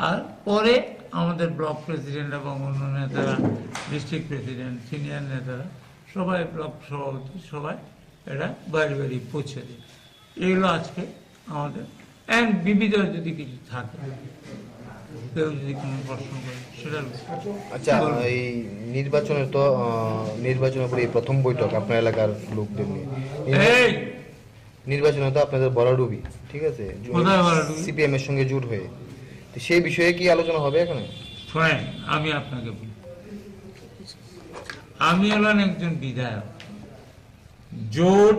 আর পরে আমাদের block president এবং অন্য নেতারা, ডিস্ট্রিক্ট প্রেসিডেন্ট, সিনিয়র নেতারা সবাই, ব্লক সভাপতি সবাই এটা বাড়ি বাড়ি পৌঁছে দিই। এগুলো আজকে আমাদের বিবিধ যদি কিছু থাকে, কেউ যদি কোনো প্রশ্ন করে সেটার। আচ্ছা, এই নির্বাচনের পরে প্রথম বৈঠক আপনার এলাকার লোকদের নিয়ে। নির্বাচনে তো আপনাদের বড়ডুবি, ঠিক আছে, সিপিএম এর সঙ্গে জোট হয়ে, তো সেই বিষয়ে কি আলোচনা হবে এখানে? শোনেন, আমি আপনাকে বলি, আমি হলাম একজন বিধায়ক। জোট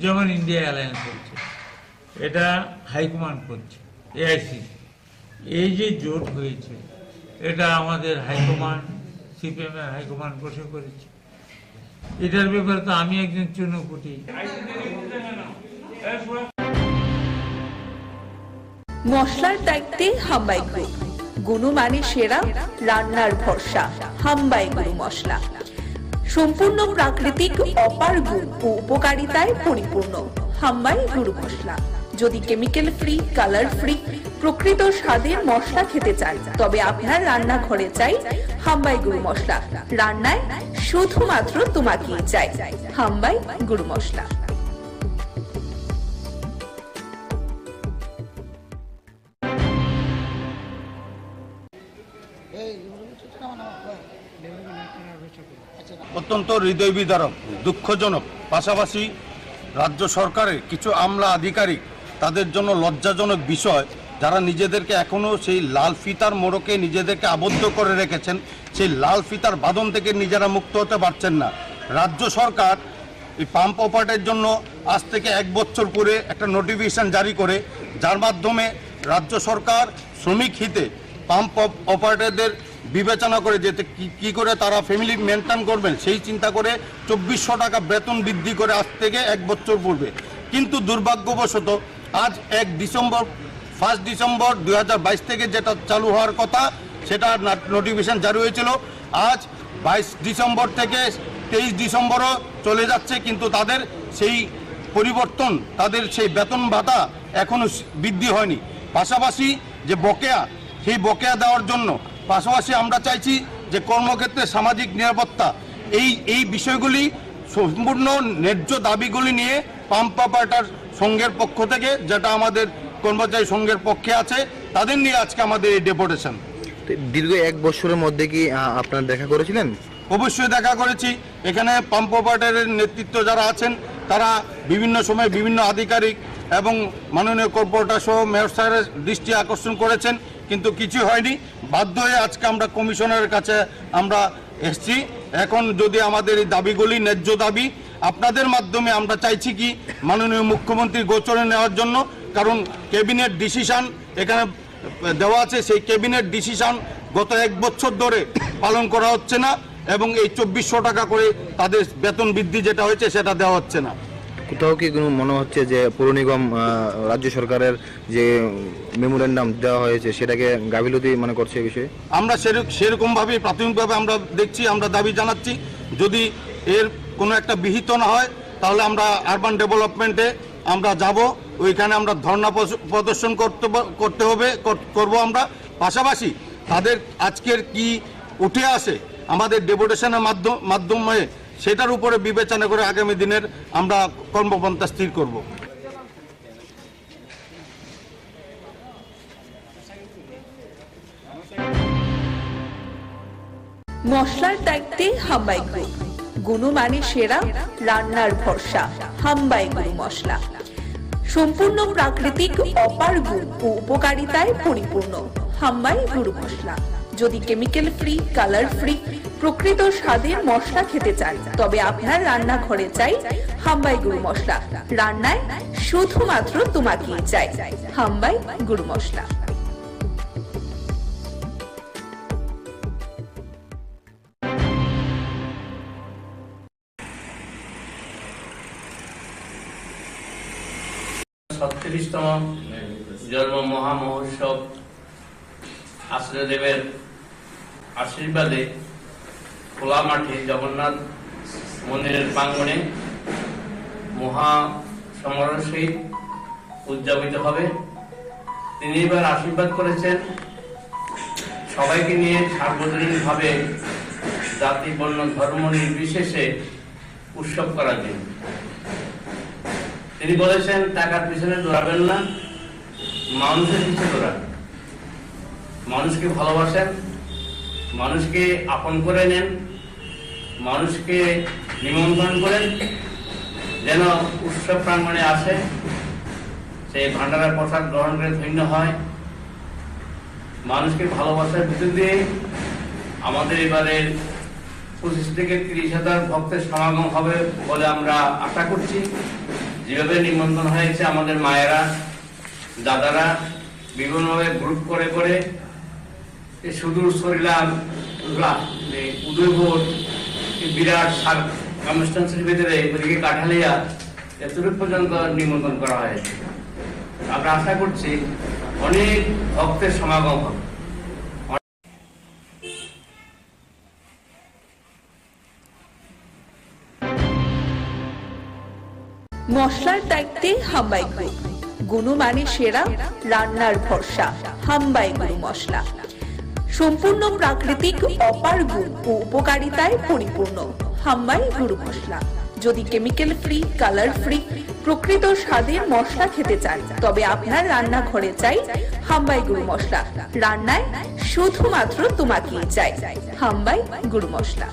যেমন ইন্ডিয়া অ্যালায়েন্স হচ্ছে, এটা হাইকমান্ড করছে, এআইসি। এই যে জোট হয়েছে, এটা আমাদের হাইকমান্ড, সিপিএম এর হাইকমান্ড বসে করেছে। এটার ব্যাপারে তো আমি একজন চুনোপুটি। মশলার দায়িত্বে হাম্বাই গ্রুপ, গুণমানে সেরা, রান্নার ভরসা। হাম্বাই গুরু মশলা সম্পূর্ণ প্রাকৃতিক, অপার গুণ ও উপকারিতায় পরিপূর্ণ। হাম্বাই গুরু মশলা। যদি কেমিক্যাল ফ্রি, কালার ফ্রি, প্রকৃত স্বাদের মশলা খেতে চান, তবে আপনার রান্নাঘরে চাই হাম্বাই গুরু মশলা। রান্নায় শুধুমাত্র তোমাকেই চাই হাম্বাই গুরু মশলা। অত্যন্ত হৃদয় বিদারক, দুঃখজনক, পাশাপাশি রাজ্য সরকারের কিছু আমলা আধিকারিক তাদের জন্য লজ্জাজনক বিষয়, যারা নিজেদেরকে এখনও সেই লাল ফিতার মোড়কে নিজেদেরকে আবদ্ধ করে রেখেছেন। সেই লাল ফিতার বাঁধন থেকে নিজেরা মুক্ত হতে পারছেন না। রাজ্য সরকার এই পাম্প অপারেটরের জন্য আজ থেকে 1 বছর পরে একটা নোটিফিকেশন জারি করে, যার মাধ্যমে রাজ্য সরকার শ্রমিক হিতে পাম্প অপারেটরদের বিবেচনা করে যেতে কি করে তারা ফ্যামিলি মেনটেন করবেন, সেই চিন্তা করে 2400 টাকা বেতন বৃদ্ধি করে আজ থেকে 1 বছর পূর্বে। কিন্তু দুর্ভাগ্যবশত আজ 1 ডিসেম্বর 2022 থেকে যেটা চালু হওয়ার কথা, সেটা নোটিফিকেশন জারি হয়েছিল। আজ 22 ডিসেম্বর থেকে 23 ডিসেম্বরও চলে যাচ্ছে, কিন্তু তাদের সেই পরিবর্তন, তাদের সেই বেতন ভাতা এখনও বৃদ্ধি হয়নি। পাশাপাশি যে বকেয়া, সেই বকেয়া দেওয়ার জন্য পাশাপাশি আমরা চাইছি যে কর্মক্ষেত্রে সামাজিক নিরাপত্তা, এই বিষয়গুলি সম্পূর্ণ ন্যায্য দাবিগুলি নিয়ে পাম্প অপারেটর সংঘের পক্ষ থেকে, যেটা আমাদের কর্মচারী সংঘের পক্ষে আছে, তাদের নিয়ে আজকে আমাদের এই ডেপুটেশন। দীর্ঘ 1 বছরের মধ্যে কি আপনারা দেখা করেছিলেন? অবশ্যই দেখা করেছি। এখানে পাম্প অপারেটরের নেতৃত্ব যারা আছেন, তারা বিভিন্ন সময় বিভিন্ন আধিকারিক এবং মাননীয় কর্পোরেটর সহ মেয়র স্যারের দৃষ্টি আকর্ষণ করেছেন, কিন্তু কিছু হয়নি। বাধ্য হয়ে আজকে আমরা কমিশনারের কাছে আমরা এসেছি। এখন যদি আমাদের এই দাবিগুলি ন্যায্য দাবি, আপনাদের মাধ্যমে আমরা চাইছি কি মাননীয় মুখ্যমন্ত্রীর গোচরে নেওয়ার জন্য, কারণ ক্যাবিনেট ডিসিশন এখানে দেওয়া আছে, সেই ক্যাবিনেট ডিসিশন গত 1 বছর ধরে পালন করা হচ্ছে না, এবং এই 2400 টাকা করে তাদের বেতন বৃদ্ধি যেটা হয়েছে সেটা দেওয়া হচ্ছে না। কোথাও কি কোনো মনে হচ্ছে যে পৌর নিগম, রাজ্য সরকারের যে মেমোরেন্ডাম দেওয়া হয়েছে সেটাকে গাফিলতি মনে করছে এই বিষয়ে? আমরা সেরকমভাবে প্রাথমিকভাবে আমরা দেখছি, আমরা দাবি জানাচ্ছি, যদি এর কোনো একটা বিহিত না হয় তাহলে আমরা আরবান ডেভেলপমেন্টে আমরা যাব, ওইখানে আমরা ধর্ণা প্রদর্শন করব আমরা। পাশাপাশি তাদের আজকের কি উঠে আসে আমাদের ডেপুটেশনের মাধ্যমে, সেটার উপরে বিবেচনা করে আগামী দিনের আমরা কর্মপন্থা স্থির করব। মশলার দায়িত্বে হাম্বাই গ্রুপ, গুণমানে সেরা, রান্নার ভরসা। হাম্বাই গুরু মশলা সম্পূর্ণ প্রাকৃতিক, অপার গুণ ও উপকারিতায় পরিপূর্ণ। হাম্বাই গুরু মশলা। যদি কেমিক্যাল ফ্রি, কালার ফ্রি, প্রকৃত স্বাদের মশলা খেতে চান, তবে আপনার রান্নাঘরে চাই হাম্বাই গুরু মশলা। রান্নায় শুধুমাত্র তোমাকেই চাই হাম্বাই গুরু মশলা। তম জন্ম মহামহোৎসব আশ্রয়দেবের আশীর্বাদে খোলা মাঠে জগন্নাথ মন্দিরের প্রাঙ্গণে মহা সমারোহ সহিত উদযাপিত হবে। তিনি এবার আশীর্বাদ করেছেন সবাইকে নিয়ে সার্বজনীনভাবে জাতি বর্ণ ধর্ম নির্বিশেষে উৎসব করার জন্য। তিনি বলেছেন টাকার পিছনে দৌড়াবেন না, মানুষের পিছনে দৌড়াবেন। মানুষকে ভালোবাসেন, মানুষকে আপন করে নেন, মানুষকে নিমন্ত্রণ করেন, যেন উৎসব প্রাঙ্গণে আসে, সেই ভান্ডারের প্রসাদ গ্রহণ করে ধন্য হয়। মানুষকে ভালোবাসার ভিতর দিয়ে আমাদের এবারের 25 থেকে 30,000 ভক্তের সমাগম হবে বলে আমরা আশা করছি। যেভাবে নিমন্ত্রণ হয়েছে, আমাদের মায়েরা দাদারা বিভিন্নভাবে গ্রুপ করে করে সুদূর সরিলাম উদয়পুর বিরাট সার্কামস্টান্সের ভিতরে ওদিকে কাঠালিয়া এতটুকু পর্যন্ত নিমন্ত্রণ করা হয়েছে। আমরা আশা করছি অনেক ভক্তের সমাগম হবে। মশলার দায়িত্বে হাম্বাই গ্রুপ, গুণমানে সেরা, রান্নার ভরসা। হাম্বাই গুরু মশলা সম্পূর্ণ প্রাকৃতিক, অপার গুণ ও উপকারিতায় পরিপূর্ণ। হাম্বাই গুরু মশলা। যদি কেমিক্যাল ফ্রি, কালার ফ্রি, প্রকৃত স্বাদের মশলা খেতে চান, তবে আপনার রান্নাঘরে চাই হাম্বাই গুরু মশলা। রান্নায় শুধুমাত্র তোমাকেই চাই হাম্বাই গুরু মশলা।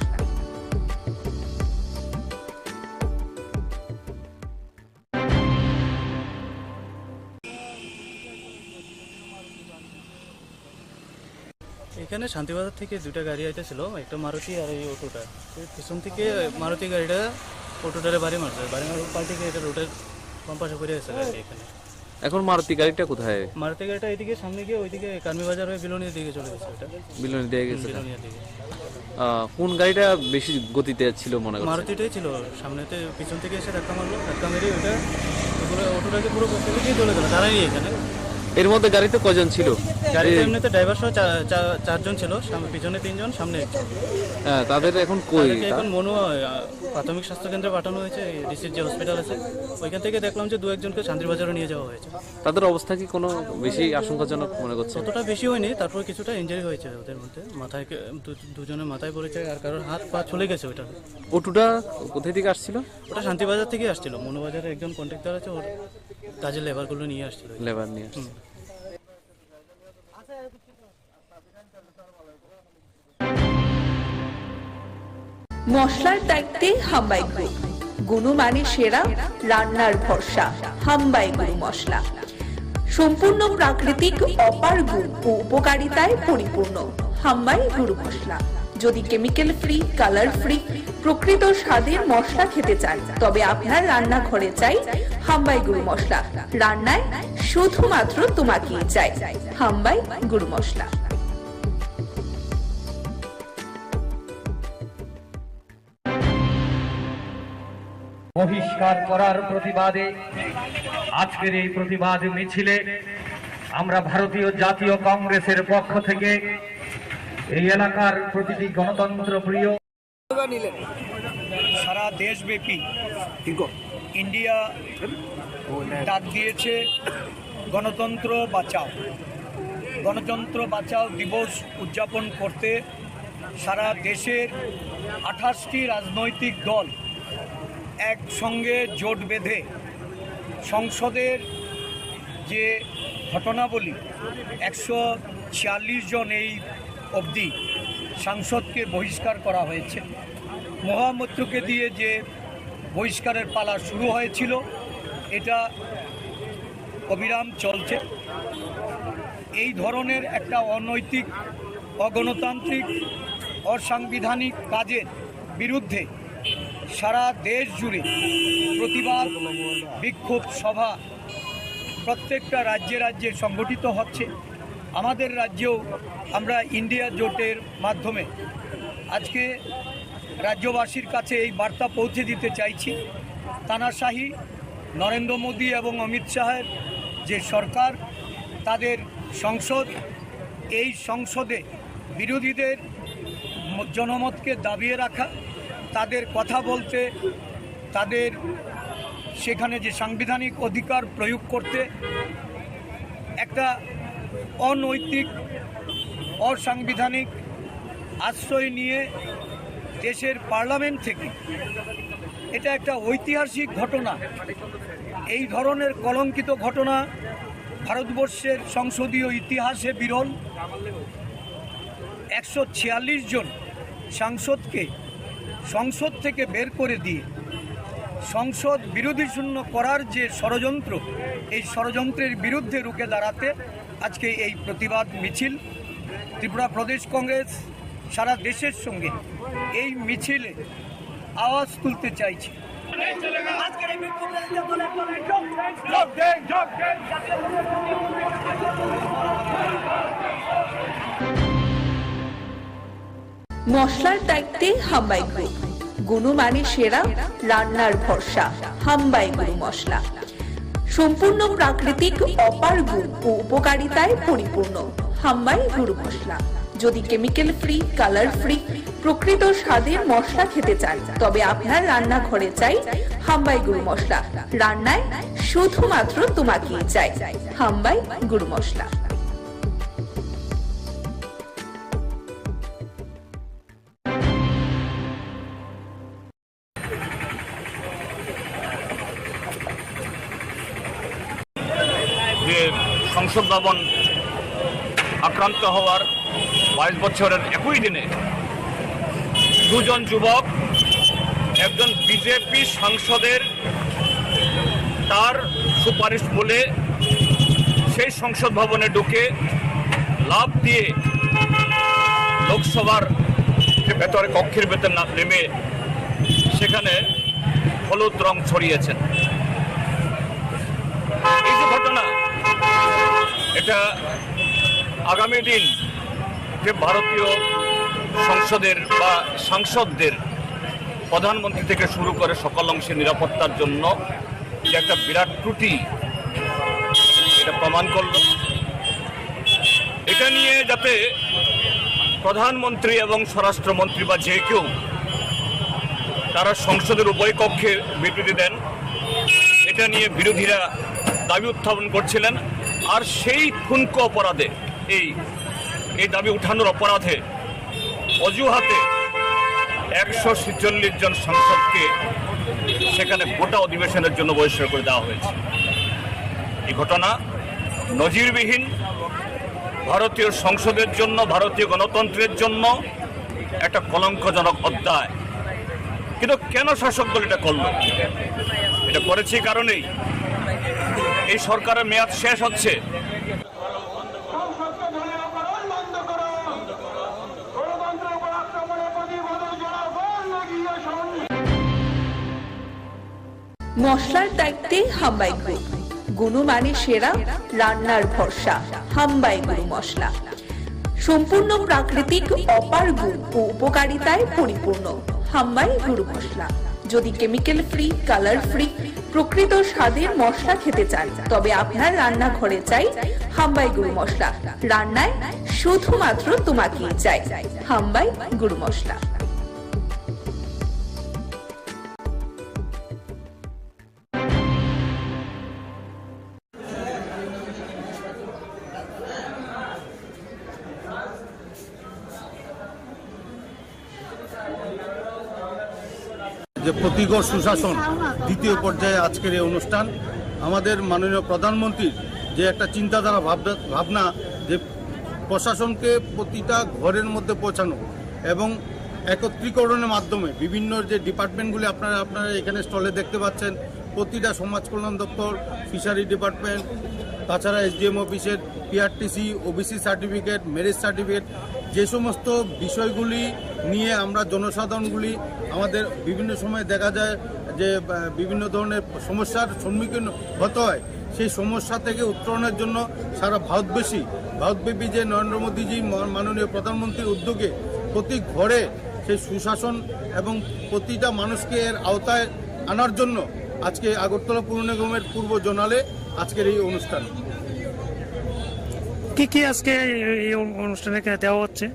এখানে শান্তিবাজার থেকে দুটা গাড়ি আইতেছিল, একটা মারুতি আর এই অটোটা। পিছন থেকে মারুতি গাড়িটা অটোটারে বাড়ি মারছে, বাড়ি মারার পাল্টে এটা রোডের বাম পাশে করে আছে গাড়ি। এখানে এখন মারুতি গাড়িটা কোথায়? মারুতি গাড়িটা এইদিকে সামনে গিয়ে ওইদিকে কার্মি বাজার হয়ে বিলোনিয়ার দিকে চলে গেছে। এটা বিলনি দিয়ে গেছে। বিলোনিয়ার দিকে। কোন গাড়িটা বেশি গতিতে ছিল মনে করছেন? মারুতিটাই ছিল সামনেতে, পিছন থেকে এসে ধাক্কা মারলো, ধাক্কা মেরে ওইটা অটোটাকে পুরো ফেলে দিয়ে চলে গেল। দাঁড়াই এখানে। এর মধ্যে গাড়িতে কজন ছিল? গাড়িতে এমনিতে ড্রাইভার সহ চারজন ছিল, পিছনে 3 জন, সামনে 1 জন। হ্যাঁ, তাদের এখন কই? তাদেরকে এখন মনুয়া প্রাথমিক স্বাস্থ্য কেন্দ্রে পাঠানো হয়েছে, ডিসির যে হসপিটাল আছে ওইখান থেকে দেখলাম যে 2-1 জনকে শান্তিবাজারে নিয়ে যাওয়া হয়েছে। তাদের অবস্থা কি কোনো বেশি আশঙ্কাজনক মনে করছে? ততটা বেশি হয়নি, তারপর কিছুটা ইনজুরি হয়েছে ওদের মধ্যে। মাথায় দুজনের মাথায় পড়েছে, আর কারোর হাত পা চলে গেছে। ওইটা অটোটা কোথায় থেকে আসছিল? ওটা শান্তিবাজার থেকে আসছিল। মনুবাজারে একজন কন্ট্রাক্টর আছে, ওর কাজের লেবারগুলো নিয়ে আসছিল। লেবার নিয়ে আসছে। মশলার দায়িত্বে হাম্বাই গ্রুপ, গুণমানে সেরা, রান্নার ভরসা। হাম্বাই গুরু মশলা সম্পূর্ণ প্রাকৃতিক, অপার গুণ ও উপকারিতায় পরিপূর্ণ। হাম্বাই গুরু মশলা। যদি কেমিক্যাল ফ্রি, কালার ফ্রি, প্রকৃত স্বাদের মশলা খেতে চান, তবে আপনার রান্নাঘরে চাই হাম্বাই গুরু মশলা। রান্নায় শুধুমাত্র তোমাকেই চাই হাম্বাই গুরু মশলা। বহিষ্কার করার প্রতিবাদে আজকের এই প্রতিবাদ মিছিলে আমরা ভারতীয় জাতীয় কংগ্রেসের পক্ষ থেকে এই এলাকার প্রতিটি গণতন্ত্র প্রিয় সারা দেশব্যাপী ইন্ডিয়া ডাক দিয়েছে গণতন্ত্র বাঁচাও। গণতন্ত্র বাঁচাও দিবস উদযাপন করতে সারা দেশের 28টি রাজনৈতিক দল একসঙ্গে জোট বেঁধে সংসদের যে ঘটনাবলী 146 জন এই অবধি সাংসদকে বহিষ্কার করা হয়েছে। মহামৈত্রকে দিয়ে যে বহিষ্কারের পালা শুরু হয়েছিল, এটা অবিরাম চলছে। এই ধরনের একটা অনৈতিক, অগণতান্ত্রিক, অসাংবিধানিক কাজের বিরুদ্ধে সারা দেশ জুড়ে প্রতিবাদ বিক্ষোভ সভা প্রত্যেকটা রাজ্যে রাজ্যে সংগঠিত হচ্ছে। আমাদের রাজ্যেও আমরা ইন্ডিয়া জোটের মাধ্যমে আজকে রাজ্যবাসীর কাছে এই বার্তা পৌঁছে দিতে চাইছি। তানাশাহি নরেন্দ্র মোদী এবং অমিত শাহের যে সরকার, তাদের সংসদ, এই সংসদে বিরোধীদের জনমতকে দাবিয়ে রাখা, তাদের কথা বলতে, তাদের সেখানে যে সাংবিধানিক অধিকার প্রয়োগ করতে একটা অনৈতিক অসাংবিধানিক আশ্রয় নিয়ে দেশের পার্লামেন্ট থেকে, এটা একটা ঐতিহাসিক ঘটনা। এই ধরনের কলঙ্কিত ঘটনা ভারতবর্ষের সংসদীয় ইতিহাসে বিরল। 146 জন সাংসদকে সংসদ থেকে বের করে দিয়ে সংসদ বিরোধী শূন্য করার যে ষড়যন্ত্র, এই ষড়যন্ত্রের বিরুদ্ধে রুখে দাঁড়াতে আজকে এই প্রতিবাদ মিছিল। ত্রিপুরা প্রদেশ কংগ্রেস সারা দেশের সঙ্গে এই মিছিলে আওয়াজ তুলতে চাইছে। মশলার দায়িত্বে হাম্বাই গ্রুপ, গুণমানে সেরা, রান্নার ভরসা। হাম্বাই গুরু মশলা সম্পূর্ণ প্রাকৃতিক, অপার গুণ ও উপকারিতায় পরিপূর্ণ। হাম্বাই গুরু মশলা। যদি কেমিক্যাল ফ্রি, কালার ফ্রি, প্রকৃত স্বাদের মশলা খেতে চান, তবে আপনার রান্নাঘরে চাই হাম্বাই গুরু মশলা। রান্নায় শুধুমাত্র তোমাকেই চাই হাম্বাই গুরু মশলা। যে সংসদ ভবন আক্রান্ত হওয়ার 22 বছরের একই দিনে দুজন যুবক, একজন বিজেপি সাংসদের তার সুপারিশ বলে সেই সংসদ ভবনে ঢুকে লাফ দিয়ে লোকসভার ভেতরে কক্ষের ভেতর না নেমে সেখানে হলুদ রং ছড়িয়েছেন। এই যে ঘটনা, এটা আগামী দিন যে ভারতীয় সংসদের বা সাংসদদের, প্রধানমন্ত্রী থেকে শুরু করে সকল অংশের নিরাপত্তার জন্য যে একটা বিরাট ত্রুটি, এটা প্রমাণ করল। এটা নিয়ে যাতে প্রধানমন্ত্রী এবং স্বরাষ্ট্রমন্ত্রী বা যে কেউ তারা সংসদের উভয় কক্ষে বিবৃতি দেন, এটা নিয়ে বিরোধীরা দাবি উত্থাপন করছিলেন। আর সেই ঠুনকো অপরাধে, এই দাবি উঠানোর অপরাধে অজুহাতে 146 জন সাংসদকে সেখানে গোটা অধিবেশনের জন্য বহিষ্কার করে দেওয়া হয়েছে। এই ঘটনা নজিরবিহীন, ভারতীয় সংসদের জন্য, ভারতীয় গণতন্ত্রের জন্য একটা কলঙ্কজনক অধ্যায়। কিন্তু কেন শাসক দল এটা করল? এটা করেছে কারণেই এই সরকারের মেয়াদ শেষ হচ্ছে। মশলার দায়িত্বে হাম্বাই গ্রুপ, গুণমানে সেরা, রান্নার ভরসা। হাম্বাই গুরু মশলা সম্পূর্ণ প্রাকৃতিক, অপার গুণ ও উপকারিতায় পরিপূর্ণ। হাম্বাই গুরু মশলা। যদি কেমিক্যাল ফ্রি, কালার ফ্রি, প্রকৃত স্বাদের মশলা খেতে চান, তবে আপনার রান্নাঘরে চাই হাম্বাই গুরু মশলা। রান্নায় শুধুমাত্র তোমাকেই চাই হাম্বাই গুরু মশলা। যে প্রতিগড় সুশাসন দ্বিতীয় পর্যায়ে আজকের এই অনুষ্ঠান, আমাদের মাননীয় প্রধানমন্ত্রীর যে একটা চিন্তাধারা ভাবনা যে প্রশাসনকে প্রতিটা ঘরের মধ্যে পৌঁছানো এবং একত্রীকরণের মাধ্যমে বিভিন্ন যে ডিপার্টমেন্টগুলি আপনারা এখানে স্টলে দেখতে পাচ্ছেন, প্রতিটা সমাজ কল্যাণ দপ্তর, ফিশারি ডিপার্টমেন্ট, তাছাড়া এসডিএম অফিসের PRTC, OBC certificate, marriage certificate, যে সমস্ত বিষয়গুলি নিয়ে আমরা জনসাধারণগুলি আমাদের বিভিন্ন সময় দেখা যায় যে বিভিন্ন ধরনের সমস্যার সম্মুখীন হতে হয়, সেই সমস্যা থেকে উত্তরণের জন্য সারা ভারতব্যাপী যে নরেন্দ্র মোদীজি মাননীয় প্রধানমন্ত্রীর উদ্যোগে প্রতি ঘরে সেই সুশাসন এবং প্রতিটা মানুষকে এর আওতায় আনার জন্য আজকে আগরতলা পুর নিগমের পূর্ব জোনালে আজকের এই অনুষ্ঠান। কি আজকে এই অনুষ্ঠানে দেওয়া হচ্ছে?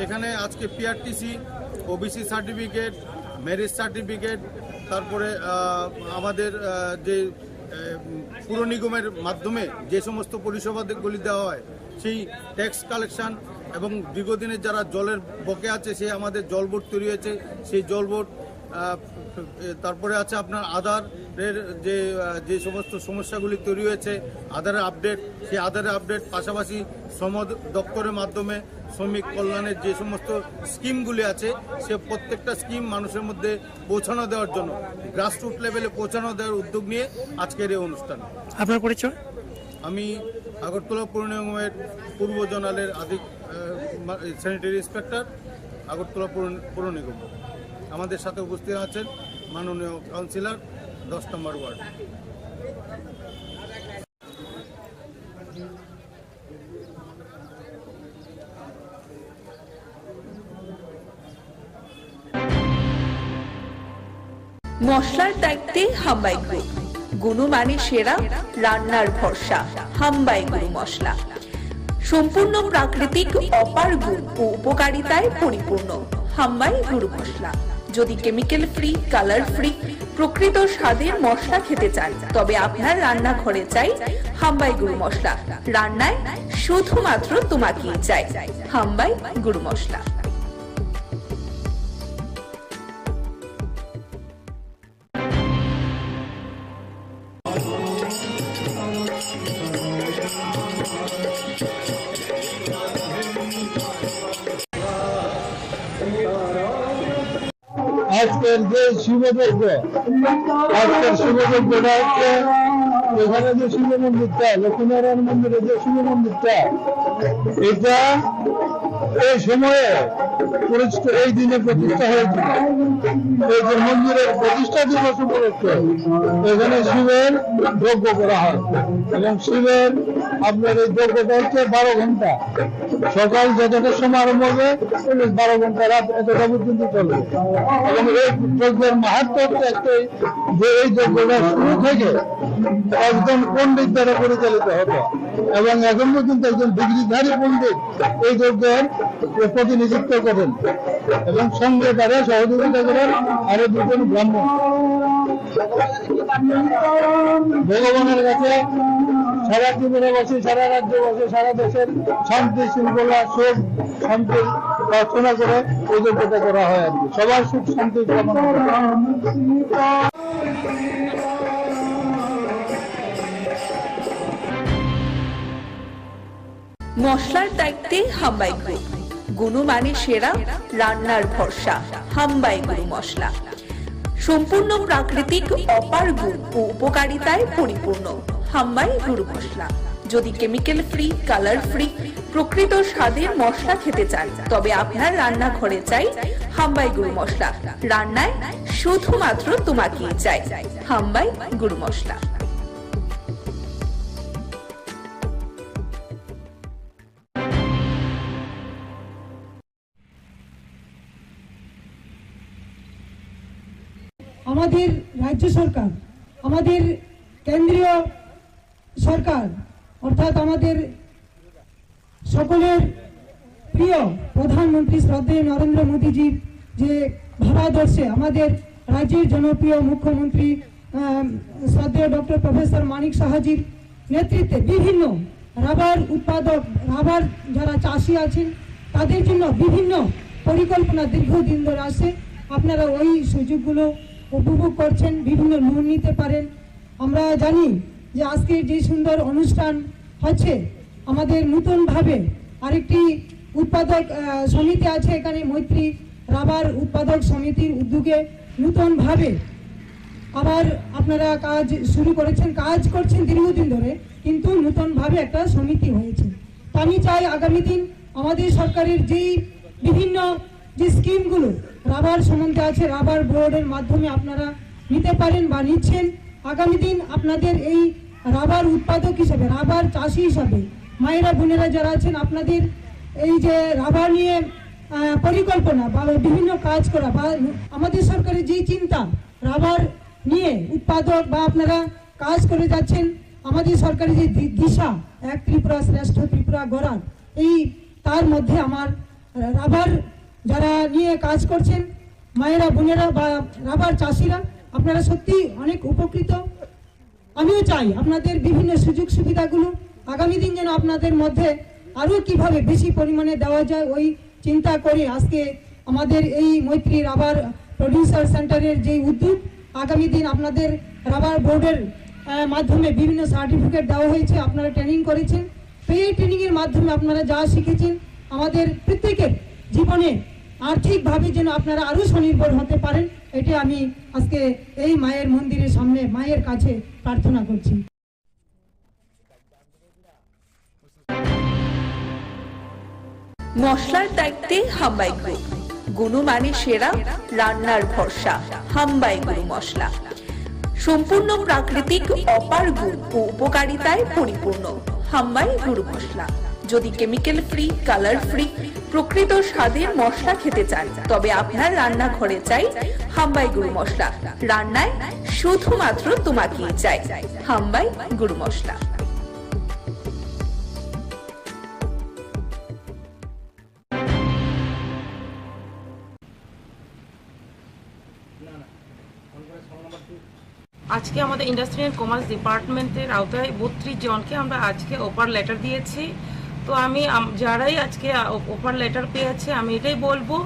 এখানে আজকে PRTC, OBC certificate, marriage certificate, তারপরে আমাদের যে পুর নিগমের মাধ্যমে যে সমস্ত পরিষেবাগুলি দেওয়া হয়, সেই ট্যাক্স কালেকশন এবং দীর্ঘদিনের যারা জলের বকে আছে, সে আমাদের জল বোর্ড তৈরি হয়েছে, সেই জল বোর্ড। তারপরে আছে আপনার আধারের যে সমস্ত সমস্যাগুলি তৈরি হয়েছে, আধারের আপডেট, সেই আধারের আপডেট, পাশাপাশি শ্রম দপ্তরের মাধ্যমে শ্রমিক কল্যাণের যে সমস্ত স্কিমগুলি আছে, সে প্রত্যেকটা স্কিম মানুষের মধ্যে পৌঁছানো দেওয়ার জন্য, গ্রাসরুট লেভেলে পৌঁছানো দেওয়ার উদ্যোগ নিয়ে আজকের এই অনুষ্ঠান। আপনার পরিচয়? আমি আগরতলা পৌর নিগমের পূর্ব জোনালের স্যানিটারি ইন্সপেক্টর, আগরতলা পৌর নিগম। আমাদের সাথে উপস্থিত আছেন মাননীয় কাউন্সিলর 10 নম্বর ওয়ার্ড। মশলার দায়িত্বে হাম্বাই গ্রুপ, গুণমানে সেরা, রান্নার ভরসা। হাম্বাই গুরু মশলা সম্পূর্ণ প্রাকৃতিক, অপার গুণ ও উপকারিতায় পরিপূর্ণ। হাম্বাই গুরু মশলা। যদি কেমিক্যাল ফ্রি, কালার ফ্রি, প্রকৃত স্বাদের মশলা খেতে চান, তবে আপনার রান্নাঘরে চাই হাম্বাই গুরু মশলা। রান্নায় শুধুমাত্র তোমাকেই চাই হাম্বাই গুরু মশলা। আজকের যে শিবযজ্ঞ, আজকের শিবযজ্ঞটা হচ্ছে এখানে যে শিব মন্দিরটা, লক্ষ্মীনারায়ণ মন্দিরে যে শিব মন্দিরটা, এটা এই সময়ে এই দিনে প্রতিষ্ঠা হয়েছিল। এই যে মন্দিরের প্রতিষ্ঠা দিবস উপলক্ষে এখানে শিবের যজ্ঞ করা হয় এবং শিবের আপনার এই যজ্ঞটা হচ্ছে 12 ঘন্টা। সকাল যতটা সময় আরম্ভ হবে 12 ঘন্টা, রাত এতটা পর্যন্ত চলবে। এবং এই যজ্ঞের মাহাত্ম হচ্ছে একটাই, যে এই যজ্ঞটা শুরু থেকে একজন পণ্ডিত দ্বারা পরিচালিত হতো এবং এখন পর্যন্ত একজন ডিগ্রিধারী পণ্ডিত এই যজ্ঞের প্রতিনিধিত্ব করেন এবং সঙ্গে তারা সহযোগিতা করেন আরো 2 জন ব্রাহ্মণ। ভগবানের কাছে সারা জীবনে বসে, সারা রাজ্যে বসে, সারা দেশের শান্তি শৃঙ্খলা, সুখ শান্তি প্রার্থনা করে এই যজ্ঞটা করা হয় আর কি। সবার সুখ শান্তি কামনা করে। মশলার দায়িত্বে হাম্বাই গ্রুপ, গুণমানে সেরা, রান্নার ভরসা। হাম্বাই গুরু মশলা সম্পূর্ণ প্রাকৃতিক, অপার গুণ ও উপকারিতায় পরিপূর্ণ। হাম্বাই গুরু মশলা। যদি কেমিক্যাল ফ্রি, কালার ফ্রি, প্রকৃত স্বাদের মশলা খেতে চান, তবে আপনার রান্নাঘরে চাই হাম্বাই গুরু মশলা। রান্নায় শুধুমাত্র তোমাকেই চাই হাম্বাই গুরু মশলা। আমাদের রাজ্য সরকার, আমাদের কেন্দ্রীয় সরকার, অর্থাৎ আমাদের সকলের প্রিয় প্রধানমন্ত্রী শ্রদ্ধেয় নরেন্দ্র মোদীজির যে ভাবাদর্শে আমাদের রাজ্যের জনপ্রিয় মুখ্যমন্ত্রী শ্রদ্ধেয় ডক্টর প্রফেসর মানিক সাহাজির নেতৃত্বে বিভিন্ন রাবার উৎপাদক, রাবার যারা চাষি আছেন, তাদের জন্য বিভিন্ন পরিকল্পনা দীর্ঘদিন ধরে আসে। আপনারা ওই সুযোগগুলো উপভোগ করছেন, বিভিন্ন লোন নিতে পারেন। আমরা জানি যে আজকে যে সুন্দর অনুষ্ঠান হচ্ছে, আমাদের নতুনভাবে আরেকটি উৎপাদক সমিতি আছে এখানে, মৈত্রী রাবার উৎপাদক সমিতির উদ্যোগে নতুনভাবে আবার আপনারা কাজ শুরু করেছেন, কাজ করছেন দীর্ঘদিন ধরে, কিন্তু নতুনভাবে একটা সমিতি হয়েছে। তো আমি চাই আগামী দিন আমাদের সরকারের যেই বিভিন্ন যে স্কিমগুলো রাবার সম্বন্ধে আছে, রাবার বোর্ডের মাধ্যমে আপনারা নিতে পারেন বা নিচ্ছেন। আগামী দিন আপনাদের এই রাবার উৎপাদক হিসাবে, রাবার চাষি হিসাবে মায়েরা বোনেরা যারা আছেন, আপনাদের এই যে রাবার নিয়ে পরিকল্পনা বা বিভিন্ন কাজ করা, বা আমাদের সরকারের যেই চিন্তা রাবার নিয়ে উৎপাদক বা আপনারা কাজ করে যাচ্ছেন, আমাদের সরকারের যে দিশা, এক ত্রিপুরা শ্রেষ্ঠ ত্রিপুরা গড়ার, এই তার মধ্যে আমার রাবার যারা নিয়ে কাজ করছেন মায়েরা বোনেরা বা রাবার চাষিরা, আপনারা সত্যি অনেক উপকৃত। আমিও চাই আপনাদের বিভিন্ন সুযোগ সুবিধাগুলো আগামী দিন যেন আপনাদের মধ্যে আরও কিভাবে বেশি পরিমাণে দেওয়া যায় ওই চিন্তা করে আজকে আমাদের এই মৈত্রী রাবার প্রডিউসার সেন্টারের যে উদ্যোগ, আগামী দিন আপনাদের রাবার বোর্ডের মাধ্যমে বিভিন্ন সার্টিফিকেট দেওয়া হয়েছে, আপনারা ট্রেনিং করেছেন। তো এই ট্রেনিংয়ের মাধ্যমে আপনারা যা শিখেছেন আমাদের প্রত্যেকের জীবনে আর্থিকভাবে যেন আপনারা আরও স্বনির্ভর হতে পারেন, এটি আমি আজকে এই মায়ের মন্দিরের সামনে মায়ের কাছে প্রার্থনা করছি। মশলার দায়িত্বে হাম্বাই গ্রুপ, গুণমানে সেরা, রান্নার ভরসা, হাম্বাই গুরু মশলা। সম্পূর্ণ প্রাকৃতিক, অপার গুণ ও উপকারিতায় পরিপূর্ণ হাম্বাই গুরু মশলা। যদি কেমিক্যাল ফ্রি, কালার ফ্রি, প্রকৃত স্বাদের মশলা খেতে চান তবে আপনার রান্নাঘরে চাই হাম্বাই গুরু মশলা। রান্নায় শুধুমাত্র তোমাকেই চাই হাম্বাই গুরু মশলা। আজকে আমাদের ইন্ডাস্ট্রি অ্যান্ড কমার্স ডিপার্টমেন্টের আওতায় 32 জনকে আমরা আজকে অফার লেটার দিয়েছি। তো আমি যারাই আজকে অফার লেটার পেয়েছে আমি এটাই বলবো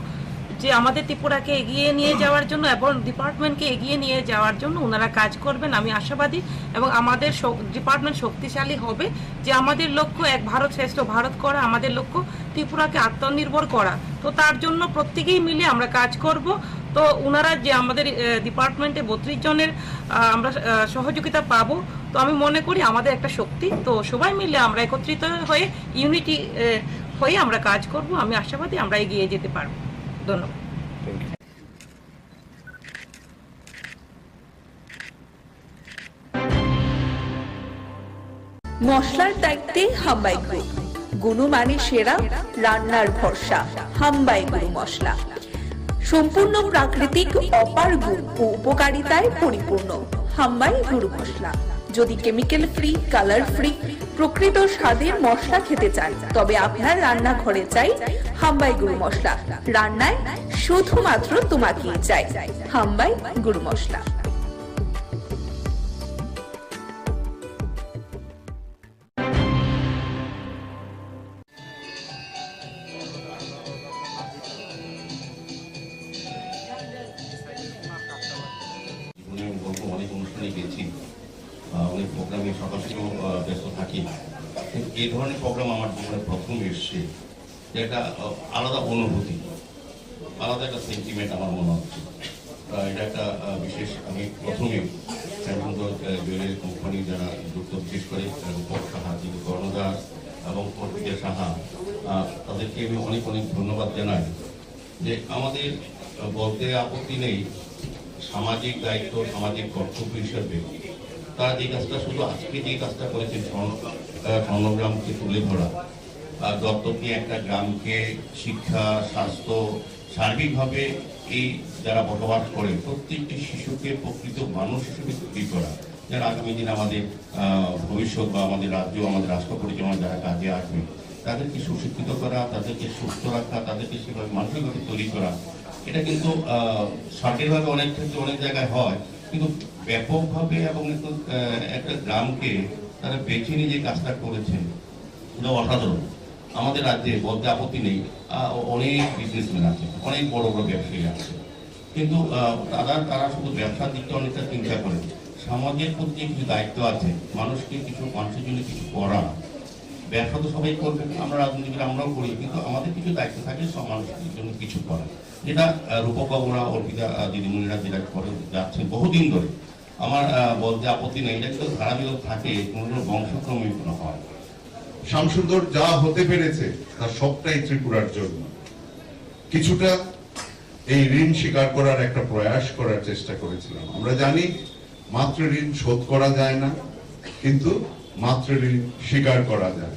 যে আমাদের ত্রিপুরাকে এগিয়ে নিয়ে যাওয়ার জন্য এবং ডিপার্টমেন্টকে এগিয়ে নিয়ে যাওয়ার জন্য ওনারা কাজ করবেন, আমি আশাবাদী। এবং আমাদের ডিপার্টমেন্ট শক্তিশালী হবে, যে আমাদের লক্ষ্য এক ভারত শ্রেষ্ঠ ভারত করা, আমাদের লক্ষ্য ত্রিপুরাকে আত্মনির্ভর করা। তো তার জন্য প্রত্যেকেই মিলে আমরা কাজ করব। তো ওনারা যে আমাদের ডিপার্টমেন্টে 32 জনের আমরা সহযোগিতা পাবো, তো আমি মনে করি আমাদের একটা শক্তি। তো সবাই মিলে আমরা একত্রিত হয়ে ইউনিটি হয়ে আমরা কাজ করব, আমি আশাবাদী আমরা এগিয়ে যেতে পারবো। ধন্যবাদ। মশলার দায়িত্বে হাম্বাই গ্রুপ, গুণমানে সেরা, রান্নার ভরসা, হাম্বাই গুরু মশলা। সম্পূর্ণ প্রাকৃতিক, অপার গুণ ও উপকারিতায় পরিপূর্ণ হাম্বাই গুরু মশলা। যদি কেমিক্যাল ফ্রি, কালার ফ্রি, প্রকৃত স্বাদের মশলা খেতে চান তবে আপনার রান্নাঘরে চাই হাম্বাই গুরু মশলা। রান্নায় শুধুমাত্র তোমাকেই চাই হাম্বাই গুরু মশলা। অনেক অনুষ্ঠানে গেছি, অনেক প্রোগ্রামে সকাল থেকেও ব্যস্ত থাকি, কিন্তু এই ধরনের প্রোগ্রাম আমার জীবনে প্রথম এসছে। একটা আলাদা অনুভূতি, আলাদা একটা সেন্টিমেন্ট আমার মনে হচ্ছে। এটা একটা বিশেষ, আমি প্রথমে জুয়েলারি কোম্পানি যারা যুক্ত, বিশেষ করে রূপক সাহা, যিনি কর্ণদাস এবং অর্পিতা সাহা, তাদেরকে আমি অনেক অনেক ধন্যবাদ জানাই। যে আমাদের বলতে আপত্তি নেই, সামাজিক দায়িত্ব, সামাজিক কর্তব্য হিসাবে তারা যে কাজটা, শুধু আজকে যে কাজটা করেছেন স্বর্ণগ্রামকে তুলে ধরা, দত্তক নিয়ে একটা গ্রামকে শিক্ষা, স্বাস্থ্য, সার্বিকভাবে এই যারা বসবাস করে প্রত্যেকটি শিশুকে প্রকৃত মানুষ হিসেবে তৈরি করা, যারা আগামী দিন আমাদের ভবিষ্যৎ বা আমাদের রাজ্য, আমাদের রাষ্ট্র পরিচালনা যারা কাজে আসবে, তাদেরকে সুশিক্ষিত করা, তাদেরকে সুস্থ রাখা, তাদেরকে সেভাবে মানসিকভাবে তৈরি করা। এটা কিন্তু সরকারিভাবে অনেক ক্ষেত্রে অনেক জায়গায় হয়, কিন্তু ব্যাপকভাবে এবং একটা গ্রামকে তারা বেছে নিয়ে যে কাজটা করেছেন এটা অসাধারণ। আমাদের রাজ্যে বলতে আপত্তি নেই, অনেক বিজনেসম্যান আছে, অনেক বড় বড় ব্যবসায়ী আছে, কিন্তু তারা শুধু ব্যবসার দিকটা অনেকটা চিন্তা করে, সমাজের প্রতি কিছু দায়িত্ব আছে, মানুষকে কিছু, মানুষের জন্য কিছু করা। ব্যবসা তো সবাই করবে, আমরা রাজনীতিবিদ আমরাও করি, কিন্তু আমাদের কিছু দায়িত্ব থাকে সব মানুষের জন্য কিছু করা, যেটা রূপকবাবুরা, অর্পিতা দিদিমণিরা যেটা করে যাচ্ছেন বহুদিন ধরে। আমার বলতে আপত্তি নেই, এটা কিন্তু ধারাবাহিক থাকে, কোনো বংশক্রমে কোনো হয়। শামসুন্দর যা হতে পেরেছে তার সবটাই ত্রিপুরার জন্য। কিছুটা এই ঋণ স্বীকার করার একটা প্রয়াস করার চেষ্টা করেছিলাম। আমরা জানি মাতৃ ঋণ শোধ করা যায় না, কিন্তু মাতৃ ঋণ স্বীকার করা যায়।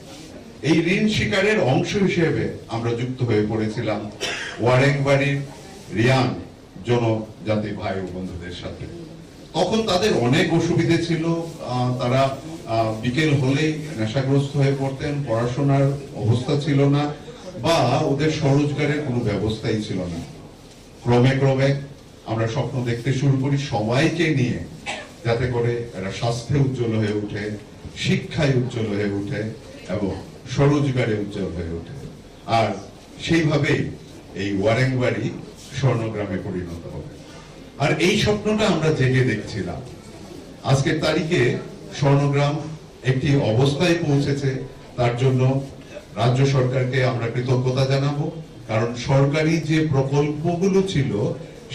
এই ঋণ স্বীকারের অংশ হিসেবে আমরা যুক্ত হয়ে পড়েছিলাম ওয়ারেংবাড়ির রিয়াং জনজাতি ভাই ও বন্ধুদের সাথে। তখন তাদের অনেক অসুবিধে ছিল, তারা বিকেল হলেই নেশাগ্রস্ত হয়ে পড়তেন, পড়াশোনার অবস্থা ছিল না, বা ওদের স্বরোজগারের কোনো ব্যবস্থাই ছিল না। ক্রমে ক্রমে আমরা স্বপ্ন দেখতে শুরু করি সবাইকে নিয়ে, যাতে করে এরা স্বাস্থ্যে উজ্জ্বল হয়ে উঠে, শিক্ষায় উজ্জ্বল হয়ে উঠে এবং স্বরোজগারে উজ্জ্বল হয়ে ওঠে, আর সেইভাবেই এই ওয়ারেংবাড়ি স্বর্ণগ্রামে পরিণত হবে। আর এই স্বপ্নটা আমরা জেগে দেখছিলাম। আজকের তারিখে স্বর্ণগ্রাম একটি অবস্থায় পৌঁছেছে, তার জন্য রাজ্য সরকারকে আমরা কৃতজ্ঞতা জানাবো, কারণ সরকারি যে প্রকল্পগুলো ছিল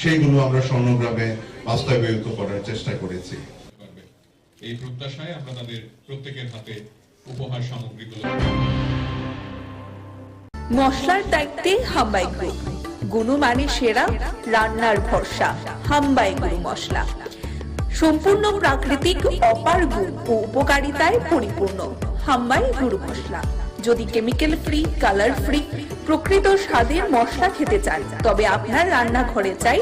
সেইগুলো আমরা স্বর্ণগ্রামে বাস্তবায়িত করার চেষ্টা করেছি। এই প্রত্যাশায় আমরা তাদের প্রত্যেকের হাতে উপহার সামগ্রীগুলো। মশলার দায়িত্বে হাম্বাই গ্রুপ, গুণমানে সেরা, রান্নার ভরসা। হাম্বাই গুরু মশলা সম্পূর্ণ প্রাকৃতিক, অপার গুণ ও উপকারিতায় পরিপূর্ণ। হাম্বাই গুরু মশলা। যদি কেমিক্যাল ফ্রি, কালার ফ্রি, প্রকৃত স্বাদের মশলা খেতে চান, তবে আপনার রান্নাঘরে চাই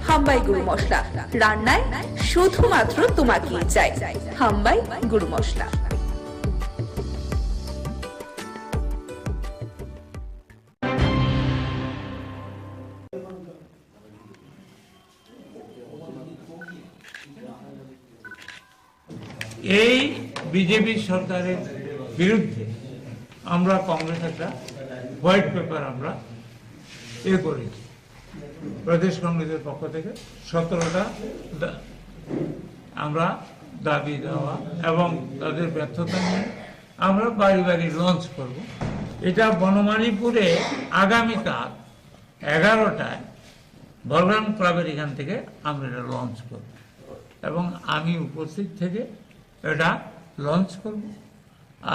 হাম্বাই গুরু মশলা। রান্নায় শুধুমাত্র তোমাকেই চাই হাম্বাই গুরু মশলা। এই বিজেপি সরকারের বিরুদ্ধে আমরা কংগ্রেস একটা হোয়াইট পেপার আমরা করেছি প্রদেশ কংগ্রেসের পক্ষ থেকে 17টা আমরা দাবি দেওয়া এবং তাদের ব্যর্থতা নিয়ে আমরা বাড়ি বাড়ি লঞ্চ করব। এটা বনমালীপুরে আগামীকাল 11টায় বলরাম ক্লাবের এখান থেকে আমরা এটা লঞ্চ করব এবং আমি উপস্থিত থেকে এটা লঞ্চ করব।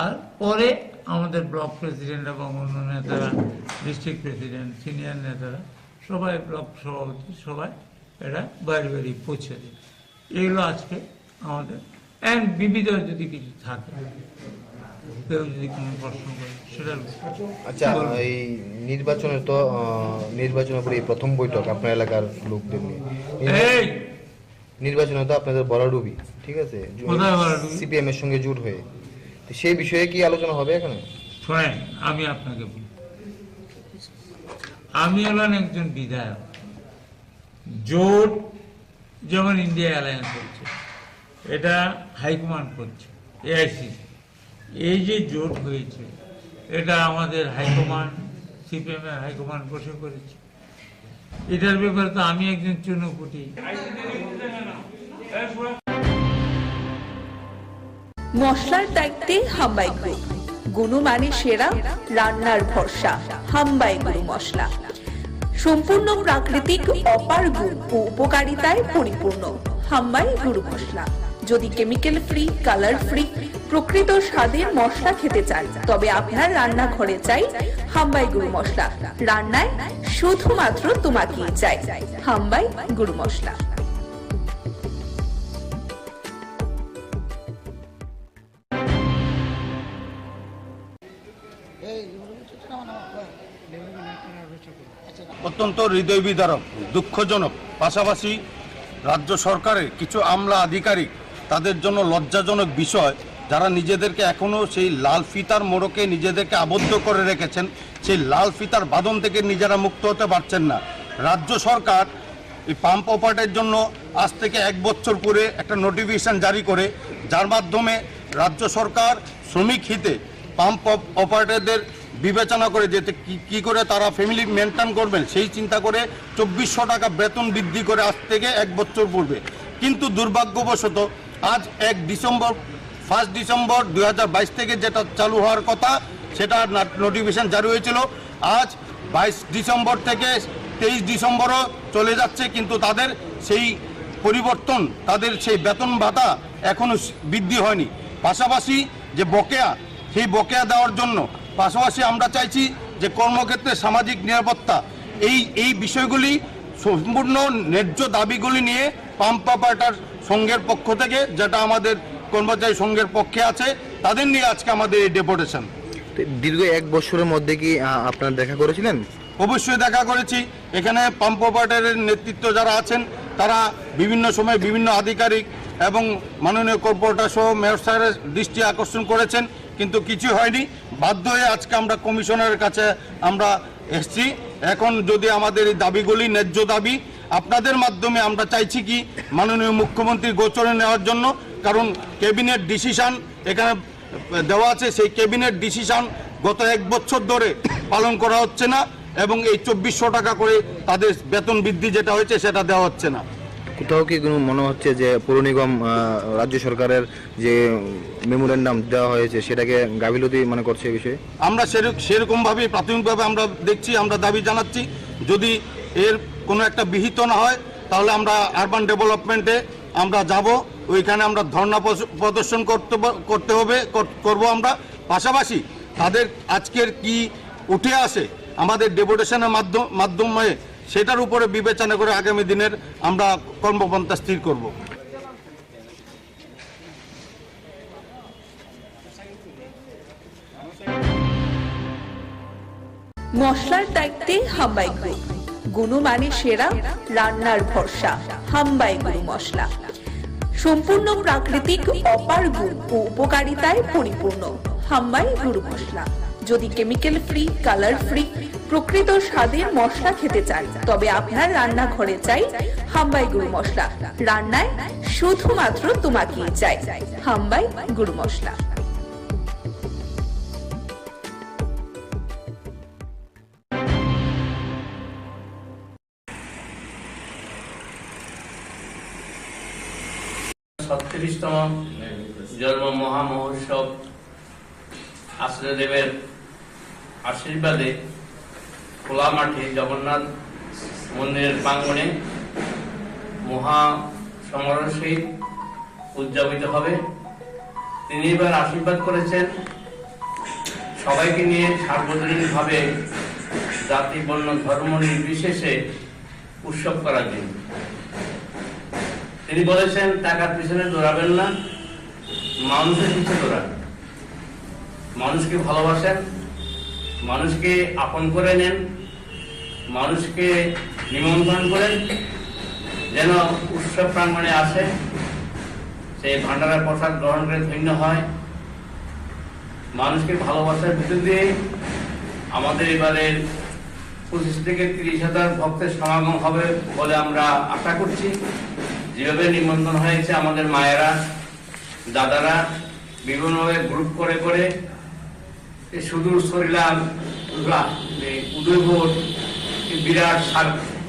আর পরে আমাদের ব্লক প্রেসিডেন্ট এবং অন্য নেতারা, ডিস্ট্রিক্ট প্রেসিডেন্ট, সিনিয়র নেতারা সবাই, ব্লক সভাপতি সবাই এটা বাড়ি বাড়ি পৌঁছে দেবে। এগুলো আজকে আমাদের বিবিধ যদি কিছু থাকে, কেউ যদি কোনো প্রশ্ন করে সেটার। আচ্ছা, এই নির্বাচনের পরে এই প্রথম বৈঠক আপনার এলাকার লোকদের নিয়ে। নির্বাচনে তো আপনাদের বড়ডুবি, ঠিক আছে, সিপিএম এর সঙ্গে জোট হয়ে, সেই বিষয়ে কি আলোচনা হবে এখানে? শোনেন, আমি আপনাকে বলি, আমি হলাম একজন বিধায়ক। জোট যেমন ইন্ডিয়া অ্যালায়েন্স হচ্ছে, এটা হাইকমান্ড করছে, এআইসিসি। এই যে জোট হয়েছে, এটা আমাদের হাইকমান্ড, সিপিএম এর হাইকমান্ড বসে করেছে। এটার ব্যাপারে তো আমি একজন চুনোপুটি। মশলার দায়িত্বে হাম্বাই গ্রুপ, গুণমানে সেরা, রান্নার ভরসা। হাম্বাই গুরু মশলা সম্পূর্ণ প্রাকৃতিক, অপার গুণ ও উপকারিতায় পরিপূর্ণ। হাম্বাই গুরু মশলা। যদি কেমিক্যাল ফ্রি, কালার ফ্রি, প্রকৃত স্বাদের মশলা খেতে চান, তবে আপনার রান্নাঘরে চাই হাম্বাই গুরু মশলা। রান্নায় শুধুমাত্র তোমাকেই চাই হাম্বাই গুরু মশলা। অত্যন্ত হৃদয় বিদারক, দুঃখজনক, পাশাপাশি রাজ্য সরকারের কিছু আমলা আধিকারিক তাদের জন্য লজ্জাজনক বিষয়, যারা নিজেদেরকে এখনও সেই লাল ফিতার মোড়কে নিজেদেরকে আবদ্ধ করে রেখেছেন, সেই লাল ফিতার বাঁধন থেকে নিজেরা মুক্ত হতে পারছেন না। রাজ্য সরকার এই পাম্প অপারেটের জন্য আজ থেকে 1 বছর পরে একটা নোটিফিকেশন জারি করে, যার মাধ্যমে রাজ্য সরকার শ্রমিক হিতে পাম্প অপারেটরদের বিবেচনা করে যেতে কি করে তারা ফ্যামিলি মেনটেন করবেন সেই চিন্তা করে 2400 টাকা বেতন বৃদ্ধি করে আজ থেকে 1 বছর পূর্বে। কিন্তু দুর্ভাগ্যবশত আজ 1 ডিসেম্বর 2022 থেকে যেটা চালু হওয়ার কথা, সেটা নোটিফিকেশন জারি হয়েছিল। আজ 22 ডিসেম্বর থেকে 23 ডিসেম্বরও চলে যাচ্ছে, কিন্তু তাদের সেই পরিবর্তন, তাদের সেই বেতন ভাতা এখনও বৃদ্ধি হয়নি। পাশাপাশি যে বকেয়া, সেই বকেয়া দেওয়ার জন্য পাশাপাশি আমরা চাইছি যে কর্মক্ষেত্রে সামাজিক নিরাপত্তা, এই বিষয়গুলি সম্পূর্ণ ন্যায্য দাবিগুলি নিয়ে পাম্প অপারেটর সংঘের পক্ষ থেকে, যেটা আমাদের কর্মচারী সংঘের পক্ষে আছে, তাদের নিয়ে আজকে আমাদের এই ডেপুটেশন। দীর্ঘ 1 বছরের মধ্যে কি আপনারা দেখা করেছিলেন? অবশ্যই দেখা করেছি। এখানে পাম্প অপারেটরের নেতৃত্ব যারা আছেন, তারা বিভিন্ন সময় বিভিন্ন আধিকারিক এবং মাননীয় কর্পোরেটর সহ মেয়র সাহেবের দৃষ্টি আকর্ষণ করেছেন, কিন্তু কিছু হয়নি। বাধ্য হয়ে আজকে আমরা কমিশনারের কাছে আমরা এসেছি। এখন যদি আমাদের এই দাবিগুলি ন্যায্য দাবি, আপনাদের মাধ্যমে আমরা চাইছি কি মাননীয় মুখ্যমন্ত্রীর গোচরে নেওয়ার জন্য, কারণ ক্যাবিনেট ডিসিশন এখানে দেওয়া আছে। সেই ক্যাবিনেট ডিসিশন গত 1 বছর ধরে পালন করা হচ্ছে না এবং এই 2400 টাকা করে তাদের বেতন বৃদ্ধি যেটা হয়েছে সেটা দেওয়া হচ্ছে না। কোথাও কি কোনো মনে হচ্ছে যে পৌর নিগম রাজ্য সরকারের যে মেমোরেন্ডাম দেওয়া হয়েছে সেটাকে গাফিলতি মনে করছে এই বিষয়ে? আমরা সেরকমভাবে প্রাথমিকভাবে আমরা দেখছি, আমরা দাবি জানাচ্ছি যদি এর কোনো একটা বিহিত না হয় তাহলে আমরা আরবান ডেভেলপমেন্টে আমরা যাব, ওইখানে আমরা ধর্ণা প্রদর্শন করব আমরা। পাশাপাশি তাদের আজকের কি উঠে আসে আমাদের ডেপুটেশনের মাধ্যমে সেটার উপরে বিবেচনা করে আগামী দিনের আমরা কর্মপন্থা স্থির করব। মশলার দায়িত্বে হাম্বাই গ্রুপ, গুণমানে সেরা, রান্নার ভরসা, হাম্বাই গুরু মশলা। সম্পূর্ণ প্রাকৃতিক, অপার গুণ ও উপকারিতায় পরিপূর্ণ হাম্বাই গুরু মশলা। যদি কেমিক্যাল ফ্রি, কালার ফ্রি, প্রকৃত স্বাদের মশলা খেতে চান তবে আপনার রান্নাঘরে চাই হাম্বাই গুরু মশলা। রান্নায় শুধুমাত্র তোমাকেই চাই হাম্বাই গুরু মশলা। তম জন্ম মহামহোৎসব আশ্রয়দেবের আশীর্বাদে খোলা মাঠে জগন্নাথ মন্দিরের প্রাঙ্গণে মহা সমারোহ সহিত উদযাপিত হবে। তিনি এবার আশীর্বাদ করেছেন সবাইকে নিয়ে সার্বজনীনভাবে জাতি, বর্ণ, ধর্ম নির্বিশেষে উৎসব করার জন্য। তিনি বলেছেন টাকার পিছনে দৌড়াবেন না, মানুষের পিছনে দৌড়ান। মানুষকে ভালোবাসেন, মানুষকে আপন করে নেন, মানুষকে নিমন্ত্রণ করেন, যেন উৎসব প্রাঙ্গণে আসে, সেই ভান্ডারের প্রসাদ গ্রহণ করে ধন্য হয়। মানুষকে ভালোবাসার ভিতর দিয়ে আমাদের এবারের 25 থেকে 30,000 ভক্তের সমাগম হবে বলে আমরা আশা করছি। যেভাবে নিমন্ত্রণ হয়েছে আমাদের মায়েরা, দাদারা বিভিন্নভাবে গ্রুপ করে করে সুদূর সরিলাম, উদয়পুর, বিরাট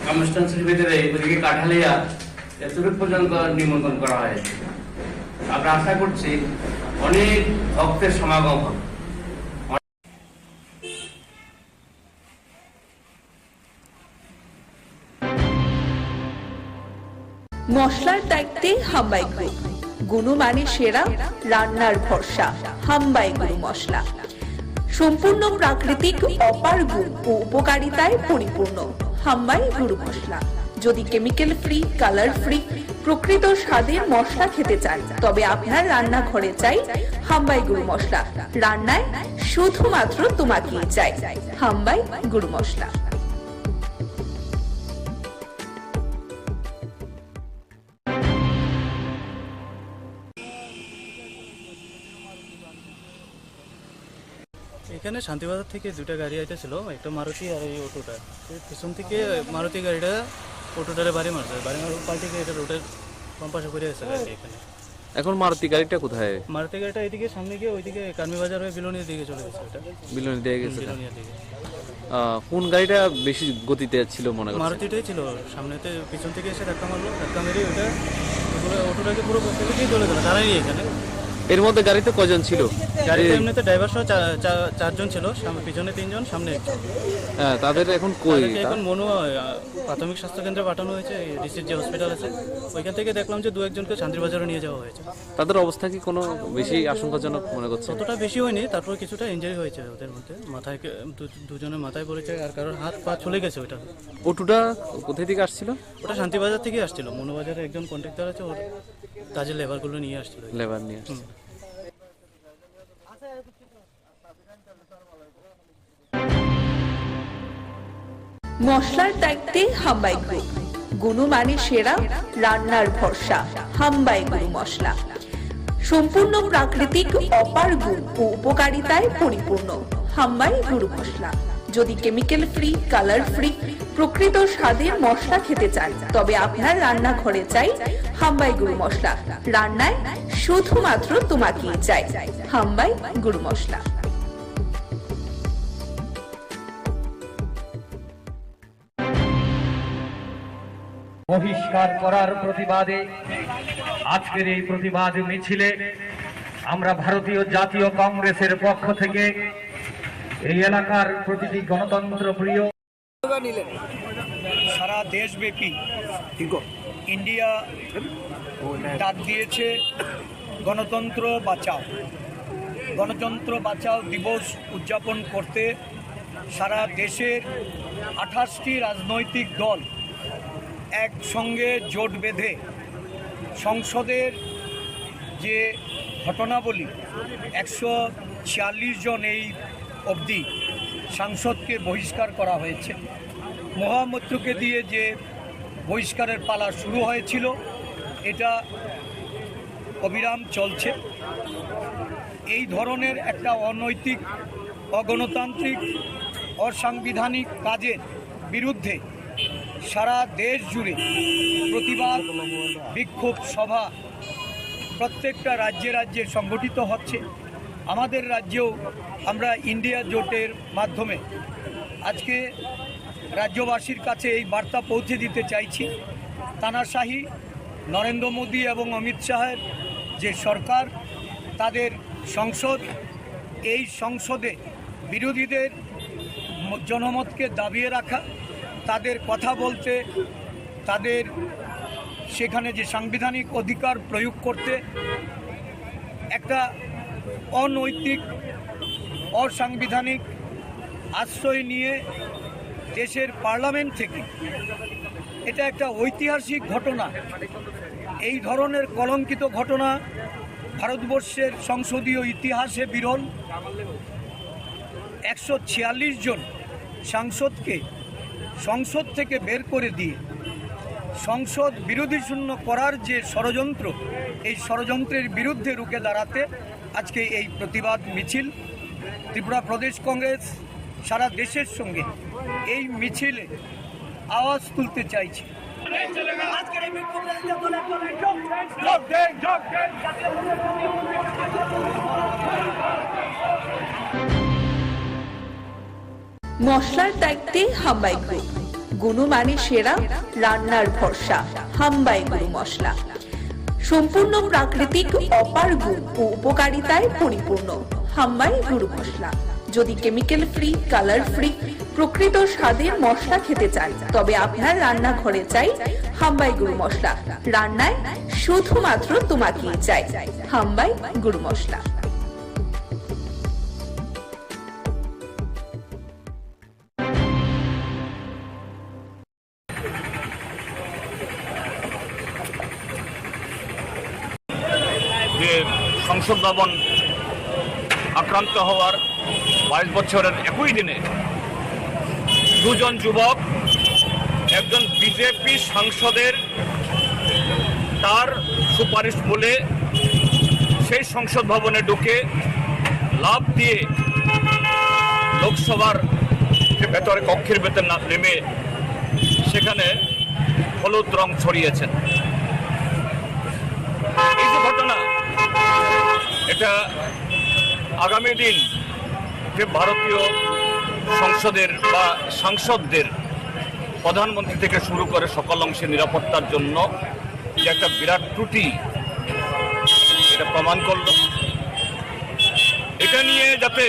কনস্টিটুয়েন্সির ভিতরে ওদিকে কাঠালিয়া এতটুকু পর্যন্ত নিমন্ত্রণ করা হয়েছে। আমরা আশা করছি অনেক ভক্তের সমাগম হবে। মশলার দায়িত্বে হাম্বাই গ্রুপ, গুণমানে সেরা, রান্নার ভরসা, হাম্বাই গুরু মশলা। সম্পূর্ণ প্রাকৃতিক, অপার গুণ ও উপকারিতায় পরিপূর্ণ হাম্বাই গুরু মশলা। যদি কেমিক্যাল ফ্রি, কালার ফ্রি, প্রকৃত স্বাদের মশলা খেতে চান তবে আপনার রান্নাঘরে চাই হাম্বাই গুরু মশলা। রান্নায় শুধুমাত্র তোমাকেই চাই হাম্বাই গুরু মশলা। এখানে শান্তিবাজার থেকে দুটা গাড়ি আইতেছিল, একটা মারুতি আর এই অটোটা। পিছন থেকে মারুতি গাড়িটা অটোটারে বাড়ি মারছে, বাড়ি মারার পাল্টিকে এটা রোডের বাম পাশে করে আছে গাড়ি। এখানে এখন মারুতি গাড়িটা কোথায়? মারুতি গাড়িটা এদিকে সামনে গিয়ে ওইদিকে কার্মি বাজার হয়ে বিলোনিয়ার দিকে চলে গেছে। ওটা বিলোনিয়া দিয়ে গেছে। বিলোনিয়ার দিকে। কোন গাড়িটা বেশি গতিতে ছিল মনে হয়? মারুতিটাই ছিল। সামনেতে পিছন থেকে এসে ধাক্কা মারলো, ধাক্কা মেরে ওটা অটোটাকে পুরো ফেলে চলে গেল, দাঁড়াই নিয়ে এখানে। এর মধ্যে গাড়িতে কজন ছিল? গাড়িতে এমনিতে ড্রাইভার সহ 4 জন ছিল, পিছনে 3 জন, সামনে 1 জন। হ্যাঁ, তাদের এখন কই? এখন মনুয়া প্রাথমিক স্বাস্থ্য কেন্দ্রে পাঠানো হয়েছে, ডিস্ট্রিক্ট যে হসপিটাল আছে ওইখান থেকে দেখলাম যে 2-1 জনকে শান্তিবাজারে নিয়ে যাওয়া হয়েছে। তাদের অবস্থা কি কোনো বেশি আশঙ্কাজনক মনে করছে? ততটা বেশি হয়নি, তারপর কিছুটা ইনজারি হয়েছে ওদের মধ্যে। মাথায় দুজনের মাথায় পড়েছে আর কারোর হাত পা চলে গেছে। ওইটা অটোটা কোথায় থেকে আসছিল? ওটা শান্তিবাজার থেকে আসছিল। মনুবাজারে একজন কন্ট্রাক্টর আছে, ওর কাজের লেবারগুলো নিয়ে আসছিল। লেবার নিয়ে আসছে। মশলার দায়িত্বে হাম্বাই গ্রুপ, গুণমানে সেরা, রান্নার ভরসা, হাম্বাই গুরু মশলা। সম্পূর্ণ প্রাকৃতিক, অপার গুণ ও উপকারিতায় পরিপূর্ণ হাম্বাই গুরু মশলা। যদি কেমিক্যাল ফ্রি, কালার ফ্রি, প্রকৃত স্বাদের মশলা খেতে চান তবে আপনার রান্নাঘরে চাই হাম্বাই গুরু মশলা। রান্নায় শুধুমাত্র তোমাকেই চাই হাম্বাই গুরু মশলা। বহিষ্কার করার প্রতিবাদে আজকের এই প্রতিবাদ মিছিলে আমরা ভারতীয় জাতীয় কংগ্রেসের পক্ষ থেকে এই এলাকার প্রতিটি গণতন্ত্র প্রিয় সারা দেশব্যাপী ইন্ডিয়া ডাক দিয়েছে গণতন্ত্র বাঁচাও। গণতন্ত্র বাঁচাও দিবস উদযাপন করতে সারা দেশের 28টি রাজনৈতিক দল একসঙ্গে জোট বেঁধে সংসদের যে ঘটনাবলী 146 জন এই অবধি সাংসদকে বহিষ্কার করা হয়েছে। মহামৈত্রকে দিয়ে যে বহিষ্কারের পালা শুরু হয়েছিল এটা অবিরাম চলছে। এই ধরনের একটা অনৈতিক, অগণতান্ত্রিক, অসাংবিধানিক কাজের বিরুদ্ধে সারা দেশ জুড়ে প্রতিবাদ বিক্ষোভ সভা প্রত্যেকটা রাজ্যে রাজ্যে সংগঠিত হচ্ছে। আমাদের রাজ্যেও আমরা ইন্ডিয়া জোটের মাধ্যমে আজকে রাজ্যবাসীর কাছে এই বার্তা পৌঁছে দিতে চাইছি, তানাশাহি নরেন্দ্র মোদী এবং অমিত শাহের যে সরকার, তাদের সংসদ, এই সংসদে বিরোধীদের জনমতকে দাবিয়ে রাখা, তাদের কথা বলতে, তাদের সেখানে যে সাংবিধানিক অধিকার প্রয়োগ করতে একটা অনৈতিক, অসাংবিধানিক আশ্রয় নিয়ে দেশের পার্লামেন্ট থেকে, এটা একটা ঐতিহাসিক ঘটনা। এই ধরনের কলঙ্কিত ঘটনা ভারতবর্ষের সংসদীয় ইতিহাসে বিরল। 146 জন সাংসদকে সংসদ থেকে বের করে দিয়ে সংসদ বিরোধী শূন্য করার যে ষড়যন্ত্র, এই ষড়যন্ত্রের বিরুদ্ধে রুখে দাঁড়াতে আজকে এই প্রতিবাদ মিছিল। ত্রিপুরা প্রদেশ কংগ্রেস সারা দেশের সঙ্গে এই মিছিলে আওয়াজ তুলতে চাইছে। মশলার দায়িত্বে হাম্বাই গ্রুপ, গুণমানে সেরা, রান্নার ভরসা। হাম্বাই গুরু মশলা সম্পূর্ণ প্রাকৃতিক, অপার গুণ ও উপকারিতায় পরিপূর্ণ। হাম্বাই গুরু মশলা। যদি কেমিক্যাল ফ্রি, কালার ফ্রি, প্রকৃত স্বাদের মশলা খেতে চান, তবে আপনার রান্নাঘরে চাই হাম্বাই গুরু মশলা। রান্নায় শুধুমাত্র তোমাকেই চাই হাম্বাই গুরু মশলা। যে সংসদ ভবন আক্রান্ত হওয়ার 22 বছরের একই দিনে দুজন যুবক, একজন বিজেপি সাংসদের তার সুপারিশ বলে সেই সংসদ ভবনে ঢুকে লাফ দিয়ে লোকসভার ভেতরে কক্ষের ভেতর না নেমে সেখানে হলুদ রং ছড়িয়েছেন। এই যে ঘটনা, এটা আগামী দিন যে ভারতীয় সংসদের বা সাংসদদের, প্রধানমন্ত্রী থেকে শুরু করে সকল অংশে নিরাপত্তার জন্য যে একটা বিরাট ত্রুটি, এটা প্রমাণ করল। এটা নিয়ে যাতে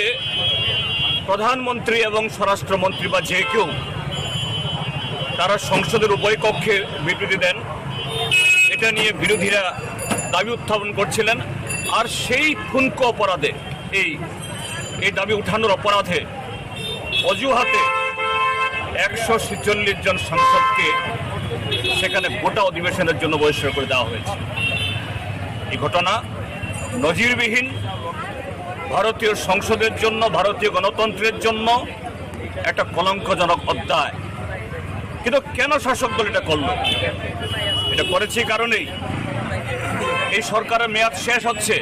প্রধানমন্ত্রী এবং স্বরাষ্ট্রমন্ত্রী বা যে কেউ তারা সংসদের উভয় কক্ষে বিবৃতি দেন, এটা নিয়ে বিরোধীরা দাবি উত্থাপন করছিলেন। আর সেই ঠুনকো অপরাধে, এই দাবি উঠানোর অপরাধে অজুহাতে 146 জন সাংসদকে সেখানে গোটা অধিবেশনের জন্য বহিষ্কার করে দেওয়া হয়েছে। এই ঘটনা নজিরবিহীন, ভারতীয় সংসদের জন্য, ভারতীয় গণতন্ত্রের জন্য একটা কলঙ্কজনক অধ্যায়। কিন্তু কেন শাসক দল এটা করল? এটা করেছে কারণেই এই সরকারের মেয়াদ শেষ হচ্ছে।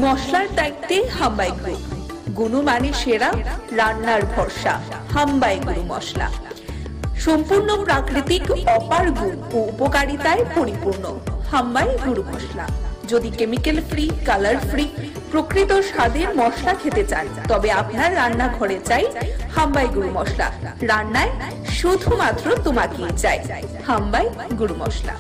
মশলার দায়িত্বে হাম্বাই গ্রুপ, গুণমানে সেরা, রান্নার ভরসা। হাম্বাই গুরু মশলা সম্পূর্ণ প্রাকৃতিক, অপার গুণ ও উপকারিতায় পরিপূর্ণ। হাম্বাই গুরু মশলা। যদি কেমিক্যাল ফ্রি, কালার ফ্রি, প্রকৃত স্বাদের মশলা খেতে চান তবে আপনার রান্নাঘরে চাই হাম্বাই গুরু মশলা। রান্নায় শুধুমাত্র তোমাকেই চাই হাম্বাই গুরু মশলা।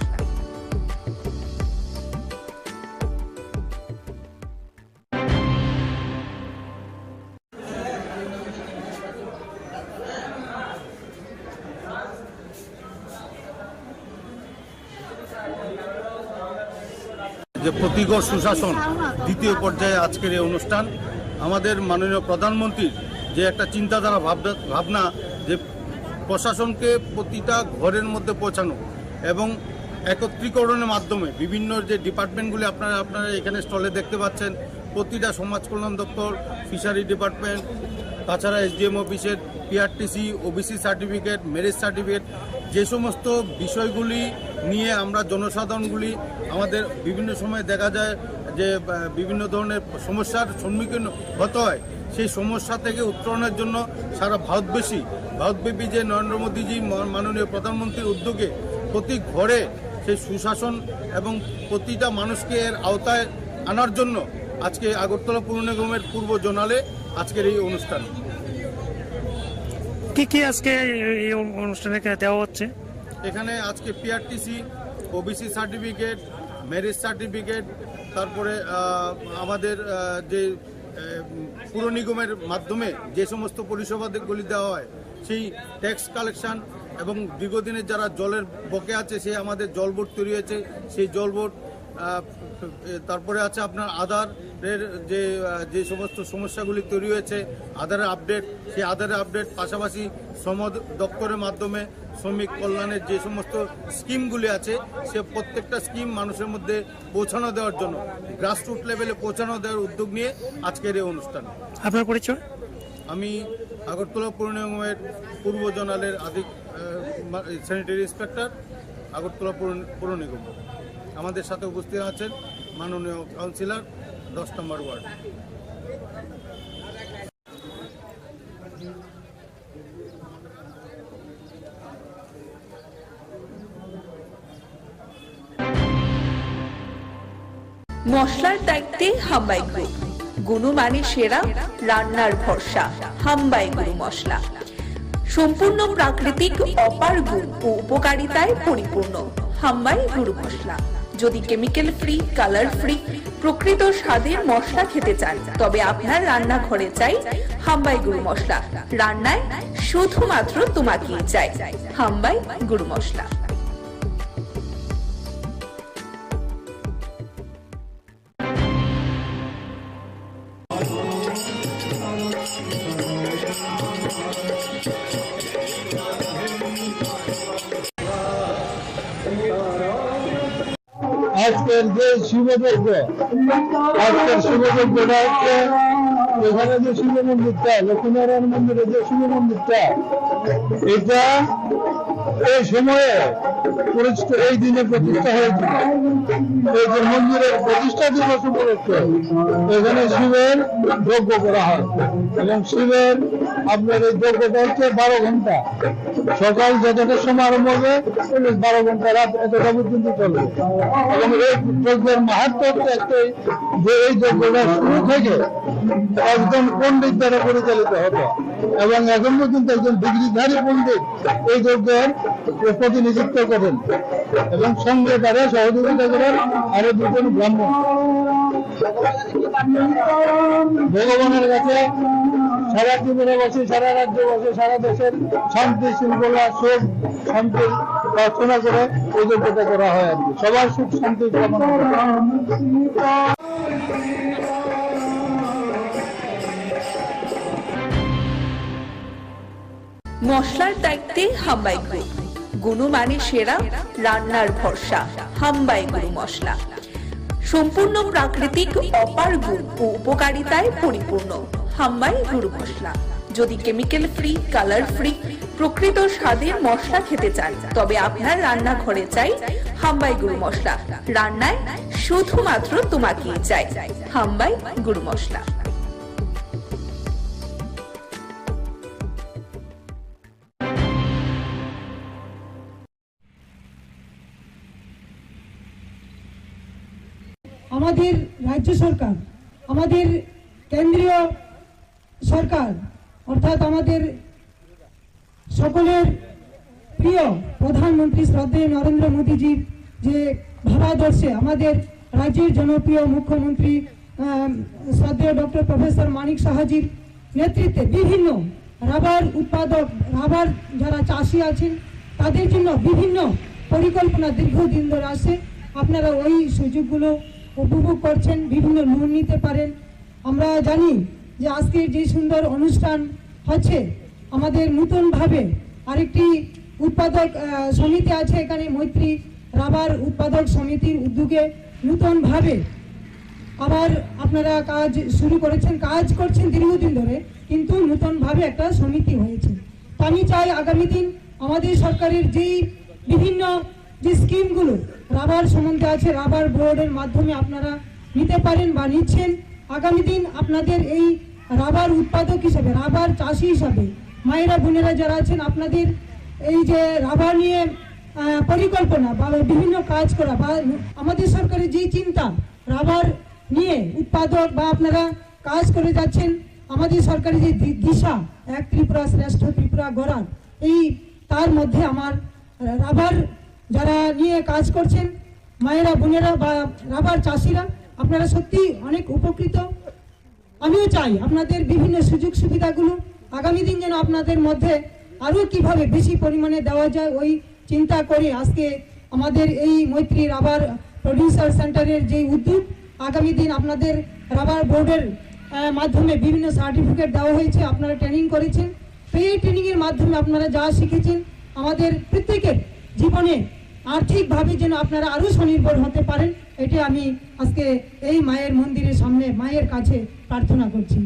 যে প্রতিগড় সুশাসন দ্বিতীয় পর্যায়ে আজকের এই অনুষ্ঠান, আমাদের মাননীয় প্রধানমন্ত্রীর যে একটা চিন্তাধারা ভাবনা যে প্রশাসনকে প্রতিটা ঘরের মধ্যে পৌঁছানো এবং একত্রীকরণের মাধ্যমে বিভিন্ন যে ডিপার্টমেন্টগুলি আপনারা এখানে স্টলে দেখতে পাচ্ছেন, প্রতিটা সমাজ কল্যাণ দপ্তর, ফিশারি ডিপার্টমেন্ট, তাছাড়া এসডিএম অফিসের PRTC, OBC certificate, marriage certificate, যে সমস্ত বিষয়গুলি নিয়ে আমরা জনসাধারণগুলি আমাদের বিভিন্ন সময় দেখা যায় যে বিভিন্ন ধরনের সমস্যার সম্মুখীন হতে হয়, সেই সমস্যা থেকে উত্তরণের জন্য সারা ভারতব্যাপী যে নরেন্দ্র মোদীজি মাননীয় প্রধানমন্ত্রীর উদ্যোগে প্রতি ঘরে সেই সুশাসন এবং প্রতিটা মানুষকে এর আওতায় আনার জন্য আজকে আগরতলা পৌর নিগমের পূর্ব জোনালে আজকের এই অনুষ্ঠান। কি আজকে এই অনুষ্ঠানে দেওয়া হচ্ছে? এখানে আজকে PRTC, OBC certificate, marriage certificate, তারপরে আমাদের যে পুর নিগমের মাধ্যমে যে সমস্ত পরিষেবাগুলি দেওয়া হয় সেই ট্যাক্স কালেকশন এবং দীর্ঘদিনের যারা জলের বকে আছে সে আমাদের জল বোর্ড তৈরি হয়েছে, সেই জল বোর্ড, তারপরে আছে আপনার আধারের যে সমস্ত সমস্যাগুলি তৈরি হয়েছে আধারের আপডেট, সেই আধারের আপডেট, পাশাপাশি শ্রম দপ্তরের মাধ্যমে শ্রমিক কল্যাণের যে সমস্ত স্কিমগুলি আছে সে প্রত্যেকটা স্কিম মানুষের মধ্যে পৌঁছানো দেওয়ার জন্য গ্রাসরুট লেভেলে পৌঁছানো দেওয়ার উদ্যোগ নিয়ে আজকের এই অনুষ্ঠান। আপনার পরিচয়? আমি আগরতলা পৌর নিগমের পূর্ব জোনালের স্যানিটারি ইন্সপেক্টর, আগরতলা পৌর নিগম। আমাদের সাথে উপস্থিত আছেন মাননীয় কাউন্সিলর 10 নম্বর ওয়ার্ড। মশলার দায়িত্বে হাম্বাই গ্রুপ, গুণমানে সেরা, রান্নার ভরসা হাম্বাই গুরু মশলা। সম্পূর্ণ প্রাকৃতিক, অপার গুণ ও উপকারিতায় পরিপূর্ণ হাম্বাই গুরু মশলা। যদি কেমিক্যাল ফ্রি, কালার ফ্রি, প্রকৃত স্বাদের মশলা খেতে চান তবে আপনার রান্নাঘরে চাই হাম্বাই গুরু মশলা। রান্নায় শুধুমাত্র তোমাকেই চাই হাম্বাই গুরু মশলা। আজকের যে শিবযজ্ঞ, আজকের শিবযজ্ঞটা হচ্ছে এখানে যে শিব মন্দিরটা, লক্ষ্মীনারায়ণ মন্দিরের যে শিব মন্দিরটা, এটা এই সময়ে এই দিনে প্রতিষ্ঠা হয়েছিল। এই যে মন্দিরের প্রতিষ্ঠা দিবস উপলক্ষে এখানে শিবের যজ্ঞ করা হয় এবং শিবের আপনার এই যজ্ঞটা হচ্ছে 12 ঘন্টা, সকাল যতটা সময় আরম্ভ হবে 12 ঘন্টা, রাত এতটা পর্যন্ত চলবে। এবং এই যজ্ঞের মাহাত্ম্য হচ্ছে একটাই যে এই যজ্ঞটা শুরু থেকে একজন পণ্ডিত দ্বারা পরিচালিত হতো এবং এখন পর্যন্ত একজন ডিগ্রিধারী পণ্ডিত এই যজ্ঞের প্রতিনিধিত্ব করেন এবং সঙ্গে তারা সহযোগিতা করেন আরো 2 জন ব্রাহ্মণ। ভগবানের কাছে সারা জীবনে বসে, সারা রাজ্যে বসে, সারা দেশের শান্তি শৃঙ্খলা, সুখ শান্তি প্রার্থনা করে এই যজ্ঞটা করা হয় আর কি, সবার সুখ শান্তি কামনা করে। মশলার দায়িত্বে হাম্বাই গ্রুপ, গুণমানে সেরা, রান্নার ভরসা হাম্বাই গুরু মশলা। সম্পূর্ণ প্রাকৃতিক, অপার গুণ ও উপকারিতায় পরিপূর্ণ হাম্বাই গুরু মশলা। যদি কেমিক্যাল ফ্রি, কালার ফ্রি, প্রকৃত স্বাদের মশলা খেতে চান তবে আপনার রান্নাঘরে চাই হাম্বাই গুরু মশলা। রান্নায় শুধুমাত্র তোমাকেই চাই হাম্বাই গুরু মশলা। আমাদের রাজ্য সরকার, আমাদের কেন্দ্রীয় সরকার অর্থাৎ আমাদের সকলের প্রিয় প্রধানমন্ত্রী শ্রদ্ধেয় নরেন্দ্র মোদীজির যে ভাবাদর্শে আমাদের রাজ্যের জনপ্রিয় মুখ্যমন্ত্রী শ্রদ্ধেয় ডক্টর প্রফেসর মানিক সাহাজির নেতৃত্বে বিভিন্ন রাবার উৎপাদক, রাবার যারা চাষি আছেন তাদের জন্য বিভিন্ন পরিকল্পনা দীর্ঘদিন ধরে আসে। আপনারা ওই সুযোগগুলো উপভোগ করছেন, বিভিন্ন লোন নিতে পারেন। আমরা জানি যে আজকের যে সুন্দর অনুষ্ঠান হচ্ছে, আমাদের নতুনভাবে আরেকটি উৎপাদক সমিতি আছে এখানে, মৈত্রী রাবার উৎপাদক সমিতির উদ্যোগে নতুনভাবে আবার আপনারা কাজ শুরু করেছেন, কাজ করছেন দীর্ঘদিন ধরে, কিন্তু নতুনভাবে একটা সমিতি হয়েছে। তো আমি চাই আগামী দিন আমাদের সরকারের যেই বিভিন্ন যে স্কিমগুলো রাবার সম্বন্ধে আছে, রাবার বোর্ডের মাধ্যমে আপনারা নিতে পারেন বা নিচ্ছেন। আগামী দিন আপনাদের এই রাবার উৎপাদক হিসাবে, রাবার চাষি হিসাবে মায়েরা বোনেরা যারা আছেন, আপনাদের এই যে রাবার নিয়ে পরিকল্পনা বা বিভিন্ন কাজ করা বা আমাদের সরকারের যেই চিন্তা রাবার নিয়ে উৎপাদক বা আপনারা কাজ করে যাচ্ছেন, আমাদের সরকারের যে দিশা এক ত্রিপুরা শ্রেষ্ঠ ত্রিপুরা গড়ার, এই তার মধ্যে আমার রাবার যারা নিয়ে কাজ করছেন মায়েরা বোনেরা বা রাবার চাষিরা, আপনারা সত্যি অনেক উপকৃত। আমিও চাই আপনাদের বিভিন্ন সুযোগ সুবিধাগুলো আগামী দিন যেন আপনাদের মধ্যে আরও কিভাবে বেশি পরিমাণে দেওয়া যায় ওই চিন্তা করে আজকে আমাদের এই মৈত্রী রাবার প্রডিউসার সেন্টারের যে উদ্যোগ, আগামী দিন আপনাদের রাবার বোর্ডের মাধ্যমে বিভিন্ন সার্টিফিকেট দেওয়া হয়েছে, আপনারা ট্রেনিং করেছেন। তো এই ট্রেনিংয়ের মাধ্যমে আপনারা যা শিখেছেন আমাদের প্রত্যেকের জীবনে আর্থিকভাবে যেন আপনারা আরও স্বনির্ভর হতে পারেন, এটি আমি আজকে এই মায়ের মন্দিরের সামনে মায়ের কাছে প্রার্থনা করছি।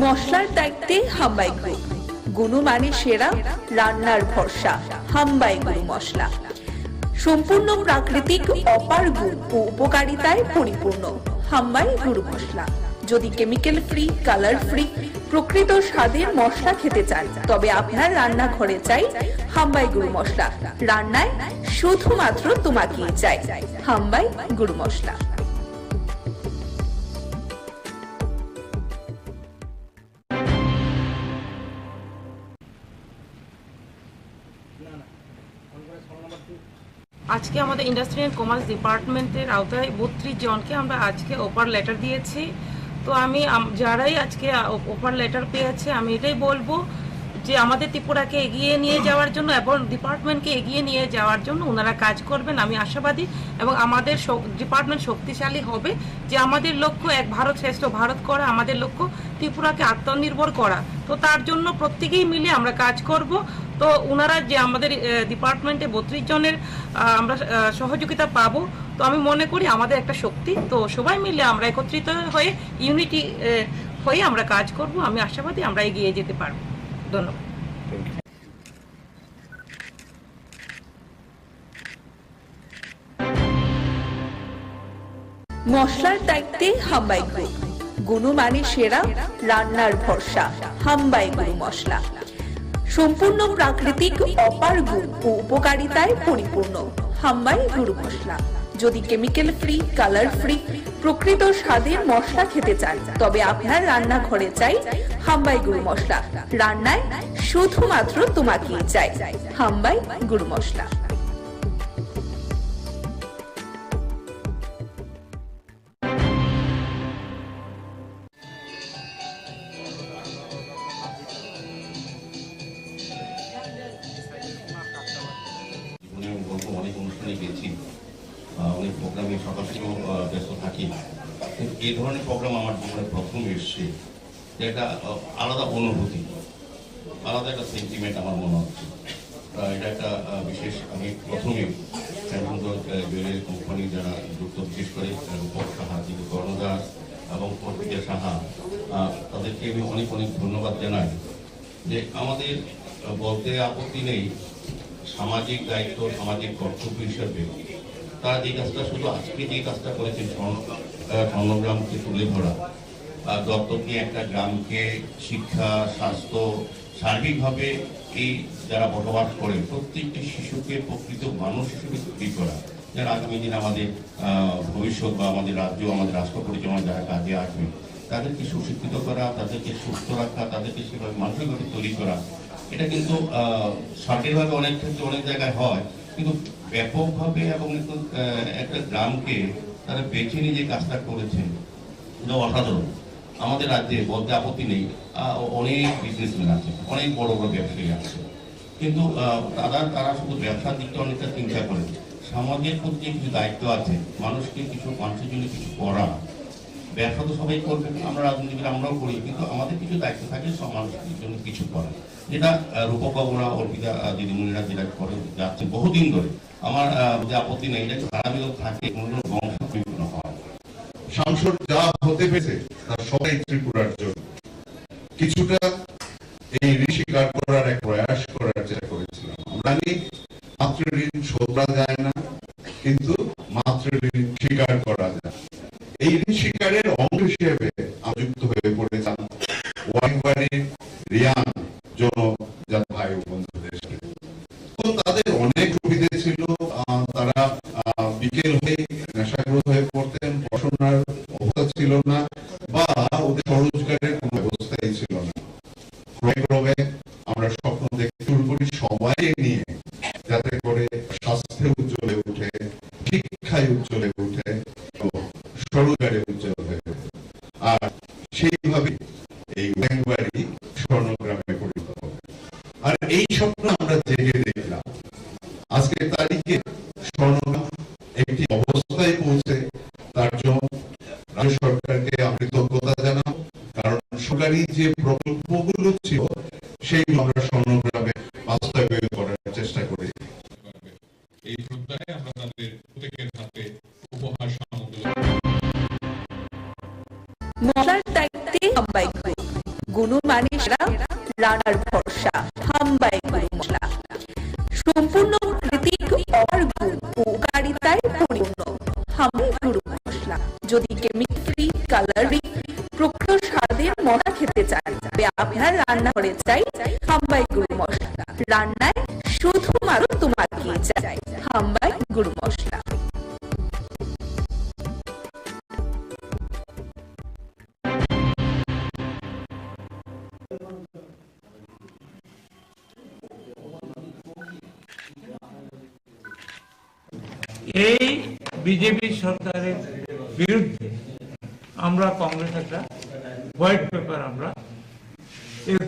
মশলার দায়িত্বে হাম্বাই গ্রুপ, গুণমানে সেরা, রান্নার ভরসা হাম্বাই গুরু মশলা। সম্পূর্ণ প্রাকৃতিক, অপার গুণ ও উপকারিতায় পরিপূর্ণ হাম্বাই গুরু মশলা। যদি কেমিক্যাল ফ্রি, কালার ফ্রি, প্রকৃত স্বাদের মশলা খেতে চান, তবে আপনার রান্নাঘরে চাই হাম্বাই গুরু মশলা। রান্নায় শুধুমাত্র তোমাকেই চাই হাম্বাই গুরু মশলা। আজকে আমাদের ইন্ডাস্ট্রি অ্যান্ড কমার্স ডিপার্টমেন্টের আওতায় 32 জনকে আমরা আজকে অফার লেটার দিয়েছি। তো আমি যারাই আজকে অফার লেটার পেয়েছে, আমি এটাই বলবো যে আমাদের ত্রিপুরাকে এগিয়ে নিয়ে যাওয়ার জন্য এবং ডিপার্টমেন্টকে এগিয়ে নিয়ে যাওয়ার জন্য ওনারা কাজ করবেন, আমি আশাবাদী। এবং আমাদের ডিপার্টমেন্ট শক্তিশালী হবে, যে আমাদের লক্ষ্য এক ভারত শ্রেষ্ঠ ভারত করা, আমাদের লক্ষ্য ত্রিপুরাকে আত্মনির্ভর করা। তো তার জন্য প্রত্যেকেই মিলে আমরা কাজ করব। তো ওনারা যে আমাদের ডিপার্টমেন্টে 32 জনের আমরা সহযোগিতা পাবো, তো আমি মনে করি আমাদের একটা শক্তি। তো সবাই মিলে আমরা একত্রিত হয়ে ইউনিটি হয়ে আমরা কাজ করব, আমি আশাবাদী আমরা এগিয়ে যেতে পারবো। ধন্যবাদ। মশলার দায়িত্বে হাম্বাই গ্রুপ, গুণমানে সেরা, রান্নার ভরসা হাম্বাই গুরু মশলা। সম্পূর্ণ প্রাকৃতিক, অপার গুণ ও উপকারিতায় পরিপূর্ণ হাম্বাই গুরু মশলা। যদি কেমিক্যাল ফ্রি, কালার ফ্রি, প্রকৃত স্বাদের মশলা খেতে চান, তবে আপনার রান্নাঘরে চাই হাম্বাই গুরু মশলা। রান্নায় শুধুমাত্র তোমাকেই চাই হাম্বাই গুরু মশলা। অনেক অনুষ্ঠানে গেছি, অনেক প্রোগ্রামে সকাল থেকেও ব্যস্ত থাকি, কিন্তু এই ধরনের প্রোগ্রাম আমার জীবনে প্রথম এসছে, যে একটা আলাদা অনুভূতি, আলাদা একটা সেন্টিমেন্ট আমার মনে হচ্ছে। এটা একটা বিশেষ, আমি প্রথমেও জুয়েলারি কোম্পানি যারা যুক্ত, বিশেষ করে রূপক সাহা, যিনি কর্ণদাস এবং অর্পিতা সাহা, তাদেরকে আমি অনেক অনেক ধন্যবাদ জানাই। যে আমাদের বলতে আপত্তি নেই, সামাজিক দায়িত্ব, সামাজিক কর্তব্য হিসাবে তারা যে কাজটা, শুধু আজকে যে কাজটা করেছেন স্বর্ণগ্রামকে তুলে ধরা, দত্তক নিয়ে একটা গ্রামকে শিক্ষা, স্বাস্থ্য, সার্বিকভাবে এই যারা বসবাস করে প্রত্যেকটি শিশুকে প্রকৃত মানুষ হিসেবে তৈরি করা, যারা আগামী দিন আমাদের ভবিষ্যৎ বা আমাদের রাজ্য, আমাদের রাষ্ট্র পরিচালনা যারা কাজে আসবে, তাদেরকে সুশিক্ষিত করা, তাদেরকে সুস্থ রাখা, তাদেরকে সেভাবে মানসিকভাবে তৈরি করা, এটা কিন্তু সরকারিভাবে অনেক ক্ষেত্রে অনেক জায়গায় হয়, কিন্তু ব্যাপকভাবে এবং একটা গ্রামকে তারা বেছে নিয়ে যে কাজটা করেছেন এটা অসাধারণ। আমাদের রাজ্যে বলতে আপত্তি নেই, অনেক বিজনেসম্যান আছে, অনেক বড় বড় ব্যবসায়ী আছে, কিন্তু তারা শুধু ব্যবসার দিকটা অনেকটা চিন্তা করে, সমাজের প্রতি কিছু দায়িত্ব আছে, মানুষের জন্য কিছু করা। ব্যবসা তো সবাই করবে, আমরা রাজনীতিবিদ আমরাও করি, কিন্তু আমাদের কিছু দায়িত্ব থাকে সব মানুষের জন্য কিছু করা, যেটা রূপকবরা অর্পিতা দিদিমণিরা যেটা করে যাচ্ছে বহুদিন ধরে। আমার যে আপত্তি নেই, এটা ধারাবাহিক থাকে, কোনো বংশ বিভিন্ন হয়। সাংসদ যা হতে পেরেছে তার সবাই ত্রিপুরার জন্য। কিছুটা এই ঋণ স্বীকার করার এক প্রয়াস করার চেষ্টা করেছিলাম। আমরা জানি মাতৃঋণ শোধ করা যায় না, কিন্তু মাতৃঋণ স্বীকার করা যায়। এই ঋণ স্বীকারের অংশ হিসেবে আমি যুক্ত হয়ে পড়েছিলাম ওয়াইবাড়ির রিয়ান জনজাত ভাই বন্ধুদের সাথে। তাদের অনেক সুবিধে ছিল, তারা বিকেল হয়ে নেশাগ্রস্ত হয়ে পড়তেন, পড়াশোনার অবস্থা ছিল না, বা ওদের স্বরোজগারের কোনো ব্যবস্থাই ছিল না। ক্রমে আমরা স্বপ্ন দেখতে শুরু করি সবাইকে নিয়ে, যাতে করে স্বাস্থ্যে উজ্জ্বলে উঠে, শিক্ষায় উজ্জ্বলে উঠে, স্বরোজগারে উজ্জ্বল হয়ে ওঠে। আর সেইভাবে এই ওয়াইবাড়ি স্বর্ণগ্রামে পরিণত হবে। আর এই স্বপ্ন আমরা জেগে দেখলাম। আজকের তারিখে স্বর্ণগ্রাম একটি অবস্থায় পৌঁছে, তার জন্য রাজ্য সরকারকে আমি কৃতজ্ঞতা জানাবো, কারণ সরকারি যে প্রকল্পগুলো ছিল সেইগুলো আমরা স্বর্ণগ্রামে বাস্তবায়ন করার চেষ্টা করি। এই প্রত্যয়ে আমরা তাদের প্রত্যেকের হাতে উপহার সামগ্রী। মশলার দায়িত্বে হাম্বাই গ্রুপ, গুণমানের সেরা, রান্নার ভরসা, হাম্বাই গুরু মশলা। সম্পূর্ণ কৃতিক অপার গুণ ও উপকারিতায় পরিপূর্ণ হাম্বাই গুরু মশলা। যদি কেমিক্যাল ফ্রি, কালারিং, প্রকৃত স্বাদের মশলা খেতে চান, তবে আপনার রান্নাঘরে চাই হাম্বাই গুরু মশলা। রান্নায় শুধুমাত্র তোমাকে চাই হাম্বাই গুরু মশলা। এই বিজেপি সরকারের বিরুদ্ধে আমরা কংগ্রেস একটা হোয়াইট পেপার আমরা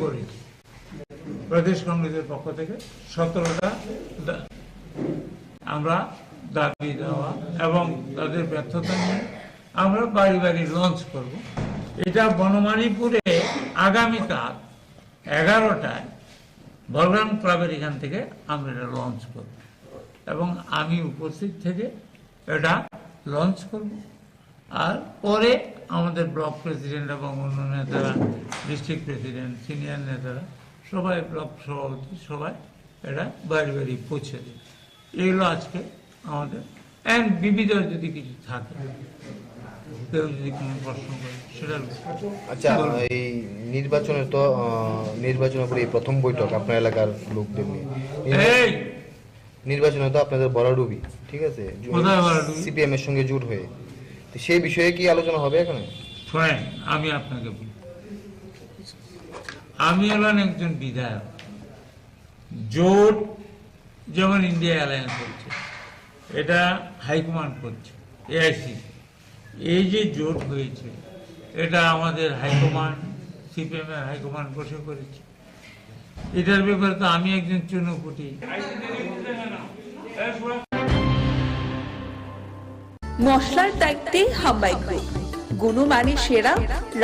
করেছি প্রদেশ কংগ্রেসের পক্ষ থেকে 17টা আমরা দাবি দেওয়া এবং তাদের ব্যর্থতা নিয়ে আমরা বাড়ি বাড়ি লঞ্চ করব। এটা বনমালীপুরে আগামীকাল 11টায় বলরাম ক্লাবের এখান থেকে আমরা এটা লঞ্চ করব এবং আমি উপস্থিত থেকে এটা লঞ্চ করব। আর পরে আমাদের ব্লক প্রেসিডেন্ট এবং অন্য নেতারা, ডিস্ট্রিক্ট প্রেসিডেন্ট, সিনিয়র নেতারা সবাই, ব্লক সভাপতি সবাই এটা বাড়ি বাড়ি পৌঁছে দেবে। এগুলো আজকে আমাদের এন্ড বিবিধ যদি কিছু থাকে, কেউ যদি কোনো প্রশ্ন করে সেটা। আচ্ছা, এই নির্বাচনের তো নির্বাচনের পরে এই প্রথম বৈঠক আপনার এলাকার লোকদের নিয়ে। নির্বাচনে তো আপনাদের বড়ডুবি, ঠিক আছে, সিপিএম এর সঙ্গে জোট হয়ে, সেই বিষয়ে কি আলোচনা হবে এখানে? শোনেন, আমি আপনাকে বলি, আমি হলাম একজন বিধায়ক। জোট যেমন ইন্ডিয়া অ্যালায়েন্স হচ্ছে, এটা হাইকমান্ড করছে, এআইসি। এই যে জোট হয়েছে, এটা আমাদের হাইকমান্ড, সিপিএম এর হাইকমান্ড বসে করেছে। এটার ব্যাপারে তো আমি একজন চুনোপুটি। মশলার দায়িত্বে হাম্বাই গ্রুপ, গুণমানের সেরা,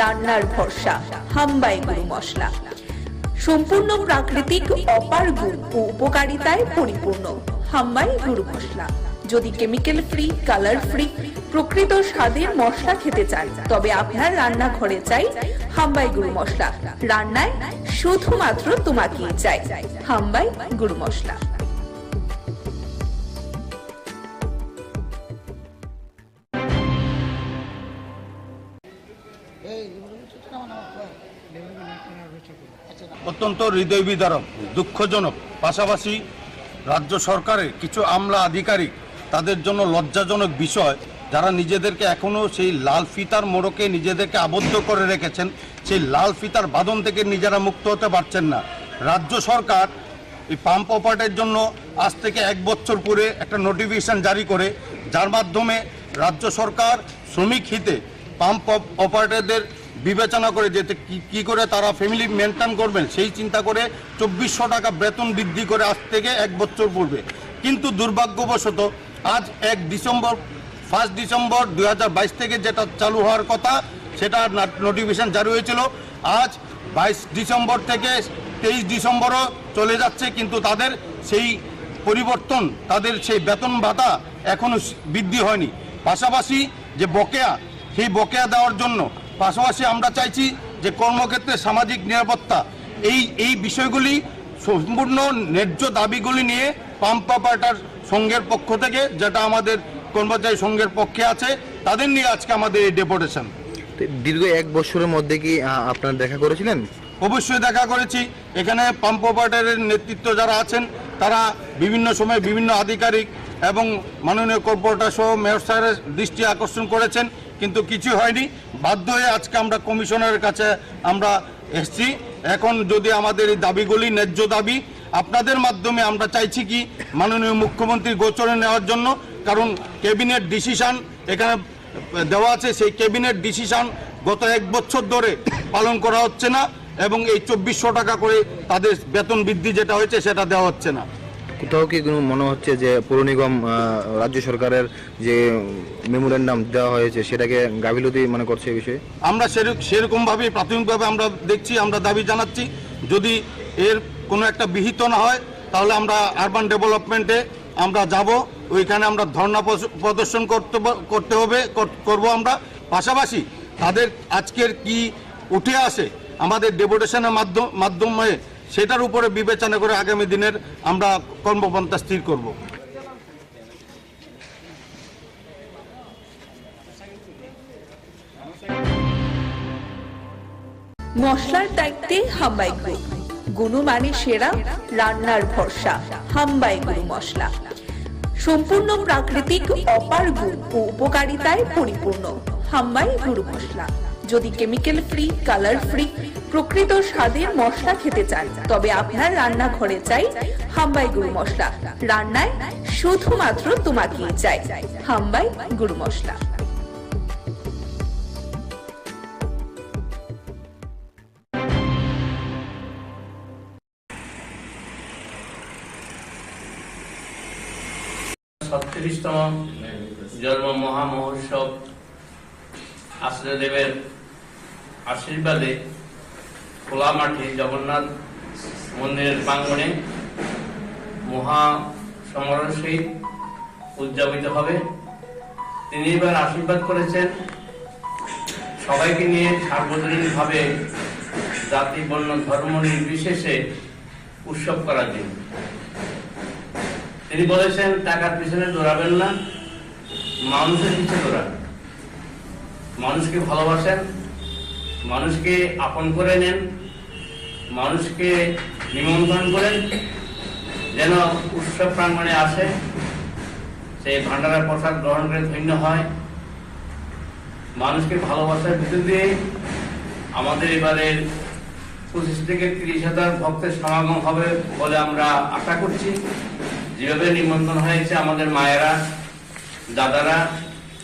রান্নার ভরসা, হাম্বাই গুরু মশলা। সম্পূর্ণ প্রাকৃতিক অপার গুণ ও উপকারিতায় পরিপূর্ণ হাম্বাই গুরু মশলা। যদি কেমিক্যাল ফ্রি, কালার ফ্রি, প্রকৃত স্বাদের মশলা খেতে চান, তবে আপনার রান্নাঘরে চাই হাম্বাই গুরু মশলা। রান্নায় শুধুমাত্র তোমাকে চাই হাম্বাই গুরু মশলা। গত অত্যন্ত হৃদয় বিদারক, দুঃখজনক। পাশাপাশি রাজ্য সরকারের কিছু আমলা আধিকারিক তাদের জন্য লজ্জাজনক বিষয়, যারা নিজেদেরকে এখনও সেই লাল ফিতার মোড়কে নিজেদেরকে আবদ্ধ করে রেখেছেন, সেই লাল ফিতার বাঁধন থেকে নিজেরা মুক্ত হতে পারছেন না। রাজ্য সরকার এই পাম্প অপারেটের জন্য আজ থেকে 1 বছর পরে একটা নোটিফিকেশন জারি করে, যার মাধ্যমে রাজ্য সরকার শ্রমিক হিতে পাম্প অপারেটরদের বিবেচনা করে যেতে কি করে তারা ফ্যামিলি মেনটেন করবেন সেই চিন্তা করে 2400 টাকা বেতন বৃদ্ধি করে আজ থেকে 1 বছর পূর্বে। কিন্তু দুর্ভাগ্যবশত আজ 1 ডিসেম্বর 2022 থেকে যেটা চালু হওয়ার কথা সেটা নোটিফিকেশন জারি হয়েছিল, আজ 22 ডিসেম্বর থেকে 23 ডিসেম্বরও চলে যাচ্ছে, কিন্তু তাদের সেই পরিবর্তন, তাদের সেই বেতন ভাতা এখনও বৃদ্ধি হয়নি। পাশাপাশি যে বকেয়া, সেই বকেয়া দেওয়ার জন্য পাশাপাশি আমরা চাইছি যে কর্মক্ষেত্রে সামাজিক নিরাপত্তা, এই বিষয়গুলি সম্পূর্ণ ন্যায্য দাবিগুলি নিয়ে পাম্প অপারেটর সংঘের পক্ষ থেকে, যেটা আমাদের কর্মচারী সংঘের পক্ষে আছে, তাদের নিয়ে আজকে আমাদের এই ডেপুটেশন। দীর্ঘ 1 বছরের মধ্যে কি আপনারা দেখা করেছিলেন? অবশ্যই দেখা করেছি। এখানে পাম্প অপারেটরের নেতৃত্ব যারা আছেন তারা বিভিন্ন সময় বিভিন্ন আধিকারিক এবং মাননীয় কর্পোরেটর সহ মেয়র স্যারের দৃষ্টি আকর্ষণ করেছেন, কিন্তু কিছু হয়নি। বাধ্য হয়ে আজকে আমরা কমিশনারের কাছে আমরা এসেছি। এখন যদি আমাদের এই দাবিগুলি ন্যায্য দাবি, আপনাদের মাধ্যমে আমরা চাইছি কি মাননীয় মুখ্যমন্ত্রীর গোচরে নেওয়ার জন্য, কারণ ক্যাবিনেট ডিসিশন এখানে দেওয়া আছে, সেই ক্যাবিনেট ডিসিশন গত 1 বছর ধরে পালন করা হচ্ছে না এবং এই 2400 টাকা করে তাদের বেতন বৃদ্ধি যেটা হয়েছে সেটা দেওয়া হচ্ছে না। কোথাও কি মনে হচ্ছে যে পৌর নিগম রাজ্য সরকারের যে মেমোরেন্ডাম দেওয়া হয়েছে সেটাকে গাফিলতি মনে করছে এই বিষয়ে? আমরা সেরকমভাবে প্রাথমিকভাবে আমরা দেখছি, আমরা দাবি জানাচ্ছি, যদি এর কোনো একটা বিহিত না হয় তাহলে আমরা আরবান ডেভেলপমেন্টে আমরা যাব, ওইখানে আমরা ধর্ণা প্রদর্শন করব আমরা। পাশাপাশি তাদের আজকের কি উঠে আসে আমাদের ডেপুটেশনের মাধ্যমে সেটার উপরে বিবেচনা করে আগামী দিনের আমরা কর্মপন্থা স্থির করব। মশলার দায়িত্বে হাম্বাই গ্রুপ, গুণমানে সেরা, রান্নার ভরসা। হাম্বাই গুরু মশলা সম্পূর্ণ প্রাকৃতিক, অপার গুণ ও উপকারিতায় পরিপূর্ণ। হাম্বাই গুরু মশলা। যদি কেমিক্যাল ফ্রি, কালার ফ্রি, প্রকৃত স্বাদের মশলা খেতে চান তবে আপনার রান্নাঘরে চাই হাম্বাই গুরু মশলা। রান্নায় শুধুমাত্র তোমাকেই চাই হাম্বাই গুরু মশলা। তম জন্ম মহামহোৎসব আশ্রয়দেবের আশীর্বাদে খোলা মাঠে জগন্নাথ মন্দিরের প্রাঙ্গণে মহা সমারোহ সহিত উদযাপিত হবে। তিনি এবার আশীর্বাদ করেছেন সবাইকে নিয়ে সার্বজনীনভাবে জাতি, বর্ণ, ধর্ম নির্বিশেষে উৎসব করার জন্য। তিনি বলেছেন টাকার পিছনে দৌড়াবেন না, মানুষের পিছনে দৌড়াবেন। মানুষকে ভালোবাসেন, মানুষকে আপন করে নেন, মানুষকে নিমন্ত্রণ করেন, যেন উৎসব প্রাঙ্গণে আসে, সেই ভান্ডারা প্রসাদ গ্রহণ করে ধন্য হয়। মানুষকে ভালোবাসার ভিতর দিয়ে আমাদের এবারের 25 থেকে 30,000 ভক্তের সমাগম হবে বলে আমরা আশা করছি। যেভাবে নিমন্ত্রণ হয়েছে আমাদের মায়েরা, দাদারা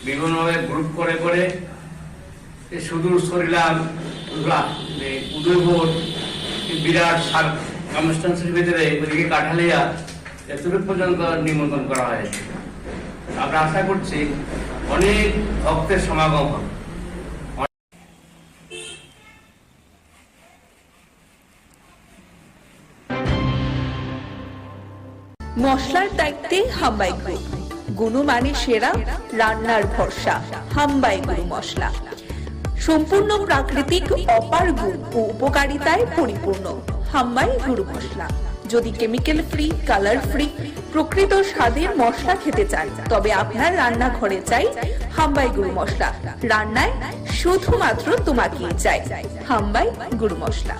বিভিন্নভাবে গ্রুপ করে করে সুদূর সরিলাম, উদয়পুর, বিরাট কনস্টিটুয়েন্সির ভিতরে ওদিকে কাঠালিয়া এতটুকু পর্যন্ত নিমন্ত্রণ করা হয়েছে। আমরা আশা করছি অনেক ভক্তের সমাগম হবে। মশলার দায়িত্বে হাম্বাই গ্রুপ, গুণমানে সেরা, রান্নার ভরসা। হাম্বাই গুরু মশলা সম্পূর্ণ প্রাকৃতিক, অপার গুণ ও উপকারিতায় পরিপূর্ণ। হাম্বাই গুরু মশলা। যদি কেমিক্যাল ফ্রি, কালার ফ্রি, প্রকৃত স্বাদের মশলা খেতে চান তবে আপনার রান্নাঘরে চাই হাম্বাই গুরু মশলা। রান্নায় শুধুমাত্র তোমাকেই চাই হাম্বাই গুরু মশলা।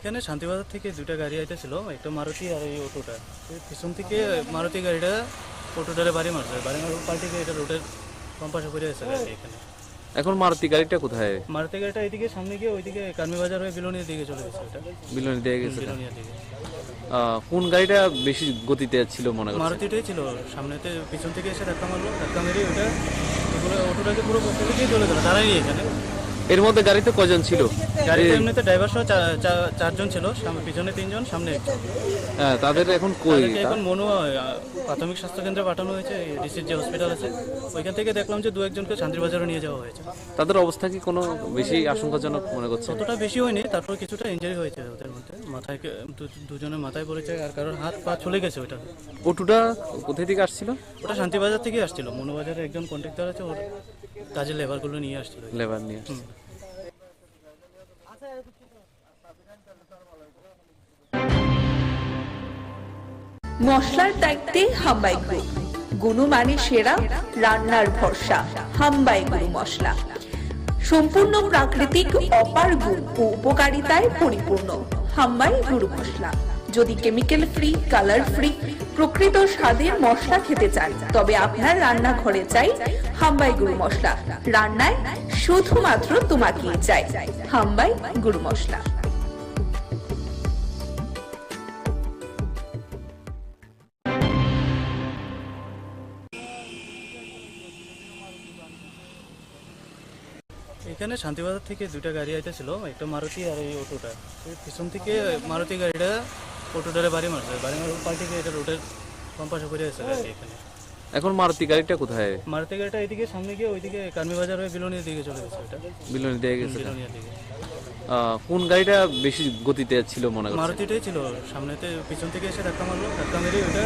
এখানে শান্তিবাজার থেকে দুটা গাড়ি আইতেছিল, একটা মারুতি আর এই অটোটা। পিছন থেকে মারুতি গাড়িটা অটোটারে বাড়ি মারছে, বাড়ি মারার পাল্টিকে এটা রোডের কম্পাসে করে আছে গাড়ি। এখানে এখন মারুতি গাড়িটা কোথায়? মারুতি গাড়িটা এইদিকে সামনে গিয়ে ওইদিকে কার্মি বাজার হয়ে বিলোনিয়ার দিকে চলে গেছে। ওটা বিলোনি দিয়ে গেছে। বিলোনিয়ার দিকে। কোন গাড়িটা বেশি গতিতে ছিল মনে করছেন? মারুতিটাই ছিল, সামনেতে পিছন থেকে এসে ধাক্কা মারলো, ধাক্কা মেরে ওটা অটোটাকে পুরো পথে দিয়ে চলে গেল, দাঁড়াই এখানে। এর মধ্যে গাড়িতে কজন ছিল? গাড়িতে এমনিতে ড্রাইভার সহ চারজন ছিল, পিছনে তিনজন, সামনে একজন। হ্যাঁ, তাদের এখন কই? এখন মনুয়া প্রাথমিক স্বাস্থ্য কেন্দ্রে পাঠানো হয়েছে, ডিসির যে হসপিটাল আছে ওইখান থেকে দেখলাম যে দু একজনকে শান্তিবাজারে নিয়ে যাওয়া হয়েছে। তাদের অবস্থা কি কোনো বেশি আশঙ্কাজনক মনে করছে? ততটা বেশি হয়নি, তারপর কিছুটা ইনজারি হয়েছে ওদের মধ্যে, মাথায় দুজনের মাথায় পড়েছে আর কারোর হাত পা চলে গেছে। ওইটা অটোটা কোথা থেকে আসছিল? ওটা শান্তিবাজার থেকে আসছিল, মনুবাজারে একজন কন্ট্রাক্টর আছে, ওর কাজের লেবারগুলো নিয়ে আসছিল। লেবার নিয়ে আসছিল। মশলার দায়িত্বে হাম্বাই গ্রুপ, গুণমানে সেরা, রান্নার ভরসা। হাম্বাই গুরু মশলা সম্পূর্ণ প্রাকৃতিক, অপার গুণ ও উপকারিতায় পরিপূর্ণ। হাম্বাই গুরু মশলা। যদি কেমিক্যাল ফ্রি, কালার ফ্রি, প্রকৃত স্বাদের মশলা খেতে চান তবে আপনার রান্নাঘরে চাই হাম্বাই গুরু মশলা। রান্নায় শুধুমাত্র তোমাকেই চাই হাম্বাই গুরু মশলা। এখানে শান্তিবাজার থেকে দুটা গাড়ি আইতেছিল, একটা মারুতি আর এই অটোটা। পিছন থেকে মারুতি গাড়িটা অটোটারে বাড়ি মারছে, বাড়ি মারার পাল্টিকে এটা রোডের কম্পাসে করে আছে গাড়ি। এখানে এখন মারুতি গাড়িটা কোথায়? মারুতি গাড়িটা এইদিকে সামনে গিয়ে ওইদিকে কার্মি বাজার হয়ে বিলোনিয়ার দিকে চলে গেছে। ওটা বিলোনি দিয়ে গেছে। বিলোনিয়ার দিকে। কোন গাড়িটা বেশি গতিতে ছিল মনে করছেন? মারুতিটাই ছিল, সামনেতে পিছন থেকে এসে ধাক্কা মারলো, ধাক্কা মেরে ওটা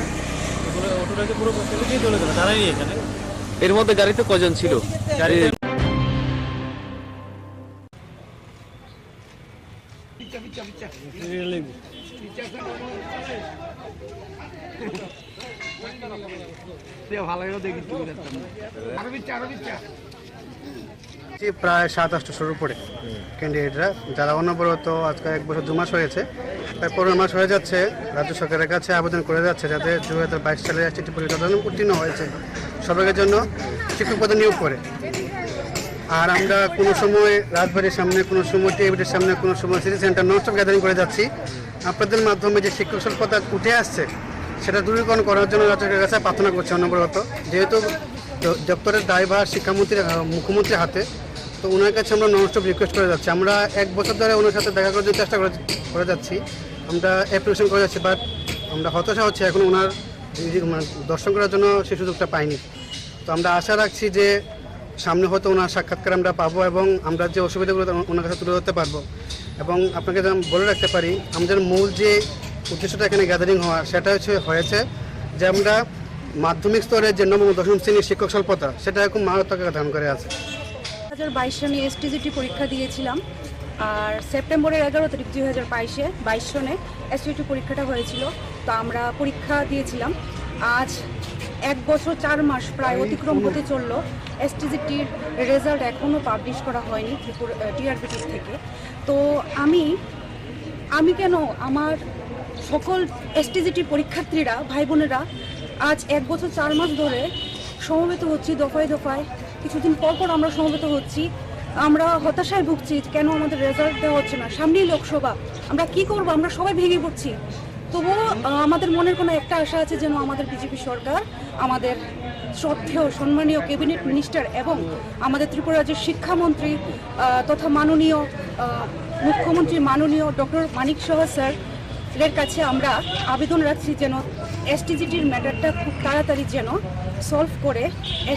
অটোটাকে পুরো পথে দিয়ে চলে গেল, দাঁড়াই এখানে। এর মধ্যে গাড়িতে কজন ছিল? গাড়িতে প্রায় 7-8টার উপরে ক্যান্ডিডেটরা, যারা অনবরত আজকে 1 বছর 2 মাস হয়েছে, প্রায় 15 মাস হয়ে যাচ্ছে, রাজ্য সরকারের কাছে আবেদন করে যাচ্ছে যাতে 2022 সালে STT পরীক্ষা উত্তীর্ণ হয়েছে সরকারের জন্য শিক্ষক পদে নিয়োগ করে। আর আমরা কোনো সময় রাজবাড়ির সামনে, কোনো সময় টিভিটির সামনে, কোনো সময় city centre non stop gathering করে যাচ্ছি। আপনাদের মাধ্যমে যে শিক্ষক স্বল্পতা উঠে আসছে সেটা দূরীকরণ করার জন্য রাজ্য সরকারের কাছে প্রার্থনা করছে অনবরত। যেহেতু দপ্তরের দায়ভার শিক্ষামন্ত্রী, মুখ্যমন্ত্রীর হাতে, তো ওনার কাছে আমরা নন স্টপ রিকোয়েস্ট করে যাচ্ছি। আমরা 1 বছর ধরে ওনার সাথে দেখা করার চেষ্টা করে যাচ্ছি, আমরা অ্যাপ্লিকেশন করে যাচ্ছি, বাট আমরা হতাশা হচ্ছে এখন ওনার দর্শন করার জন্য সেই সুযোগটা পাইনি। তো আমরা আশা রাখছি যে সামনে হয়তো ওনার সাক্ষাৎকার আমরা পাবো এবং আমরা যে অসুবিধাগুলো ওনার কাছে তুলে ধরতে পারবো। এবং আপনাকে বলে রাখতে পারি, আমাদের মূল যে উদ্দেশ্যটা এখানে গ্যাদারিং হওয়ার সেটা হয়েছে যে আমরা মাধ্যমিক স্তরে যে 9ম ও 10ম শ্রেণীর শিক্ষক স্বল্পতা সেটা এখন মারাত্মক ধারণ করে আছে। 2022 সনে STGT পরীক্ষা দিয়েছিলাম, আর সেপ্টেম্বরের 11 তারিখ 2022 সনে STGT পরীক্ষাটা হয়েছিল। তো আমরা পরীক্ষা দিয়েছিলাম। আজ 1 বছর 4 মাস প্রায় অতিক্রম হতে চললো। STGTর রেজাল্ট এখনও পাবলিশ করা হয়নি TRBT থেকে। তো আমি কেন, আমার সকল STGT পরীক্ষার্থীরা, ভাই বোনেরা আজ 1 বছর 4 মাস ধরে সমবেত হচ্ছি, দফায় দফায়, কিছুদিন পর পর আমরা সমবেত হচ্ছি। আমরা হতাশায় ভুগছি, কেন আমাদের রেজাল্ট দেওয়া হচ্ছে না, সামনেই লোকসভা, আমরা কি করব, আমরা সবাই ভেঙে পড়ছি। তবুও আমাদের মনের কোনো একটা আশা আছে যেন আমাদের বিজেপি সরকার, আমাদের শ্রদ্ধেয় সম্মানীয় ক্যাবিনেট মিনিস্টার এবং আমাদের ত্রিপুরা রাজ্যের শিক্ষামন্ত্রী তথা মাননীয় মুখ্যমন্ত্রী মাননীয় ডক্টর মানিক সাহা স্যারের কাছে আমরা আবেদন রাখছি যেন STGTর ম্যাটারটা খুব তাড়াতাড়ি যেন সলভ করে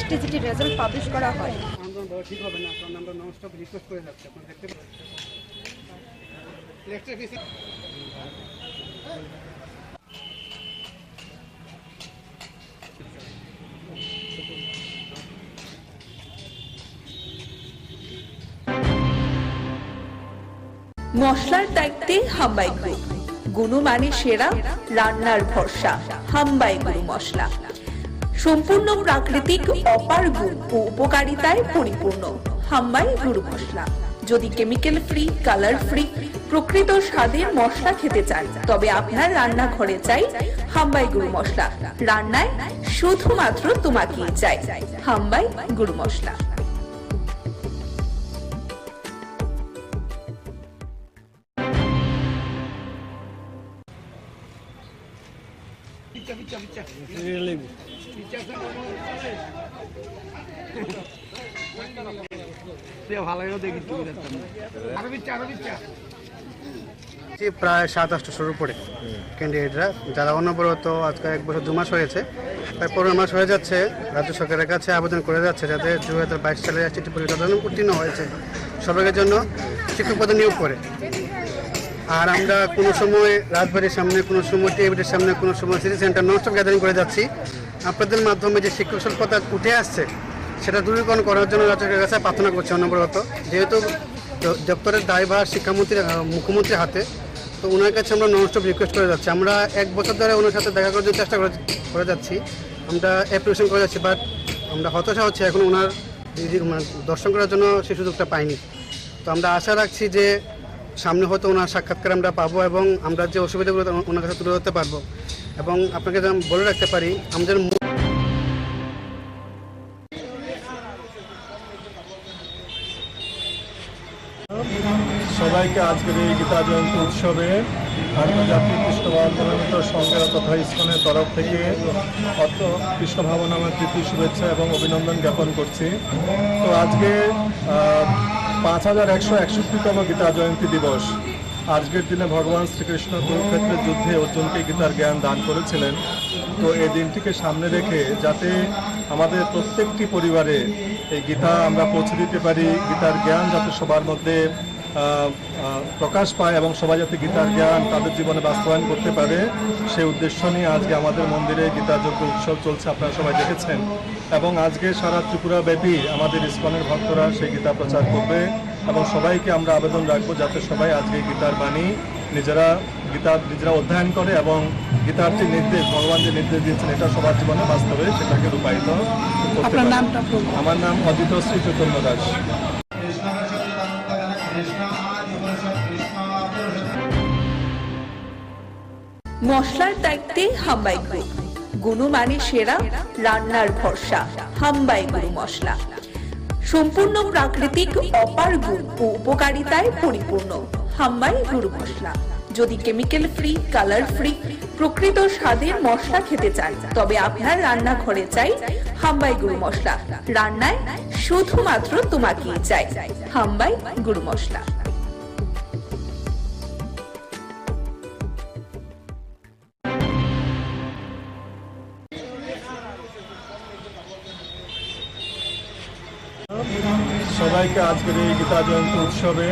STGTর রেজাল্ট পাবলিশ করা হয়। ঠিক হবে না, আমরা নন স্টপ রিকোয়েস্ট করে যাচ্ছি। আপনারা দেখতে পাচ্ছেন মশলার দায়িত্বে হাম্বাই গ্রুপ, গুণমানে সেরা, রান্নার ভরসা। হাম্বাই গুরু মশলা সম্পূর্ণ প্রাকৃতিক, অপার গুণ ও উপকারিতায় পরিপূর্ণ। হাম্বাই গুরু মশলা। যদি কেমিক্যাল ফ্রি, কালার ফ্রি, প্রকৃত স্বাদের মশলা খেতে চান, তবে আপনার রান্নাঘরে চাই হাম্বাই গুরু মশলা। রান্নায় শুধুমাত্র তোমাকেই চাই হাম্বাই গুরু মশলা। প্রায় 7-8টার উপরে ক্যান্ডিডেটরা যারা অনবরত আজকে 1 বছর 2 মাস হয়েছে, প্রায় 15 মাস হয়ে যাচ্ছে রাজ্য সরকারের কাছে আবেদন করে যাচ্ছে, যাতে 2022 সালে STT পরীক্ষা উত্তীর্ণ হয়েছে সবাইকে জন্য শিক্ষক পদে নিয়োগ করে। আর আমরা কোনো সময় রাজবাড়ির সামনে, কোনো সময় টিভির সামনে, কোনো সময় সিটি সেন্টার ননস্টপ গ্যাদারিং করে যাচ্ছি। আপনাদের মাধ্যমে যে শিক্ষক স্বল্পতা উঠে আসছে সেটা দূরীকরণ করার জন্য রাজ্য সরকারের কাছে প্রার্থনা করছি অনবরত। যেহেতু দপ্তরের দায়ভার মুখ্যমন্ত্রীর হাতে, তো ওনার কাছে আমরা ননস্টপ রিকোয়েস্ট করে যাচ্ছি। আমরা 1 বছর ধরে ওনার সাথে দেখা করার জন্য চেষ্টা করে যাচ্ছি, আমরা অ্যাপ্লিকেশন করে যাচ্ছি, বাট আমরা হতাশা হচ্ছে এখন ওনার দর্শন করার জন্য সেই সুযোগটা পাইনি। তো আমরা আশা রাখছি যে সামনে হয়তো ওনার সাক্ষাৎকার আমরা পাবো এবং আমরা যে অসুবিধাগুলো ওনার কাছে তুলে ধরতে পারবো। এবং আপনাকে যেমন বলে রাখতে পারি, আমাদের সবাইকে আজকের এই গীতা জয়ন্তী উৎসবে আন্তর্জাতিক কৃষ্ণ ভাবনামৃত সংঘের তথা ইসকনের তরফ থেকে কৃষ্ণ ভাবনামের প্রীতি শুভেচ্ছা এবং অভিনন্দন জ্ঞাপন করছি। তো আজকে 5161তম গীতা জয়ন্তী দিবস। আজকের দিনে ভগবান শ্রীকৃষ্ণ কুরুক্ষেত্রের যুদ্ধে অর্জুনকে গীতার জ্ঞান দান করেছিলেন। তো এই দিনটিকে সামনে রেখে যাতে আমাদের প্রত্যেকটি পরিবারে এই গীতা আমরা পৌঁছে দিতে পারি, গীতার জ্ঞান যাতে সবার মধ্যে প্রকাশ পায় এবং সবাই যাতে গীতার জ্ঞান তাদের জীবনে বাস্তবায়ন করতে পারে, সেই উদ্দেশ্য নিয়ে আজকে আমাদের মন্দিরে গীতা যজ্ঞ উৎসব চলছে, আপনারা সবাই দেখেছেন। এবং আজকে সারা ত্রিপুরা ব্যাপী আমাদের ইসকনের ভক্তরা সেই গীতা প্রচার করবে এবং সবাইকে আমরা আবেদন রাখবো যাতে সবাই আজকে গীতার বাণী নিজেরা অধ্যয়ন করে এবং গীতার যে নির্দেশ, ভগবান যে নির্দেশ দিয়েছেন, এটা সবার জীবনে বাস্তবে সেটাকে রূপায়িত করতে পারে। আমার নাম অজিত শ্রী চৈতন্য দাস। মশলার দায়িত্বে হাম্বাই গ্রুপ, গুণমানে সেরা, রান্নার ভরসা হাম্বাই গুরু মশলা। সম্পূর্ণ প্রাকৃতিক, অপার গুণ ও উপকারিতায় পরিপূর্ণ হাম্বাই গুরু মশলা। যদি কেমিক্যাল ফ্রি, কালার ফ্রি, প্রকৃত স্বাদের মশলা খেতে চান, তবে আপনার রান্নাঘরে চাই হাম্বাই গুরু মশলা। রান্নায় শুধুমাত্র তোমাকেই চাই হাম্বাই গুরু মশলা। সবাইকে আজকের এই গীতা জয়ন্তী উৎসবে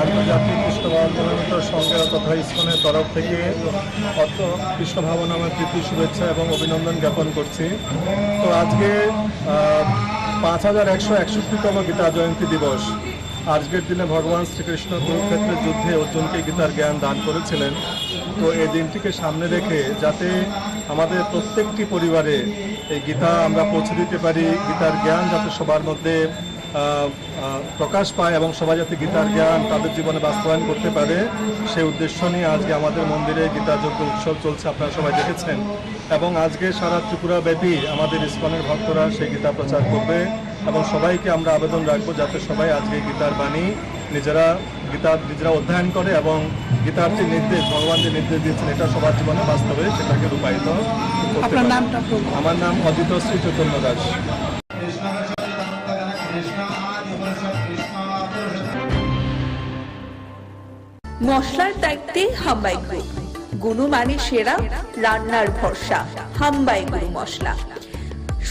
আন্তর্জাতিক কৃষ্ণ ভাবনামৃত সংঘের তথা ইসকনের তরফ থেকে কৃষ্ণ ভাবনামের প্রীতি শুভেচ্ছা এবং অভিনন্দন জ্ঞাপন করছি। তো আজকে 5161তম গীতা জয়ন্তী দিবস। আজকের দিনে ভগবান শ্রীকৃষ্ণ কুরুক্ষেত্রের যুদ্ধে অর্জুনকে গীতার জ্ঞান দান করেছিলেন। তো এই দিনটিকে সামনে রেখে যাতে আমাদের প্রত্যেকটি পরিবারে এই গীতা আমরা পৌঁছে দিতে পারি, গীতার জ্ঞান যাতে সবার মধ্যে প্রকাশ পায় এবং সবাই যাতে গীতার জ্ঞান তাদের জীবনে বাস্তবায়ন করতে পারে, সেই উদ্দেশ্য নিয়ে আজকে আমাদের মন্দিরে গীতা যজ্ঞ উৎসব চলছে, আপনারা সবাই দেখেছেন। এবং আজকে সারা ত্রিপুরা ব্যাপী আমাদের ইসকনের ভক্তরা সেই গীতা প্রচার করবে এবং সবাইকে আমরা আবেদন রাখবো যাতে সবাই আজকে গীতার বাণী নিজেরা অধ্যয়ন করে এবং গীতার যে নির্দেশ, ভগবান যে নির্দেশ দিয়েছেন, এটা সবার জীবনে বাস্তবে সেটাকে রূপায়িত করতে পারে। আমার নাম অজিত শ্রী চৈতন্য দাস। মশলার দায়িত্বে হাম্বাই গ্রুপ, গুণমানে সেরা, রান্নার ভরসা হাম্বাই গুরু মশলা।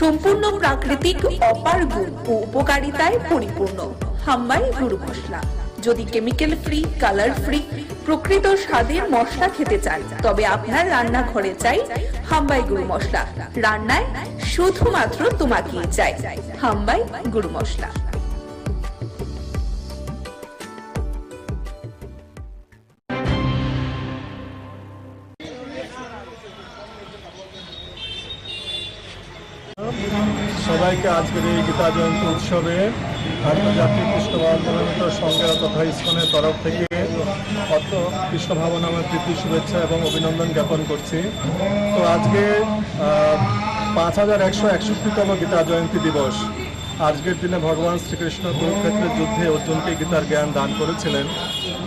সম্পূর্ণ প্রাকৃতিক, অপার গুণ ও উপকারিতায় পরিপূর্ণ হাম্বাই গুরু মশলা। যদি কেমিক্যাল ফ্রি, কালার ফ্রি, প্রকৃত স্বাদের মশলা খেতে চান, তবে আপনার রান্নাঘরে চাই হাম্বাই গুরু মশলা। রান্নায় শুধুমাত্র তোমাকেই চাই হাম্বাই গুরু মশলা। সবাইকে আজকের এই গীতা জয়ন্তী উৎসবে আন্তর্জাতিক কৃষ্ণ ভাবনা সংঘের তথা ইসকনের তরফ থেকে অত কৃষ্ণ ভাবনাময় প্রীতি শুভেচ্ছা এবং অভিনন্দন জ্ঞাপন করছি। তো আজকে 5161তম গীতা জয়ন্তী দিবস। আজকের দিনে ভগবান শ্রীকৃষ্ণ কুরুক্ষেত্রের যুদ্ধে অর্জুনকে গীতার জ্ঞান দান করেছিলেন।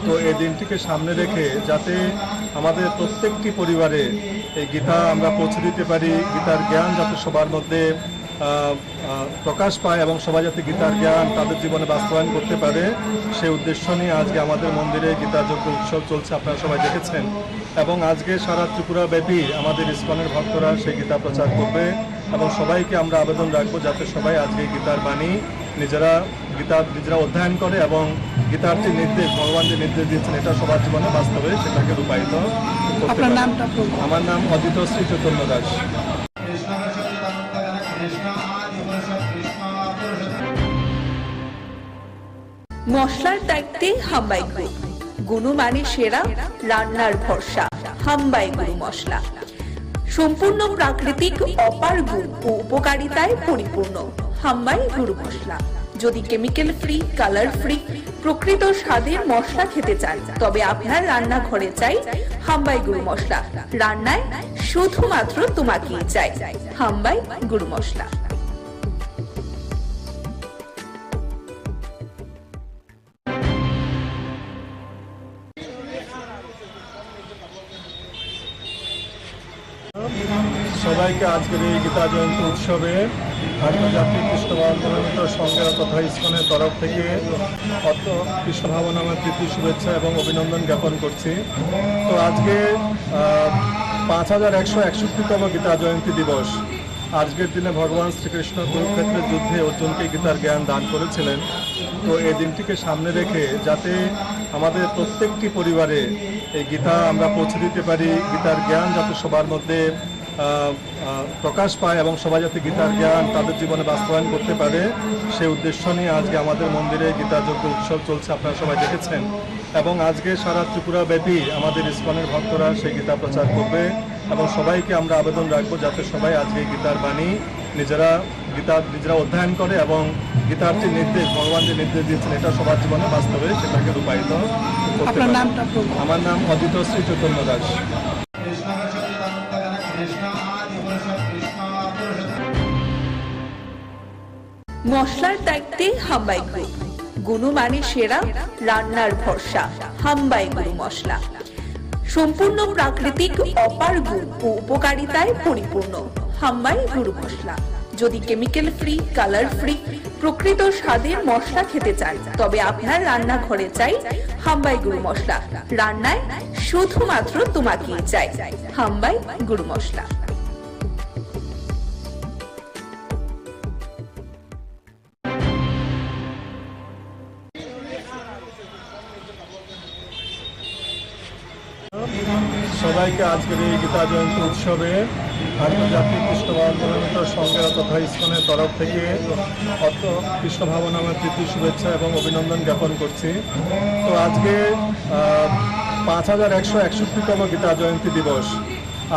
তো এই দিনটিকে সামনে রেখে যাতে আমাদের প্রত্যেকটি পরিবারে এই গীতা আমরা পৌঁছে দিতে পারি, গীতার জ্ঞান যাতে সবার মধ্যে প্রকাশ পায় এবং সবাই যাতে গীতার জ্ঞান তাদের জীবনে বাস্তবায়ন করতে পারে, সেই উদ্দেশ্য নিয়ে আজকে আমাদের মন্দিরে গীতা যজ্ঞ উৎসব চলছে, আপনারা সবাই দেখেছেন। এবং আজকে সারা ত্রিপুরা ব্যাপী আমাদের ইসকনের ভক্তরা সেই গীতা প্রচার করবে এবং সবাইকে আমরা আবেদন রাখবো যাতে সবাই আজকে গীতার বাণী নিজেরা অধ্যয়ন করে এবং গীতার যে নির্দেশ, ভগবান যে নির্দেশ দিয়েছেন এটা সবার জীবনে বাস্তবে সেটাকে রূপায়িত করতে পারে। আমার নাম অজিত শ্রী চৈতন্য দাস। মশলার দায়িত্বে হাম্বাই গ্রুপ, গুণমানে সেরা, রান্নার ভরসা। হাম্বাই গুরু মশলা সম্পূর্ণ প্রাকৃতিক, অপার গুণ ও উপকারিতায় পরিপূর্ণ। হাম্বাই গুরু মশলা। যদি কেমিক্যাল ফ্রি, কালার ফ্রি, প্রকৃত স্বাদের মশলা খেতে চান তবে আপনার রান্নাঘরে চাই হাম্বাই গুরু মশলা। রান্নায় শুধুমাত্র তোমাকেই চাই হাম্বাই গুরু মশলা। সবাইকে আজকের এই গীতা জয়ন্তী উৎসবে আন্তর্জাতিক কৃষ্ণ ভাবনা সংঘের তথা ইসকনের তরফ থেকে অত কৃষ্ণ ভাবনাময় প্রীতি শুভেচ্ছা এবং অভিনন্দন জ্ঞাপন করছি। তো আজকে 5161তম গীতা জয়ন্তী দিবস। আজকের দিনে ভগবান শ্রীকৃষ্ণ কুরুক্ষেত্রের যুদ্ধে অর্জুনকে গীতার জ্ঞান দান করেছিলেন। তো এই দিনটিকে সামনে রেখে যাতে আমাদের প্রত্যেকটি পরিবারে এই গীতা আমরা পৌঁছে দিতে পারি, গীতার জ্ঞান যাতে সবার মধ্যে প্রকাশ পায় এবং সবাই যাতে গীতার জ্ঞান তাদের জীবনে বাস্তবায়ন করতে পারে, সেই উদ্দেশ্য নিয়ে আজকে আমাদের মন্দিরে গীতা যজ্ঞ উৎসব চলছে, আপনারা সবাই দেখেছেন। এবং আজকে সারা ত্রিপুরা ব্যাপী আমাদের ইসকনের ভক্তরা সেই গীতা প্রচার করবে এবং সবাইকে আমরা আবেদন রাখবো যাতে সবাই আজকে গীতার বাণী নিজেরা অধ্যয়ন করে এবং গীতার যে নির্দেশ, ভগবান যে নির্দেশ দিয়েছেন এটা সবার জীবনে বাস্তবে সেটাকে রূপায়িত করতে পারে। আমার নাম অজিত শ্রী চৈতন্য দাস। মশলার দায়িত্বে হাম্বাই গ্রুপ, গুণমানে সেরা, রান্নার ভরসা। হাম্বাই গুরু মশলা সম্পূর্ণ প্রাকৃতিক, অপার গুণ ও উপকারিতায় পরিপূর্ণ। হাম্বাই গুরু মশলা। যদি কেমিক্যাল ফ্রি, কালার ফ্রি, প্রকৃত স্বাদের মশলা খেতে চান তবে আপনার রান্নাঘরে চাই হাম্বাই গুরু মশলা। রান্নায় শুধুমাত্র তোমাকেই চাই হাম্বাই গুরু মশলা। সবাইকে আজকের এই গীতা জয়ন্তী উৎসবে আন্তর্জাতিক কৃষ্ণ ভাবনা সংঘের তথা ইসকনের তরফ থেকে অত কৃষ্ণ ভাবনাময় প্রীতি শুভেচ্ছা এবং অভিনন্দন জ্ঞাপন করছি। তো আজকে 5161তম গীতা জয়ন্তী দিবস।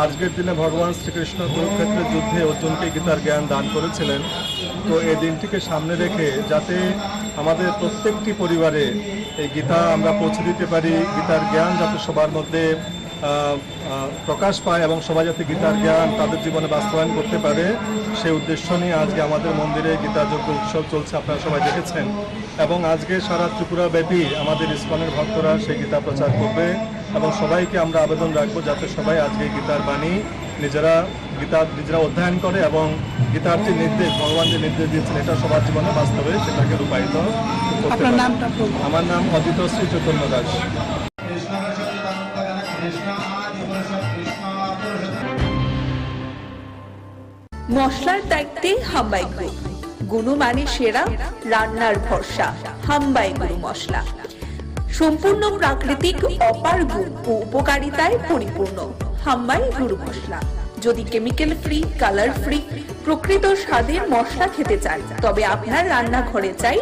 আজকের দিনে ভগবান শ্রীকৃষ্ণ কুরুক্ষেত্রের যুদ্ধে অর্জুনকে গীতার জ্ঞান দান করেছিলেন। তো এই দিনটিকে সামনে রেখে যাতে আমাদের প্রত্যেকটি পরিবারে এই গীতা আমরা পৌঁছে দিতে পারি, গীতার জ্ঞান যাতে সবার মধ্যে প্রকাশ পায় এবং সবাই যাতে গীতার জ্ঞান তাদের জীবনে বাস্তবায়ন করতে পারে, সেই উদ্দেশ্য নিয়ে আজকে আমাদের মন্দিরে গীতা যজ্ঞ উৎসব চলছে, আপনারা সবাই দেখেছেন। এবং আজকে সারা ত্রিপুরা ব্যাপী আমাদের ইসকনের ভক্তরা সেই গীতা প্রচার করবে এবং সবাইকে আমরা আবেদন রাখবো যাতে সবাই আজকে গীতার বাণী নিজেরা অধ্যয়ন করে এবং গীতার যে নির্দেশ, ভগবান যে নির্দেশ দিয়েছেন এটা সবার জীবনে বাস্তবে সেটাকে রূপায়িত করতে পারে। আমার নাম অজিত শ্রী চৈতন্য দাস। মশলার দায়িত্বে হাম্বাই গ্রুপ, গুণমানে সেরা, রান্নার ভরসা। হাম্বাই গুরু মশলা সম্পূর্ণ প্রাকৃতিক, অপার গুণ ও উপকারিতায় পরিপূর্ণ। হাম্বাই গুরু মশলা। যদি কেমিক্যাল ফ্রি, কালার ফ্রি, প্রকৃত স্বাদের মশলা খেতে চান তবে আপনার রান্নাঘরে চাই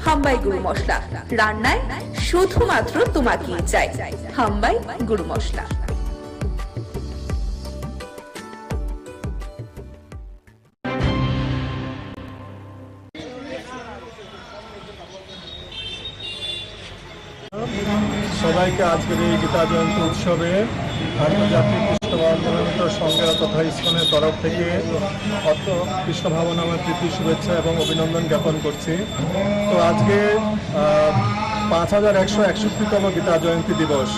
হাম্বাই গুরু মশলা। রান্নায় শুধুমাত্র তোমাকেই চাই হাম্বাই গুরু মশলা। সবাইকে আজকের এই গীতা জয়ন্তী উৎসবে আন্তর্জাতিক কৃষ্ণ ভাবনামৃত সংঘের তথা ইসকনের তরফ থেকে অত কৃষ্ণ ভাবনামের প্রীতি শুভেচ্ছা এবং অভিনন্দন জ্ঞাপন করছি। তো আজকে 5161তম গীতা জয়ন্তী দিবস।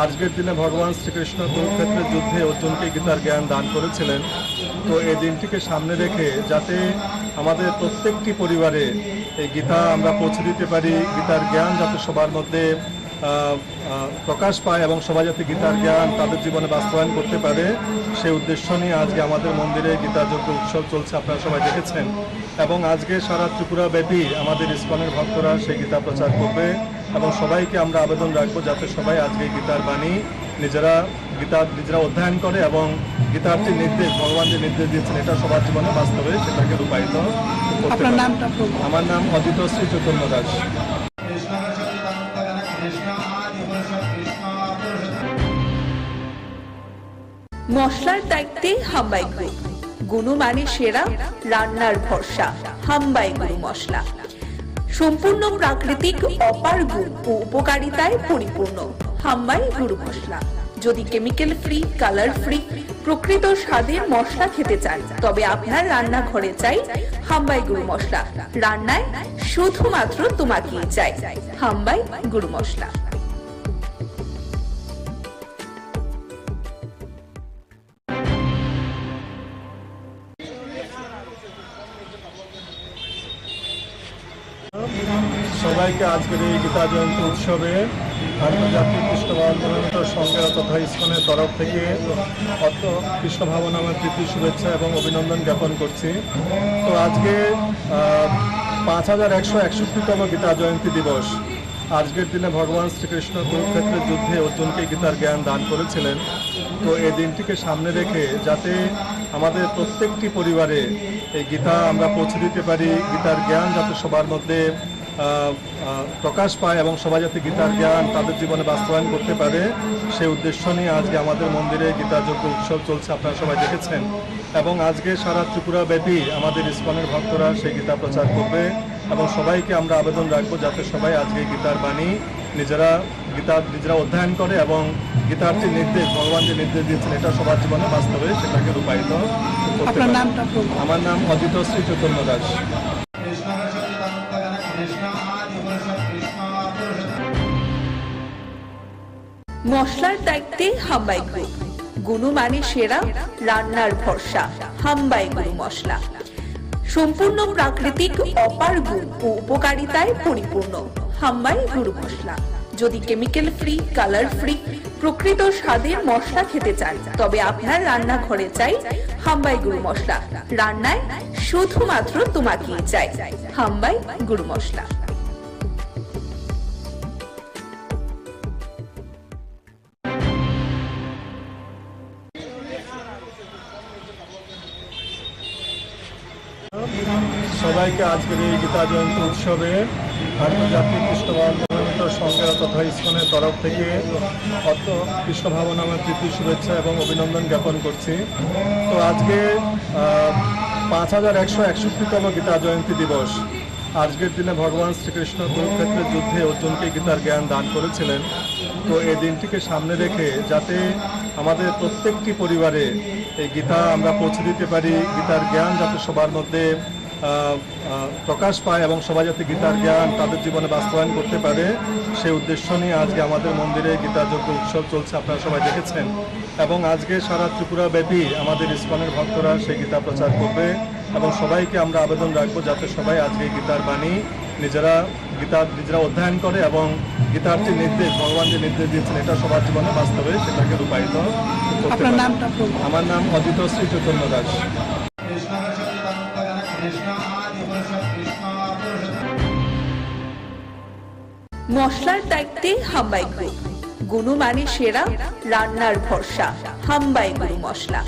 আজকের দিনে ভগবান শ্রীকৃষ্ণ কুরুক্ষেত্রের যুদ্ধে অর্জুনকে গীতার জ্ঞান দান করেছিলেন। তো এই দিনটিকে সামনে রেখে যাতে আমাদের প্রত্যেকটি পরিবারে এই গীতা আমরা পৌঁছে দিতে পারি, গীতার জ্ঞান যাতে সবার মধ্যে প্রকাশ পায় এবং সবাই যাতে গীতার জ্ঞান তাদের জীবনে বাস্তবায়ন করতে পারে, সেই উদ্দেশ্য নিয়ে আজকে আমাদের মন্দিরে গীতা যজ্ঞ উৎসব চলছে, আপনারা সবাই দেখেছেন। এবং আজকে সারা ত্রিপুরা ব্যাপী আমাদের ইসকনের ভক্তরা সেই গীতা প্রচার করবে এবং সবাইকে আমরা আবেদন রাখবো যাতে সবাই আজকে গীতার বাণী নিজেরা অধ্যয়ন করে এবং গীতার যে নির্দেশ, ভগবান যে নির্দেশ দিয়েছেন এটা সবার জীবনে বাস্তবে সেটাকে রূপায়িত করতে পারে। আমার নাম অজিত শ্রী চৈতন্য দাস। মশলার দায়িত্বে হাম্বাই গ্রুপ, গুণমানে সেরা, রান্নার ভরসা হাম্বাই গুরু মশলা। সম্পূর্ণ প্রাকৃতিক, অপার গুণ ও উপকারিতায় পরিপূর্ণ হাম্বাই গুরু মশলা। যদি কেমিক্যাল ফ্রি, কালার ফ্রি, প্রকৃত স্বাদের মশলা খেতে চান তবে আপনার রান্নাঘরে চাই হাম্বাই গুরু মশলা। রান্নায় শুধুমাত্র তোমাকেই চাই হাম্বাই গুরু মশলা। সবাইকে আজকের এই গীতা জয়ন্তী উৎসবে আন্তর্জাতিক কৃষ্ণ ভাবনামৃত সংঘের তথা ইসকনের তরফ থেকে অত কৃষ্ণ ভাবনামের প্রীতি শুভেচ্ছা এবং অভিনন্দন জ্ঞাপন করছি। তো আজকে 5161তম গীতা জয়ন্তী দিবস। আজকের দিনে ভগবান শ্রীকৃষ্ণ কুরুক্ষেত্রের যুদ্ধে অর্জুনকে গীতার জ্ঞান দান করেছিলেন। তো এই দিনটিকে সামনে রেখে যাতে আমাদের প্রত্যেকটি পরিবারে এই গীতা আমরা পৌঁছে দিতে পারি, গীতার জ্ঞান যাতে সবার মধ্যে প্রকাশ পায় এবং সবাই যাতে গীতার জ্ঞান তাদের জীবনে বাস্তবায়ন করতে পারে, সেই উদ্দেশ্য নিয়ে আজকে আমাদের মন্দিরে গীতা যজ্ঞ উৎসব চলছে, আপনারা সবাই দেখেছেন। এবং আজকে সারা ত্রিপুরা ব্যাপী আমাদের ইসকনের ভক্তরা সেই গীতা প্রচার করবে এবং সবাইকে আমরা আবেদন রাখবো যাতে সবাই আজকে গীতার বাণী নিজেরা অধ্যয়ন করে এবং গীতার যে নির্দেশ, ভগবান যে নির্দেশ দিয়েছেন এটা সবার জীবনে বাস্তবে সেটাকে রূপায়িত করতে পারে। আমার নাম অজিত শ্রী চৈতন্য দাস। মশলার দায়িত্বে হাম্বাই গ্রুপ, গুণমানে সেরা, রান্নার ভরসা হাম্বাই গুরু মশলা। সম্পূর্ণ প্রাকৃতিক, অপার গুণ ও উপকারিতায় পরিপূর্ণ হাম্বাই গুরু মশলা। যদি কেমিক্যাল ফ্রি, কালার ফ্রি, প্রকৃত স্বাদের মশলা খেতে চান তবে আপনার রান্নাঘরে চাই হাম্বাই গুরু মশলা। রান্নায় শুধুমাত্র তোমাকেই চাই হাম্বাই গুরু মশলা। সবাইকে আজকের এই গীতা জয়ন্তী উৎসবে আন্তর্জাতিক কৃষ্ণ ভাবনামৃত সংঘের তথা ইসকনের তরফ থেকে অত কৃষ্ণ ভাবনামের প্রীতি শুভেচ্ছা এবং অভিনন্দন জ্ঞাপন করছি। তো আজকে 5161তম গীতা জয়ন্তী দিবস। আজকের দিনে ভগবান শ্রীকৃষ্ণ কুরুক্ষেত্রের যুদ্ধে অর্জুনকে গীতার জ্ঞান দান করেছিলেন। তো এই দিনটিকে সামনে রেখে যাতে আমাদের প্রত্যেকটি পরিবারে এই গীতা আমরা পৌঁছে দিতে পারি, গীতার জ্ঞান যাতে সবার মধ্যে প্রকাশ পায় এবং সবাই যাতে গীতার জ্ঞান তাদের জীবনে বাস্তবায়ন করতে পারে, সেই উদ্দেশ্য নিয়ে আজকে আমাদের মন্দিরে গীতা যজ্ঞ উৎসব চলছে, আপনারা সবাই দেখেছেন। এবং আজকে সারা ত্রিপুরা ব্যাপী আমাদের ইসকনের ভক্তরা সেই গীতা প্রচার করবে এবং সবাইকে আমরা আবেদন রাখবো যাতে সবাই আজকে গীতার বাণী নিজেরা অধ্যয়ন করে এবং গীতার যে নির্দেশ, ভগবান যে নির্দেশ দিয়েছেন এটা সবার জীবনে বাস্তবে সেটাকে রূপায়িত করতে পারে। আমার নাম অজিত শ্রী চৈতন্য দাস। মশলার দায়িত্বে হাম্বাই গ্রুপ, গুণমানে সেরা, রান্নার ভরসা হাম্বাই গুরু মশলা।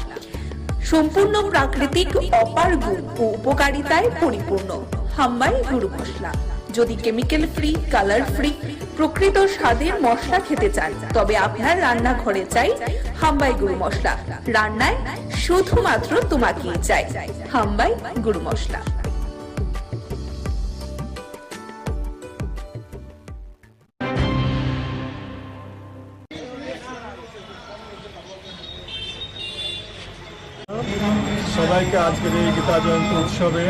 সম্পূর্ণ প্রাকৃতিক, অপার গুণ ও উপকারিতায় পরিপূর্ণ হাম্বাই গুরু মশলা। যদি কেমিক্যাল ফ্রি, কালার ফ্রি, প্রকৃত স্বাদের মশলা খেতে চান তবে আপনার রান্নাঘরে চাই হাম্বাই গুরু মশলা। রান্নায় শুধুমাত্র তোমাকেই চাই হাম্বাই গুরু মশলা। সবাইকে আজকের এই গীতা জয়ন্তী উৎসবে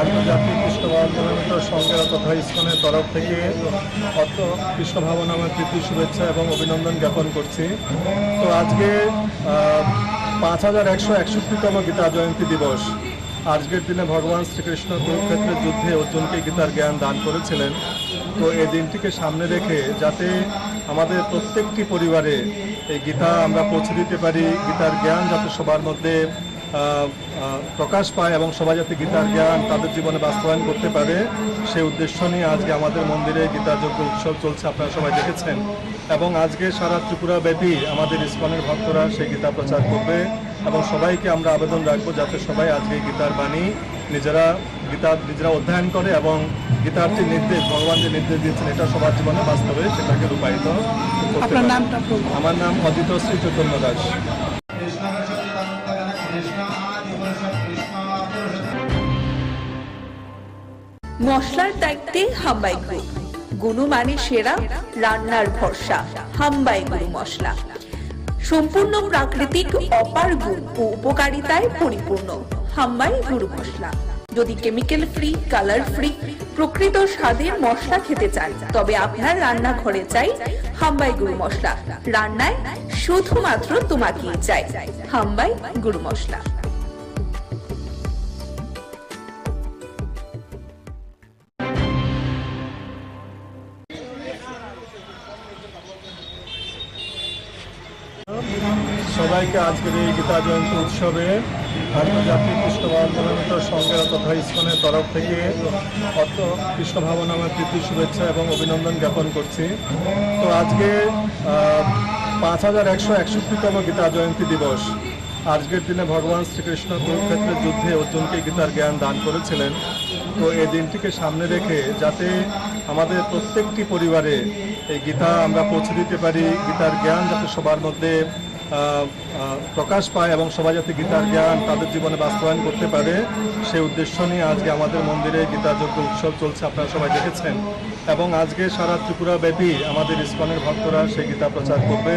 আন্তর্জাতিক কৃষ্ণ ভাবনামৃত সংঘের তথা ইসকনের তরফ থেকে কৃষ্ণ ভাবনামের প্রীতি শুভেচ্ছা এবং অভিনন্দন জ্ঞাপন করছি। তো আজকে 5161তম গীতা জয়ন্তী দিবস। আজকের দিনে ভগবান শ্রীকৃষ্ণ কুরুক্ষেত্রের যুদ্ধে অর্জুনকে গীতার জ্ঞান দান করেছিলেন। তো এই দিনটিকে সামনে রেখে যাতে আমাদের প্রত্যেকটি পরিবারে এই গীতা আমরা পৌঁছে দিতে পারি, গীতার জ্ঞান যাতে সবার মধ্যে প্রকাশ পায় এবং সবাই যাতে গীতার জ্ঞান তাদের জীবনে বাস্তবায়ন করতে পারে, সেই উদ্দেশ্য নিয়ে আজকে আমাদের মন্দিরে গীতা যজ্ঞ উৎসব চলছে, আপনারা সবাই দেখেছেন। এবং আজকে সারা ত্রিপুরা ব্যাপী আমাদের ইসকনের ভক্তরা সেই গীতা প্রচার করবে এবং সবাইকে আমরা আবেদন রাখবো যাতে সবাই আজকে গীতার বাণী নিজেরা অধ্যয়ন করে এবং গীতার যে নির্দেশ, ভগবান যে নির্দেশ দিয়েছেন এটা সবার জীবনে বাস্তবে সেটাকে রূপায়িত করতে পারে। আমার নাম অজিত শ্রী চৈতন্য দাস। মশলার দায়িত্বে হাম্বাই গ্রুপ, গুণমানে সেরা, রান্নার ভরসা হাম্বাই গুরু মশলা। সম্পূর্ণ প্রাকৃতিক অপার গুণ ও উপকারিতায় পরিপূর্ণ হাম্বাই গুরু মশলা। যদি কেমিক্যাল ফ্রি, কালার ফ্রি, প্রকৃত স্বাদের মশলা খেতে চান তবে আপনার রান্নাঘরে চাই হাম্বাই গুরু মশলা। রান্নায় শুধুমাত্র তোমাকেই চাই হাম্বাই গুরু মশলা। সবাইকে আজকের এই গীতা জয়ন্তী উৎসবে আন্তর্জাতিক কৃষ্ণ ভাবনামৃত সংঘের তথা ইসকনের তরফ থেকে কৃষ্ণ ভাবনামের প্রীতি শুভেচ্ছা এবং অভিনন্দন জ্ঞাপন করছি। তো আজকে 5161তম গীতা জয়ন্তী দিবস। আজকের দিনে ভগবান শ্রীকৃষ্ণ কুরুক্ষেত্রের যুদ্ধে অর্জুনকে গীতার জ্ঞান দান করেছিলেন। তো এই দিনটিকে সামনে রেখে যাতে আমাদের প্রত্যেকটি পরিবারে এই গীতা আমরা পৌঁছে দিতে পারি, গীতার জ্ঞান যাতে সবার মধ্যে প্রকাশ পায় এবং সবাই যাতে গীতার জ্ঞান তাদের জীবনে বাস্তবায়ন করতে পারে, সেই উদ্দেশ্য নিয়ে আজকে আমাদের মন্দিরে গীতা যজ্ঞ উৎসব চলছে, আপনারা সবাই দেখেছেন। এবং আজকে সারা ত্রিপুরা ব্যাপী আমাদের ইসকনের ভক্তরা সেই গীতা প্রচার করবে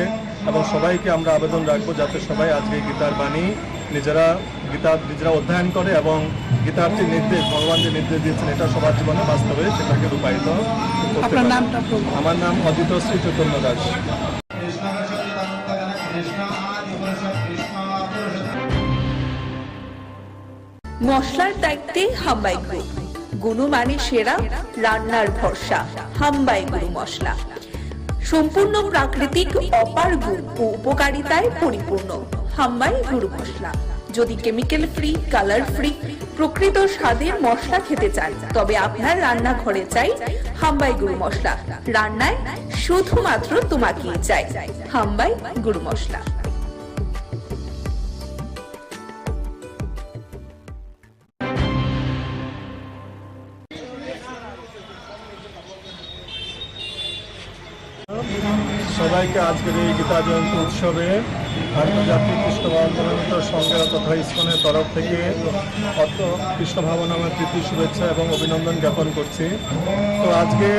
এবং সবাইকে আমরা আবেদন রাখবো যাতে সবাই আজকে গীতার বাণী নিজেরা অধ্যয়ন করে এবং গীতার যে নির্দেশ, ভগবান যে নির্দেশ দিয়েছেন এটা সবার জীবনে বাস্তবে সেটাকে রূপায়িত করতে পারে। আমার নাম অজিত শ্রী চৈতন্য দাস। মশলার দায়িত্বে হাম্বাই গ্রুপ, গুণমানে সেরা, রান্নার ভরসা হাম্বাই গুরু মশলা। সম্পূর্ণ প্রাকৃতিক অপার গুণ ও উপকারিতায় পরিপূর্ণ হাম্বাই গুরু মশলা। যদি কেমিক্যাল ফ্রি, কালার ফ্রি, প্রকৃত স্বাদের মশলা খেতে চান তবে আপনার রান্নাঘরে চাই হাম্বাই গুরু মশলা। রান্নায় শুধুমাত্র তোমাকেই চাই হাম্বাই গুরু মশলা। সবাইকে আজকের এই গীতা জয়ন্তী উৎসবে আন্তর্জাতিক কৃষ্ণ ভাবনামৃত সংঘের তথা ইসকনের তরফ থেকে কৃষ্ণ ভাবনামের প্রীতি শুভেচ্ছা এবং অভিনন্দন জ্ঞাপন করছি। তো আজকে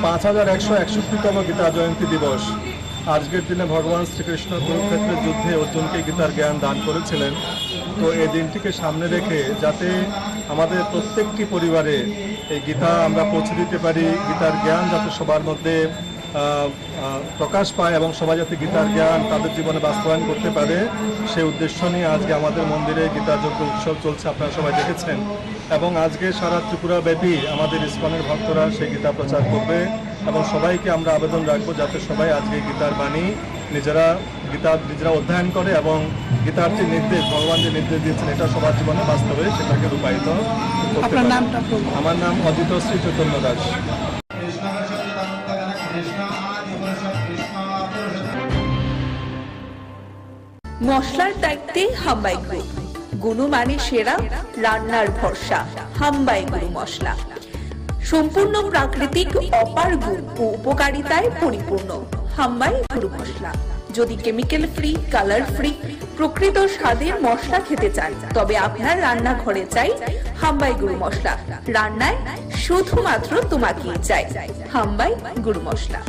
5161তম গীতা জয়ন্তী দিবস। আজকের দিনে ভগবান শ্রীকৃষ্ণ কুরুক্ষেত্রের যুদ্ধে অর্জুনকে গীতার জ্ঞান দান করেছিলেন। তো এই দিনটিকে সামনে রেখে যাতে আমাদের প্রত্যেকটি পরিবারে এই গীতা আমরা পৌঁছে দিতে পারি, গীতার জ্ঞান যাতে সবার মধ্যে প্রকাশ পায় এবং সবাই যাতে গীতার জ্ঞান তাদের জীবনে বাস্তবায়ন করতে পারে, সেই উদ্দেশ্য নিয়ে আজকে আমাদের মন্দিরে গীতা যজ্ঞ উৎসব চলছে, আপনারা সবাই দেখেছেন। এবং আজকে সারা ত্রিপুরা ব্যাপী আমাদের ইসকনের ভক্তরা সেই গীতা প্রচার করবে এবং সবাইকে আমরা আবেদন রাখবো যাতে সবাই আজকে গীতার বাণী নিজেরা অধ্যয়ন করে এবং গীতার যে নির্দেশ, ভগবান যে নির্দেশ দিয়েছেন এটা সবার জীবনে বাস্তবে সেটাকে রূপায়িত করতে পারে। আমার নাম অজিত শ্রী চৈতন্য দাস। মশলার দায়িত্বে হাম্বাই গ্রুপ, গুণমানে সেরা, রান্নার ভরসা হাম্বাই গুরু মশলা। সম্পূর্ণ প্রাকৃতিক অপার গুণ ও উপকারিতায় পরিপূর্ণ হাম্বাই গুরু মশলা। যদি কেমিক্যাল ফ্রি, কালার ফ্রি, প্রকৃত স্বাদের মশলা খেতে চান তবে আপনার রান্নাঘরে চাই হাম্বাই গুরু মশলা। রান্নায় শুধুমাত্র তোমাকেই চাই হাম্বাই গুরু মশলা।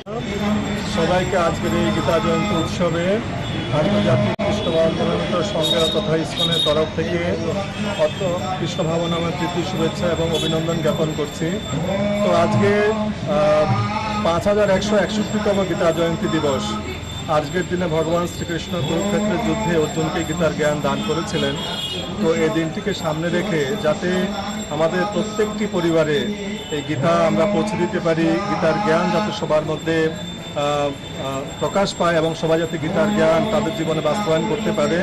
সবাইকে আজকের এই গীতা জয়ন্তী উৎসবে আন্তর্জাতিক কৃষ্ণ ভাবনামৃত সংঘের তথা ইসকনের তরফ থেকে কৃষ্ণ ভাবনামৃত প্রীতি শুভেচ্ছা এবং অভিনন্দন জ্ঞাপন করছি। তো আজকে 5161তম গীতা জয়ন্তী দিবস। আজকের দিনে ভগবান শ্রীকৃষ্ণ কুরুক্ষেত্রের যুদ্ধে অর্জুনকে গীতার জ্ঞান দান করেছিলেন। তো এই দিনটিকে সামনে রেখে যাতে আমাদের প্রত্যেকটি পরিবারে এই গীতা আমরা পৌঁছে দিতে পারি, গীতার জ্ঞান যাতে সবার মধ্যে প্রকাশ পায় এবং সবাই যাতে গীতার জ্ঞান তাদের জীবনে বাস্তবায়ন করতে পারে,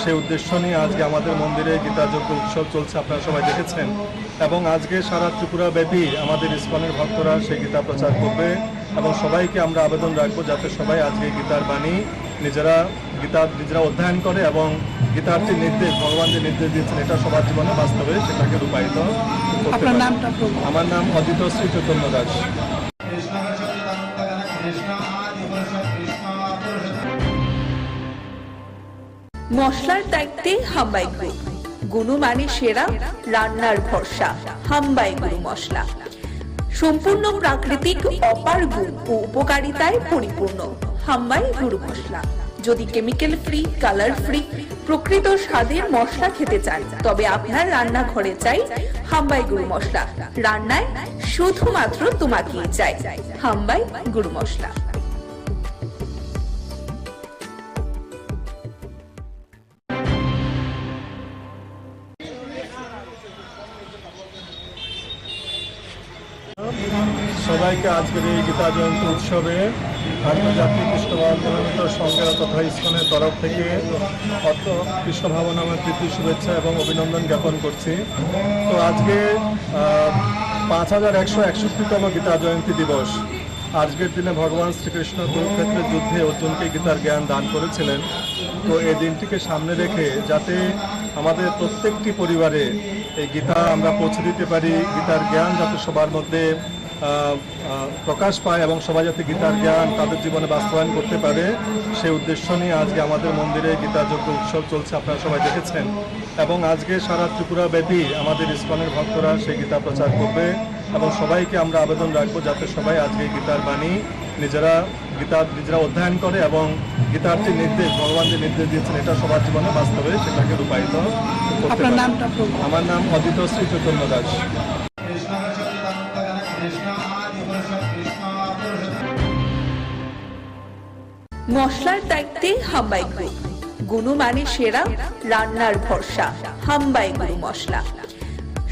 সেই উদ্দেশ্য নিয়ে আজকে আমাদের মন্দিরে গীতা যজ্ঞ উৎসব চলছে, আপনারা সবাই দেখেছেন। এবং আজকে সারা ত্রিপুরা ব্যাপী আমাদের ইসকনের ভক্তরা সেই গীতা প্রচার করবে এবং সবাইকে আমরা আবেদন রাখবো যাতে সবাই আজকে গীতার বাণী নিজেরা অধ্যয়ন করে এবং গীতার যে নির্দেশ, ভগবান যে নির্দেশ দিয়েছেন এটা সবার জীবনে বাস্তবে সেটাকে রূপায়িত করতে পারে। আমার নাম অজিত শ্রী চৈতন্য দাস। মশলার দায়িত্বে হাম্বাই গ্রুপ, গুণমানে সেরা, রান্নার ভরসা হাম্বাই গুরু মশলা। সম্পূর্ণ প্রাকৃতিক, অপার গুণ ও উপকারিতায় পরিপূর্ণ হাম্বাই গুরু মশলা। যদি কেমিক্যাল ফ্রি, কালার ফ্রি, প্রকৃত স্বাদের মশলা খেতে চান তবে আপনার রান্নাঘরে চাই হাম্বাই গুরু মশলা। রান্নায় শুধুমাত্র তোমাকেই চাই হাম্বাই গুরু মশলা। সবাইকে আজকের এই গীতা জয়ন্তী উৎসবে আন্তর্জাতিক কৃষ্ণ ভাবনামৃত সংঘের তথা ইসকনের তরফ থেকে কৃষ্ণ ভাবনামৃত প্রীতি শুভেচ্ছা এবং অভিনন্দন জ্ঞাপন করছি। তো আজকে 5161তম গীতা জয়ন্তী দিবস। আজকের দিনে ভগবান শ্রীকৃষ্ণ কুরুক্ষেত্রের যুদ্ধে অর্জুনকে গীতার জ্ঞান দান করেছিলেন। তো এই দিনটিকে সামনে রেখে যাতে আমাদের প্রত্যেকটি পরিবারে এই গীতা আমরা পৌঁছে দিতে পারি, গীতার জ্ঞান যাতে সবার মধ্যে প্রকাশ পায় এবং সবাই যাতে গীতার জ্ঞান তাদের জীবনে বাস্তবায়ন করতে পারে, সেই উদ্দেশ্য নিয়ে আজকে আমাদের মন্দিরে গীতা যজ্ঞ উৎসব চলছে, আপনারা সবাই দেখেছেন। এবং আজকে সারা ত্রিপুরা ব্যাপী আমাদের ইসকনের ভক্তরা সেই গীতা প্রচার করবে এবং সবাইকে আমরা আবেদন রাখবো যাতে সবাই আজকে গীতার বাণী নিজেরা অধ্যয়ন করে এবং গীতার যে নির্দেশ, ভগবান যে নির্দেশ দিয়েছেন এটা সবার জীবনে বাস্তবে সেটাকে রূপায়িত করতে পারে। আমার নাম অজিত শ্রী চৈতন্য দাস। মশলার দায়িত্বে হাম্বাই গ্রুপ, গুণমানে সেরা, রান্নার ভরসা হাম্বাই গুরু মশলা।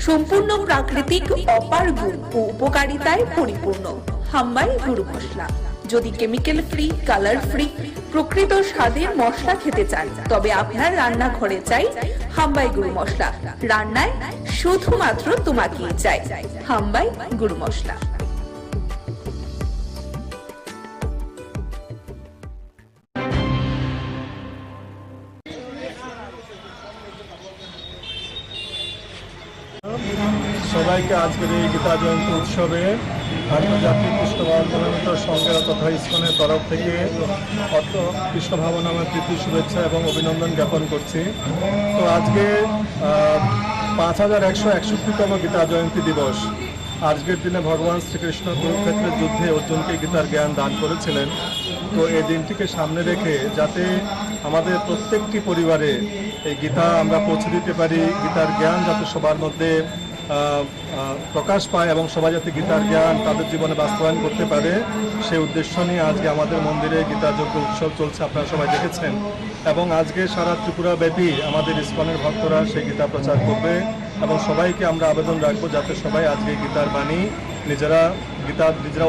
সম্পূর্ণ প্রাকৃতিক, অপার গুণ ও উপকারিতায় পরিপূর্ণ হাম্বাই গুরু মশলা। যদি কেমিক্যাল ফ্রি, কালার ফ্রি, প্রকৃত স্বাদের মশলা খেতে চান তবে আপনার রান্নাঘরে চাই হাম্বাই গুরু মশলা। রান্নায় শুধুমাত্র তোমাকেই চাই হাম্বাই গুরু মশলা। সবাইকে আজকের এই গীতা জয়ন্তী উৎসবে আন্তর্জাতিক কৃষ্ণ ভাবনামৃত সংঘের তথা ইসকনের তরফ থেকে কৃষ্ণ ভাবনামৃত প্রীতি শুভেচ্ছা এবং অভিনন্দন জ্ঞাপন করছি। তো আজকে 5161তম গীতা জয়ন্তী দিবস। আজকের দিনে ভগবান শ্রীকৃষ্ণ কুরুক্ষেত্রের যুদ্ধে অর্জুনকে গীতার জ্ঞান দান করেছিলেন। তো এই দিনটিকে সামনে রেখে যাতে আমাদের প্রত্যেকটি পরিবারে এই গীতা আমরা পৌঁছে দিতে পারি, গীতার জ্ঞান যাতে সবার মধ্যে প্রকাশ পায় এবং সবাই যাতে গীতার জ্ঞান তাদের জীবনে বাস্তবায়ন করতে পারে, সেই উদ্দেশ্য নিয়ে আজকে আমাদের মন্দিরে গীতা যজ্ঞ উৎসব চলছে, আপনারা সবাই দেখেছেন। এবং আজকে সারা ত্রিপুরা ব্যাপী আমাদের ইসকনের ভক্তরা সেই গীতা প্রচার করবে এবং সবাইকে আমরা আবেদন রাখবো যাতে সবাই আজকে গীতার বাণী নিজেরা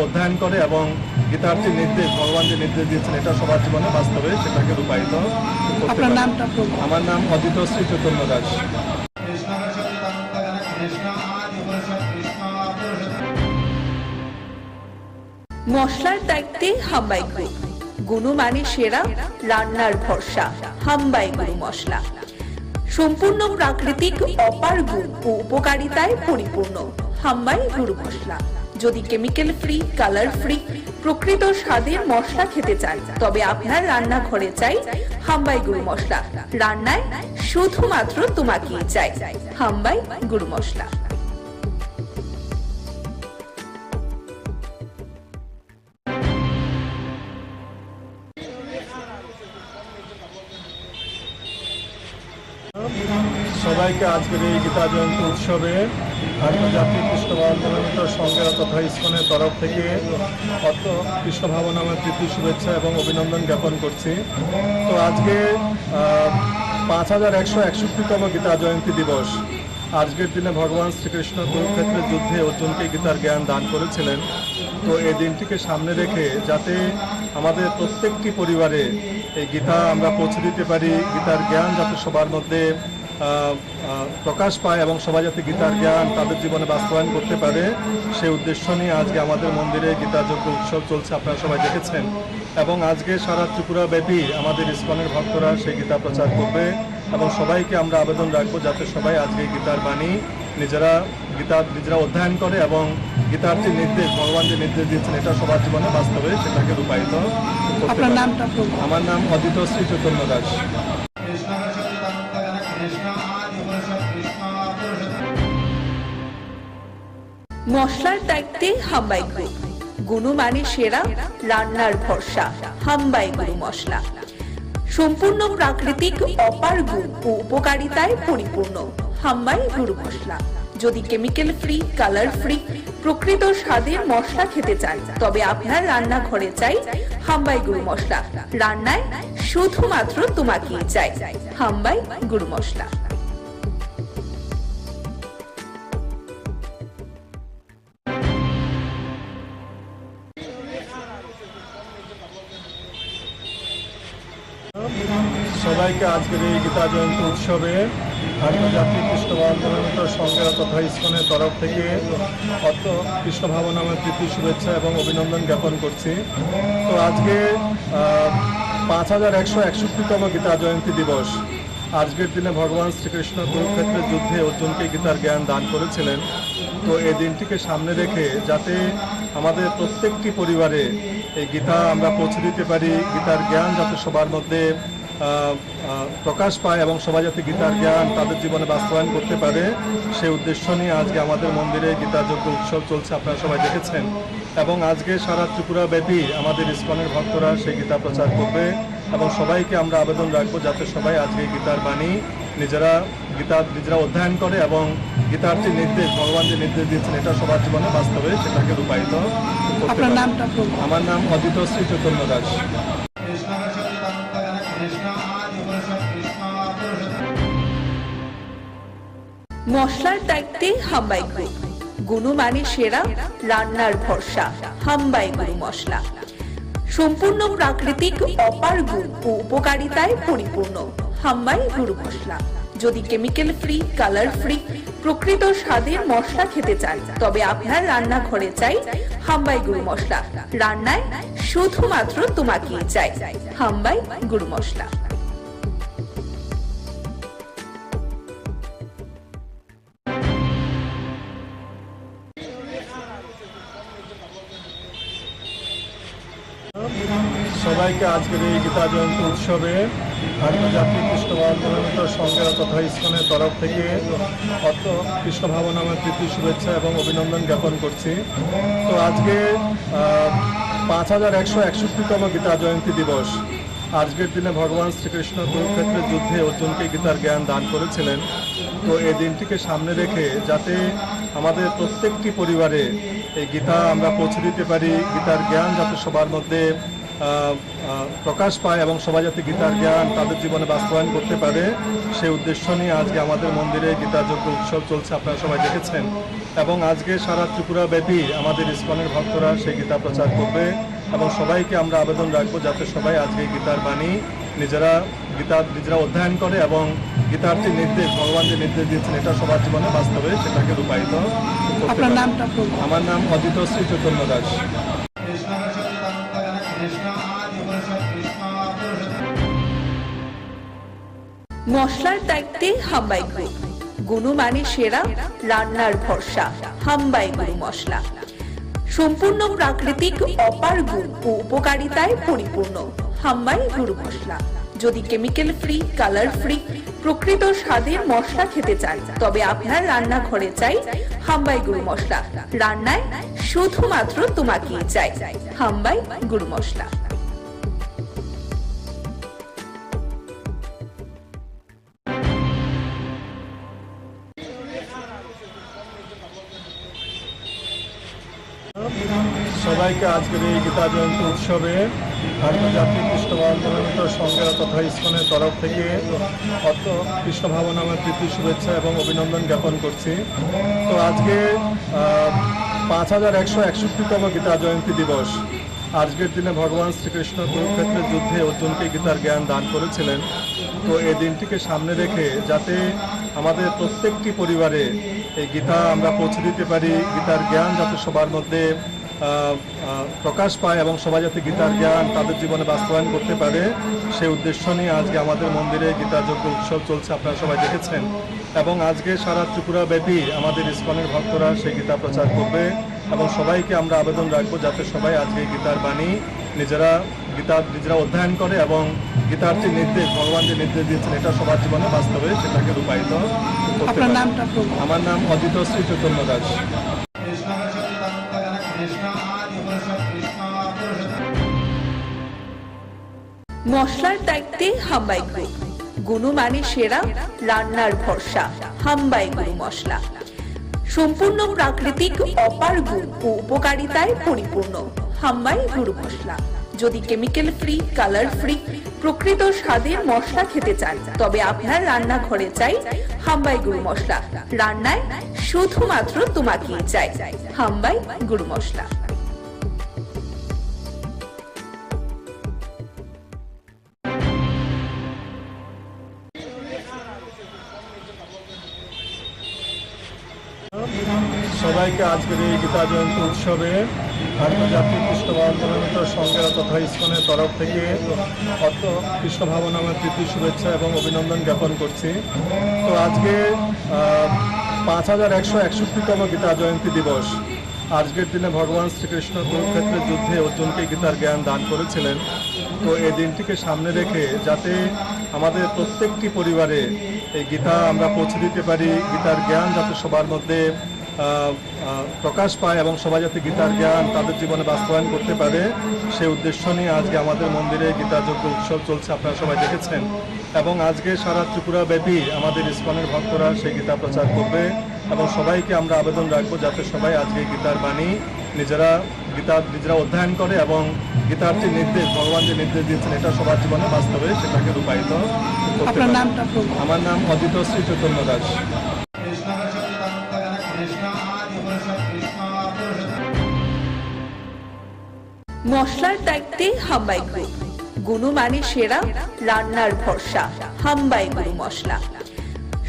অধ্যয়ন করে এবং গীতার যে নির্দেশ, ভগবান যে নির্দেশ দিয়েছেন এটা সবার জীবনে বাস্তবে সেটাকে রূপায়িত করতে পারে। আমার নাম অজিত শ্রী চৈতন্য দাস। মশলার দায়িত্বে হাম্বাই গ্রুপ, গুণমানে সেরা, রান্নার ভরসা হাম্বাই গুরু মশলা। সম্পূর্ণ প্রাকৃতিক, অপার গুণ ও উপকারিতায় পরিপূর্ণ হাম্বাই গুরু মশলা। যদি কেমিক্যাল ফ্রি, কালার ফ্রি, প্রকৃত স্বাদের মশলা খেতে চান তবে আপনার রান্নাঘরে চাই হাম্বাই গুরু মশলা। রান্নায় শুধুমাত্র তোমাকেই চাই হাম্বাই গুরু মশলা। সবাইকে আজকের এই গীতা জয়ন্তী উৎসবে আন্তর্জাতিক কৃষ্ণ ভাবনামৃত সংঘের তথা ইসকনের তরফ থেকে কৃষ্ণ ভাবনামের প্রীতি শুভেচ্ছা এবং অভিনন্দন জ্ঞাপন করছি। তো আজকে 5161তম গীতা জয়ন্তী দিবস। আজকের দিনে ভগবান শ্রীকৃষ্ণ কুরুক্ষেত্রের যুদ্ধে অর্জুনকে গীতার জ্ঞান দান করেছিলেন। তো এই দিনটিকে সামনে রেখে যাতে আমাদের প্রত্যেকটি পরিবারে এই গীতা আমরা পৌঁছে দিতে পারি, গীতার জ্ঞান যাতে সবার মধ্যে প্রকাশ পায় এবং সবাই যাতে গীতার জ্ঞান তাদের জীবনে বাস্তবায়ন করতে পারে, সেই উদ্দেশ্য নিয়ে আজকে আমাদের মন্দিরে গীতাযজ্ঞ উৎসব চলছে, আপনারা সবাই দেখেছেন। এবং আজকে সারা ত্রিপুরা ব্যাপী আমাদের ইসকনের ভক্তরা সেই গীতা প্রচার করবে এবং সবাইকে আমরা আবেদন রাখবো যাতে সবাই আজকে গীতার বাণী নিজেরা অধ্যয়ন করে এবং গীতার যে নির্দেশ, ভগবান যে নির্দেশ দিয়েছেন, এটা সবার জীবনে বাস্তবে সেটাকে রূপায়িত করতে পারে। আমার নাম অদিত শ্রী চৈতন্য দাস। মশলার দায়িত্বে হাম্বাই গ্রুপ, গুণমানে সেরা, রান্নার ভরসা, হাম্বাই গুরু মশলা। সম্পূর্ণ প্রাকৃতিক, অপার গুণ ও উপকারিতায় পরিপূর্ণ হাম্বাই গুরু মশলা। যদি কেমিক্যাল ফ্রি, কালার ফ্রি, প্রকৃত স্বাদের মশলা খেতে চান তবে আপনার রান্নাঘরে চাই হাম্বাই গুরু মশলা। রান্নায় শুধুমাত্র তোমাকেই চাই হাম্বাই গুরু মশলা। সবাইকে আজকের এই গীতা জয়ন্তী উৎসবে আন্তর্জাতিক কৃষ্ণ ভাবনামৃত সংঘের তথা ইসকনের তরফ থেকে কৃষ্ণ ভাবনামের প্রীতি শুভেচ্ছা এবং অভিনন্দন জ্ঞাপন করছি। তো আজকে 5161তম গীতা জয়ন্তী দিবস। আজকের দিনে ভগবান শ্রীকৃষ্ণ কুরুক্ষেত্রের যুদ্ধে অর্জুনকে গীতার জ্ঞান দান করেছিলেন। তো এই দিনটিকে সামনে রেখে যাতে আমাদের প্রত্যেকটি পরিবারে এই গীতা আমরা পৌঁছে দিতে পারি, গীতার জ্ঞান যাতে সবার মধ্যে প্রকাশ পায় এবং সবাই যাতে গীতার জ্ঞান তাদের জীবনে বাস্তবায়ন করতে পারে, সেই উদ্দেশ্য নিয়ে আজকে আমাদের মন্দিরে গীতাযজ্ঞ উৎসব চলছে, আপনারা সবাই দেখেছেন। এবং আজকে সারা ত্রিপুরা ব্যাপী আমাদের ইসকনের ভক্তরা সেই গীতা প্রচার করবে এবং সবাইকে আমরা আবেদন রাখবো যাতে সবাই আজকে গীতার বাণী নিজেরা অধ্যয়ন করে এবং গীতার যে নির্দেশ, ভগবান যে নির্দেশ দিয়েছেন, এটা সবার জীবনে বাস্তবে সেটাকে রূপায়িত করতে পারে। আমার নাম অদিত শ্রী চৈতন্য দাস। মশলার দায়িত্বে হাম্বাই গ্রুপ, গুণমানে সেরা, রান্নার ভরসা, হাম্বাই গুরু মশলা। সম্পূর্ণ প্রাকৃতিক, অপার গুণ ও উপকারিতায় পরিপূর্ণ হাম্বাই গুরু মশলা। যদি কেমিক্যাল ফ্রি, কালার ফ্রি, প্রকৃত স্বাদের মশলা খেতে চান তবে আপনার রান্নাঘরে চাই হাম্বাই গুরু মশলা। রান্নায় শুধুমাত্র তোমাকেই চাই হাম্বাই গুরু মশলা। সবাইকে আজকের এই গীতা জয়ন্তী উৎসবে আন্তর্জাতিক কৃষ্ণ ভাবনামৃত সংঘের তথা ইসকনের তরফ থেকে কৃষ্ণ ভাবনামের প্রীতি শুভেচ্ছা এবং অভিনন্দন জ্ঞাপন করছি। তো আজকে 5161তম গীতা জয়ন্তী দিবস। আজকের দিনে ভগবান শ্রীকৃষ্ণ কুরুক্ষেত্রের যুদ্ধে অর্জুনকে গীতার জ্ঞান দান করেছিলেন। তো এই দিনটিকে সামনে রেখে যাতে আমাদের প্রত্যেকটি পরিবারে এই গীতা আমরা পৌঁছে দিতে পারি, গীতার জ্ঞান যাতে সবার মধ্যে প্রকাশ পায় এবং সবাই যাতে গীতার জ্ঞান তাদের জীবনে বাস্তবায়ন করতে পারে, সেই উদ্দেশ্য নিয়ে আজকে আমাদের মন্দিরে গীতাযজ্ঞ উৎসব চলছে, আপনারা সবাই দেখেছেন। এবং আজকে সারা ত্রিপুরা ব্যাপী আমাদের ইসকনের ভক্তরা সেই গীতা প্রচার করবে এবং সবাইকে আমরা আবেদন রাখবো যাতে সবাই আজকে গীতার বাণী নিজেরা অধ্যয়ন করে এবং গীতার যে নির্দেশ, ভগবান যে নির্দেশ দিয়েছেন, এটা সবার জীবনে বাস্তবে সেটাকে রূপায়িত করতে পারে। আমার নাম অদিত শ্রী চৈতন্য দাস। মশলার দায়িত্বে হাম্বাই গ্রুপ, গুণমানে সেরা, রান্নার ভরসা, হাম্বাই গুরু মশলা। সম্পূর্ণ প্রাকৃতিক, অপার গুণ ও উপকারিতায় পরিপূর্ণ হাম্বাই গুরু মশলা। যদি কেমিক্যাল ফ্রি, কালার ফ্রি, প্রকৃত স্বাদের মশলা খেতে চান তবে আপনার রান্নাঘরে চাই হাম্বাই গুরু মশলা। রান্নায় শুধুমাত্র তোমাকেই চাই হাম্বাই গুরু মশলা। সবাইকে আজকের এই গীতা জয়ন্তী উৎসবে আন্তর্জাতিক কৃষ্ণ ভাবনামৃত সংঘের তথা ইসকনের তরফ থেকে কৃষ্ণ ভাবনামের প্রীতি শুভেচ্ছা এবং অভিনন্দন জ্ঞাপন করছি। তো আজকে 5161তম গীতা জয়ন্তী দিবস। আজকের দিনে ভগবান শ্রীকৃষ্ণ কুরুক্ষেত্রের যুদ্ধে অর্জুনকে গীতার জ্ঞান দান করেছিলেন। তো এই দিনটিকে সামনে রেখে যাতে আমাদের প্রত্যেকটি পরিবারে এই গীতা আমরা পৌঁছে দিতে পারি, গীতার জ্ঞান যাতে সবার মধ্যে প্রকাশ পায় এবং সবাই যাতে গীতার জ্ঞান তাদের জীবনে বাস্তবায়ন করতে পারে, সেই উদ্দেশ্য নিয়ে আজকে আমাদের মন্দিরে গীতা যজ্ঞ উৎসব চলছে, আপনারা সবাই দেখেছেন। এবং আজকে সারা ত্রিপুরা ব্যাপী আমাদের ইসকনের ভক্তরা সেই গীতা প্রচার করবে এবং সবাইকে আমরা আবেদন রাখবো যাতে সবাই আজকে গীতার বাণী নিজেরা অধ্যয়ন করে এবং গীতার যে নির্দেশ, ভগবান যে নির্দেশ দিয়েছেন এটা সবার জীবনে বাস্তবে সেটাকে রূপায়িত করতে পারে। আমার নাম অজিত শ্রী চৈতন্য দাস। মশলার দায়িত্বে হাম্বাই গ্রুপ, গুণমানে সেরা, রান্নার ভরসা। হাম্বাই গুরু মশলা সম্পূর্ণ প্রাকৃতিক, অপার গুণ ও উপকারিতায় পরিপূর্ণ। হাম্বাই গুরু মশলা। যদি কেমিক্যাল ফ্রি, কালার ফ্রি, প্রকৃত স্বাদের মশলা খেতে চান তবে আপনার রান্নাঘরে চাই হাম্বাই গুরু মশলা। রান্নায় শুধুমাত্র তোমাকেই চাই হাম্বাই গুরু মশলা। সবাইকে আজকের এই গীতা জয়ন্তী উৎসবে আন্তর্জাতিক কৃষ্ণ ভাবনামৃত সংঘের তথা ইসকনের তরফ থেকে কৃষ্ণ ভাবনামের প্রীতি শুভেচ্ছা এবং অভিনন্দন জ্ঞাপন করছি। তো আজকে 5161তম গীতা জয়ন্তী দিবস। আজকের দিনে ভগবান শ্রীকৃষ্ণ কুরুক্ষেত্রের যুদ্ধে অর্জুনকে গীতার জ্ঞান দান করেছিলেন। তো এই দিনটিকে সামনে রেখে যাতে আমাদের প্রত্যেকটি পরিবারে এই গীতা আমরা পৌঁছে দিতে পারি, গীতার জ্ঞান যাতে সবার মধ্যে প্রকাশ পায় এবং সবাই যাতে গীতার জ্ঞান তাদের জীবনে বাস্তবায়ন করতে পারে, সেই উদ্দেশ্য নিয়ে আজকে আমাদের মন্দিরে গীতা যজ্ঞ উৎসব চলছে, আপনারা সবাই দেখেছেন। এবং আজকে সারা ত্রিপুরা ব্যাপী আমাদের ইসকনের ভক্তরা সেই গীতা প্রচার করবে এবং সবাইকে আমরা আবেদন রাখবো যাতে সবাই আজকে গীতার বাণী নিজেরা অধ্যয়ন করে এবং গীতার যে নির্দেশ, ভগবান যে নির্দেশ দিয়েছেন এটা সবার জীবনে বাস্তবে সেটাকে রূপায়িত করতে পারে। আমার নাম অজিত শ্রী চৈতন্য দাস। মশলার দায়িত্বে হাম্বাই গ্রুপ, গুণমানে সেরা, রান্নার ভরসা। হাম্বাই গুরু মশলা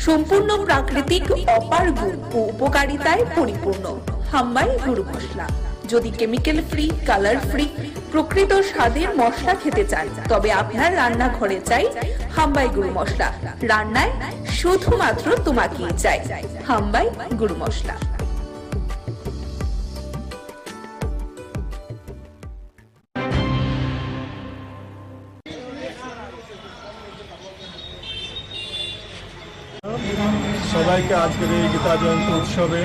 সম্পূর্ণ প্রাকৃতিক, অপার গুণ ও উপকারিতায় পরিপূর্ণ। হাম্বাই গুরু মশলা। যদি কেমিক্যাল ফ্রি, কালার ফ্রি, প্রকৃত স্বাদের মশলা খেতে চান তবে আপনার রান্নাঘরে চাই হাম্বাই গুরু মশলা। রান্নায় শুধুমাত্র তোমাকেই চাই হাম্বাই গুরু মশলা। সবাইকে আজকের এই গীতা জয়ন্তী উৎসবে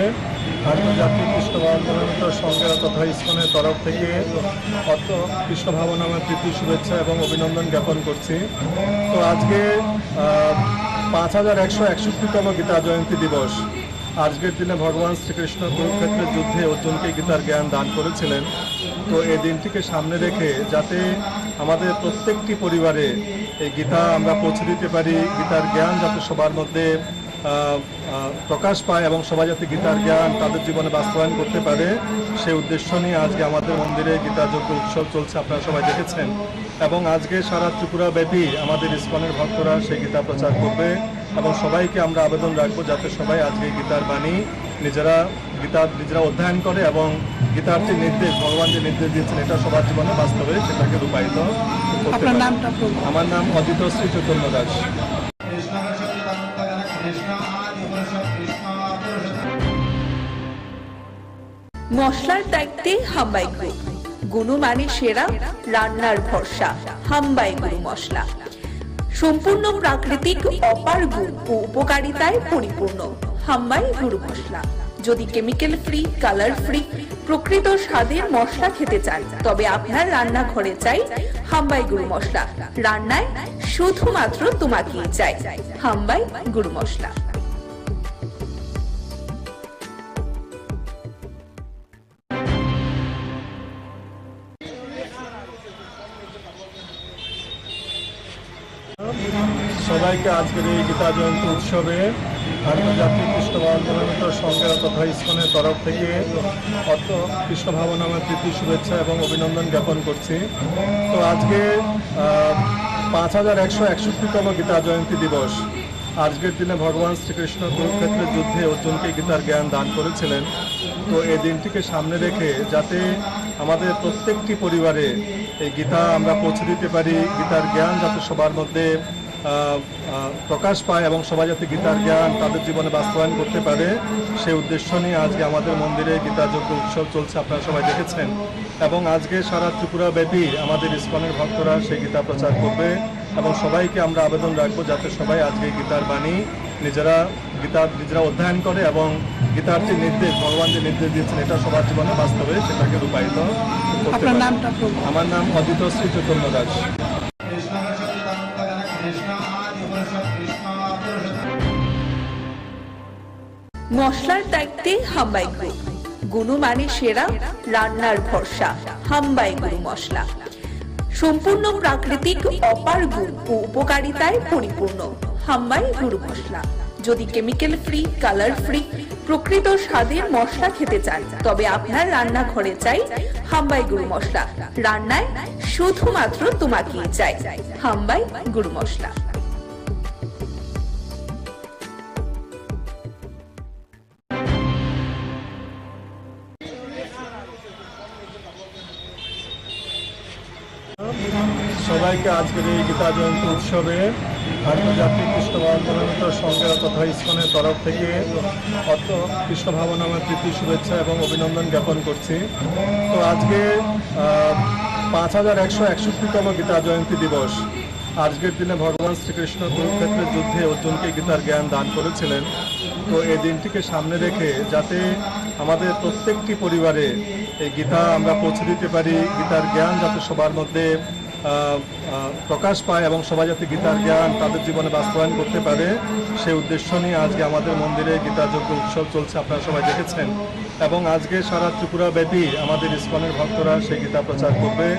আন্তর্জাতিক কৃষ্ণ ভাবনামৃত সংঘের তথা ইসকনের তরফ থেকে কৃষ্ণ ভাবনামের প্রীতি শুভেচ্ছা এবং অভিনন্দন জ্ঞাপন করছি। তো আজকে 5161তম গীতা জয়ন্তী দিবস। আজকের দিনে ভগবান শ্রীকৃষ্ণ কুরুক্ষেত্রের যুদ্ধে অর্জুনকে গীতার জ্ঞান দান করেছিলেন। তো এই দিনটিকে সামনে রেখে যাতে আমাদের প্রত্যেকটি পরিবারে এই গীতা আমরা পৌঁছে দিতে পারি, গীতার জ্ঞান যাতে সবার মধ্যে প্রকাশ পায় এবং সবাই যাতে গীতার জ্ঞান তাদের জীবনে বাস্তবায়ন করতে পারে, সেই উদ্দেশ্য নিয়ে আজকে আমাদের মন্দিরে গীতা যজ্ঞ উৎসব চলছে, আপনারা সবাই দেখেছেন। এবং আজকে সারা ত্রিপুরা ব্যাপী আমাদের ইসকনের ভক্তরা সেই গীতা প্রচার করবে এবং সবাইকে আমরা আবেদন রাখবো যাতে সবাই আজকে গীতার বাণী নিজেরা অধ্যয়ন করে এবং গীতার যে নির্দেশ, ভগবান যে নির্দেশ দিয়েছেন এটা সবার জীবনে বাস্তবে সেটাকে রূপায়িত করতে পারে। আমার নাম অজিত শ্রী চৈতন্য দাস। মশলার দায়িত্বে হাম্বাই গ্রুপ, গুণমানে সেরা, রান্নার ভরসা। হাম্বাই গুরু মশলা সম্পূর্ণ প্রাকৃতিক, অপার গুণ ও উপকারিতায় পরিপূর্ণ। হাম্বাই গুরু মশলা। যদি কেমিক্যাল ফ্রি, কালার ফ্রি, প্রকৃত স্বাদের মশলা খেতে চান তবে আপনার রান্নাঘরে চাই হাম্বাই গুরু মশলা। রান্নায় শুধুমাত্র তোমাকেই চাই হাম্বাই গুরু মশলা। সবাইকে আজকের এই গীতা জয়ন্তী উৎসবে আন্তর্জাতিক কৃষ্ণ ভাবনামৃত সংঘের তথা ইসকনের তরফ থেকে কৃষ্ণ ভাবনামের প্রীতি শুভেচ্ছা এবং অভিনন্দন জ্ঞাপন করছি। তো আজকে 5161তম গীতা জয়ন্তী দিবস। আজকের দিনে ভগবান শ্রীকৃষ্ণ কুরুক্ষেত্রের যুদ্ধে অর্জুনকে গীতার জ্ঞান দান করেছিলেন। তো এই দিনটিকে সামনে রেখে যাতে আমাদের প্রত্যেকটি পরিবারে এই গীতা আমরা পৌঁছে দিতে পারি, গীতার জ্ঞান যাতে সবার মধ্যে প্রকাশ পায় এবং সবাই যাতে গীতার জ্ঞান তাদের জীবনে বাস্তবায়ন করতে পারে, সেই উদ্দেশ্য নিয়ে আজকে আমাদের মন্দিরে গীতা যজ্ঞ উৎসব চলছে, আপনারা সবাই দেখেছেন। এবং আজকে সারা ত্রিপুরা ব্যাপী আমাদের ইসকনের ভক্তরা সেই গীতা প্রচার করবে এবং সবাইকে আমরা আবেদন রাখবো যাতে সবাই আজকে গীতার বাণী নিজেরা অধ্যয়ন করে এবং গীতার যে নির্দেশ, ভগবান যে নির্দেশ দিয়েছেন এটা সবার জীবনে বাস্তবে সেটাকে রূপায়িত করতে পারে। আমার নাম অজিত শ্রী চৈতন্য দাস। মশলার দায়িত্বে হাম্বাই গ্রুপ, গুণমানে সেরা, রান্নার ভরসা। হাম্বাই গুরু মশলা সম্পূর্ণ প্রাকৃতিক, অপার গুণ ও উপকারিতায় পরিপূর্ণ। হাম্বাই গুরু মশলা। যদি কেমিক্যাল ফ্রি, কালার ফ্রি, প্রকৃত স্বাদের মশলা খেতে চান তবে আপনার রান্নাঘরে চাই হাম্বাই গুরু মশলা। রান্নায় শুধুমাত্র তোমাকেই চাই হাম্বাই গুরু মশলা। সবাইকে আজকের এই গীতা জয়ন্তী উৎসবে আন্তর্জাতিক কৃষ্ণ ভাবনামৃত সংঘের তথা ইসকনের তরফ থেকে কৃষ্ণ ভাবনামের প্রীতি শুভেচ্ছা এবং অভিনন্দন জ্ঞাপন করছি। তো আজকে 5161তম গীতা জয়ন্তী দিবস। আজকের দিনে ভগবান শ্রীকৃষ্ণ কুরুক্ষেত্রের যুদ্ধে অর্জুনকে গীতার জ্ঞান দান করেছিলেন। তো এই দিনটিকে সামনে রেখে যাতে আমাদের প্রত্যেকটি পরিবারে এই গীতা আমরা পৌঁছে দিতে পারি, গীতার জ্ঞান যাতে সবার মধ্যে প্রকাশ পায় এবং সবাই যাতে গীতার জ্ঞান তাদের জীবনে বাস্তবায়ন করতে পারে, সেই উদ্দেশ্য নিয়ে আজকে আমাদের মন্দিরে গীতা যজ্ঞ উৎসব চলছে, আপনারা সবাই দেখেছেন। এবং আজকে সারা ত্রিপুরা ব্যাপী আমাদের ইসকনের ভক্তরা সেই গীতা প্রচার করবে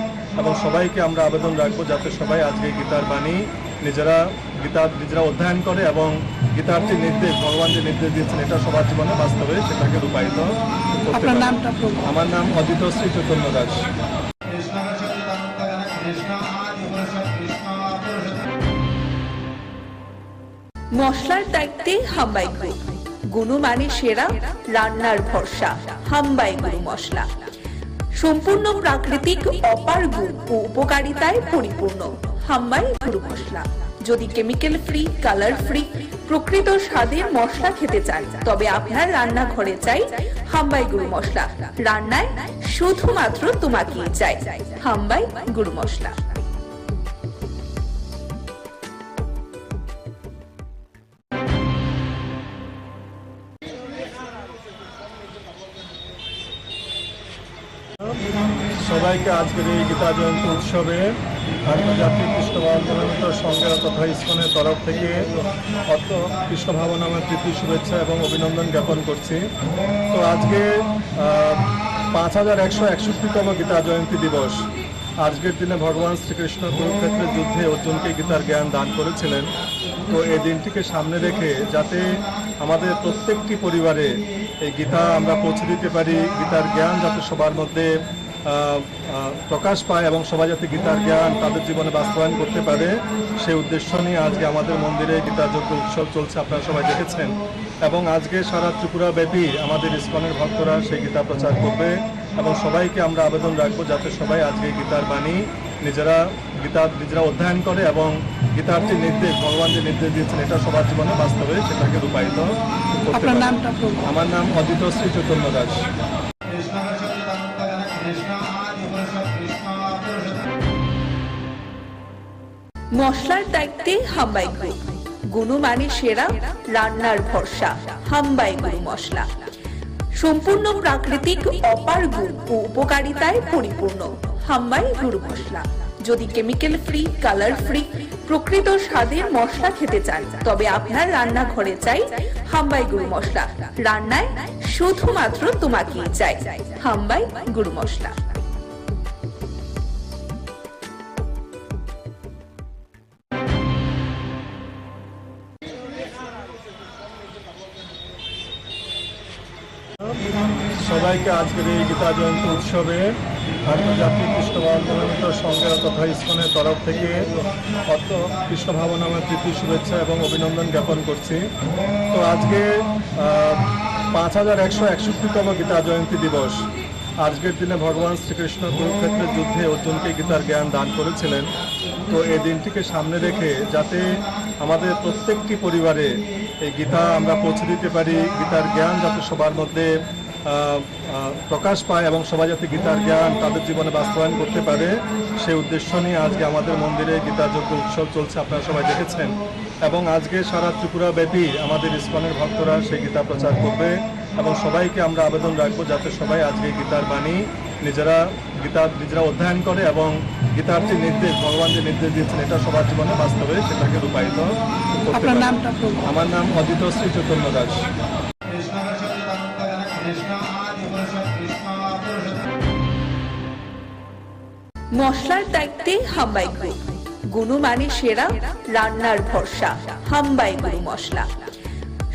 এবং সবাইকে আমরা আবেদন রাখবো যাতে সবাই আজকে গীতার বাণী নিজেরা অধ্যয়ন করে এবং গীতার যে নির্দেশ, ভগবান যে নির্দেশ দিয়েছেন এটা সবার জীবনে বাস্তবে সেটাকে রূপায়িত করতে পারে। আমার নাম অজিত শ্রী চৈতন্য দাস। মশলার দায়িত্বে হাম্বাই গ্রুপ, গুণমানে সেরা, রান্নার ভরসা। হাম্বাই গুরু মশলা সম্পূর্ণ প্রাকৃতিক, অপার গুণ ও উপকারিতায় পরিপূর্ণ। হাম্বাই গুরু মশলা। যদি কেমিক্যাল ফ্রি, কালার ফ্রি, প্রকৃত স্বাদের মশলা খেতে চান তবে আপনার রান্নাঘরে চাই হাম্বাই গুরু মশলা। রান্নায় শুধুমাত্র তোমাকেই চাই হাম্বাই গুরু মশলা। সবাইকে আজকের এই গীতা জয়ন্তী উৎসবে আন্তর্জাতিক কৃষ্ণ ভাবনামৃত সংঘের তথা ইসকনের তরফ থেকে কৃষ্ণ ভাবনামের প্রীতি শুভেচ্ছা এবং অভিনন্দন জ্ঞাপন করছি। তো আজকে 5161তম গীতা জয়ন্তী দিবস। আজকের দিনে ভগবান শ্রীকৃষ্ণ কুরুক্ষেত্রের যুদ্ধে অর্জুনকে গীতার জ্ঞান দান করেছিলেন। তো এই দিনটিকে সামনে রেখে যাতে আমাদের প্রত্যেকটি পরিবারে এই গীতা আমরা পৌঁছে দিতে পারি, গীতার জ্ঞান যাতে সবার মধ্যে প্রকাশ পায় এবং সবাই যাতে গীতার জ্ঞান তাদের জীবনে বাস্তবায়ন করতে পারে, সেই উদ্দেশ্য নিয়ে আজকে আমাদের মন্দিরে গীতা যজ্ঞ উৎসব চলছে, আপনারা সবাই দেখেছেন। এবং আজকে সারা ত্রিপুরা ব্যাপী আমাদের ইসকনের ভক্তরা সেই গীতা প্রচার করবে এবং সবাইকে আমরা আবেদন রাখবো যাতে সবাই আজকে গীতার বাণী নিজেরা অধ্যয়ন করে এবং গীতার যে নির্দেশ, ভগবান যে নির্দেশ দিয়েছেন এটা সবার জীবনে বাস্তবে সেটাকে রূপায়িত করতে পারে। আমার নাম অজিত শ্রী চৈতন্য দাস। মশলার দায়িত্বে হাম্বাই গ্রুপ, গুণমানে সেরা, রান্নার ভরসা। হাম্বাই গুরু মশলা সম্পূর্ণ প্রাকৃতিক, অপার গুণ ও উপকারিতায় পরিপূর্ণ। হাম্বাই গুরু মশলা। যদি কেমিক্যাল ফ্রি, কালার ফ্রি, প্রকৃত স্বাদের মশলা খেতে চান তবে আপনার রান্নাঘরে চাই হাম্বাই গুরু মশলা। রান্নায় শুধুমাত্র তোমাকেই চাই হাম্বাই গুরু মশলা। সবাইকে আজকের এই গীতা জয়ন্তী উৎসবে আন্তর্জাতিক কৃষ্ণ ভাবনামৃত সংঘের তথা ইসকনের তরফ থেকে অত কৃষ্ণ ভাবনামের প্রীতি শুভেচ্ছা এবং অভিনন্দন জ্ঞাপন করছি। তো আজকে 5161তম গীতা জয়ন্তী দিবস। আজকের দিনে ভগবান শ্রীকৃষ্ণ কুরুক্ষেত্রের যুদ্ধে অর্জুনকে গীতার জ্ঞান দান করেছিলেন। তো এই দিনটিকে সামনে রেখে যাতে আমাদের প্রত্যেকটি পরিবারে এই গীতা আমরা পৌঁছে দিতে পারি, গীতার জ্ঞান যাতে সবার মধ্যে প্রকাশ পায় এবং সবাই যাতে গীতার জ্ঞান তাদের জীবনে বাস্তবায়ন করতে পারে, সেই উদ্দেশ্য নিয়ে আজকে আমাদের মন্দিরে গীতা যজ্ঞ উৎসব চলছে, আপনারা সবাই দেখেছেন। এবং আজকে সারা ত্রিপুরা ব্যাপী আমাদের ইসকনের ভক্তরা সেই গীতা প্রচার করবে এবং সবাইকে আমরা আবেদন রাখবো যাতে সবাই আজকে গীতার বাণী নিজেরা অধ্যয়ন করে এবং গীতার যে নির্দেশ, ভগবান যে নির্দেশ দিয়েছেন এটা সবার জীবনে বাস্তবে সেটাকে রূপায়িত করতে পারে। আমার নাম অজিত শ্রী চৈতন্য দাস। মশলার দায়িত্বে হাম্বাই গ্রুপ, গুণমানে সেরা, রান্নার ভরসা হাম্বাই গুরু মশলা।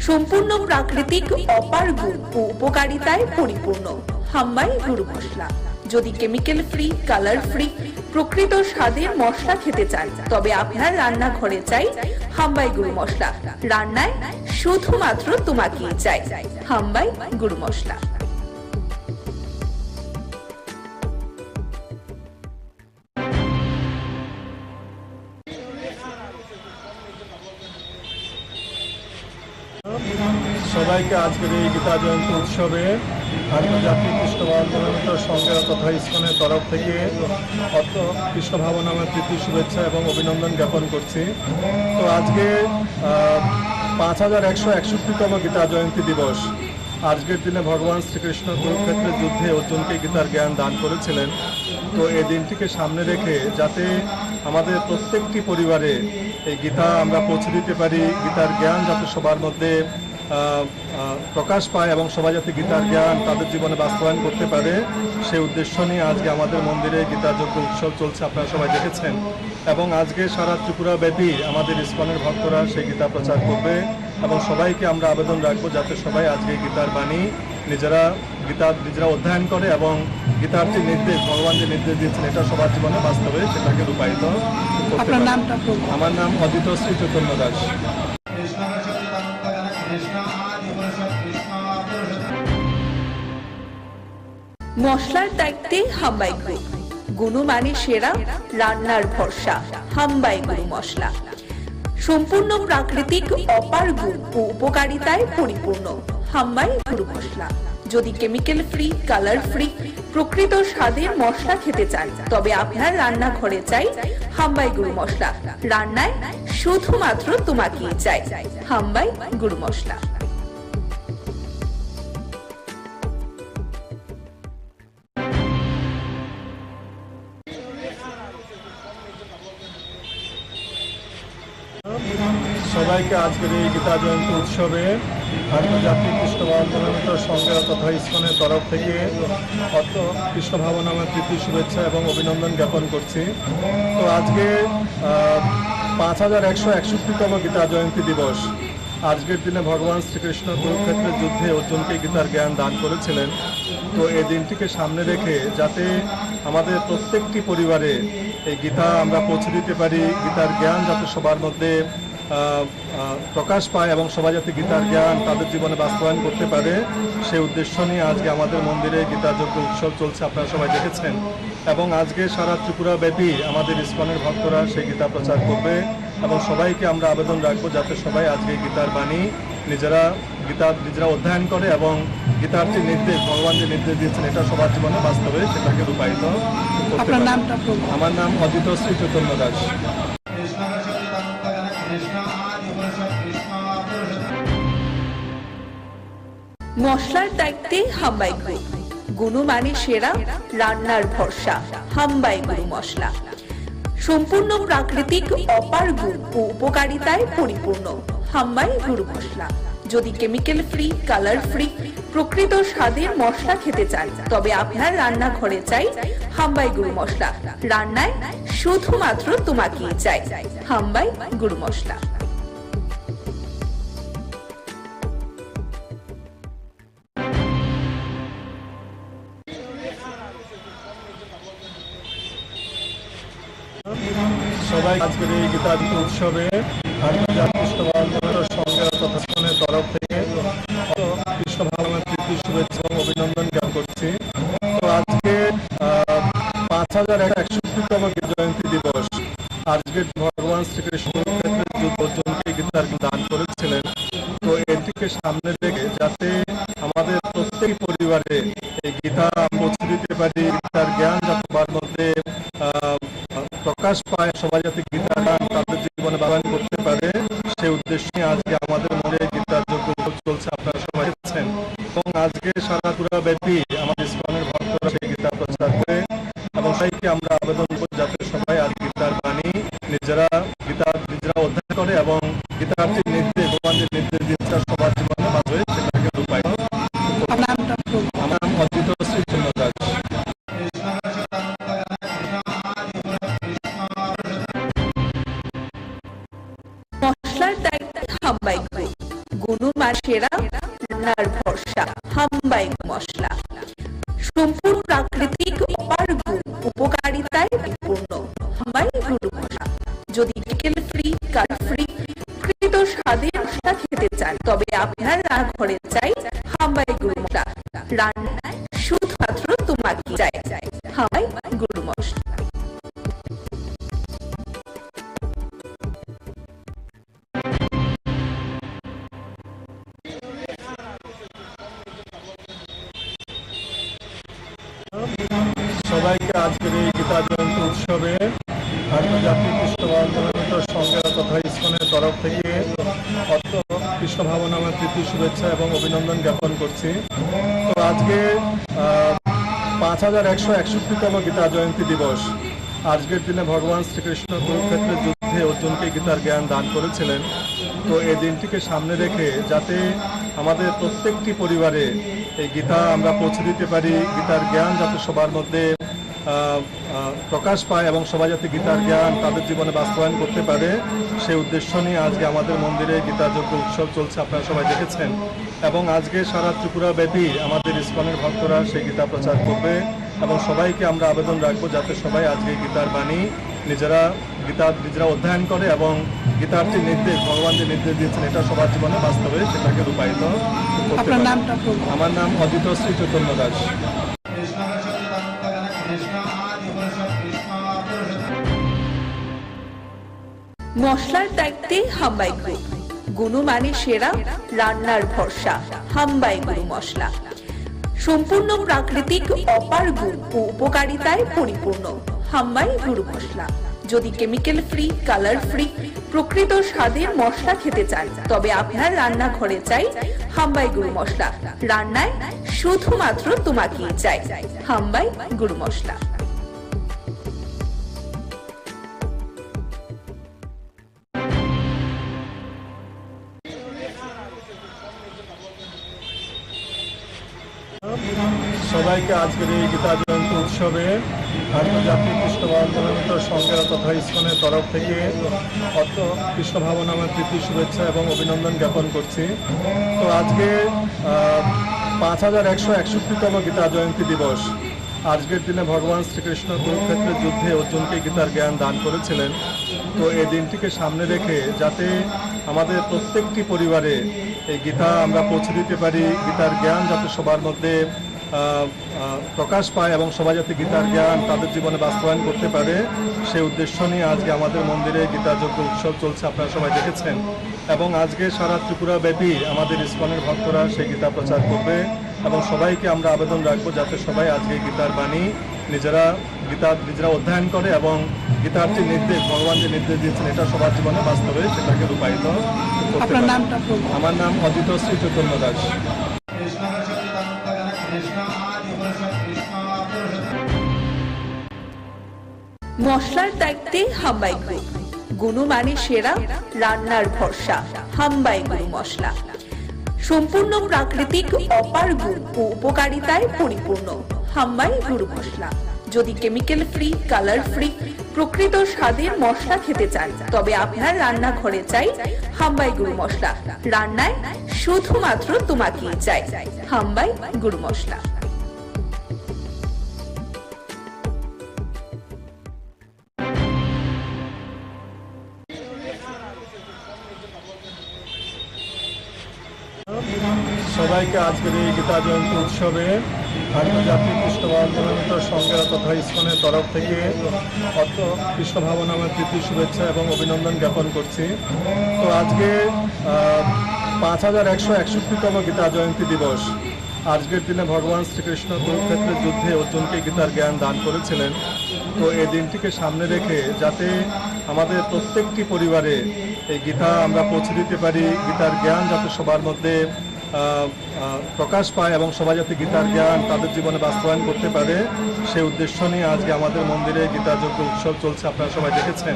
সম্পূর্ণ প্রাকৃতিক, অপার গুণ ও উপকারিতায় পরিপূর্ণ হাম্বাই গুরু মশলা। যদি কেমিক্যাল ফ্রি, কালার ফ্রি, প্রকৃত স্বাদের মশলা খেতে চান তবে আপনার রান্নাঘরে চাই হাম্বাই গুরু মশলা। রান্নায় শুধুমাত্র তোমাকেই চাই হাম্বাই গুরু মশলা। সবাইকে আজকের এই গীতা জয়ন্তী উৎসবে আন্তর্জাতিক কৃষ্ণ ভাবনামৃত সংঘের তথা ইসকনের তরফ থেকে অত কৃষ্ণ ভাবনামের প্রীতি শুভেচ্ছা এবং অভিনন্দন জ্ঞাপন করছি। তো আজকে 5161তম গীতা জয়ন্তী দিবস। আজকের দিনে ভগবান শ্রীকৃষ্ণ কুরুক্ষেত্রের যুদ্ধে অর্জুনকে গীতার জ্ঞান দান করেছিলেন। তো এই দিনটিকে সামনে রেখে যাতে আমাদের প্রত্যেকটি পরিবারে এই গীতা আমরা পৌঁছে দিতে পারি, গীতার জ্ঞান যাতে সবার মধ্যে প্রকাশ পায় এবং সবাই যাতে গীতার জ্ঞান তাদের জীবনে বাস্তবায়ন করতে পারে, সেই উদ্দেশ্য নিয়ে আজকে আমাদের মন্দিরে গীতা যজ্ঞ উৎসব চলছে, আপনারা সবাই দেখেছেন। এবং আজকে সারা ত্রিপুরা ব্যাপী আমাদের ইসকনের ভক্তরা সেই গীতা প্রচার করবে এবং সবাইকে আমরা আবেদন রাখবো যাতে সবাই আজকে গীতার বাণী নিজেরা অধ্যয়ন করে এবং গীতার যে নির্দেশ, ভগবান যে নির্দেশ দিয়েছেন এটা সবার জীবনে বাস্তবে সেটাকে রূপায়িত করতে পারে। আমার নাম অজিত শ্রী চৈতন্য দাস। মশলার দায়িত্বে হাম্বাই গ্রুপ, গুণমানে সেরা, রান্নার ভরসা হাম্বাই গুরু মশলা। সম্পূর্ণ প্রাকৃতিক, অপার গুণ ও উপকারিতায় পরিপূর্ণ হাম্বাই গুরু মশলা। যদি কেমিক্যাল ফ্রি, কালার ফ্রি, প্রকৃত স্বাদের মশলা খেতে চান তবে আপনার রান্নাঘরে চাই হাম্বাই গুরু মশলা। রান্নায় শুধুমাত্র তোমাকেই চাই হাম্বাই গুরু মশলা। সবাইকে আজকের এই গীতা জয়ন্তী উৎসবে আন্তর্জাতিক কৃষ্ণ ভাবনামৃত সংঘের তথা ইসকনের তরফ থেকে অত কৃষ্ণ ভাবনামের প্রীতি শুভেচ্ছা এবং অভিনন্দন জ্ঞাপন করছি। তো আজকে 5161তম গীতা জয়ন্তী দিবস। আজকের দিনে ভগবান শ্রীকৃষ্ণ কুরুক্ষেত্রের যুদ্ধে অর্জুনকে গীতার জ্ঞান দান করেছিলেন। তো এই দিনটিকে সামনে রেখে যাতে আমাদের প্রত্যেকটি পরিবারে এই গীতা আমরা পৌঁছে দিতে পারি, গীতার জ্ঞান যাতে সবার মধ্যে প্রকাশ পায় এবং সবাই যাতে গীতার জ্ঞান তাদের জীবনে বাস্তবায়ন করতে পারে, সেই উদ্দেশ্য নিয়ে আজকে আমাদের মন্দিরে গীতা যজ্ঞ উৎসব চলছে, আপনারা সবাই দেখেছেন। এবং আজকে সারা ত্রিপুরা ব্যাপী আমাদের ইসকনের ভক্তরা সেই গীতা প্রচার করবে এবং সবাইকে আমরা আবেদন রাখবো যাতে সবাই আজকে গীতার বাণী নিজেরা অধ্যয়ন করে এবং গীতার যে নির্দেশ, ভগবান যে নির্দেশ দিয়েছেন এটা সবার জীবনে বাস্তবে সেটাকে রূপায়িত করতে পারে। আমার নাম অজিত শ্রী চৈতন্য দাস। মশলার দায়িত্বে হাম্বাই গ্রুপ, গুণমানে সেরা, রান্নার ভরসা হাম্বাই গুরু মশলা। সম্পূর্ণ প্রাকৃতিক, অপার গুণ ও উপকারিতায় পরিপূর্ণ হাম্বাই গুরু মশলা। যদি কেমিক্যাল ফ্রি, কালার ফ্রি, প্রকৃত স্বাদের মশলা খেতে চান তবে আপনার রান্নাঘরে চাই হাম্বাই গুরু মশলা। রান্নায় শুধুমাত্র তোমাকেই চাই হাম্বাই গুরু মশলা। সবাই আজকের এই গীতাঞ্জলি উৎসবে আন্তর্জাতিক কৃষ্ণ ভাবনা সংঘের তথাকথনের তরফ থেকে কৃষ্ণ ভাবনার প্রীতি শুভেচ্ছা এবং অভিনন্দন জ্ঞাপন করছি। তো আজকে 5161তম জয়ন্তী দিবস। আজকে ভগবান শ্রীকৃষ্ণ অর্জুনকে গীতার দান করেছিলেন। তো এটিকে সামনে রেখে যাতে আমাদের প্রত্যেক পরিবারে এই গীতা পৌঁছে দিতে পারি, গীতার জ্ঞান যাতে সবার মধ্যে প্রকাশ পায়, সবাই যাতে গীতার জ্ঞান তাদের জীবনে বাস্তবায়ন করতে পারে, সেই উদ্দেশ্যে আজকে আমাদের মনে গীতার যজ্ঞ চলছে, আপনারা সবাই দেখছেন। এবং আজকে সারা পুরা ব্যাপী আমাদের ইসকনের ভক্তরা সেই গীতা প্রচার করে এবং সবাইকে আমরা আবেদন করব যাতে সবাই আজ গীতার বাণী নিজেরা অধ্যয়ন করে এবং গীতার যে নির্দেশ, ভগবানের নির্দেশ দিচ্ছে সবার জীবনে বাস্তবে সেটাকে রূপায়িত। আমার নাম অজিত শ্রী দাস। মশলার দায়িত্বে হাম্বাই গ্রুপ, গুণমান সেরা, রান্নার ভরসা, হাম্বাই মশলা। সম্পূর্ণ প্রাকৃতিক অপার গুণ উপকারিতায় পরিপূর্ণ হাম্বাই গুরু মশলা। যদি কেমিক্যাল ফ্রি, কালার ফ্রি, প্রকৃত স্বাদের মশলা খেতে চান তবে আপনার ঘরে চাই হাম্বাই গুরু মশলা। রান্নায় শুধুমাত্র তোমাকে চাই হাম্বাই গুরু মশলা। সবাইকে আজকের এই গীতা জয়ন্তী উৎসবে আন্তর্জাতিক কৃষ্ণ ভাবনা সংঘের তথা ইসকনের তরফ থেকে কৃষ্ণ ভাবনার প্রীতি শুভেচ্ছা এবং অভিনন্দন জ্ঞাপন করছি। তো আজকে 5161তম গীতা জয়ন্তী দিবস। আজকের দিনে ভগবান শ্রীকৃষ্ণ কুরুক্ষেত্রের যুদ্ধে অর্জুনকে গীতার জ্ঞান দান করেছিলেন। তো এই দিনটিকে সামনে রেখে যাতে আমাদের প্রত্যেকটি পরিবারে এই গীতা আমরা পৌঁছে দিতে পারি, গীতার জ্ঞান যাতে সবার মধ্যে প্রকাশ পায় এবং সবাই যাতে গীতার জ্ঞান তাদের জীবনে বাস্তবায়ন করতে পারে, সেই উদ্দেশ্য নিয়ে আজকে আমাদের মন্দিরে গীতা যজ্ঞ উৎসব চলছে, আপনারা সবাই দেখেছেন। এবং আজকে সারা ত্রিপুরা ব্যাপী আমাদের ইসকনের ভক্তরা সেই গীতা প্রচার করবে এবং সবাইকে আমরা আবেদন রাখবো যাতে সবাই আজকে গীতার বাণী নিজেরা অধ্যয়ন করে এবং গীতার যে নির্দেশ, ভগবান যে নির্দেশ দিয়েছেন এটা সবার জীবনে বাস্তবে সেটাকে রূপায়িত করতে পারে। আমার নাম অজিত শ্রী দাস। মশলার দায়িত্বে হাম্বাই গ্রুপ, গুণমানে সেরা, রান্নার ভরসা, হাম্বাই গুরু মশলা। সম্পূর্ণ প্রাকৃতিক অপার গুণ ও উপকারিতায় পরিপূর্ণ হাম্বাই গুরু মশলা। যদি কেমিক্যাল ফ্রি, কালার ফ্রি, প্রকৃত স্বাদের মশলা খেতে চান তবে আপনার রান্নাঘরে চাই হাম্বাই গুরু মশলা। রান্নায় শুধুমাত্র তোমাকে চাই হাম্বাই গুরু মশলা। সবাইকে আজকের এই গীতা জয়ন্তী উৎসবে আন্তর্জাতিক কৃষ্ণ ভাবনা সংঘের তথা ইসকনের তরফ থেকে কৃষ্ণ ভাবনার প্রীতি শুভেচ্ছা এবং অভিনন্দন জ্ঞাপন করছি। তো আজকে 5161তম গীতা জয়ন্তী দিবস। আজকের দিনে ভগবান শ্রীকৃষ্ণ কুরুক্ষেত্রের যুদ্ধে অর্জুনকে গীতার জ্ঞান দান করেছিলেন। তো এই দিনটিকে সামনে রেখে যাতে আমাদের প্রত্যেকটি পরিবারে এই গীতা আমরা পৌঁছে দিতে পারি, গীতার জ্ঞান যাতে সবার মধ্যে প্রকাশ পায় এবং সবাই যাতে গীতার জ্ঞান তাদের জীবনে বাস্তবায়ন করতে পারে, সেই উদ্দেশ্য নিয়ে আজকে আমাদের মন্দিরে গীতা যজ্ঞ উৎসব চলছে, আপনারা সবাই দেখেছেন। এবং আজকে সারা ত্রিপুরা ব্যাপী আমাদের ইসকনের ভক্তরা সেই গীতা প্রচার করবে এবং সবাইকে আমরা আবেদন রাখবো যাতে সবাই আজকে গীতার বাণী নিজেরা অধ্যয়ন করে এবং গীতার যে নির্দেশ, ভগবান যে নির্দেশ দিয়েছেন এটা সবার জীবনে বাস্তবে সেটাকে রূপায়িত করতে পারে। আমার নাম অজিত শ্রী দাস। মশলার দায়িত্বে হাম্বাই গ্রুপ, গুণমানে সেরা, রান্নার ভরসা, হাম্বাই গুরু মশলা। সম্পূর্ণ প্রাকৃতিক অপার গুণ ও উপকারিতায় পরিপূর্ণ হাম্বাই গুরু মশলা। যদি কেমিক্যাল ফ্রি, কালার ফ্রি, প্রকৃত স্বাদের মশলা খেতে চান তবে আপনার রান্নাঘরে চাই হাম্বাই গুরু মশলা। রান্নায় শুধুমাত্র তোমাকে চাই হাম্বাই গুরু মশলা। সবাইকে আজকের এই গীতা জয়ন্তী উৎসবে আন্তর্জাতিক কৃষ্ণ ভাবনামৃত সংঘের তথা ইসকনের তরফ থেকে কৃষ্ণ ভাবনামের প্রীতি শুভেচ্ছা এবং অভিনন্দন জ্ঞাপন করছি। তো আজকে 5161তম গীতা জয়ন্তী দিবস। আজকের দিনে ভগবান শ্রীকৃষ্ণ কুরুক্ষেত্রের যুদ্ধে অর্জুনকে গীতার জ্ঞান দান করেছিলেন। তো এই দিনটিকে সামনে রেখে যাতে আমাদের প্রত্যেকটি পরিবারে এই গীতা আমরা পৌঁছে দিতে পারি, গীতার জ্ঞান যাতে সবার মধ্যে প্রকাশ পায় এবং সবাই যাতে গীতার জ্ঞান তাদের জীবনে বাস্তবায়ন করতে পারে, সেই উদ্দেশ্য নিয়ে আজকে আমাদের মন্দিরে গীতা যজ্ঞ উৎসব চলছে, আপনারা সবাই দেখেছেন।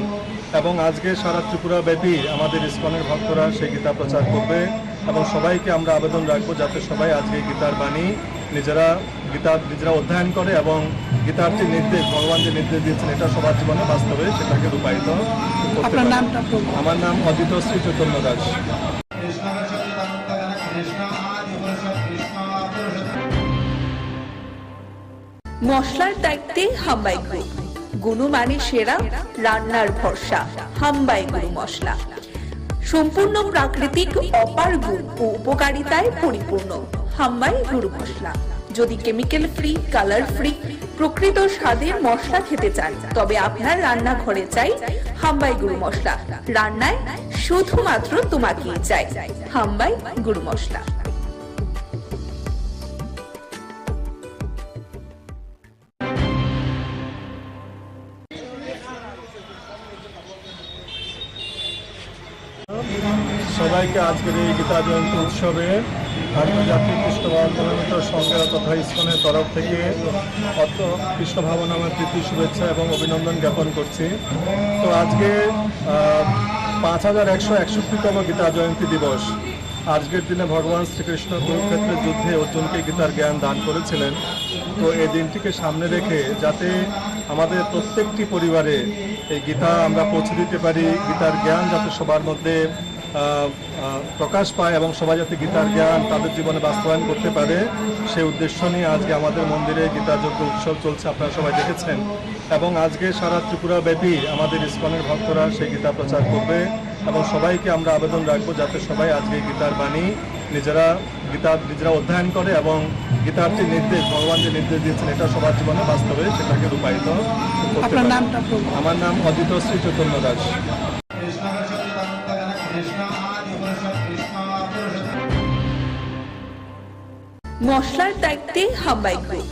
এবং আজকে সারা ত্রিপুরা ব্যাপী আমাদের ইসকনের ভক্তরা সেই গীতা প্রচার করবে এবং সবাইকে আমরা আবেদন রাখবো যাতে সবাই আজকে গীতার বাণী নিজেরা অধ্যয়ন করে এবং গীতার যে নির্দেশ, ভগবান যে নির্দেশ দিয়েছেন এটা সবার জীবনে বাস্তবে সেটাকে রূপায়িত করতে পারে। আমার নাম অজিত শ্রী চৈতন্য দাস। মশলার দায়িত্বে হাম্বাই গ্রুপ, গুণমানে সেরা, রান্নার ভরসা। হাম্বাই গুরু মশলা সম্পূর্ণ প্রাকৃতিক, অপার গুণ ও উপকারিতায় পরিপূর্ণ। হাম্বাই গুরু মশলা। যদি কেমিক্যাল ফ্রি, কালার ফ্রি, প্রকৃত স্বাদের মশলা খেতে চান তবে আপনার রান্নাঘরে চাই হাম্বাই গুরু মশলা। রান্নায় শুধুমাত্র তোমাকেই চাই হাম্বাই গুরু মশলা। সবাইকে আজকের এই গীতা জয়ন্তী উৎসবে আন্তর্জাতিক কৃষ্ণ ভাবনামৃত সংঘের তথা ইসকনের তরফ থেকে কৃষ্ণ ভাবনামের প্রীতি শুভেচ্ছা এবং অভিনন্দন জ্ঞাপন করছি। তো আজকে 5161তম গীতা জয়ন্তী দিবস। আজকের দিনে ভগবান শ্রীকৃষ্ণ কুরুক্ষেত্রের যুদ্ধে অর্জুনকে গীতার জ্ঞান দান করেছিলেন। তো এই দিনটিকে সামনে রেখে যাতে আমাদের প্রত্যেকটি পরিবারে এই গীতা আমরা পৌঁছে দিতে পারি, গীতার জ্ঞান যাতে সবার মধ্যে প্রকাশ পায় এবং সবাই যাতে গীতার জ্ঞান তাদের জীবনে বাস্তবায়ন করতে পারে, সেই উদ্দেশ্য নিয়ে আজকে আমাদের মন্দিরে গীতা যজ্ঞ উৎসব চলছে, আপনারা সবাই দেখেছেন। এবং আজকে সারা ত্রিপুরা ব্যাপী আমাদের ইসকনের ভক্তরা সেই গীতা প্রচার করবে এবং সবাইকে আমরা আবেদন রাখবো যাতে সবাই আজকে গীতার বাণী নিজেরা অধ্যয়ন করে এবং গীতার যে নির্দেশ, ভগবান যে নির্দেশ দিয়েছেন এটা সবার জীবনে বাস্তবে সেটাকে রূপায়িত করতে পারে। আমার নাম অজিত শ্রী চৈতন্য দাস। মশলার দায়িত্বে হাম্বাই গ্রুপ,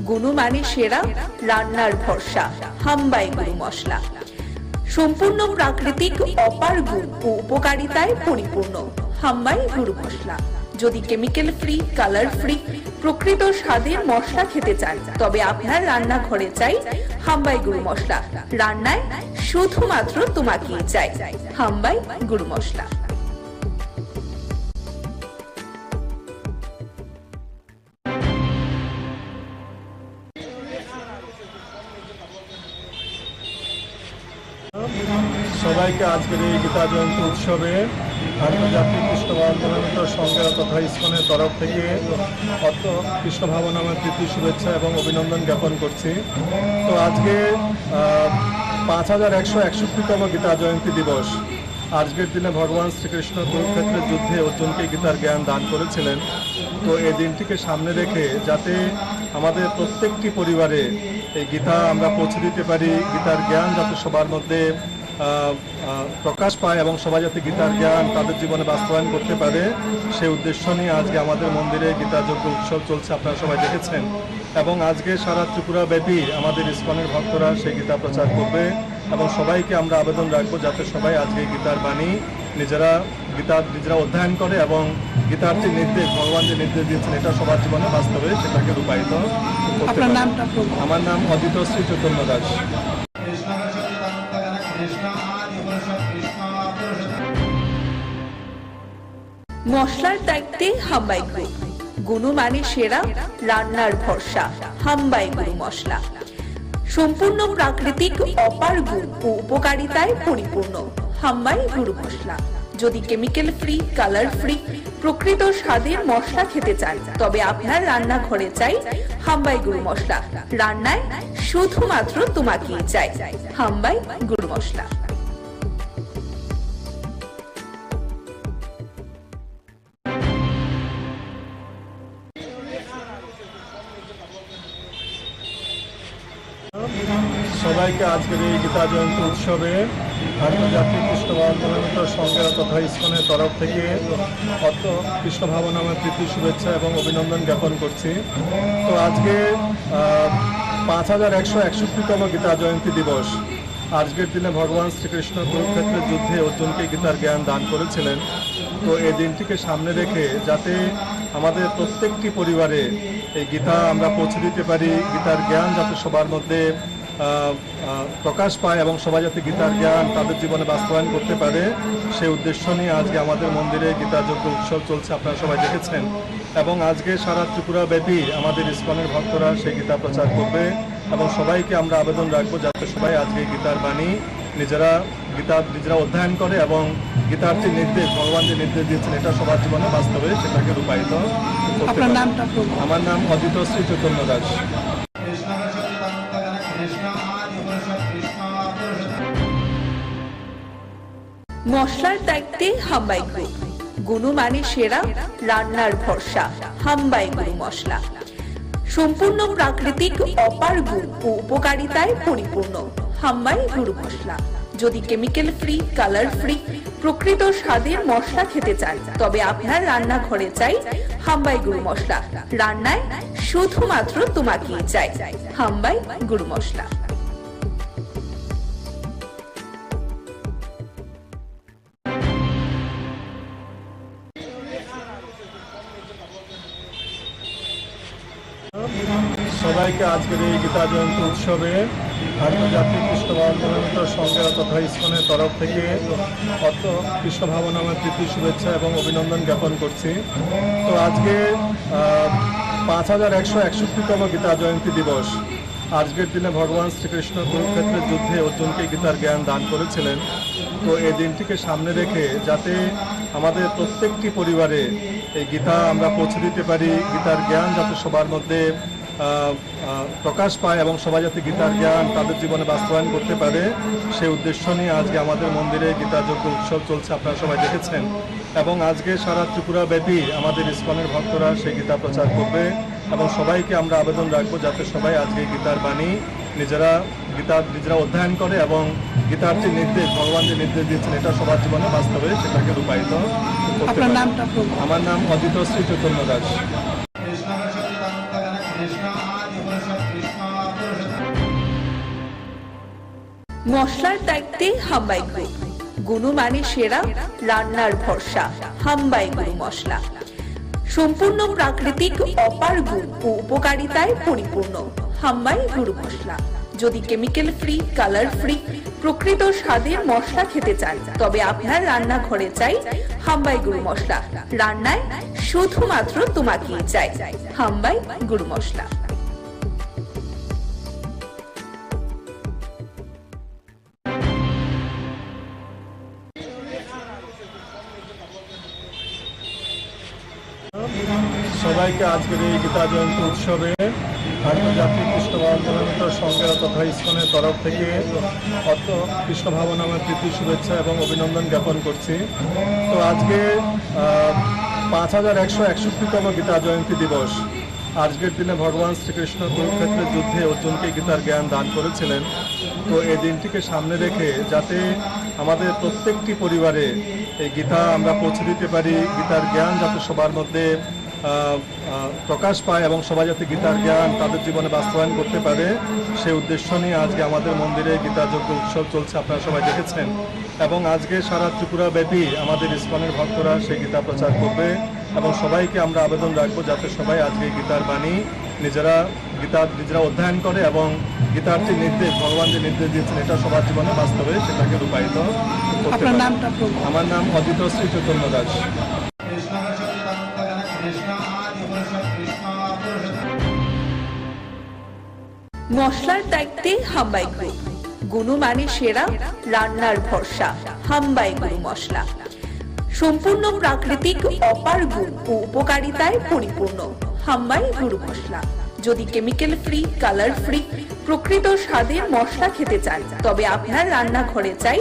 গুণমানে সেরা, রান্নার ভরসা। হাম্বাই গুরু মশলা সম্পূর্ণ প্রাকৃতিক, অপার গুণ ও উপকারিতায় পরিপূর্ণ। হাম্বাই গুরু মশলা। যদি কেমিক্যাল ফ্রি, কালার ফ্রি, প্রকৃত স্বাদের মশলা খেতে চান তবে আপনার রান্নাঘরে চাই হাম্বাই গুরু মশলা। রান্নায় শুধুমাত্র তোমাকেই চাই হাম্বাই গুরু মশলা। সবাইকে আজকের এই গীতা জয়ন্তী উৎসবে আন্তর্জাতিক কৃষ্ণ ভাবনামৃত সংঘের তথা ইসকনের তরফ থেকে কৃষ্ণ ভাবনামের প্রীতি শুভেচ্ছা এবং অভিনন্দন জ্ঞাপন করছি। তো আজকে 5161তম গীতা জয়ন্তী দিবস। আজকের দিনে ভগবান শ্রীকৃষ্ণ কুরুক্ষেত্রের যুদ্ধে অর্জুনকে গীতার জ্ঞান দান করেছিলেন। তো এই দিনটিকে সামনে রেখে যাতে আমাদের প্রত্যেকটি পরিবারে এই গীতা আমরা পৌঁছে দিতে পারি, গীতার জ্ঞান যাতে সবার মধ্যে প্রকাশ পায় এবং সবাই যাতে গীতার জ্ঞান তাদের জীবনে বাস্তবায়ন করতে পারে, সেই উদ্দেশ্য নিয়ে আজকে আমাদের মন্দিরে গীতা যজ্ঞ উৎসব চলছে, আপনারা সবাই দেখেছেন। এবং আজকে সারা ত্রিপুরা ব্যাপী আমাদের ইসকনের ভক্তরা সেই গীতা প্রচার করবে এবং সবাইকে আমরা আবেদন রাখবো যাতে সবাই আজকে গীতার বাণী নিজেরা অধ্যয়ন করে এবং গীতার যে নির্দেশ, ভগবান যে নির্দেশ দিয়েছেন এটা সবার জীবনে বাস্তবে সেটাকে রূপায়িত করতে পারে। আমার নাম অজিত শ্রী চৈতন্য দাস। মশলার দায়িত্বে হাম্বাই গ্রুপ, গুণমানে সেরা, রান্নার ভরসা। হাম্বাই গুরু মশলা সম্পূর্ণ প্রাকৃতিক, অপার গুণ ও উপকারিতায় পরিপূর্ণ। হাম্বাই গুরু মশলা। যদি কেমিক্যাল ফ্রি, কালার ফ্রি, প্রকৃত স্বাদের মশলা খেতে চান তবে আপনার রান্নাঘরে চাই হাম্বাই গুরু মশলা। রান্নায় শুধুমাত্র তোমাকেই চাই হাম্বাই গুরু মশলা। সবাইকে আজকের এই গীতা জয়ন্তী উৎসবে আন্তর্জাতিক কৃষ্ণ ভাবনামৃত সংঘের তথা ইসকনের তরফ থেকে অত কৃষ্ণ ভাবনামে প্রীতি শুভেচ্ছা এবং অভিনন্দন জ্ঞাপন করছি। তো আজকে 5161তম গীতা জয়ন্তী দিবস। আজকের দিনে ভগবান শ্রীকৃষ্ণ কুরুক্ষেত্রের যুদ্ধে অর্জুনকে গীতার জ্ঞান দান করেছিলেন। তো এই দিনটিকে সামনে রেখে যাতে আমাদের প্রত্যেকটি পরিবারে এই গীতা আমরা পৌঁছে দিতে পারি, গীতার জ্ঞান যাতে সবার মধ্যে প্রকাশ পায় এবং সবাই যাতে গীতার জ্ঞান তাদের জীবনে বাস্তবায়ন করতে পারে, সেই উদ্দেশ্য নিয়ে আজকে আমাদের মন্দিরে গীতা যজ্ঞ উৎসব চলছে, আপনারা সবাই দেখেছেন। এবং আজকে সারা ত্রিপুরা ব্যাপী আমাদের ইসকনের ভক্তরা সেই গীতা প্রচার করবে এবং সবাইকে আমরা আবেদন রাখবো যাতে সবাই আজকে গীতার বাণী নিজেরা অধ্যয়ন করে এবং গীতার যে নির্দেশ, ভগবান যে নির্দেশ দিয়েছেন এটা সবার জীবনে বাস্তবে সেটাকে রূপায়িত করতে পারে। আমার নাম অজিত শ্রী চৈতন্য দাস। মশলার দায়িত্বে হাম্বাই গ্রুপ, গুণমানে সেরা, রান্নার ভরসা হাম্বাই গুরু মশলা। সম্পূর্ণ প্রাকৃতিক, অপার গুণ ও উপকারিতায় পরিপূর্ণ হাম্বাই গুরু মশলা। যদি কেমিক্যাল ফ্রি, কালার ফ্রি, প্রকৃত স্বাদের মশলা খেতে চান তবে আপনার রান্নাঘরে চাই হাম্বাই গুরু মশলা। রান্নায় শুধুমাত্র তোমাকেই চাই হাম্বাই গুরু মশলা। সবাইকে আজকের এই গীতা জয়ন্তী উৎসবে আন্তর্জাতিক কৃষ্ণ ভাবনামৃত সংঘের তথা ইসকনের তরফ থেকে অত কৃষ্ণ ভাবনামে প্রীতি শুভেচ্ছা এবং অভিনন্দন জ্ঞাপন করছি। তো আজকে 5161তম গীতা জয়ন্তী দিবস। আজকের দিনে ভগবান শ্রীকৃষ্ণ কুরুক্ষেত্রের যুদ্ধে অর্জুনকে গীতার জ্ঞান দান করেছিলেন। তো এই দিনটিকে সামনে রেখে যাতে আমাদের প্রত্যেকটি পরিবারে এই গীতা আমরা পৌঁছে দিতে পারি, গীতার জ্ঞান যাতে সবার মধ্যে প্রকাশ পায় এবং সবাই যাতে গীতার জ্ঞান তাদের জীবনে বাস্তবায়ন করতে পারে, সেই উদ্দেশ্য নিয়ে আজকে আমাদের মন্দিরে গীতা যজ্ঞ উৎসব চলছে, আপনারা সবাই দেখেছেন। এবং আজকে সারা ত্রিপুরা ব্যাপী আমাদের ইসকনের ভক্তরা সেই গীতা প্রচার করবে এবং সবাইকে আমরা আবেদন রাখবো যাতে সবাই আজকে গীতার বাণী নিজেরা অধ্যয়ন করে এবং গীতার যে নির্দেশ, ভগবান যে নির্দেশ দিয়েছেন এটা সবার জীবনে বাস্তবে সেটাকে রূপায়িত করতে পারে। আমার নাম অজিত শ্রী চৈতন্য দাস। মশলার দায়িত্বে হাম্বাই গ্রুপ, গুণমানে সেরা, রান্নার ভরসা হাম্বাই গুরু মশলা। সম্পূর্ণ প্রাকৃতিক, অপার গুণ ও উপকারিতায় পরিপূর্ণ হাম্বাই গুরু মশলা। যদি কেমিক্যাল ফ্রি, কালার ফ্রি, প্রকৃত স্বাদের মশলা খেতে চান তবে আপনার রান্নাঘরে চাই হাম্বাই গুরু মশলা। রান্নায় শুধুমাত্র তোমাকেই চাই হাম্বাই গুরু মশলা। সবাইকে আজকের এই গীতা জয়ন্তী উৎসবে আন্তর্জাতিক কৃষ্ণ ভাবনামৃত সংঘের তথা ইসকনের তরফ থেকে অত কৃষ্ণ ভাবনামে প্রীতি শুভেচ্ছা এবং অভিনন্দন জ্ঞাপন করছি। তো আজকে 5161তম গীতা জয়ন্তী দিবস। আজকের দিনে ভগবান শ্রীকৃষ্ণ কুরুক্ষেত্রের যুদ্ধে অর্জুনকে গীতার জ্ঞান দান করেছিলেন। তো এই দিনটিকে সামনে রেখে যাতে আমাদের প্রত্যেকটি পরিবারে এই গীতা আমরা পৌঁছে দিতে পারি, গীতার জ্ঞান যাতে সবার মধ্যে প্রকাশ পায় এবং সবাই যাতে গীতার জ্ঞান তাদের জীবনে বাস্তবায়ন করতে পারে, সেই উদ্দেশ্য নিয়ে আজকে আমাদের মন্দিরে গীতা যজ্ঞ উৎসব চলছে, আপনারা সবাই দেখেছেন। এবং আজকে সারা ত্রিপুরা ব্যাপী আমাদের ইসকনের ভক্তরা সেই গীতা প্রচার করবে এবং সবাইকে আমরা আবেদন রাখবো যাতে সবাই আজকে গীতার বাণী নিজেরা অধ্যয়ন করে এবং গীতার যে নির্দেশ, ভগবান যে নির্দেশ দিয়েছেন এটা সবার জীবনে বাস্তবে সেটাকে রূপায়িত করতে পারে। আমার নাম অজিত শ্রী চৈতন্য দাস। মশলার দায়িত্বে হাম্বাই গ্রুপ, গুণমানে সেরা, রান্নার ভরসা হাম্বাই গুরু মশলা। সম্পূর্ণ প্রাকৃতিক, অপার গুণ ও উপকারিতায় পরিপূর্ণ হাম্বাই গুরু মশলা। যদি কেমিক্যাল ফ্রি, কালার ফ্রি, প্রকৃত স্বাদের মশলা খেতে চান তবে আপনার রান্নাঘরে চাই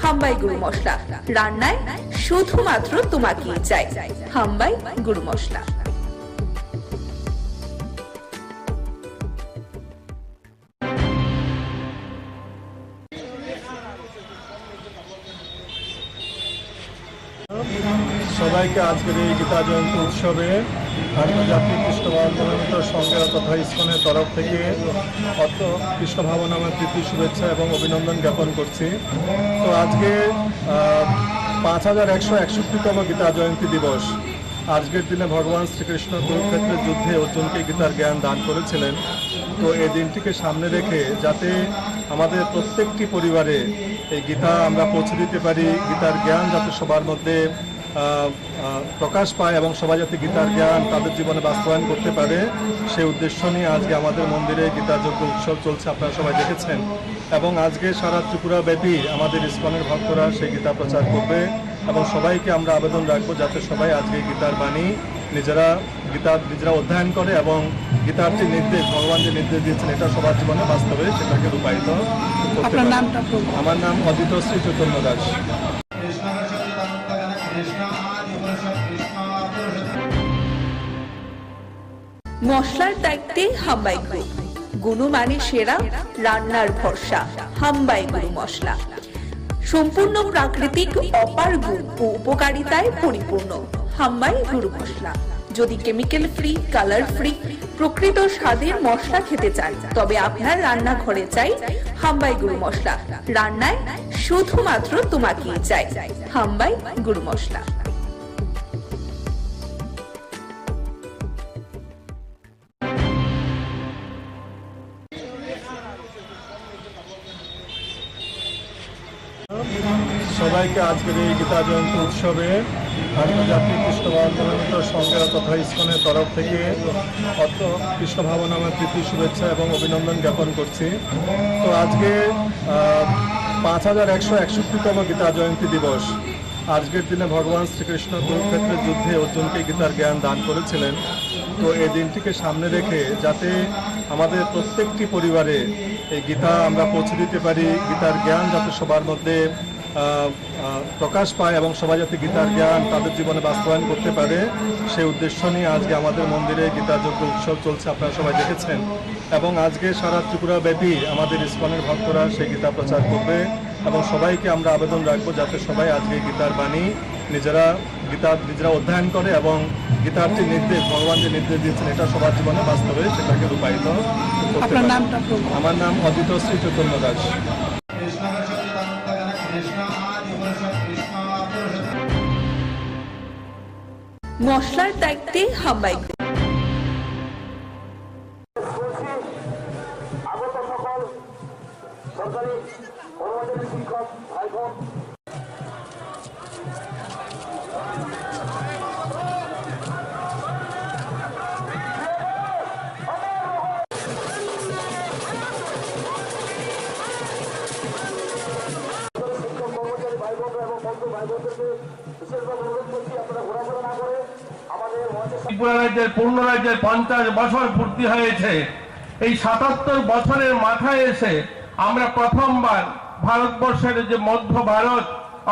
হাম্বাই গুরু মশলা। রান্নায় শুধুমাত্র তোমাকেই চাই হাম্বাই গুরু মশলা। সবাইকে আজকের এই গীতা জয়ন্তী উৎসবে আন্তর্জাতিক কৃষ্ণ ভাবনামৃত সংঘের তথা ইসকনের তরফ থেকে কৃষ্ণ ভাবনামৃত প্রীতি শুভেচ্ছা এবং অভিনন্দন জ্ঞাপন করছি। তো আজকে 5161তম গীতা জয়ন্তী দিবস। আজকের দিনে ভগবান শ্রীকৃষ্ণ কুরুক্ষেত্রের যুদ্ধে অর্জুনকে গীতার জ্ঞান দান করেছিলেন। তো এই দিনটিকে সামনে রেখে যাতে আমাদের প্রত্যেকটি পরিবারে এই গীতা আমরা পৌঁছে দিতে পারি, গীতার জ্ঞান যাতে সবার মধ্যে প্রকাশ পায় এবং সবাই যাতে গীতার জ্ঞান তাদের জীবনে বাস্তবায়ন করতে পারে, সেই উদ্দেশ্য নিয়ে আজকে আমাদের মন্দিরে গীতাযজ্ঞ উৎসব চলছে, আপনারা সবাই দেখেছেন। এবং আজকে সারা ত্রিপুরা ব্যাপী আমাদের ইসকনের ভক্তরা সেই গীতা প্রচার করবে এবং সবাইকে আমরা আবেদন রাখবো যাতে সবাই আজকে গীতার বাণী নিজেরা অধ্যয়ন করে এবং গীতার যে নির্দেশ, ভগবান যে নির্দেশ দিয়েছেন এটা সবার জীবনে বাস্তবে সেটাকে রূপায়িত করতে পারে। আমার নাম অদিত শ্রী চৈতন্য দাস। মশলার দায়িত্বে হাম্বাই গ্রুপ, গুণমানে সেরা, রান্নার ভরসা হাম্বাই গুরু মশলা। সম্পূর্ণ প্রাকৃতিক, অপার গুণ ও উপকারিতায় পরিপূর্ণ হাম্বাই গুরু মশলা। যদি কেমিক্যাল ফ্রি, কালার ফ্রি, প্রকৃত স্বাদের মশলা খেতে চান তবে আপনার রান্নাঘরে চাই হাম্বাই গুরু মশলা। রান্নায় শুধুমাত্র তোমাকেই চাই হাম্বাই গুরু মশলা। সবাইকে আজকের এই গীতা জয়ন্তী উৎসবে আন্তর্জাতিক কৃষ্ণ ভাবনামৃত সংঘের তথা ইসকনের তরফ থেকে কৃষ্ণ ভাবনামৃত প্রীতি শুভেচ্ছা এবং অভিনন্দন জ্ঞাপন করছি। তো আজকে 5161তম গীতা জয়ন্তী দিবস। আজকের দিনে ভগবান শ্রীকৃষ্ণ কুরুক্ষেত্রের যুদ্ধে অর্জুনকে গীতার জ্ঞান দান করেছিলেন। তো এই দিনটিকে সামনে রেখে যাতে আমাদের প্রত্যেকটি পরিবারে এই গীতা আমরা পৌঁছে দিতে পারি, গীতার জ্ঞান যাতে সবার মধ্যে প্রকাশ পায় এবং সবাই যাতে গীতার জ্ঞান তাদের জীবনে বাস্তবায়ন করতে পারে, সেই উদ্দেশ্য নিয়ে আজকে আমাদের মন্দিরে গীতাযজ্ঞ উৎসব চলছে, আপনারা সবাই দেখেছেন। এবং আজকে সারা ত্রিপুরা ব্যাপী আমাদের ইসকনের ভক্তরা সেই গীতা প্রচার করবে এবং সবাইকে আমরা আবেদন রাখবো যাতে সবাই আজকে গীতার বাণী নিজেরা অধ্যয়ন করে এবং গীতার যে নির্দেশ, ভগবান যে নির্দেশ দিয়েছেন এটা সবার জীবনে বাস্তবে সেটাকে রূপায়িত করতে পারে। আমার নাম অদিত শ্রী চৈতন্য দাস। মশলার দায়িত্বে হাম্বাই গ্রুপ। ত্রিপুরা রাজ্যের পূর্ণ রাজ্যের 50 বছর পূর্তি হয়েছে। এই 77 বছরের মাথায় এসে আমরা প্রথমবার ভারতবর্ষের যে মধ্য ভারত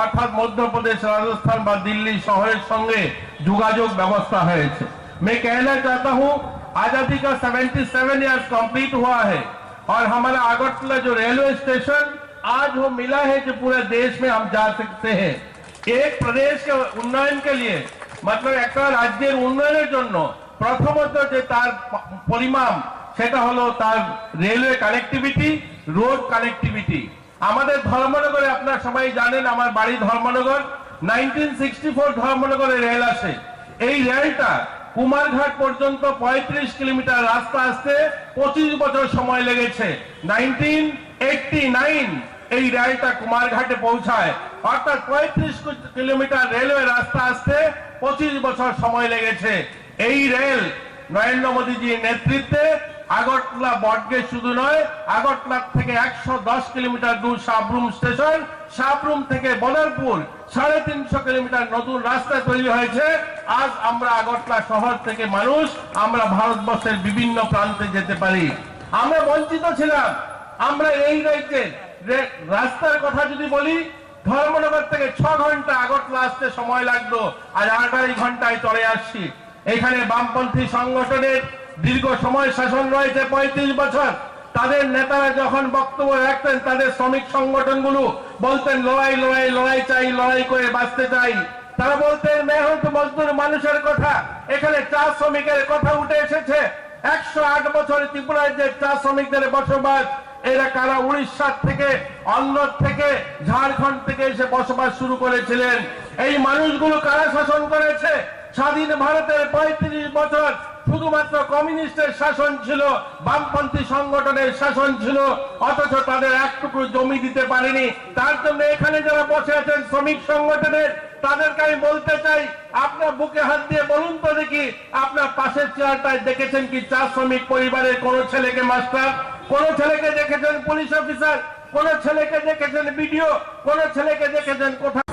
অর্থাৎ মধ্যপ্রদেশ, রাজস্থান বা দিল্লি শহরের সঙ্গে যোগাযোগ ব্যবস্থা হয়েছে। मैं कहना चाहता हूं आजादी का 77 ईयर्स कंप्लीट हुआ है और हमारा अगरतला जो रेलवे स्टेशन आज वो मिला है जो पूरे देश में हम जा सकते हैं। एक प्रदेश के उन्नयन के लिए मतलब एक राज्य उन्नयन प्रथमत जो तार परिमाण সেটা হলো তার রেলওয়ে কানেক্টিভিটি, রোড কানেক্টিভিটি। আমাদের ধর্মনগরে আপনারা সবাই জানেন, আমার বাড়ি ধর্মনগর। 1964 ধর্মনগরে রেল আসে। এই রেলটা কুমারঘাট পর্যন্ত 35 কিলোমিটার রাস্তা আসতে 25 বছর সময় লেগেছে। 1989 এই রেলটা কুমারঘাটে পৌঁছায়, অর্থাৎ 35 কিলোমিটার রেলওয়ে রাস্তা আসতে 25 বছর সময় লেগেছে। এই রেল নরেন্দ্র মোদীজির নেতৃত্বে আগরতলা বটগেট শুধু নয়, আগরতলা থেকে 110 কিলোমিটার দূর সাবরুম স্টেশন, সাবরুম থেকে বদরপুর 350 কিলোমিটার নতুন রাস্তা তৈরি হয়েছে। আজ আমরা আগরতলা শহর থেকে মানুষ আমরা ভারতবর্ষের বিভিন্ন প্রান্তে যেতে পারি। আমরা বঞ্চিত ছিলাম। আমরা এই রাজ্যে রাস্তার কথা যদি বলি, ধর্মনগর থেকে 6 ঘন্টা আগরতলা আসতে সময় লাগতো, আজ 8 ঘন্টায় চলে আসছি। এখানে বামপন্থী সংগঠনের দীর্ঘ সময় শাসন রয়েছে, 35 বছর। তাদের নেতারা যখন বক্তব্য রাখতেন, তাদের শ্রমিক সংগঠনগুলো বলতেন লড়াই লড়াই লড়াই চাই, লড়াই করে বাঁচতে চাই। তারা বলতেন মেহনত মজদুর মানুষের কথা, এখানে চা শ্রমিকের কথা উঠে এসেছে। 108 বছর ত্রিপুরায় যে চা শ্রমিকদের বসবাস, এরা কারা উড়িষ্যা থেকে, অন্য থেকে, ঝাড়খণ্ড থেকে এসে বসবাস শুরু করেছিলেন। এই মানুষগুলো কারা শাসন করেছে? স্বাধীন ভারতের 35 বছর শুধুমাত্র কমিউনিস্টের শাসন ছিল, বামপন্থী সংগঠনের শাসন ছিল, অথচ তাদের একটুকু জমি দিতে পারেনি। তার জন্য এখানে যারা বসে আছেন শ্রমিক সংগঠনের, তাদেরকে আমি বলতে চাই, আপনার বুকে হাত দিয়ে বলুন তো দেখি, আপনার পাশের চেয়ারটায় দেখেছেন কি চা শ্রমিক পরিবারের কোন ছেলেকে মাস্টার, কোন ছেলেকে দেখেছেন পুলিশ অফিসার, কোন ছেলেকে দেখেছেন বিডিও, কোন ছেলেকে দেখেছেন কোথাও?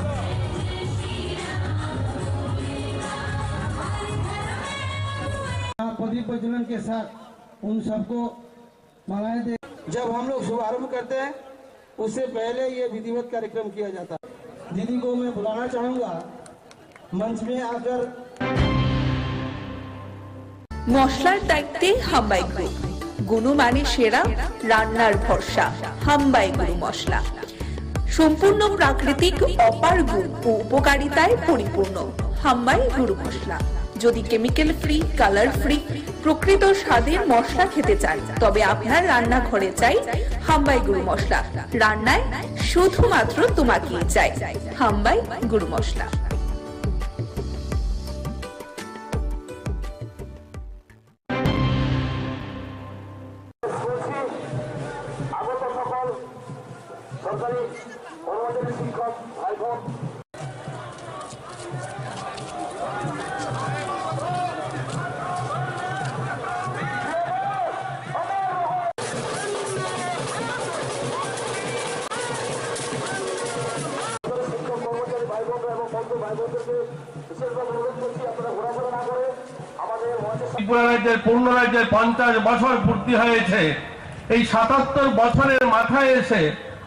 प्रदीप प्रज्वलन के साथ उन सबको मालाएं दे। जब हम लोग शुभारंभ करते हैं उससे पहले ये विधिवत कार्यक्रम किया जाता है। दीदी को मैं बुलाना चाहूंगा मंच में आकर। মশলার দায়িত্বে হাম্বাই গ্রুপ, গুণমানে সেরা, রান্নার ভরসা। হাম্বাই গুরু মশলা সম্পূর্ণ প্রাকৃতিক, অপার গুণ ও উপকারিতায় পরিপূর্ণ। হাম্বাই গুরু মশলা। যদি কেমিক্যাল ফ্রি, কালার ফ্রি, প্রকৃত স্বাদের মশলা খেতে চান, তবে আপনার রান্নাঘরে চাই হাম্বাই গুরু মশলা। রান্নায় শুধুমাত্র তোমাকেই চাই হাম্বাই গুরু মশলা। সরকারি কর্মচারী, শিক্ষক ভাই বোন, ত্রিপুরা রাজ্যের পূর্ণ রাজ্যের 50 বছর পূর্তি হয়েছে। এই 77 বছরের মাথায় এসে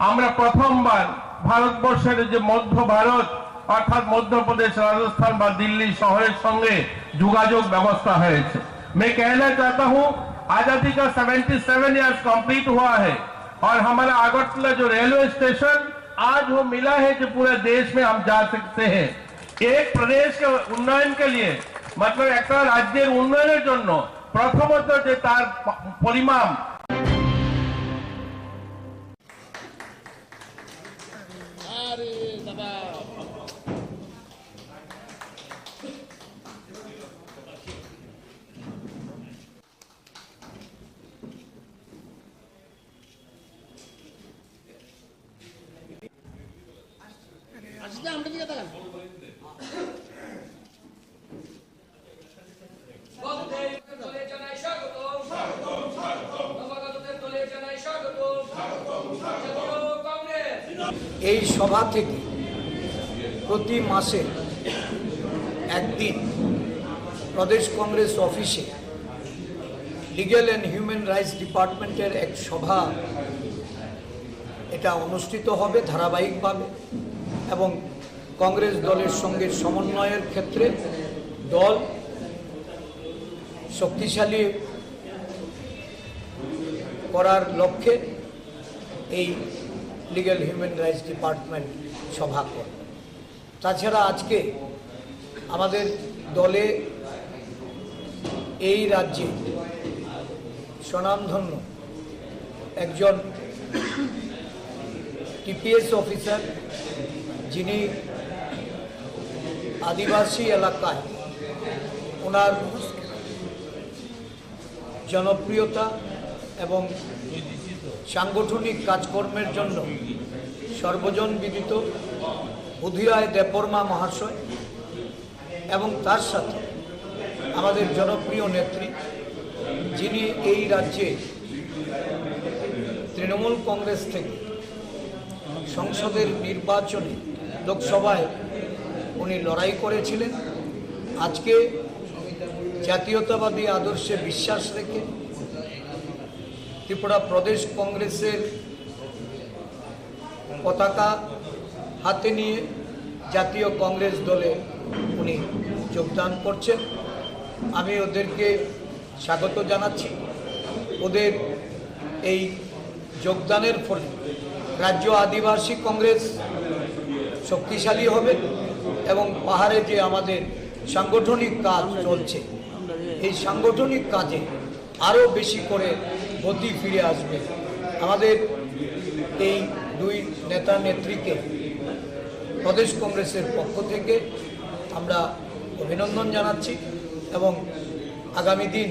আমরা প্রথমবার ভারতবর্ষের যে মধ্য ভারত অর্থাৎ মধ্যপ্রদেশ, রাজস্থান বা দিল্লি শহরের সঙ্গে যোগাযোগ ব্যবস্থা হয়েছে। मैं कहना चाहता हूं, आजादी का 77 ईयर्स कंप्लीट हुआ है और हमारा अगरतला जो रेलवे स्टेशन आज वो मिला है जो पूरे देश में हम जा सकते हैं। एक प्रदेश के उन्नयन के लिए, मतलब एक राज्य उन्नयনের জন্য প্রথমত যে তার পরিমাণ এই সভা থেকে প্রতি মাসে একদিন প্রদেশ কংগ্রেস অফিসে লিগ্যাল অ্যান্ড হিউম্যান রাইটস ডিপার্টমেন্টের এক সভা এটা অনুষ্ঠিত হবে ধারাবাহিকভাবে এবং কংগ্রেস দলের সঙ্গে সমন্বয়ের ক্ষেত্রে দল শক্তিশালী করার লক্ষ্যে এই লিগ্যাল হিউম্যান রাইটস ডিপার্টমেন্ট সভা করে। তাছাড়া আজকে আমাদের দলে এই রাজ্যে স্বনামধন্য একজন টিপিএস অফিসার, যিনি আদিবাসী এলাকায় ওনার জনপ্রিয়তা এবং সাংগঠনিক কাজকর্মের জন্য সর্বজন বিদিত বুধিরায় দেববর্মা মহাশয় এবং তার সাথে আমাদের জনপ্রিয় নেত্রী, যিনি এই রাজ্যে তৃণমূল কংগ্রেস থেকে সংসদের নির্বাচনে লোকসভায় উনি লড়াই করেছিলেন। আজকে জাতীয়তাবাদী আদর্শে বিশ্বাস রেখে ত্রিপুরা প্রদেশ কংগ্রেসের পতাকা হাতে নিয়ে জাতীয় কংগ্রেস দলে উনি যোগদান করছেন। আমি ওদেরকে স্বাগত জানাচ্ছি। ওদের এই যোগদানের ফলে রাজ্য আদিবাসী কংগ্রেস শক্তিশালী হবে এবং পাহাড়ে যে আমাদের সাংগঠনিক কাজ চলছে, এই সাংগঠনিক কাজে আরও বেশি করে গতি ফিরে আসবে। আমাদের এই দুই নেতা নেত্রীকে প্রদেশ কংগ্রেসের পক্ষ থেকে আমরা অভিনন্দন জানাচ্ছি এবং আগামী দিন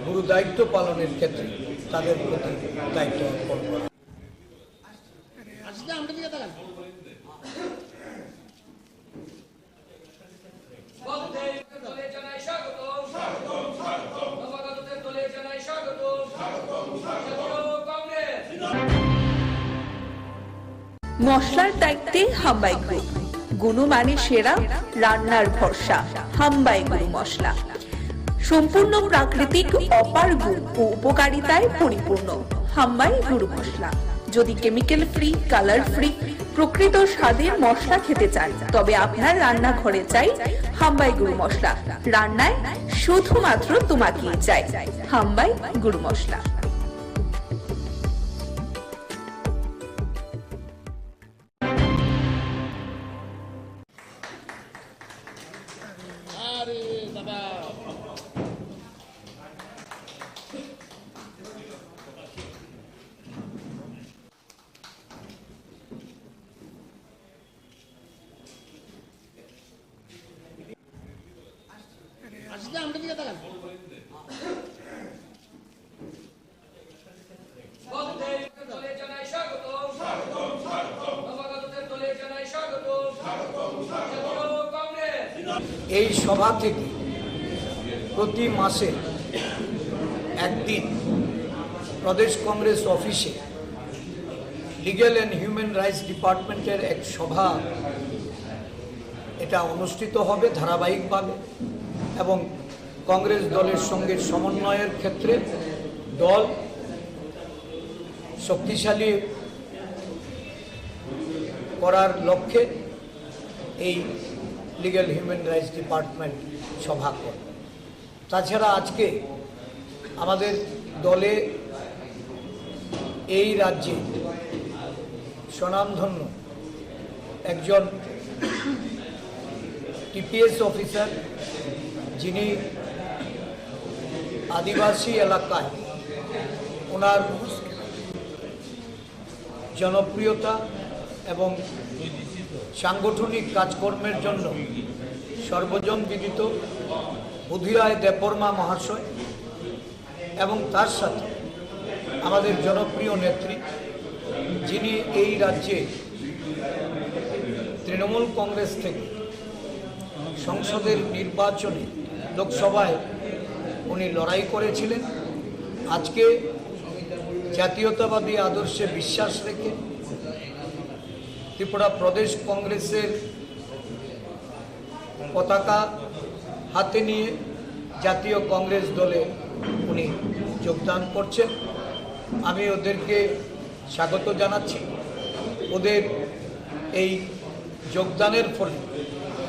গুরু দায়িত্ব পালনের ক্ষেত্রে তাদের প্রতি দায়িত্ব অর্পণ করা। মশলার দায়িত্বে হাম্বাই গ্রুপ, গুণমানে সেরা, রান্নার ভরসা। হাম্বাই গুরু মশলা সম্পূর্ণ প্রাকৃতিক, অপার গুণ ও উপকারিতায় পরিপূর্ণ। হাম্বাই গুরু মশলা। যদি কেমিক্যাল ফ্রি, কালার ফ্রি, প্রকৃত স্বাদের মশলা খেতে চান, তবে আপনার রান্নাঘরে চাই হাম্বাই গুরু মশলা। রান্নায় শুধুমাত্র তোমাকেই চাই হাম্বাই গুরু মশলা। এই সভা থেকে প্রতি মাসে একদিন প্রদেশ কংগ্রেস অফিসে লিগ্যাল অ্যান্ড হিউম্যান রাইটস ডিপার্টমেন্টের এক সভা এটা অনুষ্ঠিত হবে ধারাবাহিকভাবে এবং কংগ্রেস দলের সঙ্গে সমন্বয়ের ক্ষেত্রে দল শক্তিশালী করার লক্ষ্যে এই লিগ্যাল হিউম্যান রাইটস ডিপার্টমেন্ট সভা করে। তাছাড়া আজকে আমাদের দলে এই রাজ্যে স্বনামধন্য একজন টিপিএস অফিসার, যিনি আদিবাসী এলাকায় ওনার জনপ্রিয়তা এবং সাংগঠনিক কাজকর্মের জন্য সর্বজন বিদিত বুধিরায় দেববর্মা মহাশয় এবং তার সাথে আমাদের জনপ্রিয় নেত্রী, যিনি এই রাজ্যে তৃণমূল কংগ্রেস থেকে সংসদের নির্বাচনে লোকসভায় উনি লড়াই করেছিলেন, আজকে জাতীয়তাবাদী আদর্শে বিশ্বাস রেখে ত্রিপুরা প্রদেশ কংগ্রেসের পতাকা হাতে নিয়ে জাতীয় কংগ্রেস দলে উনি যোগদান করছেন। আমি ওদেরকে স্বাগত জানাচ্ছি। ওদের এই যোগদানের ফলে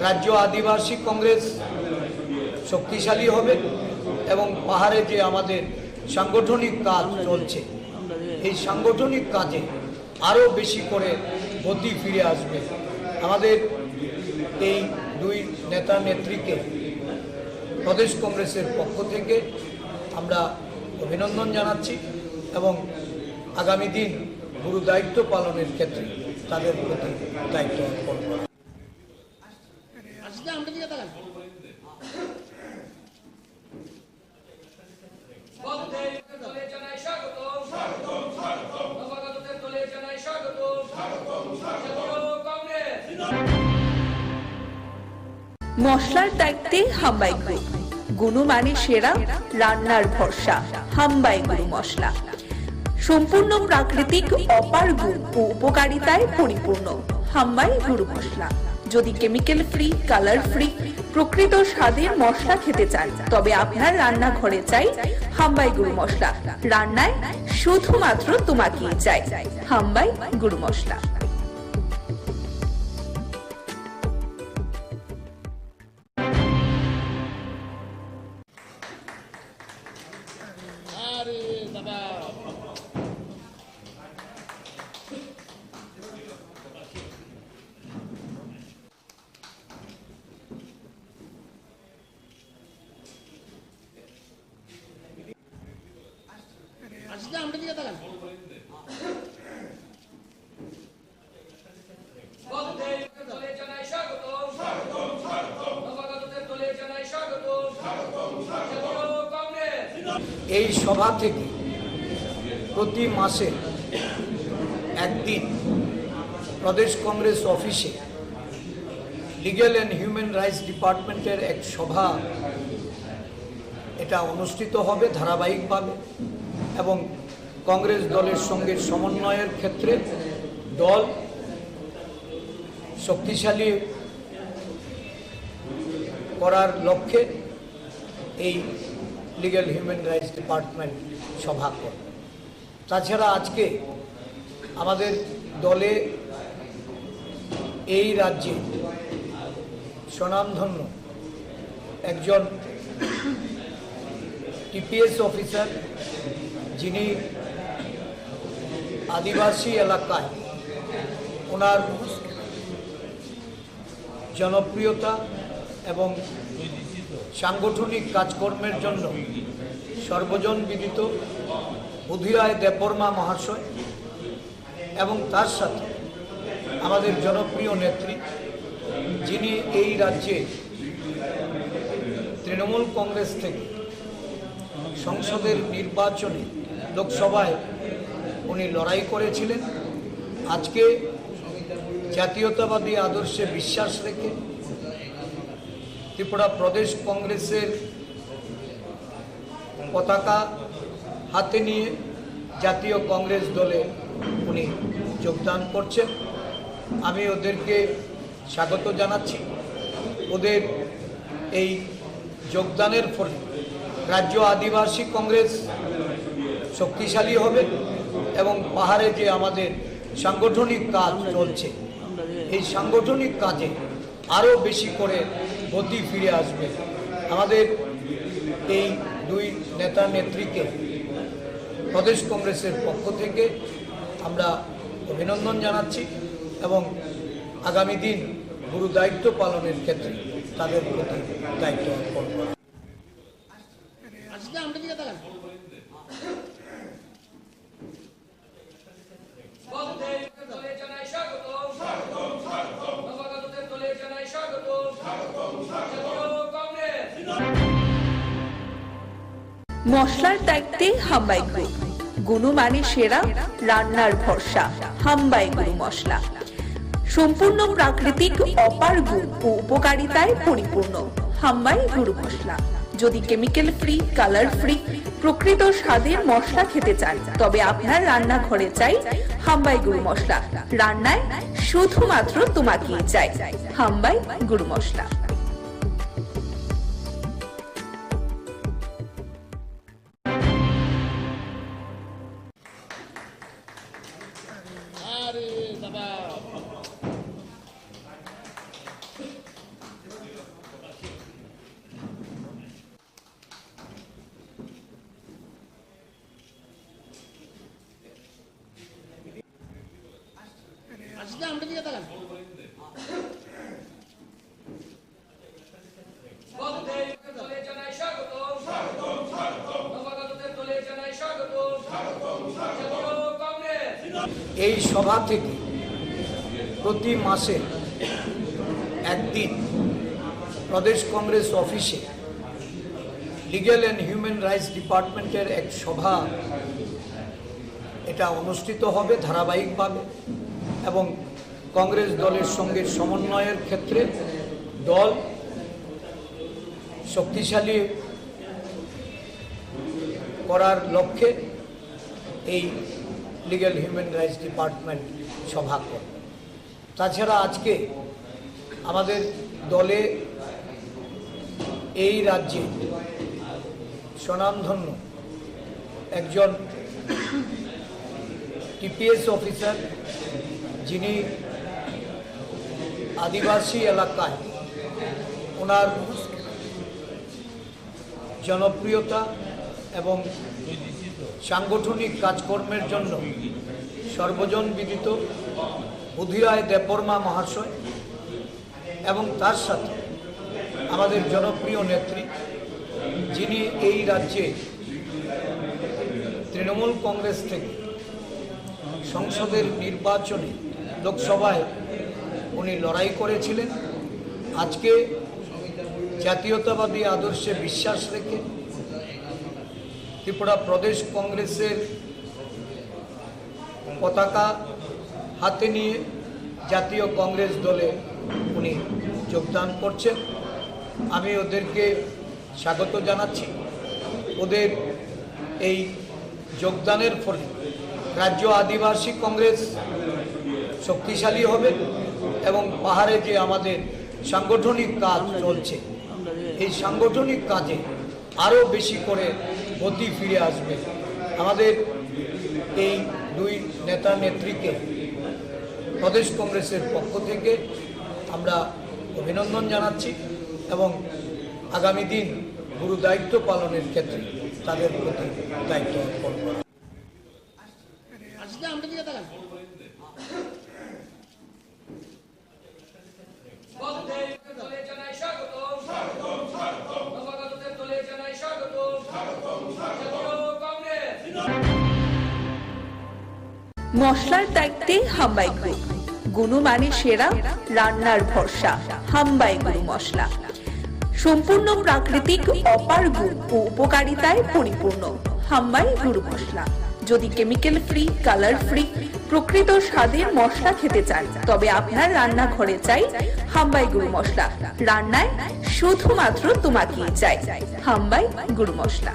রাজ্য আদিবাসী কংগ্রেস শক্তিশালী হবে এবং পাহাড়ে যে আমাদের সাংগঠনিক কাজ চলছে, এই সাংগঠনিক কাজে আরও বেশি করে গতি ফিরে আসবে। আমাদের এই দুই নেতা নেত্রীকে প্রদেশ কংগ্রেসের পক্ষ থেকে আমরা অভিনন্দন জানাচ্ছি এবং আগামী দিন গুরু দায়িত্ব পালনের ক্ষেত্রে তাদের প্রতি দায়িত্ব অর্পণ করা। মশলার দায়িত্বে হাম্বাই গ্রুপ, গুণমানে সেরা, রান্নার ভরসা। হাম্বাই গুরু মশলা সম্পূর্ণ প্রাকৃতিক, অপার গুণ ও উপকারিতায় পরিপূর্ণ। হাম্বাই গুরু মশলা। যদি কেমিক্যাল ফ্রি, কালার ফ্রি, প্রকৃত স্বাদের মশলা খেতে চান, তবে আপনার রান্নাঘরে চাই হাম্বাই গুরু মশলা। রান্নায় শুধুমাত্র তোমাকেই চাই হাম্বাই গুরু মশলা। এই সভা থেকে প্রতি মাসে একদিন প্রদেশ কংগ্রেস অফিসে লিগ্যাল অ্যান্ড হিউম্যান রাইটস ডিপার্টমেন্টের এক সভা এটা অনুষ্ঠিত হবে ধারাবাহিকভাবে এবং কংগ্রেস দলের সঙ্গে সমন্বয়ের ক্ষেত্রে দল শক্তিশালী করার লক্ষ্যে এই লিগ্যাল হিউম্যান রাইটস ডিপার্টমেন্ট সভা করে। তাছাড়া আজকে আমাদের দলে এই রাজ্যে স্বনামধন্য একজন টিপিএস অফিসার, যিনি আদিবাসী এলাকায় ওনার জনপ্রিয়তা এবং সাংগঠনিক কাজকর্মের জন্য সর্বজন বিদিত বুধিরায় দেববর্মা মহাশয় এবং তার সাথে আমাদের জনপ্রিয় নেত্রী, যিনি এই রাজ্যে তৃণমূল কংগ্রেস থেকে সংসদের নির্বাচনে লোকসভায় উনি লড়াই করেছিলেন, আজকে জাতীয়তাবাদী আদর্শে বিশ্বাস রেখে ত্রিপুরা প্রদেশ কংগ্রেসের পতাকা হাতে নিয়ে জাতীয় কংগ্রেস দলে উনি যোগদান করছেন। আমি ওদেরকে স্বাগত জানাচ্ছি। ওদের এই যোগদানের ফলে রাজ্য আদিবাসী কংগ্রেস শক্তিশালী হবে এবং পাহাড়ে যে আমাদের সাংগঠনিক কাজ চলছে, এই সাংগঠনিক কাজে আরও বেশি করে গতি ফিরে আসবে। আমাদের এই দুই নেতা নেত্রীকে প্রদেশ কংগ্রেসের পক্ষ থেকে আমরা অভিনন্দন জানাচ্ছি এবং আগামী দিন গুরু দায়িত্ব পালনের ক্ষেত্রে তাদের প্রতি দায়িত্ব অর্পণ করা। মশলার দায়িত্বে হাম্বাই গ্রুপ, গুণমানে সেরা, রান্নার ভরসা হাম্বাই গুরু মশলা। সম্পূর্ণ প্রাকৃতিক, অপার গুণ ও উপকারিতায় পরিপূর্ণ হাম্বাই গুরু মশলা। যদি কেমিক্যাল ফ্রি, কালার ফ্রি, প্রকৃত স্বাদের মশলা খেতে চান, তবে আপনার রান্নাঘরে চাই হাম্বাই গুরু মশলা। রান্নায় শুধুমাত্র তোমাকেই চাই হাম্বাই গুরু মশলা। এই সভা থেকে প্রতি মাসে একদিন প্রদেশ কংগ্রেস অফিসে লিগ্যাল অ্যান্ড হিউম্যান রাইটস ডিপার্টমেন্টের এক সভা এটা অনুষ্ঠিত হবে ধারাবাহিকভাবে এবং কংগ্রেস দলের সঙ্গে সমন্বয়ের ক্ষেত্রে দল শক্তিশালী করার লক্ষ্যে এই লিগ্যাল হিউম্যান রাইটস ডিপার্টমেন্ট সভা করে। তাছাড়া আজকে আমাদের দলে এই রাজ্যে স্বনামধন্য একজন টিপিএস অফিসার, যিনি আদিবাসী এলাকায় ওনার জনপ্রিয়তা এবং সাংগঠনিক কাজকর্মের জন্য সর্বজন বিদিত বুধিরায় দেববর্মা মহাশয় এবং তার সাথে আমাদের জনপ্রিয় নেত্রী, যিনি এই রাজ্যে তৃণমূল কংগ্রেস থেকে সংসদের নির্বাচনে লোকসভায় উনি লড়াই করেছিলেন। আজকে জাতীয়তাবাদী আদর্শে বিশ্বাস রেখে ত্রিপুরা প্রদেশ কংগ্রেসের পতাকা হাতে নিয়ে জাতীয় কংগ্রেস দলে উনি যোগদান করছেন। আমি ওদেরকে স্বাগত জানাচ্ছি। ওদের এই যোগদানের ফলে রাজ্য আদিবাসী কংগ্রেস শক্তিশালী হবে এবং পাহাড়ে যে আমাদের সাংগঠনিক কাজ চলছে এই সাংগঠনিক কাজে আরও বেশি করে গতি ফিরে আসবে। আমাদের এই দুই নেতা নেত্রীকে প্রদেশ কংগ্রেসের পক্ষ থেকে আমরা অভিনন্দন জানাচ্ছি এবং আগামী দিন গুরু দায়িত্ব পালনের ক্ষেত্রে তাদের প্রতি দায়িত্ব অর্পণ করা। মশলার দায়িত্বে হাম্বাই গ্রুপ, গুণমানে সেরা, রান্নার ভরসা। হাম্বাই গুরু মশলা সম্পূর্ণ প্রাকৃতিক, অপার গুণ ও উপকারিতায় পরিপূর্ণ। হাম্বাই গুরু মশলা। যদি কেমিক্যাল ফ্রি, কালার ফ্রি, প্রকৃত স্বাদের মশলা খেতে চান তবে আপনার রান্নাঘরে চাই হাম্বাই গুরু মশলা। রান্নায় শুধুমাত্র তোমাকেই চাই হাম্বাই গুরু মশলা।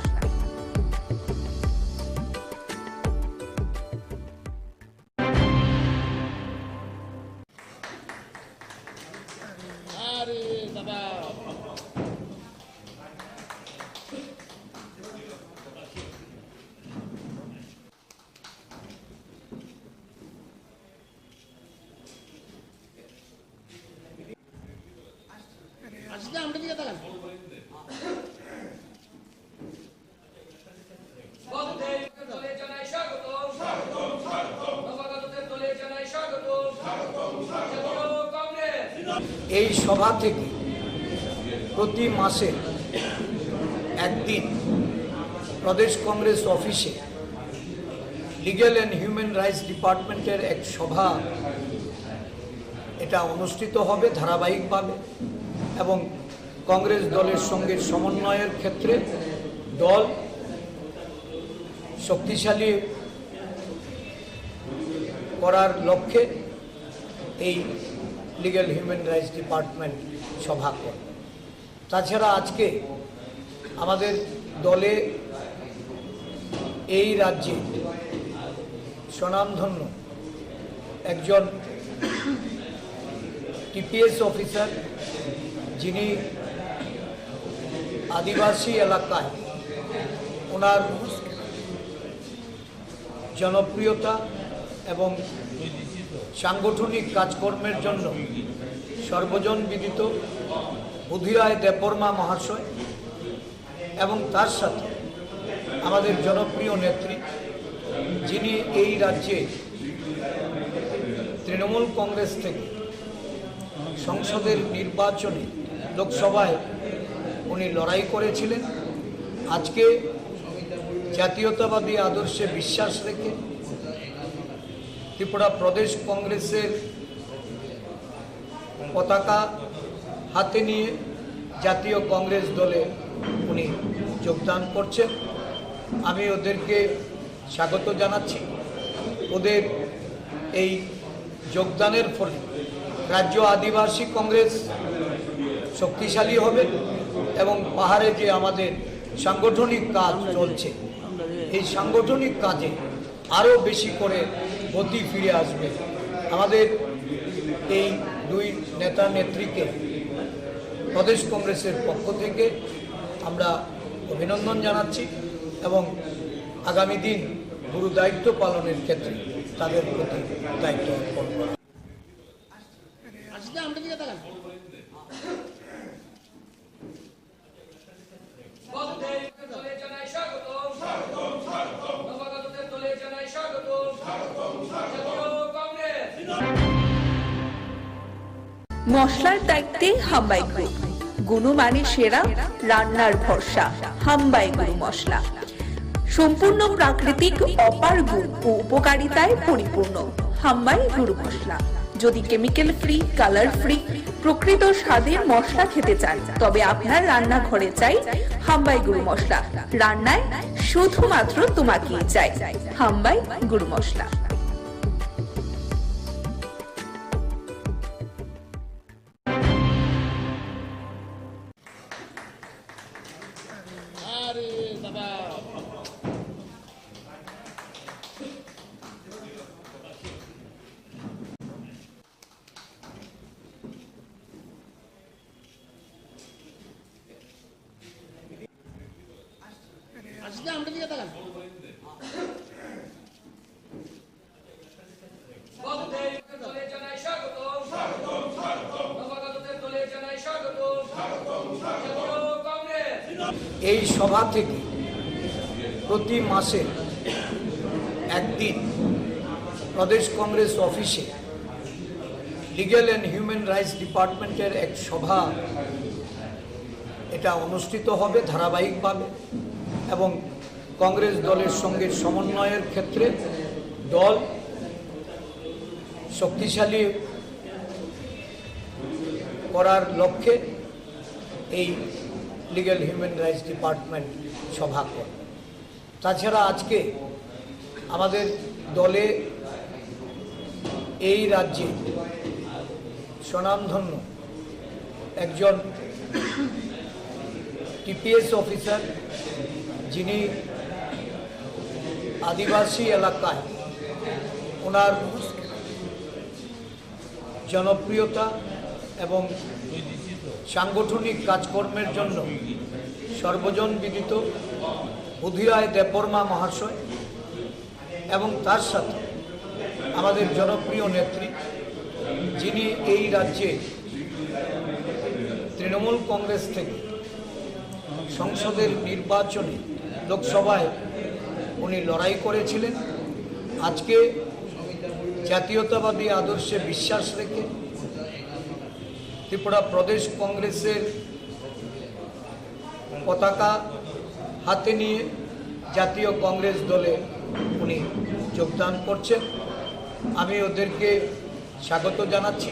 এই সভা থেকে প্রতি মাসে একদিন প্রদেশ কংগ্রেস অফিসে লিগ্যাল অ্যান্ড হিউম্যান রাইটস ডিপার্টমেন্টের এক সভা এটা অনুষ্ঠিত হবে ধারাবাহিকভাবে এবং কংগ্রেস দলের সঙ্গে সমন্বয়ের ক্ষেত্রে দল শক্তিশালী করার লক্ষ্যে এই লিগ্যাল হিউম্যান রাইটস ডিপার্টমেন্ট সভা করে। তাছাড়া আজকে আমাদের দলে এই রাজ্যে স্বনামধন্য একজন টিপিএস অফিসার যিনি আদিবাসী এলাকায় ওনার জনপ্রিয়তা এবং সাংগঠনিক কাজকর্মের জন্য সর্বজন বিদিত বুধিরায় দেববর্মা মহাশয় এবং তার সাথে আমাদের জনপ্রিয় নেত্রী যিনি এই রাজ্যে তৃণমূল কংগ্রেস থেকে সংসদের নির্বাচনে লোকসভায় উনি লড়াই করেছিলেন। আজকে জাতীয়তাবাদী আদর্শে বিশ্বাস রেখে ত্রিপুরা প্রদেশ কংগ্রেসের পতাকা হাতে নিয়ে জাতীয় কংগ্রেস দলে উনি যোগদান করছেন। আমি ওদেরকে স্বাগত জানাচ্ছি। ওদের এই যোগদানের ফলে রাজ্য আদিবাসী কংগ্রেস শক্তিশালী হবে এবং পাহাড়ে যে আমাদের সাংগঠনিক কাজ চলছে এই সাংগঠনিক কাজে আরও বেশি করে গতি ফিরে আসবে। আমাদের এই দুই নেতা নেত্রীকে প্রদেশ কংগ্রেসের পক্ষ থেকে আমরা অভিনন্দন জানাচ্ছি এবং আগামী দিন গুরু দায়িত্ব পালনের ক্ষেত্রে তাদের প্রতি দায়িত্ব অর্পণ করা। মশলার দায়িত্বে হাম্বাই গ্রুপ, গুণমানে সেরা, রান্নার ভরসা। হাম্বাই গুরু মশলা সম্পূর্ণ প্রাকৃতিক অপার গুণ ও উপকারিতায় পরিপূর্ণ হাম্বাই গুরু মশলা। যদি কেমিক্যাল ফ্রি, কালার ফ্রি, প্রকৃত স্বাদের মশলা খেতে চান তবে আপনার রান্নাঘরে চাই হাম্বাই গুরু মশলা। রান্নায় শুধুমাত্র তোমাকেই চাই হাম্বাই গুরু মশলা। এই সভা থেকে প্রতি মাসে একদিন প্রদেশ কংগ্রেস অফিসে লিগ্যাল অ্যান্ড হিউম্যান রাইটস ডিপার্টমেন্টের এক সভা এটা অনুষ্ঠিত হবে ধারাবাহিকভাবে এবং কংগ্রেস দলের সঙ্গে সমন্বয়ের ক্ষেত্রে দল শক্তিশালী করার লক্ষ্যে এই লিগ্যাল হিউম্যান রাইটস ডিপার্টমেন্ট সভা করে। তাছাড়া আজকে আমাদের দলে এই রাজ্যে স্বনামধন্য একজন টিপিএস অফিসার, যিনি আদিবাসী এলাকায় ওনার জনপ্রিয়তা এবং সাংগঠনিক কাজকর্মের জন্য সর্বজন বিদিত বুধিরায় দেববর্মা মহাশয় এবং তার সাথে আমাদের জনপ্রিয় নেত্রী, যিনি এই রাজ্যে তৃণমূল কংগ্রেস থেকে সংসদের নির্বাচনে লোকসভায় উনি লড়াই করেছিলেন, আজকে জাতীয়তাবাদী আদর্শে বিশ্বাস রেখে ত্রিপুরা প্রদেশ কংগ্রেসের পতাকা হাতে নিয়ে জাতীয় কংগ্রেস দলে উনি যোগদান করছেন। আমি ওদেরকে স্বাগত জানাচ্ছি।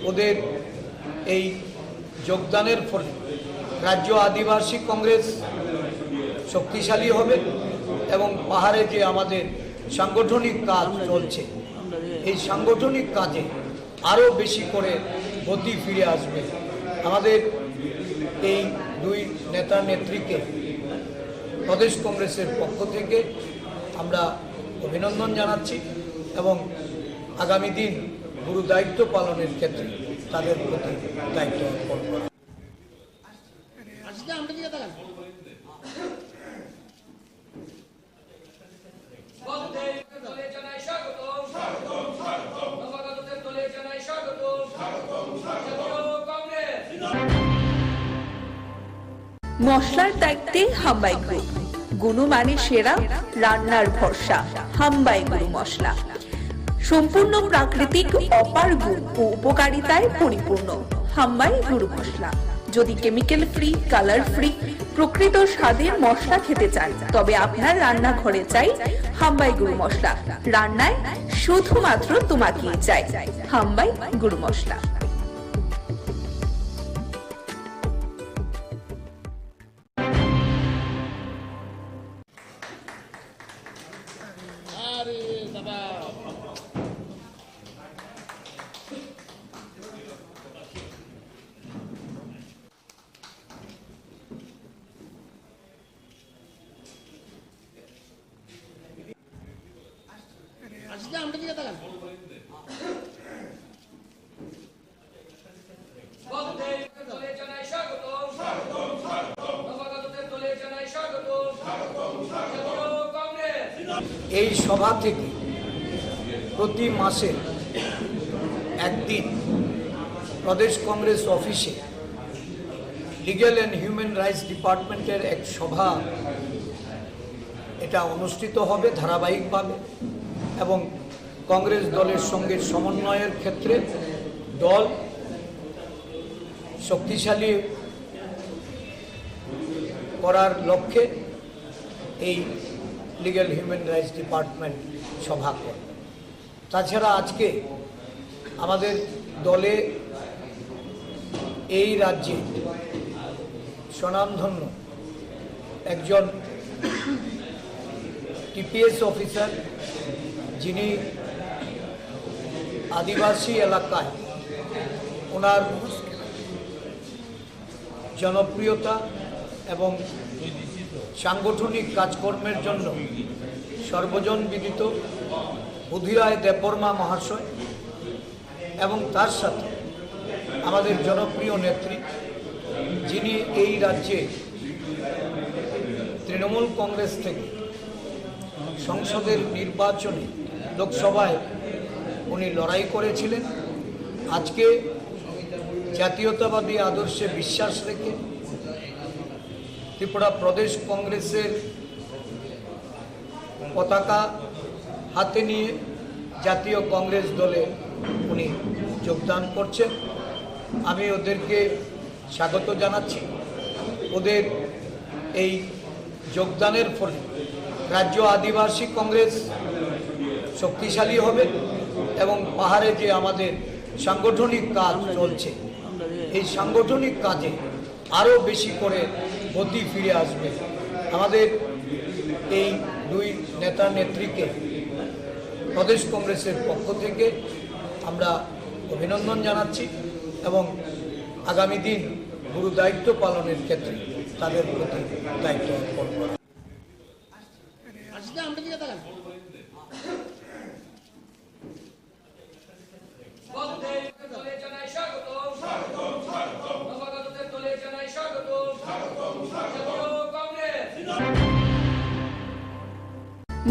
ওদের এই যোগদানের ফলে রাজ্য আদিবাসী কংগ্রেস শক্তিশালী হবে এবং পাহাড়ে যে আমাদের সাংগঠনিক কাজ চলছে এই সাংগঠনিক কাজে আরও বেশি করে গতি ফিরে আসবে। আমাদের এই দুই নেতা নেত্রীকে প্রদেশ কংগ্রেসের পক্ষ থেকে আমরা অভিনন্দন জানাচ্ছি এবং আগামী দিন গুরু দায়িত্ব পালনের ক্ষেত্রে তাদের প্রতি দায়িত্ব অর্পণ করা। মশলার দায়িত্বে হাম্বাই গ্রুপ, গুণমানে সেরা, রান্নার ভরসা হাম্বাই গুরু মশলা। সম্পূর্ণ প্রাকৃতিক অপার গুণ ও উপকারিতায় পরিপূর্ণ হাম্বাই গুরু মশলা। যদি কেমিক্যাল ফ্রি, কালার ফ্রি, প্রকৃত স্বাদের মশলা খেতে চান তবে আপনার রান্নাঘরে চাই হাম্বাই গুরু মশলা। রান্নায় শুধুমাত্র তোমাকেই চাই হাম্বাই গুরু মশলা। এই সভা থেকে প্রতি মাসে একদিন প্রদেশ কংগ্রেস অফিসে লিগ্যাল অ্যান্ড হিউম্যান রাইটস ডিপার্টমেন্টের এক সভা এটা অনুষ্ঠিত হবে ধারাবাহিকভাবে এবং কংগ্রেস দলের সঙ্গে সমন্বয়ের ক্ষেত্রে দল শক্তিশালী করার লক্ষ্যে এই লিগ্যাল হিউম্যান রাইটস ডিপার্টমেন্ট সভা করবে। তাছাড়া আজকে আমাদের দলে এই রাজ্যে স্বনামধন্য একজন টিপিএস অফিসার, যিনি আদিবাসী এলাকায় ওনার জনপ্রিয়তা এবং সাংগঠনিক কাজকর্মের জন্য সর্বজন বিদিত বুধিরায় দেববর্মা মহাশয়, এবং তার সাথে আমাদের জনপ্রিয় নেত্রী, যিনি এই রাজ্যে তৃণমূল কংগ্রেস থেকে সংসদের নির্বাচনে লোকসভায় উনি লড়াই করেছিলেন। আজকে জাতীয়তাবাদী আদর্শে বিশ্বাস রেখে ত্রিপুরা প্রদেশ কংগ্রেসের পতাকা হাতে নিয়ে জাতীয় কংগ্রেস দলে উনি যোগদান করছেন। আমি ওদেরকে স্বাগত জানাচ্ছি। ওদের এই যোগদানের ফলে রাজ্য আদিবাসী কংগ্রেস শক্তিশালী হবে এবং পাহাড়ে যে আমাদের সাংগঠনিক কাজ চলছে, এই সাংগঠনিক কাজে আরও বেশি করে গতি ফিরে আসবে। আমাদের এই দুই নেতা নেত্রীকে প্রদেশ কংগ্রেসের পক্ষ থেকে আমরা অভিনন্দন জানাচ্ছি এবং আগামী দিন গুরু দায়িত্ব পালনের ক্ষেত্রে তাদের প্রতি দায়িত্ব অর্পণ করা।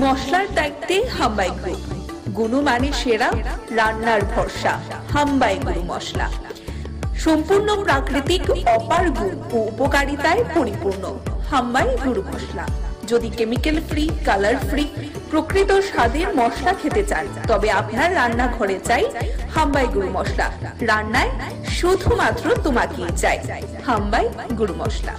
মশলার দায়িত্বে হাম্বাই গ্রুপ, গুণমানের সেরা, রান্নার ভরসা। হাম্বাই গুরু মশলা সম্পূর্ণ প্রাকৃতিক, অপার গুণ ও উপকারিতায় পরিপূর্ণ। হাম্বাই গুরু মশলা। যদি কেমিক্যাল ফ্রি, কালার ফ্রি, প্রকৃত স্বাদের মশলা খেতে চান, তবে আপনার রান্নাঘরে চাই হাম্বাই গুরু মশলা। রান্নায় শুধুমাত্র তোমাকেই চাই হাম্বাই গুরু মশলা।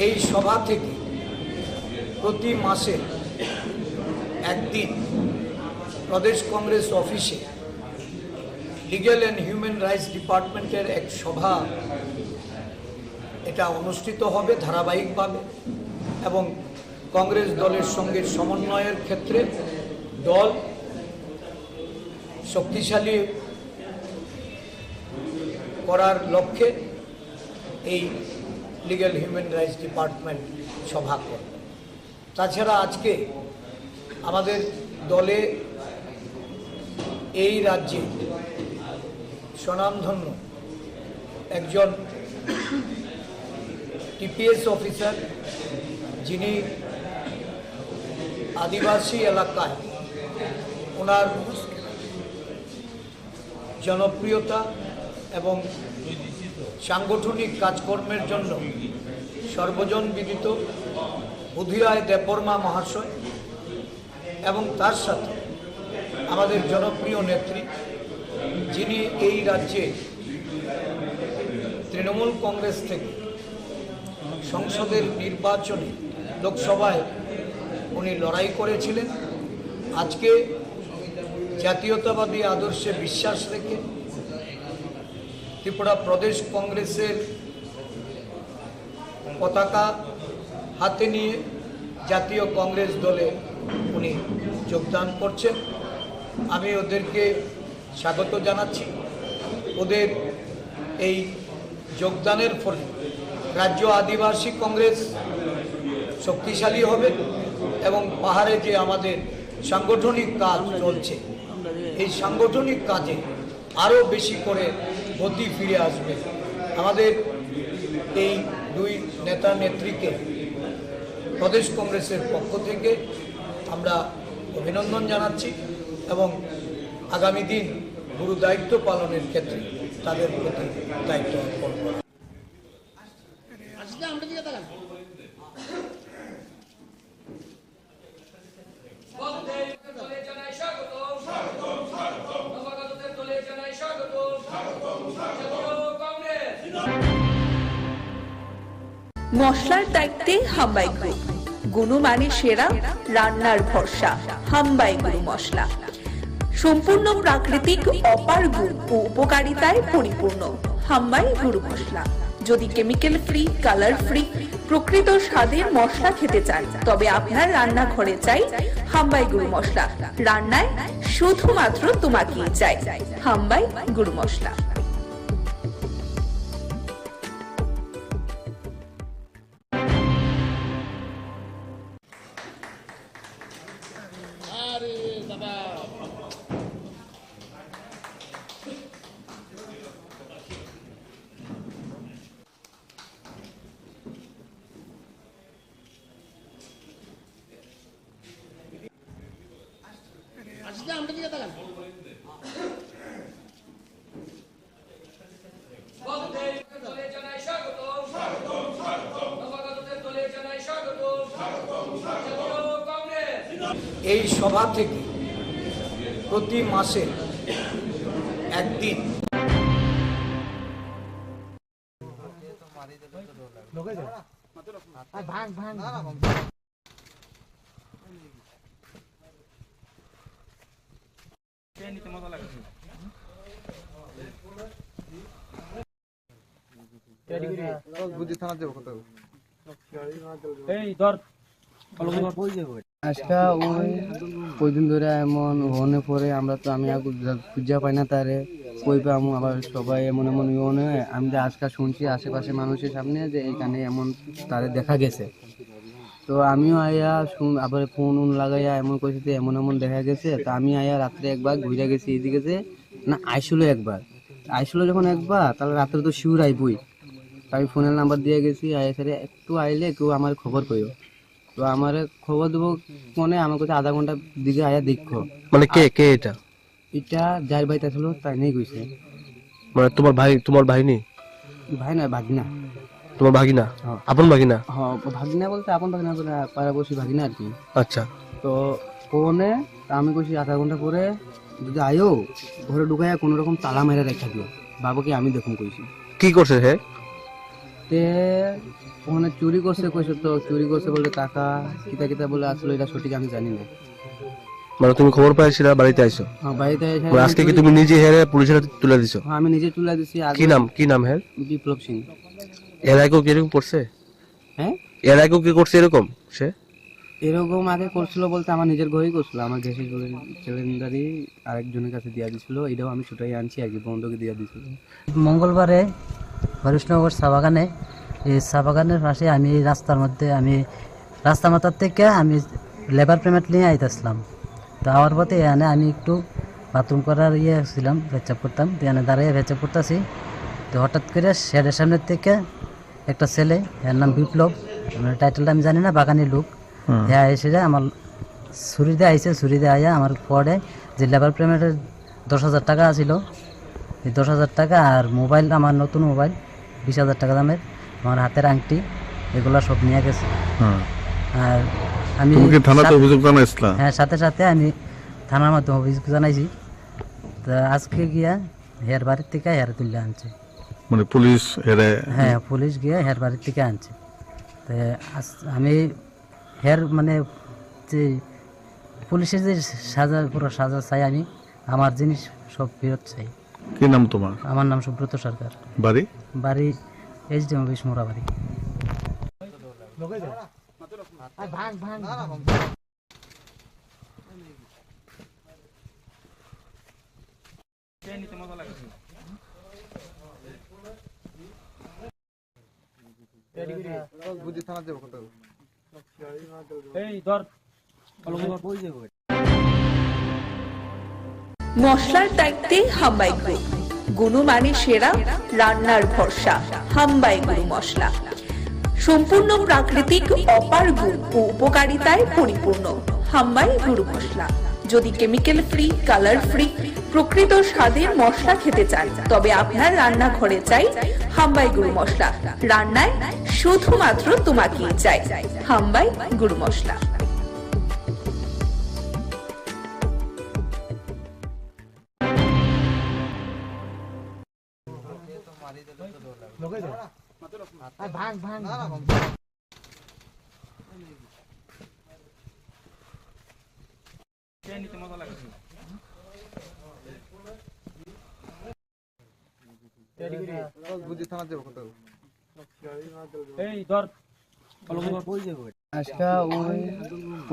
এই সভা থেকে প্রতি মাসে একদিন প্রদেশ কংগ্রেস অফিসে লিগ্যাল অ্যান্ড হিউম্যান রাইটস ডিপার্টমেন্টের এক সভা এটা অনুষ্ঠিত হবে ধারাবাহিকভাবে, এবং কংগ্রেস দলের সঙ্গে সমন্বয়ের ক্ষেত্রে দল শক্তিশালী করার লক্ষ্যে এই লিগ্যাল হিউম্যান রাইটস ডিপার্টমেন্ট সভা করবে। তাছাড়া আজকে আমাদের দলে এই রাজ্যে স্বনামধন্য একজন টিপিএস অফিসার, যিনি আদিবাসী এলাকায় ওনার জনপ্রিয়তা এবং সাংগঠনিক কাজকর্মের জন্য সর্বজন বিদিত বুধিরায় দেববর্মা মহাশয়, এবং তার সাথে আমাদের জনপ্রিয় নেত্রী, যিনি এই রাজ্যে তৃণমূল কংগ্রেস থেকে সংসদের নির্বাচনে লোকসভায় উনি লড়াই করেছিলেন। আজকে জাতীয়তাবাদী আদর্শে বিশ্বাস রেখে ত্রিপুরা প্রদেশ কংগ্রেসের পতাকা হাতে নিয়ে জাতীয় কংগ্রেস দলে উনি যোগদান করছেন। আমি ওদেরকে স্বাগত জানাচ্ছি। ওদের এই যোগদানের ফলে রাজ্য আদিবাসী কংগ্রেস শক্তিশালী হবে এবং পাহাড়ে যে আমাদের সাংগঠনিক কাজ চলছে, এই সাংগঠনিক কাজে আরও বেশি করে গতি ফিরে আসবে। আমাদের এই দুই নেতা নেত্রীকে প্রদেশ কংগ্রেসের পক্ষ থেকে আমরা অভিনন্দন জানাচ্ছি এবং আগামী দিন গুরু দায়িত্ব পালনের ক্ষেত্রে তাদের প্রতি দায়িত্ব অর্পণ করা। মশলার দায়িত্বে হাম্বাই গ্রুপ, গুণমানে সেরা, রান্নার ভরসা। হাম্বাই গুরু মশলা সম্পূর্ণ প্রাকৃতিক, অপার গুণ ও উপকারিতায় পরিপূর্ণ। হাম্বাই গুরু মশলা। যদি কেমিক্যাল ফ্রি, কালার ফ্রি, প্রকৃত স্বাদের মশলা খেতে চান, তবে আপনার রান্নাঘরে চাই হাম্বাই গুরু মশলা। রান্নায় শুধুমাত্র তোমাকেই চাই হাম্বাই গুরু মশলা। এই সভা থেকে প্রতি মাসে একদিন আজকা ওই দিন ধরে এমন হনে পরে আমরা তো আমি পূজা পাই না তারে কই পাবো আবার সবাই এমন এমন ইয়ে আমি যে আজকা শুনছি আশেপাশে মানুষের সামনে যে এইখানে এমন তারে দেখা গেছে। তো আমিও আয়া আবার ফোন লাগাইয়া এমন কইছি যে এমন এমন দেখা গেছে। তো আমি আয়া রাত্রে একবার ঘুরে গেছি এদিকে যে না আইসলো একবার, আইসলো যখন একবার তাহলে রাত্রে তো শিউর আইবই। আমি ফোনের নাম্বার দিয়ে গেছি আয়া স্যারে একটু আইলে কেউ আমার খবর কইও। তো আমার খবর দেবো মনে আমার কাছে আধা ঘন্টার দিকে আয়া দেখো। মানে কে কে এটা? এটা যার বাড়িতে ছিল তাই নিয়ে গেছে। মানে তোমার ভাই নেই? ভাই না, ভাগিনা। তোমার ভাগিনা? আপন ভাগিনা? হ্যাঁ, ভাগিনা বলতে আপন ভাগিনা বলে পাড়াপড়শি ভাগিনা আর কি। আচ্ছা। তো ফোনে আমি কইছি আধা ঘন্টা পরে যদি আয়ো ঘরে ঢুকাইয়া কোনো রকম তালা মেরে রেখা দিও, বাবাকে আমি দেখুন কইছি। কি করছে হে? তে ওখানে চুরি করছে কইছে। তো চুরি করছে বলতে টাকা কিতা কিতা বলে আসলে এটা সঠিক আমি জানি না। মানে তুমি খবর পাইছিলা বাড়িতে আইছো? হ্যাঁ, বাড়িতে আইছি। আজকে কি তুমি নিজে হেরে পুলিশের হাতে তুলে দিছো? হ্যাঁ, আমি নিজে তুলে দিছি। কি নাম হের? বিপ্লব সিং। এর আগেও কি এরকম করছে? হ্যাঁ, এর আগেও কি করছে এরকম? সে এরকম আগে করছিল বলতে আমার নিজের ঘরেই করছিল। আমার গ্যাসের সিলিন্ডারই আরেকজনের কাছে দিয়া দিছিল, এটাও আমি ছুটাই আনছি আর কি, বন্ধকে দিয়া দিছিল। মঙ্গলবারে হরিশনগর চা বাগানে, এই চা বাগানের পাশে আমি রাস্তা মাথার থেকে আমি লেবার পেমেন্ট নিয়ে আইতেছিলাম। তো আমার পথে এখানে আমি একটু বাথরুম করার ছিলাম, ভেচাপ করতাম। এখানে দাঁড়িয়ে ভেচাপ করতেছি। তো হঠাৎ করে শেডের সামনের থেকে একটা ছেলে, এর নাম বিপ্লব, টাইটেলটা আমি জানি না, বাগানি লোক, হ্যাঁ এসে যায় আমার ছুরি দিয়ে আইসে। ছুরি দিয়ে আইয়া আমার পরে যে লেবার পেমেন্টের 10,000 টাকা ছিল, এই 10,000 টাকা আর মোবাইল, আমার নতুন মোবাইল 20,000 টাকা দামের, আমার হাতের আংটি, এগুলা সব নিয়ে গেছে। আর আমি থানাতে অভিযোগ জানাইছিলাম? হ্যাঁ, সাথে সাথে আমি থানার মাধ্যমে অভিযোগ জানাইছি। তো আজকে গিয়া হের বাড়ির থেকে হের তুলে আনছে। মানে পুলিশ হেরে? হ্যাঁ, পুলিশ গিয়ে হের বাড়ির থেকে আনছে। তো আমি হের মানে যে পুলিশের যে পুরো সাজা চাই, আমি আমার জিনিস সব ফেরত চাই। কি নাম তোমার? আমার নাম সুব্রত সরকার। বাড়ি HDM অফিস মোরাবাড়ি। মশলার দায়িত্বে হাম্বাই গ্রুপ, গুণমানে সেরা, রান্নার ভরসা হাম্বাই গুরু মশলা। সম্পূর্ণ প্রাকৃতিক অপার গুণ ও উপকারিতায় পরিপূর্ণ হাম্বাই গুরু মশলা। যদি কেমিক্যাল ফ্রি, কালার ফ্রি, প্রকৃত স্বাদের মশলা খেতে চান তবে আপনার রান্নাঘরে চাই হাম্বাই গুরু মশলা। রান্নায় শুধুমাত্র তোমাকেই চাই হাম্বাই গুরু মশলা। আজকে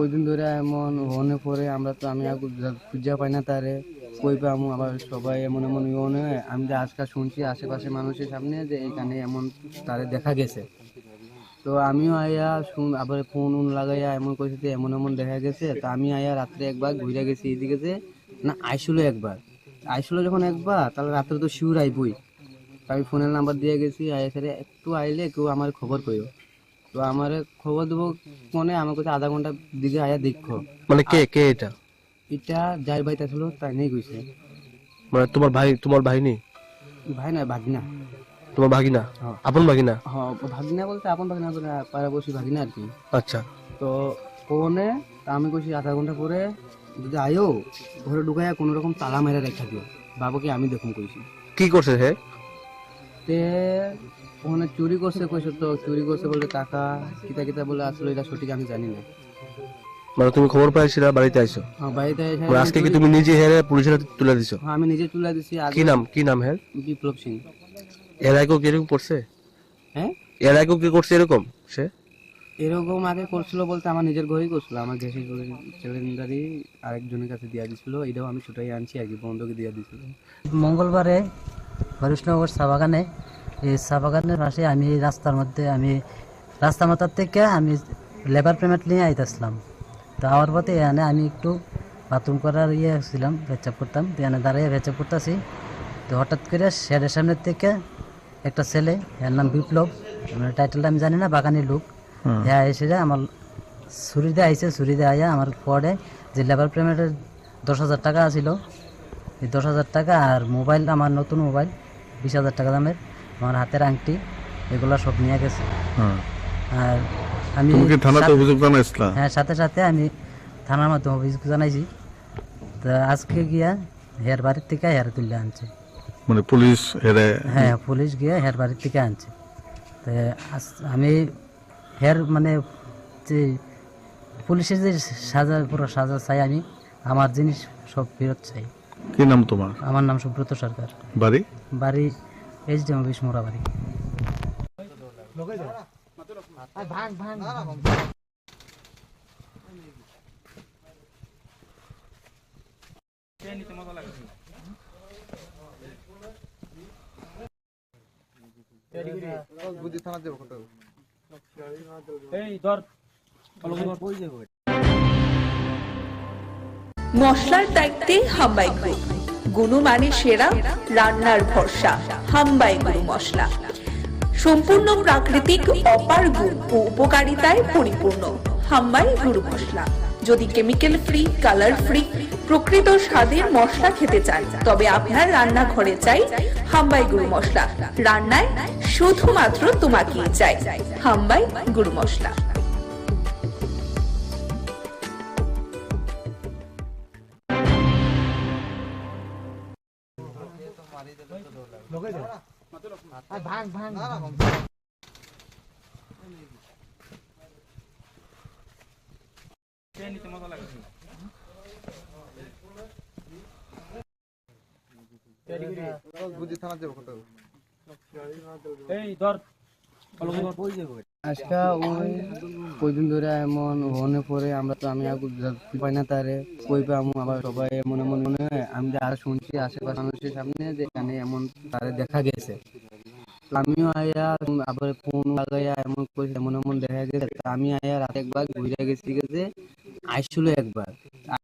ওই দিন ধরে এমন হনে পরে আমরা তো আমি খুঁজা পাই না তারে, কই পাবো আবার সবাই এমন এমন ইয়ে হয়। আমি যে আজকে শুনছি আশেপাশে মানুষের সামনে যে এখানে এমন তারে দেখা গেছে, তো আমিও আয়া আবার ফোন লাগাইয়া এমন করেছি যে এমন এমন দেখা গেছে। তো আমি আয়া রাত্রে একবার ঘুরে গেছি এদিকে যে না আইসলো একবার, আইসলো যখন একবার তাহলে রাত্রে তো শিউর আইবই। আমি ফোনের নাম্বার দিয়ে গেছি, আয়া স্যারে একটু আইলে কেউ আমার খবর কইও। তো আমার খবর দেবো মনে আমার কাছে আধা ঘন্টার দিকে আয়া দেখো। মানে কে কে এটা? এটা যার ভাইটা ছিল তাই নিয়ে গেছে। মানে তোমার ভাই নেই? ভাই না, ভাগিনা। তোমার ভাগিনা? আপন ভাগিনা? হ্যাঁ, ভাগিনা বলতে আপন ভাগিনা বলে পাড়াপড়শি ভাগিনা আর কি। আচ্ছা। তো ফোনে আমি কইছি আধা ঘন্টা পরে যদি আয়ো ঘরে ঢুকাইয়া কোনো রকম তালা মেরে রেখা দিও, বাবাকে আমি দেখুন কইছি। কি করছে হে? তে ওখানে চুরি করছে কইছে, তো চুরি করছে বলতে টাকা কিতা কিতা বলে আসলে এটা সঠিক আমি জানি না। মানে তুমি খবর পাইছিলা, বাড়িতে আইছো? হ্যাঁ, বাড়িতে এসে আজকে কি তুমি নিজে হেরে পুলিশের হাতে তুলে দিছো? হ্যাঁ, আমি নিজে তুলে দিছি। কি নাম হের? বিপ্লব সিং। এর আগেও কি এরকম করছে? হ্যাঁ, এর আগেও কি করছে এরকম? সে এরকম আগে করছিল বলতে আমার নিজের ঘরেই করছিল, আমার গ্যাসের সিলিন্ডারই আরেকজনের কাছে দিয়ে দিছিল, এটাও আমি ছুটাই আনছি আর কি, বন্ধকে দিয়ে দিছিল। মঙ্গলবারে হরিশনগর চা বাগানে, এই চা বাগানের পাশে আমি রাস্তা মাথার থেকে আমি লেবার পেমেন্ট নিয়ে আইতেছিলাম। তো আমার পথে এখানে আমি একটু বাথরুম করার ছিলাম, ভেচাপ করতাম, এখানে দাঁড়িয়ে ভেচাপ করতেছি। তো হঠাৎ করে শেডের সামনের থেকে একটা ছেলে, এর নাম বিপ্লব, টাইটেলটা আমি জানি না, বাগানি লোক, হ্যাঁ এসে আমার ছুরি দিয়ে আইসে, ছুরি দিয়ে আইয়া আমার পরে যে লেবার পেমেন্টের 10,000 টাকা আছিল, এই 10,000 টাকা আর মোবাইল, আমার নতুন মোবাইল 20,000 টাকা দামের, আমার হাতের আংটি, এগুলো সব নিয়ে গেছে। আর আমি হ্যাঁ, সাথে সাথে আমি থানার মাধ্যমে অভিযোগ জানাইছি। তো আজকে গিয়া হের বাড়ির থেকে হের তুলে আনছে, মানে পুলিশ? হ্যাঁ, পুলিশ গিয়ে হের বাড়ির থেকে আনছে। তো আমি হের মানে যে পুলিশের যে পুরো সাজা চাই, আমি আমার জিনিস সব ফেরত চাই। কি নাম তোমার? আমার নাম সুব্রত সরকার। বাড়ি HDM অফিস মোড়াবাড়ি। মশলার দায়িত্বে হাম্বাই গ্রুপ, গুণমানে সেরা, রান্নার ভরসা হাম্বাই গুরু মশলা। সম্পূর্ণ প্রাকৃতিক অপার গুণ ও উপকারিতায় পরিপূর্ণ হাম্বাই গুরু মশলা। যদি কেমিক্যাল ফ্রি, কালার ফ্রি, প্রকৃত স্বাদের মশলা খেতে চান তবে আপনার রান্নাঘরে চাই হাম্বাই গুরু মশলা। রান্নায় শুধুমাত্র তোমাকেই চাই হাম্বাই গুরু মশলা। আজকে ওই দিন ধরে এমন হনে পরে আমরা তো আমি পাই না তারে, কই পাবো আবার সবাই এমন এমন মনে হয়। আমি যে আরো শুনছি আশেপাশে মানুষের সামনে যে এখানে এমন তারে দেখা গেছে, আমিও আয়া আবার ফোন লাগাইয়া এমন করেছি এমন এমন দেখা গেছে। আমি আয়া রাতে একবার ঘুরে গেছি, আইসলো একবার,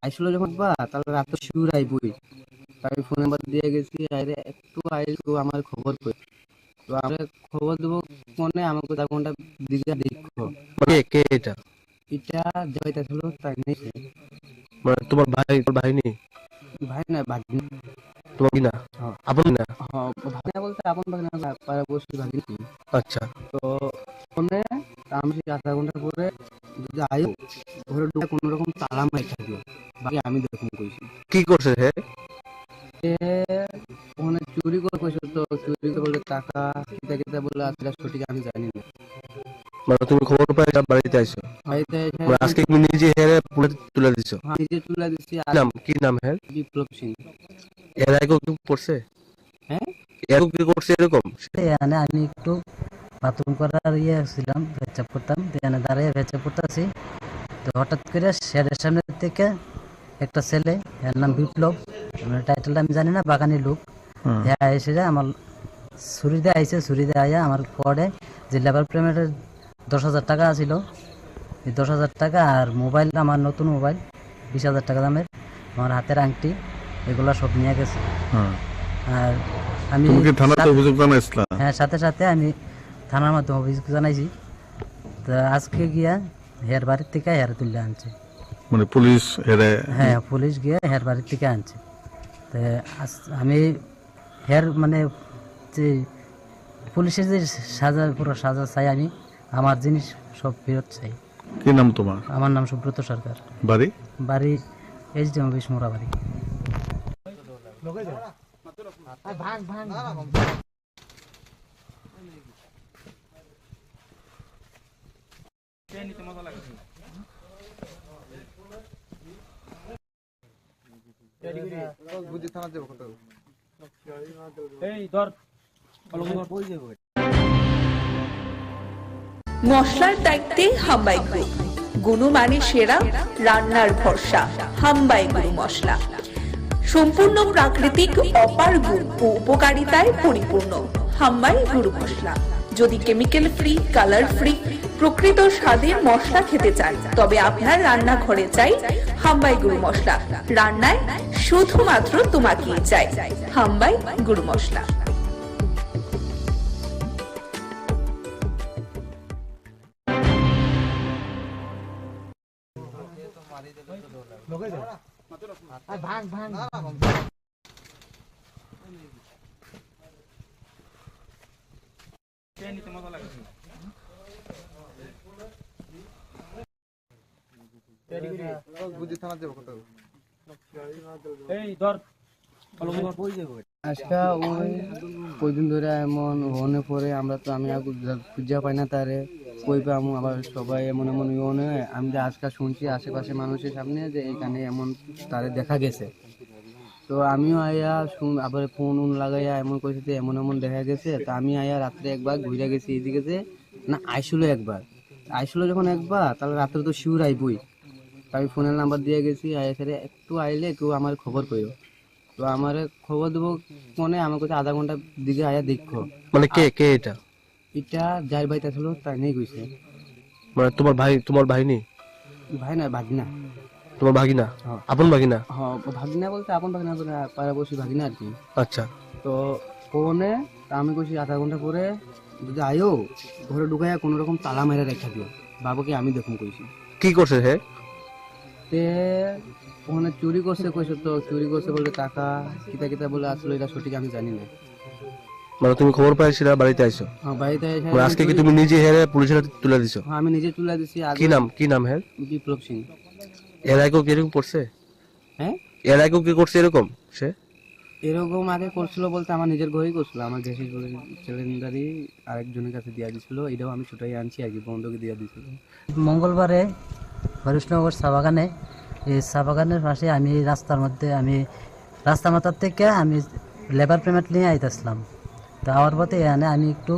আইসলো যখন তাহলে রাতে শিউর আইবই। তাই ফোন নাম্বার দিয়ে গেছি, আরে একটু আইলে কেউ আমার খবর কই। তো আমরা খবর দেবো ফোনে, আমাকে তার কোনটা দিকে দেখো। মানে কে এটা? এটা যাইতা ছিল তাই নেই। মানে তোমার ভাই নেই? ভাই না, ভাগিনা। তোমার কি না? আপন না? হ্যাঁ, ভাগিনা বলতে আপন ভাগিনা না, পাড়াপড়শি ভাগিনা। আচ্ছা। তো ফোনে আমি আধা ঘন্টা পরে যদি আয়ো ঘরে ঢুকে কোনো রকম তালা মারি থাকলো, বাকি আমি দেখুন কইছি। কি করছে হে? ওখানে চুরি করে কইছে, তো চুরি করে বলে টাকা কিতা কিতা বলে আসলে সঠিক আমি জানি না। মানে তুমি খবর পাই বাড়িতে আইছো? বাড়িতে এসে মানে আজকে তুমি নিজে হেরে পুলিশে তুলে দিছো? হ্যাঁ, নিজে তুলে দিছি। কি নাম হের? বিপ্লব সিং। এর আগে কি করছে? হ্যাঁ, এর আগে কি করছে এরকম? মানে আমি একটু বাথরুম করার ছিলাম, পেচ্ছাপ করতাম, দাঁড়িয়ে পেচ্ছাপ করতেছি। তো হঠাৎ করে শেডের সামনে থেকে একটা ছেলে, এর নাম বিপ্লব, টাইটেলটা আমি জানি না, বাগানি লোক, এসে যায় আমার ছুরিতে আইসে, ছুরিতে আইয়া আমার পরে যে লেবার পেমেন্টের 10,000 টাকা ছিল, এই 10,000 টাকা আর মোবাইল, আমার নতুন মোবাইল 20,000 টাকা দামের, আমার হাতের আংটি, এগুলা সব নিয়ে গেছে। আর আমি হ্যাঁ, সাথে সাথে আমি থানার মাধ্যমে অভিযোগ জানাইছি। তো আজকে গিয়া হের বাড়ির থেকে হের তুলে আনছে। মানে পুলিশ হ্যাঁ, পুলিশ গিয়ে হের বাড়ির থেকে আনছে। তো আমি হের মানে যে পুলিশের যে সাজা, পুরো সাজা চাই, আমি আমার জিনিস সব ফেরত চাই। কি নাম তোমার? আমার নাম সুব্রত সরকার। বাড়ি HDM অফিস মোরাবাড়ি। মশলার দায়িত্বে হাম্বাই গ্রুপ, গুণমানে সেরা, রান্নার ভরসা, হাম্বাই গুরু মশলা। সম্পূর্ণ প্রাকৃতিক, অপার গুণ ও উপকারিতায় পরিপূর্ণ হাম্বাই গুরু মশলা। যদি কেমিক্যাল ফ্রি, কালার ফ্রি, প্রকৃত স্বাদের মশলা খেতে চান, তবে আপনার রান্নাঘরে চাই হাম্বাই গুরু মশলা। রান্নায় শুধুমাত্র তোমাকেই চাই হাম্বাই গুরু মশলা। আজকে ওই দিন ধরে এমন হনে পরে আমরা তো আমি খুঁজা পাই না তারে, কই পাবো আবার সবাই এমন এমন ইয়ে, আমি যে আজকে শুনছি আশেপাশে মানুষের সামনে যে এখানে এমন তারে দেখা গেছে। তো আমিও আয়া আবার ফোন লাগাইয়া এমন কইছে যে এমন এমন দেখা গেছে। তো আমি আয়া রাত্রে একবার ঘুরে গেছি এদিকে, যে না আইসলো যখন একবার, তাহলে রাত্রে তো শিউর আইবই। আমি ফোনের নাম্বার দিয়ে গেছি, আয়া স্যারে একটু আইলে কেউ আমার খবর কইও। তো আমার খবর দেবো ফোনে, আমার কাছে আধা ঘন্টার দিকে আয়া দেখো। মানে কে এটা? এটা যার বাড়িতে ছিল তাই নেই কইছে। মানে তোমার ভাই নেই? ভাই না, ভাগিনা। তোমার ভাগিনা? আপন ভাগিনা? হ্যাঁ, ভাগিনা বলতে আপন ভাগিনা, পাড়াপড়শি ভাগিনা আর কি। আচ্ছা। তো ফোনে আমি কইছি আধা ঘন্টা পরে যদি আয়ো ঘরে ঢুকাইয়া কোনো রকম তালা মেরে রেখা দিও, বাবাকে আমি দেখুন কইছি। কি করছে হে? ওখানে চুরি করছে কইছে, তো চুরি করছে বলে টাকা কিতা কিতা বলে আসলে এটা সঠিক আমি জানি না। মানে তুমি খবর পাইছিলা, বাড়িতে আইছো? হ্যাঁ, বাড়িতে এসে আজকে কি তুমি নিজে হেরে পুলিশের হাতে তুলে দিছো? হ্যাঁ, আমি নিজে তুলে দিছি। কি নাম হের? বিপ্লব সিং। এর আগে কি এরকম করছে? হ্যাঁ, এর আগে কি করছে এরকম? সে এরকম আগে করছিল বলতে আমার নিজের ঘরেই করছিল, আমার গ্যাসের সিলিন্ডারই আরেকজনের কাছে দিয়ে দিছিল, এটাও আমি ছুটাই আনছি আর কি, বন্ধকে দিয়ে দিছিল। মঙ্গলবারে হরিশনগর চা বাগানে, এই চা বাগানের পাশে আমি রাস্তার মধ্যে, আমি রাস্তা মাথার থেকে আমি লেবার পেমেন্ট নিয়ে আইতেছিলাম। তো আমার পথে এখানে আমি একটু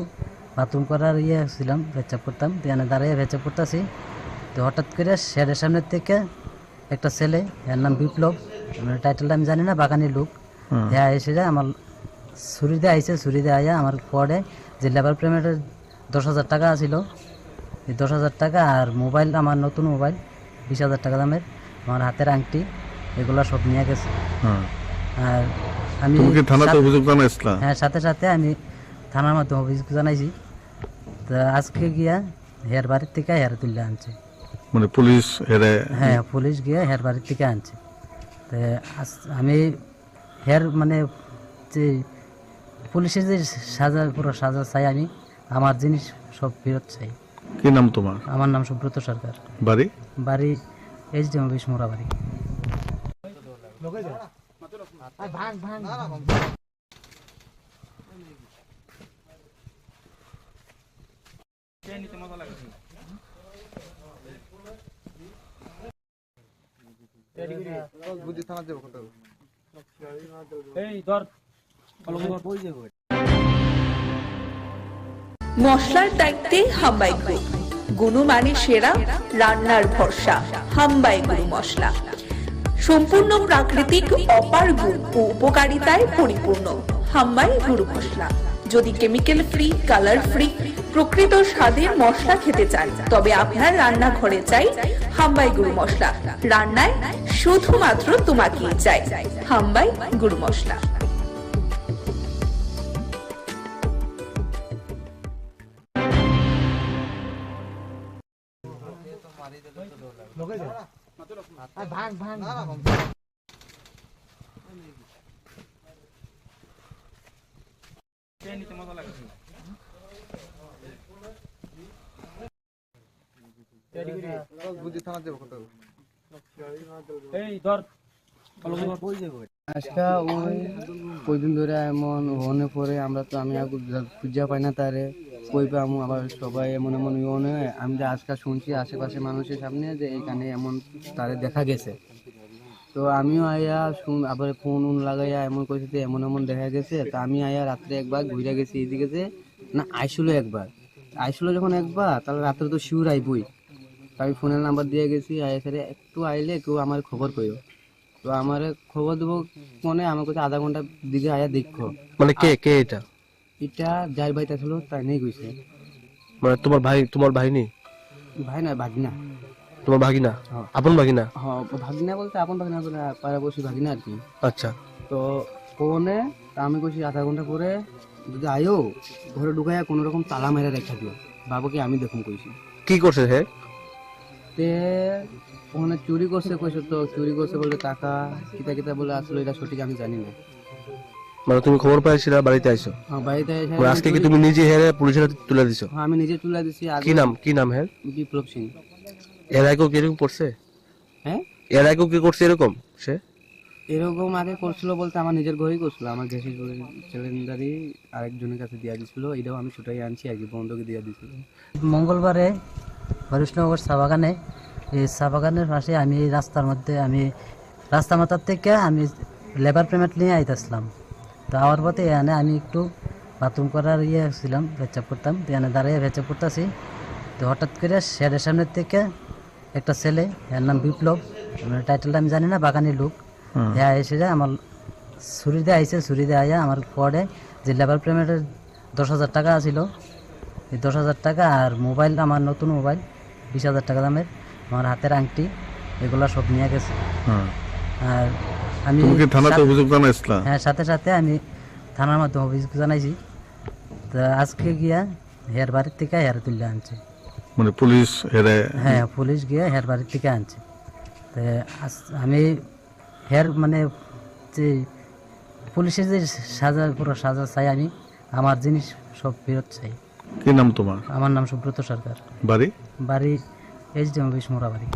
বাথরুম করার ছিলাম, পেচ্ছাপ করতাম, এখানে দাঁড়িয়ে পেচ্ছাপ করতেছি। তো হঠাৎ করে শেডের সামনের থেকে একটা ছেলে, এর নাম বিপ্লব, টাইটেলটা আমি জানি না, বাগানি লোক, এসে যায় আমার ছুরিতে আইসে, ছুরিতে আইয়া আমার পরে যে লেবার পেমেন্টের 10,000 টাকা ছিল, এই 10,000 টাকা আর মোবাইল, আমার নতুন মোবাইল 20,000 টাকা দামের, আমার হাতের আংটি, এগুলো সব নিয়ে গেছে। আর আমি তুমি কি থানাতে অভিযোগ জানাইছিলা? হ্যাঁ, সাথে সাথে আমি থানার মাধ্যমে অভিযোগ জানাইছি। তো আজকে গিয়া হের বাড়ির থেকে হের তুলে আনছে, মানে পুলিশ হেরে? হ্যাঁ, পুলিশ গিয়ে হের বাড়ির থেকে আনছে। তো আমি হের মানে যে পুলিশের যে সাজা, পুরো সাজা চাই, আমি আমার জিনিস সব ফেরত চাই। কি নাম তোমার? আমার নাম সুব্রত সরকার। বাড়ি? বাড়ি এইচডি অফিস মোড়াবাড়ি। মশলার দায়িত্বে হাম্বাই গ্রুপ, গুণমানে সেরা, রান্নার ভরসা। হাম্বাই গুরু মশলা সম্পূর্ণ প্রাকৃতিক, অপার গুণ ও উপকারিতায় পরিপূর্ণ। হাম্বাই গুরু মশলা। যদি কেমিক্যাল ফ্রি, কালার ফ্রি, প্রকৃত স্বাদের মশলা খেতে চান, তবে আপনার রান্নাঘরে চাই হাম্বাই গুরু মশলা। রান্নায় শুধুমাত্র তোমাকেই চাই হাম্বাই গুরু মশলা। আজকা ওই দিন ধরে এমন হনে পরে আমরা তো আমি খুঁজা পাই না তারে, কই পাবো আবার সবাই এমন এমন ইয়ে। আমি যে আজকাল শুনছি আশেপাশে মানুষের সামনে যে এখানে এমন তারে দেখা গেছে। তো আমিও আয়া আবার ফোন লাগাইয়া এমন কইছি যে এমন এমন দেখা গেছে। তা আমি আয়া রাত্রে একবার ঘুরে গেছি এদিকে, যে না আইসলো যখন একবার, তাহলে রাত্রে তো শিউর আইবই। আমি ফোনের নাম্বার দিয়ে গেছি, আয়া স্যারে একটু আইলে কেউ আমার খবর কইও। তো আমার খবর দেবো মনে আমার কাছে আধা ঘন্টার দিকে আয়া দেখো। মানে কে কে এটা? এটা যার বাড়িতে ছিল তাই নেই কইছে। মানে তোমার ভাই নেই? ভাই না, ভাগিনা। তোমার ভাগিনা? আপন ভাগিনা? হ্যাঁ, ভাগিনা বলতে আপন ভাগিনা বলে পাড়াপড়শি ভাগিনা আর কি। আচ্ছা। তো ফোনে আমি কইছি আধা ঘন্টা পরে যদি আয়ো ঘরে ঢুকাইয়া কোনো রকম তালা মেরে রেখা দিও, বাবাকে আমি দেখুন কইছি। কি করছে হে? তে ওখানে চুরি করছে কইছে, তো চুরি করছে বলে টাকা কিতা কিতা বলে, আসলে এটা সঠিক আমি জানি না। মানে তুমি খবর পাইছিলা, বাড়িতে আইছো? হ্যাঁ, বাড়িতে এসে আজকে কি তুমি নিজে হেরে পুলিশের হাতে তুলে দিছো? হ্যাঁ, আমি নিজে তুলে দিছি। কি নাম হের? বিপ্লব সিং। এর আগেও কি এরকম করছে? হ্যাঁ, এর আগেও কি করছে এরকম? সে এরকম আগে করছিল বলতে আমার নিজের ঘরেই করছিল, আমার গ্যাসের সিলিন্ডারই আরেকজনের কাছে দিয়ে দিছিল, এটাও আমি ছুটাই আনছি আগে বন্ধকে দিয়ে দিছিল। মঙ্গলবারে হরিষ্ণনগর চা বাগানে, এই চা বাগানের পাশে আমি রাস্তার মধ্যে, আমি রাস্তা মাথার থেকে আমি লেবার পেমেন্ট নিয়ে আইতেছিলাম। তো আমার পথে এখানে আমি একটু বাথরুম করার ছিলাম, ভেচাপ করতাম, এখানে দাঁড়িয়ে ভেচাপ করতেছি। তো হঠাৎ করে শেডের সামনের থেকে একটা ছেলে, এর নাম বিপ্লব, টাইটেলটা আমি জানি না, বাগানি লোক, হ্যাঁ এসে যায় আমার ছুরি দিয়ে আইসে, ছুরি দিয়ে আইয়া আমার পরে যে লেবার পেমেন্টের 10,000 টাকা ছিল, এই 10,000 টাকা আর মোবাইল, আমার নতুন মোবাইল 20,000 টাকা দামের, আমার হাতের আংটি, এগুলা সব নিয়ে গেছে। আর আমি থানাতে অভিযোগ জানাইছিলা? হ্যাঁ, সাথে সাথে আমি থানার মাধ্যমে অভিযোগ জানাইছি। তো আজকে গিয়া হের বাড়ির থেকে হের তুলে আনছে, মানে পুলিশ হেরে? হ্যাঁ, পুলিশ গিয়ে হের বাড়ির থেকে আনছে। তো আমি হের মানে যে পুলিশের যে সাজা, পুরো সাজা চাই, আমি আমার জিনিস সব ফেরত চাই। কি নাম তোমার? আমার নাম সুব্রত সরকার। বাড়ি? বাড়ি এইচডি অফিস মোড়াবাড়ি।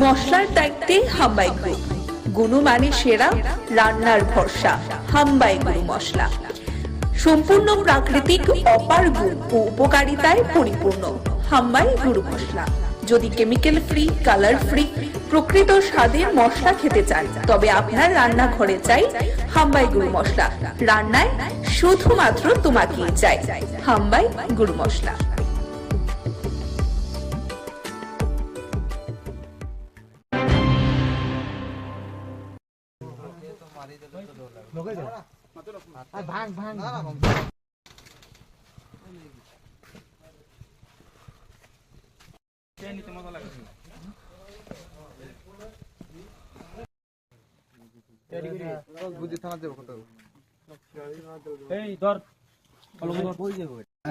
মশলার দায়িত্বে হাম্বাই গ্রুপ, গুণমানে সেরা, রান্নার ভরসা। হাম্বাই গুরু মশলা সম্পূর্ণ প্রাকৃতিক, অপার গুণ ও উপকারিতায় পরিপূর্ণ। হাম্বাই গুরু মশলা। যদি কেমিক্যাল ফ্রি, কালার ফ্রি, প্রকৃত স্বাদের মশলা খেতে চান, তবে আপনার রান্নাঘরে চাই হাম্বাই গুরু মশলা। রান্নায় শুধুমাত্র তোমাকেই চাই হাম্বাই গুরু মশলা।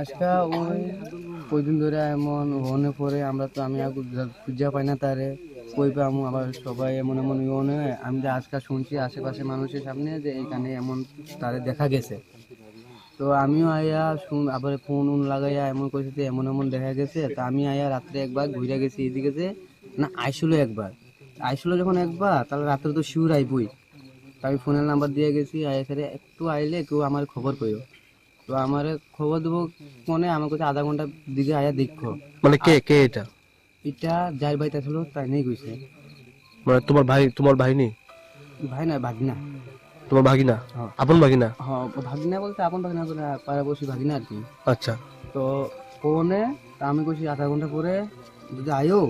আজকা ওই দিন ধরে এমন হনে পরে আমরা তো আমি খুঁজা পাই না তারে কই পামু আবার সবাই এমন এমন ইয়ে আমি যে আজকাল শুনছি আশেপাশে মানুষের সামনে যে এইখানে এমন তারে দেখা গেছে। তো আমিও আয়া আবার ফোন লাগাইয়া এমন করেছি যে এমন এমন দেখা গেছে। তো আমি আয়া রাত্রে একবার ঘুরে গেছি এদিকে যে না আইসলো যখন একবার তাহলে রাত্রে তো শিউর আইবই। আমি ফোনের নাম্বার দিয়ে গেছি আয়া সারে একটু আইলে কেউ আমার খবর কইও। তো আমার খবর দেবো মনে আমার কাছে আধা ঘন্টার দিকে আয়া দেখো। মানে কে এটা? এটা যার বাড়িতে ছিল তাই নেই কইছে। মানে তোমার ভাই নেই? ভাই না ভাগিনা। তোমার ভাগিনা? আপন ভাগিনা? হ্যাঁ ভাগিনা বলতে আপন ভাগিনা বলে পাড়াবসী ভাগিনা আর কি। আচ্ছা। তো ফোনে আমি কইছি আধা ঘন্টা পরে যদি আয়ো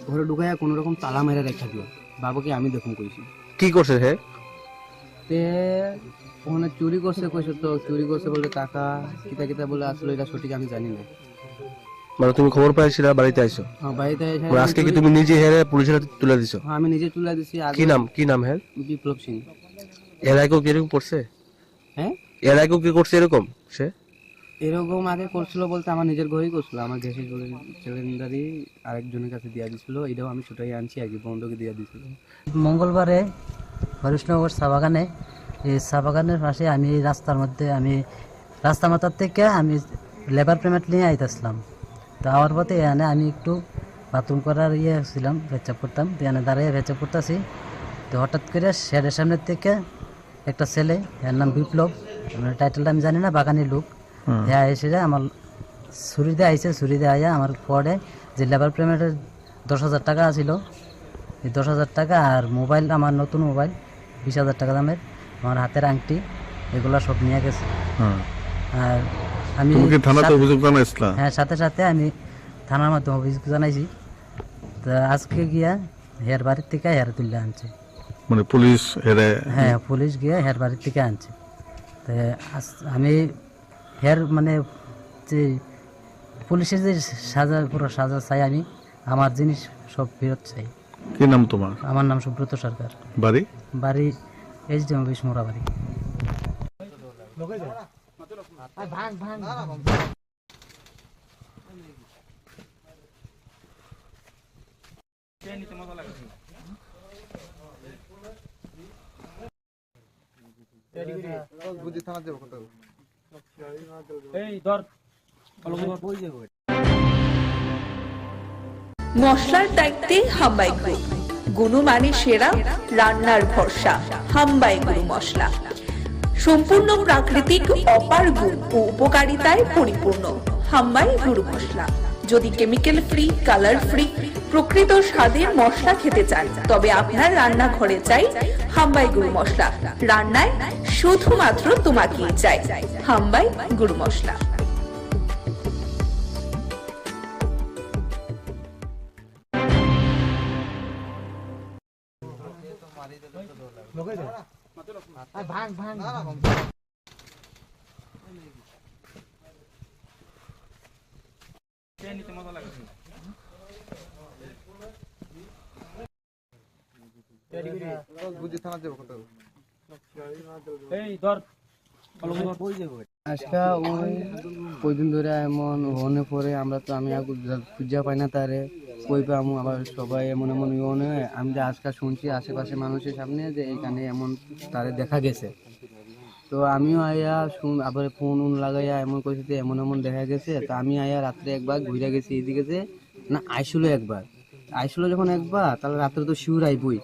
ঘরে ঢুকাইয়া কোনো রকম তালা মেরে রেখা দিও, বাবাকে আমি দেখুন কইছি। কি করছে হে? তে ওখানে চুরি করছে কইছে। তো চুরি করছে বলে টাকা কিতা বলে আসলে এটা সঠিক আমি জানি না। মানে তুমি খবর পাইছিলা বাড়িতে আইছো? হ্যাঁ বাড়িতে এসে আজকে কি তুমি নিজে হেরে পুলিশের হাতে তুলে দিছো? হ্যাঁ আমি নিজে তুলে দিছি। কি নাম হের? বিপ্লব সিং। এর আগেও কি এরকম করছে? হ্যাঁ এর আগেও কি করছে এরকম? সে এরকম আগে করছিল বলতে আমার নিজের ঘরেই করছিল। আমার গ্যাসের সিলিন্ডারই আরেকজনের কাছে দিয়ে দিছিল, এটাও আমি ছুটাই আনছি আগে বন্ধকে দিয়ে দিছিল। মঙ্গলবারে হরিশনগর চা বাগানে, এই চা বাগানের পাশে আমি রাস্তা মাথার থেকে আমি লেবার পেমেন্ট নিয়ে আইতেছিলাম। তো আমার পথে এখানে আমি একটু বাথরুম করার ছিলাম, পেচাপ করতাম। তো এখানে দাঁড়িয়ে পেচাপ করতেছি। তো হঠাৎ করে শেডের সামনের থেকে একটা ছেলে, এর নাম বিপ্লব, টাইটেলটা আমি জানি না, বাগানের লোক, হ্যাঁ এসে আমার ছুরি দিয়ে আইসে। ছুরি দিয়ে আইয়া আমার পরে যে লেবার পেমেন্টের 10,000 টাকা ছিল, এই 10,000 টাকা আর মোবাইল, আমার নতুন মোবাইল 20,000 টাকা দামের, আমার হাতের আংটি, এগুলো সব নিয়ে গেছে। আর আমি হ্যাঁ সাথে আমি থানার মাধ্যমে অভিযোগ জানাইছি। তো আজকে গিয়া হের বাড়ির থেকে হের তুলে আনছে। মানে পুলিশ হ্যাঁ পুলিশ গিয়ে হের বাড়ির থেকে আনছে। তো আমি হের মানে যে পুলিশের যে পুরো সাজা চাই, আমি আমার জিনিস সব ফেরত চাই। কি নাম তোমার? আমার নাম সুব্রত সরকার। বাড়ি HDM অফিস মোরাবাড়ি। মশলার দায়িত্বে হাম্বাই গ্রুপ, গুণমানে সেরা, রান্নার ভরসা হাম্বাই গুরু মশলা। সম্পূর্ণ প্রাকৃতিক অপার গুণ ও উপকারিতায় পরিপূর্ণ হাম্বাই গুরু মশলা। যদি কেমিক্যাল ফ্রি, কালার ফ্রি, প্রকৃত স্বাদের মশলা খেতে চান তবে আপনার রান্নাঘরে চাই হাম্বাই গুরু মশলা। রান্নায় শুধুমাত্র তোমাকেই চাই হাম্বাই গুরু মশলা। আজকা ওই দিন ধরে এমন হনে পরে আমরা তো আমি খুঁজা পাই না তারে কই পামু আবার সবাই এমন এমন ইয়ে আমি যে আজকাল শুনছি আশেপাশে মানুষের সামনে যে এইখানে এমন তারে দেখা গেছে। তো আমিও আয়া আবার ফোন লাগাইয়া এমন করেছি যে এমন এমন দেখা গেছে। তো আমি আয়া রাত্রে একবার ঘুরে গেছি এদিকে যে না আইসলো যখন একবার তাহলে রাত্রে তো শিউর আইবই।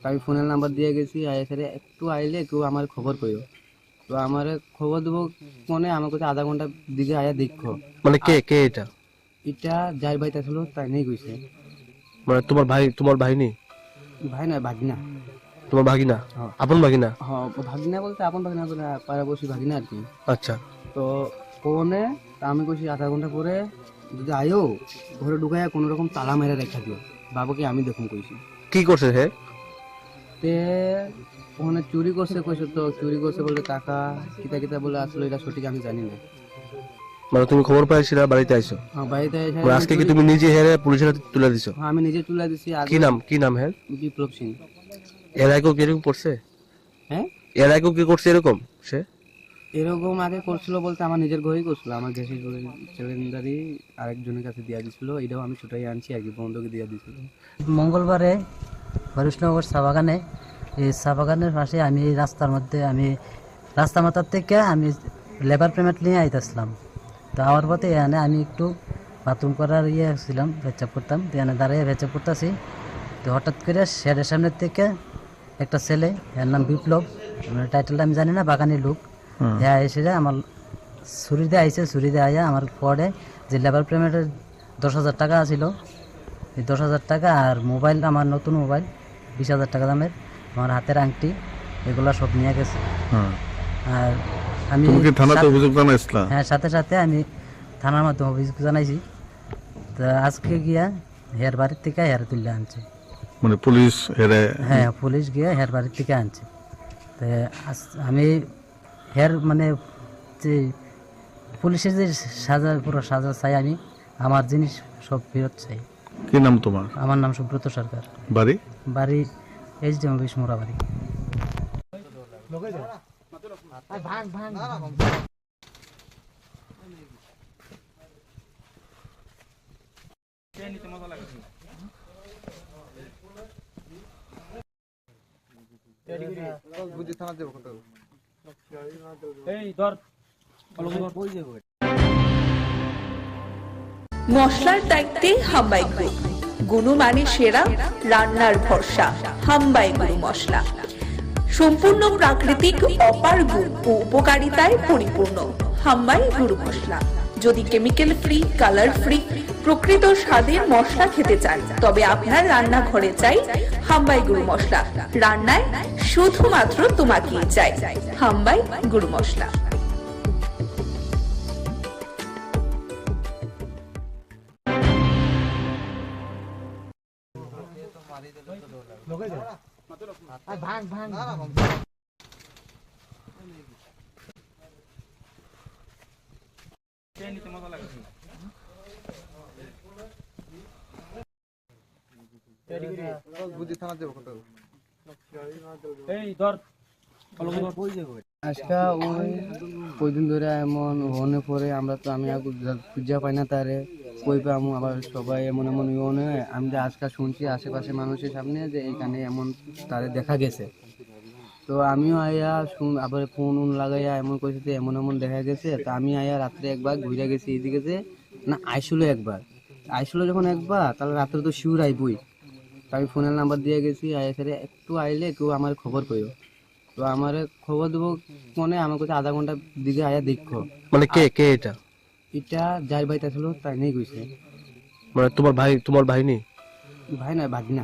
আমি ফোনের নাম্বার দিয়ে গেছি আয়া সারে একটু আইলে কেউ আমার খবর কইও। তো আমার খবর দেবো মনে আমার কাছে আধা ঘন্টার দিকে আয়া দেখো। মানে কে এটা? এটা যার বাড়িতে ছিল তাই নেই কইছে। মানে তোমার ভাই নেই? ভাই না ভাগিনা। তোমার ভাগিনা? আপন ভাগিনা? হ্যাঁ ভাগিনা বলতে আপন ভাগিনা বলে পাড়াবসী ভাগিনা আর কি। আচ্ছা। তো ফোনে আমি কইছি আধা ঘন্টা পরে যদি আয়ো ঘরে ঢুকাইয়া কোনো রকম তালা মেরে রেখা দিও, বাবাকে আমি দেখুন কইছি। কি করছে হে? তে ওখানে চুরি করছে কইছে, তো চুরি করছে বলে টাকা কিতা কিতা বলে আসলে এটা সঠিক আমি জানি না। মানে তুমি খবর পাইছিলা, বাড়িতে আইছো? হ্যাঁ, বাড়িতে এসে মানে আজকে কি তুমি নিজে হেরে পুলিশের হাতে তুলে দিছো? হ্যাঁ, আমি নিজে তুলে দিছি। কি নাম হের? বিপ্লব সিং। এর আগেও কি এরকম করছে? হ্যাঁ, এর আগেও কি করছে এরকম সে? এরকম আগে করছিল বলতে আমার নিজের ঘরেই করছিল, আমার গ্যাসের সিলিন্ডারই আরেকজনের কাছে দিয়ে দিছিল, এটাও আমি ছুটাই আনছি আর কি, বন্ধকে দিয়ে দিছিল। মঙ্গলবারে হরিশনগর চা বাগানে, এই চা বাগানের পাশে আমি রাস্তার মধ্যে, আমি রাস্তা মাথার থেকে আমি লেবার পেমেন্ট নিয়ে আইতেছিলাম। তো আমার পথে এখানে আমি একটু বাথরুম করার ছিলাম, ভেচাপ করতাম, তো এখানে দাঁড়িয়ে ভেচাপ করতেছি। তো হঠাৎ করে শেডের সামনের থেকে একটা ছেলে, এর নাম বিপ্লব, টাইটেলটা আমি জানি না, বাগানি লোক, হ্যাঁ এসে যায় আমার ছুরি দিয়ে আইসে, ছুরি দিয়ে আইয়া আমার পরে যে লেবার পেমেন্টের 10,000 টাকা ছিল, এই 10,000 টাকা আর মোবাইল, আমার নতুন মোবাইল 20,000 টাকা দামের, আমার হাতের আংটি, এগুলো সব নিয়ে গেছে। আর আমি থানাতে অভিযোগ জানাইছিলা? হ্যাঁ, সাথে সাথে আমি থানার মাধ্যমে অভিযোগ জানাইছি। তো আজকে গিয়া হের বাড়ির থেকে হের তুলে আনছে, মানে পুলিশ হেরে? হ্যাঁ, পুলিশ গিয়ে হের বাড়ির থেকে আনছে। তো আমি হের মানে যে পুলিশের যে সাজা, পুরো সাজা চাই, আমি আমার জিনিস সব ফেরত চাই। কি নাম তোমার? আমার নাম সুব্রত সরকার। বাড়ি? বাড়ি HDM অফিস, মোড়াবাড়ি। মশলার দায়িত্বে হাম্বাই গ্রুপ, গুণমানে সেরা, রান্নার ভরসা, হাম্বাই গুরু মশলা। সম্পূর্ণ প্রাকৃতিক, অপার গুণ ও উপকারিতায় পরিপূর্ণ হাম্বাই গুরু মশলা। যদি কেমিক্যাল ফ্রি, কালার ফ্রি, প্রকৃত স্বাদের মশলা খেতে চান, তবে আপনার রান্নাঘরে চাই হাম্বাই গুরু মশলা। রান্নায় শুধুমাত্র তোমাকেই চাই হাম্বাই গুরু মশলা। আজকে ওই দিন ধরে এমন হনে পরে আমরা তো আমি খুঁজা পাই না তারে, কই পাবো আবার সবাই এমন এমন ইয়ে, আমি যে আজকাল শুনছি আশেপাশে মানুষের সামনে যে এইখানে এমন তারে দেখা গেছে। তো আমিও আয়া আবার ফোন লাগাইয়া এমন কইছে এমন এমন দেখা গেছে। তো আমি আয়া রাত্রে একবার ঘুরে গেছি এইদিকে, যে না আইসলো একবার, আইসলো যখন একবার, তাহলে রাত্রে তো শিউর আইবই। আমি ফোনের নাম্বার দিয়ে গেছি, আয়া সেরে একটু আইলে কেউ আমার খবর পেও। তো আমার খবর দেবো মনে, আমার কাছে আধা ঘন্টার দিকে আয়া দেখো। মানে কে কে এটা? এটা যাই ভাইটা ছিল তাই নেই কইছে। মানে তোমার ভাই নেই? ভাই না, ভাগিনা।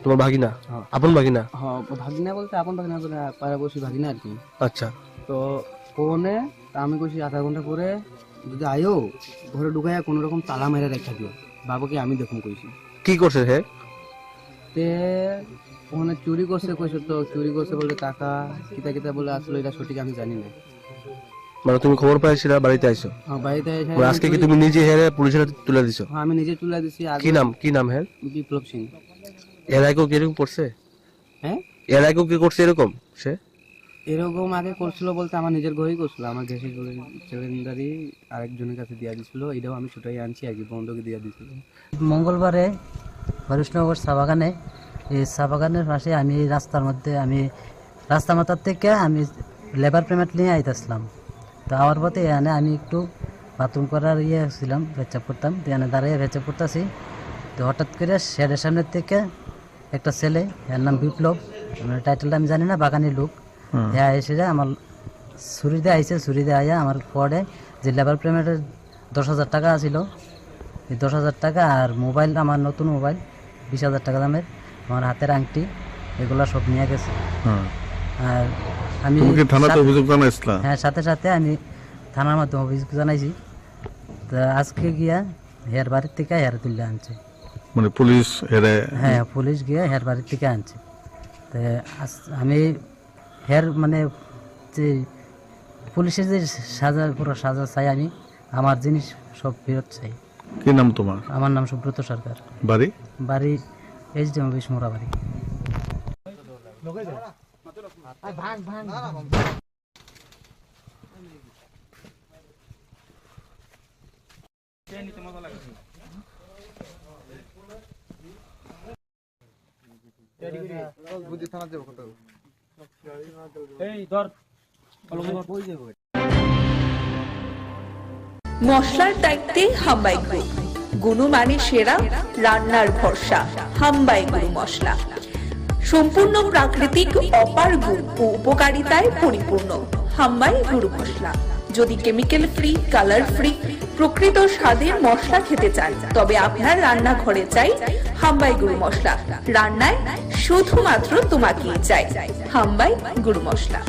তোমার ভাগিনা? আপন ভাগিনা? হ্যাঁ, ভাগিনা বলতে আপন ভাগিনা, পাড়াবসী ভাগিনা আর কি। আচ্ছা। তো ফোনে আমি কইছি আধা ঘন্টা পরে যদি আয়ো, ঘরে ঢুকাইয়া কোনো রকম তালা মেরে রেখে দিও, বাবাকে আমি দেখুন কইছি। কি করছে হে? তে ওখানে চুরি করছে কইছে, তো চুরি করছে বলে টাকা কিতা কিতা বলে আসলে এটা সঠিক আমি জানি না। মানে তুমি খবর পাইছিলা, বাড়িতে আইছো? হ্যাঁ, বাড়িতে এসে মানে আজকে কি তুমি নিজে হেরে পুলিশের হাতে তুলে দিছো? হ্যাঁ, আমি নিজে তুলে দিছি। কি নাম হের? বিপ্লব সিং। এর আগেও কি এরকম করছে? হ্যাঁ, এর আগেও কি করছে এরকম সে? এরকম আগে করছিল বলতে আমার নিজের ঘরেই করছিল, আমার গ্যাসের সিলিন্ডারই আরেকজনের কাছে দিয়ে দিছিল, এটাও আমি ছুটাই আনছি আর কি, বন্ধকে দিয়ে দিছিল। মঙ্গলবারে হরিশনগর চা বাগানে, এই চা বাগানের পাশে আমি রাস্তার মধ্যে, আমি রাস্তা মাথার থেকে আমি লেবার পেমেন্ট নিয়ে আইতেছিলাম। তো আমার পথে এখানে আমি একটু বাথরুম করার ছিলাম, ভেচাপ করতাম, তো এখানে দাঁড়িয়ে ভেচাপ করতেছি। তো হঠাৎ করে শেডের সামনের থেকে একটা ছেলে, এর নাম বিপ্লব, টাইটেলটা আমি জানি না, বাগানি লোক, হ্যাঁ এসে যায় আমার ছুরি দিয়ে আইসে, ছুরি দিয়ে আইয়া আমার পরে যে লেবার পেমেন্টের 10,000 টাকা ছিল, এই 10,000 টাকা আর মোবাইল, আমার নতুন মোবাইল 20,000 টাকা দামের, আমার হাতের আংটি, এগুলো সব নিয়ে গেছে। আর আমি থানাতে অভিযোগ জানাইছিলা? হ্যাঁ, সাথে সাথে আমি থানার মাধ্যমে অভিযোগ জানাইছি। তো আজকে গিয়া হের বাড়ির থেকে হের তুলে আনছে, মানে পুলিশ হেরে? হ্যাঁ, পুলিশ গিয়ে হের বাড়ির থেকে আনছে। তো আমি হের মানে যে পুলিশের যে সাজা পুরো সাজা চাই আমি, আমার জিনিস সব ফেরত চাই। কি নাম তোমার? আমার নাম সুব্রত সরকার। বাড়ি? বাড়ি এইচডি অফিস মোড়াবাড়ি। মশলার দায়িত্বে হাম্বাই গ্রুপ, গুণমানে সেরা, রান্নার ভরসা। হাম্বাই গুরু মশলা সম্পূর্ণ প্রাকৃতিক, অপার গুণ ও উপকারিতায় পরিপূর্ণ। হাম্বাই গুরু মশলা। যদি কেমিক্যাল ফ্রি, কালার ফ্রি, প্রকৃত স্বাদের মশলা খেতে চান, তবে আপনার রান্নাঘরে চাই হাম্বাই গুরু মশলা। রান্নায় শুধুমাত্র তোমাকেই চাই হাম্বাই গুরু মশলা।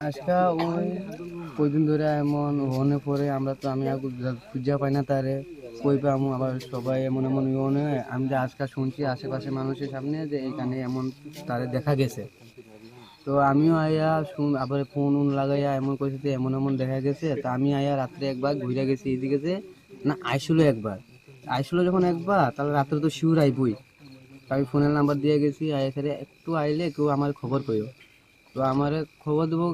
আজকে ওই দিন ধরে এমন হনে পরে আমরা তো আমি খুঁজা পাই না তারে, কই পাবো আবার সবাই এমন এমন ইয়ে আমি যে আজকে শুনছি আশেপাশে মানুষের সামনে যে এইখানে এমন তারে দেখা গেছে। তো আমিও আয়া আবার ফোন লাগাইয়া এমন কইছে যে এমন এমন দেখা গেছে। তো আমি আয়া রাত্রে একবার ঘুরে গেছি এদিকে যে না আইসলো একবার, আইসলো যখন একবার তাহলে রাত্রে তো শিউর আইবই। আমি ফোনের নাম্বার দিয়ে গেছি, আয়া স্যারে একটু আইলে কেউ আমার খবর কইও। তো আমার খবর দেবো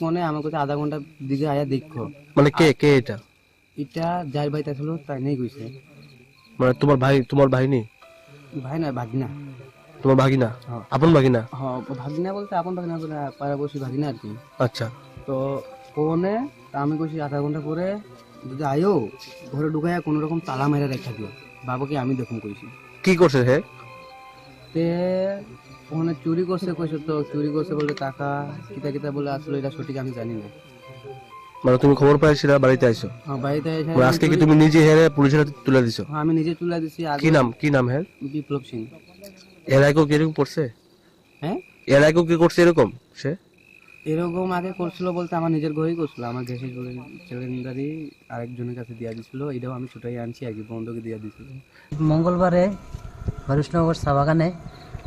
মনে আমার কাছে আধা ঘন্টার দিকে আয়া দেখো। মানে কে কে এটা? এটা যার বাড়িতে আসলো তাই নেই কইছে। মানে তোমার ভাই নেই? ভাই না, ভাগিনা। তোমার ভাগিনা? আপন ভাগিনা? হ্যাঁ ভাগিনা বলতে আপন ভাগিনা বলে পাড়াবসী ভাগিনা আর কি। আচ্ছা। তো ফোনে আমি কইছি আধা ঘন্টা পরে যদি আয়ো ঘরে ঢুকাইয়া কোনো রকম তালা মেরে রেখা দিও, বাবাকে আমি দেখুন কইছি। কি করছে হে? তে ওখানে চুরি করছে কইছে। তো চুরি করছে বলতে টাকা কিতা কিতা বলে আসলে এটা সঠিক আমি জানি না। মানে তুমি খবর পাইছিলা, বাড়িতে আইছো? হ্যাঁ বাড়িতে এসে আজকে কি তুমি নিজে হেরে পুলিশের হাতে তুলে দিছো? হ্যাঁ আমি নিজে তুলে দিছি। কি নাম হের? বিপ্লব সিং। এর আগেও কি এরকম করছে? হ্যাঁ এর আগেও কি করছে এরকম? সে এরকম আগে করছিল বলতে আমার নিজের ঘরেই করছিল। আমার গ্যাসের সিলিন্ডারই আরেকজনের কাছে দিয়া দিছিল, এটাও আমি ছুটাই আনছি আর কি, বন্ধকে দিয়া দিছিল। মঙ্গলবারে হরিশনগর চা বাগানে,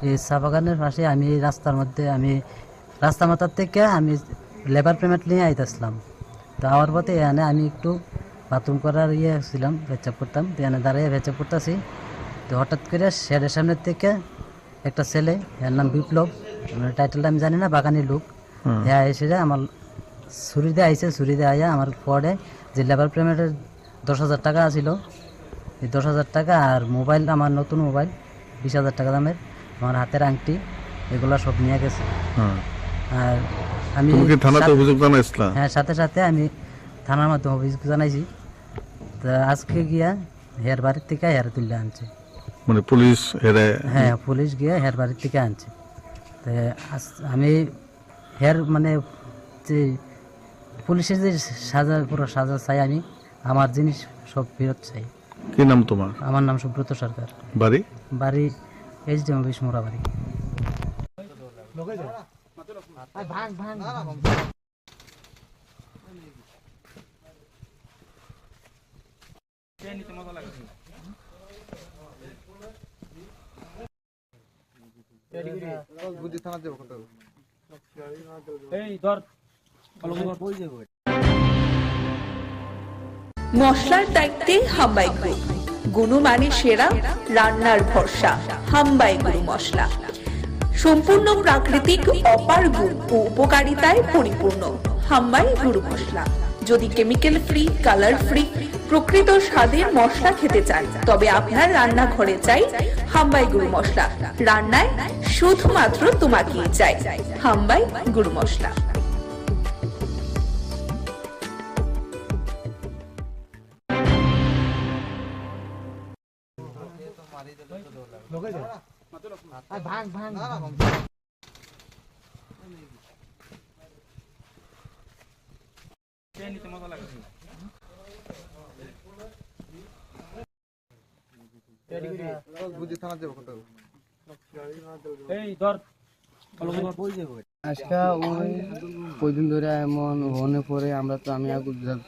এই চা বাগানের পাশে আমি রাস্তা মাথার থেকে আমি লেবার পেমেন্ট নিয়ে আইতেছিলাম। তো আমার পথে এখানে আমি একটু বাথরুম করার ছিলাম, ভেচাপ করতাম। তো এখানে দাঁড়িয়ে ভেচাপ করতেছি। তো হঠাৎ করে শেডের সামনের থেকে একটা ছেলে, এর নাম বিপ্লব, টাইটেলটা আমি জানি না, বাগানি লোক, হ্যাঁ এসে আমার ছুরি দিয়ে আইসে। ছুরি দিয়ে আইয়া আমার পরে যে লেবার পেমেন্টের 10,000 টাকা আছিল, এই 10,000 টাকা আর মোবাইল, আমার নতুন মোবাইল 20,000 টাকা দামের, আমার হাতের আংটি, এগুলা সব নিয়ে গেছে। আর আমি থানাতে অভিযোগ জানাইছিলাম? হ্যাঁ সাথে সাথে আমি থানার মাধ্যমে অভিযোগ জানাইছি। তো আজকে গিয়া হের বাড়ির থেকে হের তুলে আনছে। মানে পুলিশ হ্যাঁ পুলিশ গিয়ে হের বাড়ির থেকে আনছে। তো আমি হের মানে যে পুলিশের যে পুরো সাজা চাই আমি, আমার জিনিস সব ফেরত চাই। কি নাম তোমার? আমার নাম সুব্রত সরকার। বাড়ি? বাড়ি এইচডি অফিস মোড়াবাড়ি। মশলার দায়িত্বে হাম্বাই গ্রুপ, গুণমানে সেরা, রান্নার ভরসা। হাম্বাই গুরু মশলা সম্পূর্ণ প্রাকৃতিক, অপার গুণ ও উপকারিতায় পরিপূর্ণ। হাম্বাই গুরু মশলা। যদি কেমিক্যাল ফ্রি, কালার ফ্রি, প্রকৃত স্বাদের মশলা খেতে চান, তবে আপনার রান্নাঘরে চাই হাম্বাই গুরু মশলা। রান্নায় শুধুমাত্র তোমাকেই চাই হাম্বাই গুরু মশলা। আজকে ওই দিন ধরে এমন হনে পরে আমরা তো আমি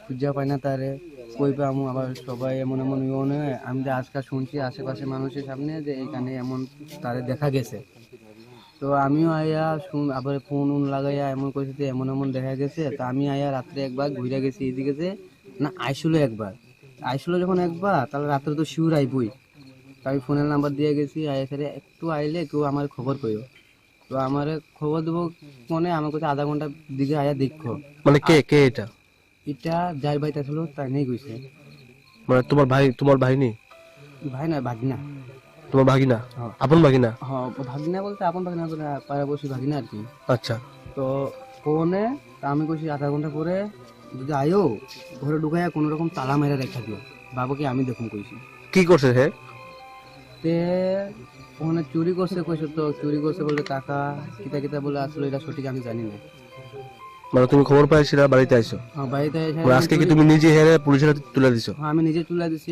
খুঁজা পাই না তারে কই পামু আবার সবাই এমন এমন ইয়ে আমি যে আজকাল শুনছি আশেপাশে মানুষের সামনে যে এইখানে এমন তারে দেখা গেছে। তো আমিও আয়া আবার ফোন লাগাইয়া এমন করেছি যে এমন এমন দেখা গেছে। তো আমি আয়া রাত্রে একবার ঘুরে গেছি এদিকে যে না আইসলো যখন একবার তাহলে রাত্রে তো শিউর আইবই। আমি ফোনের নাম্বার দিয়ে গেছি আয়া সারে একটু আইলে কেউ আমার খবর কইও। তো আমার খবর দেবো মনে আমার কাছে আধা ঘন্টার দিকে আয়া দেখো। মানে কে কে এটা? এটা যার বাড়িতে ছিল তাই নেই কইছে। মানে তোমার ভাই নেই? ভাই না ভাগিনা। তোমার ভাগিনা? আপন ভাগিনা? হ্যাঁ ভাগিনা বলতে আপন ভাগিনা পাড়াবসী ভাগিনা আর কি। আচ্ছা। তো ফোনে আমি কইছি আধা ঘন্টা পরে যদি আয়ো ঘরে ঢুকাইয়া কোনো রকম তালা মেরে রেখা দিও, বাবাকে আমি দেখুন কইছি। কি করছে হে? তে ওখানে চুরি করছে কইছে। তো চুরি করছে বলে টাকা কিতা কিতা বলে আসলে এটা সঠিক আমি জানি না। মানে তুমি খবর পাইছিলা বাড়িতে আইছো? হ্যাঁ বাড়িতে এসে আজকে কি তুমি নিজে হেরে পুলিশের হাতে তুলে দিছো? হ্যাঁ আমি নিজে তুলে দিছি।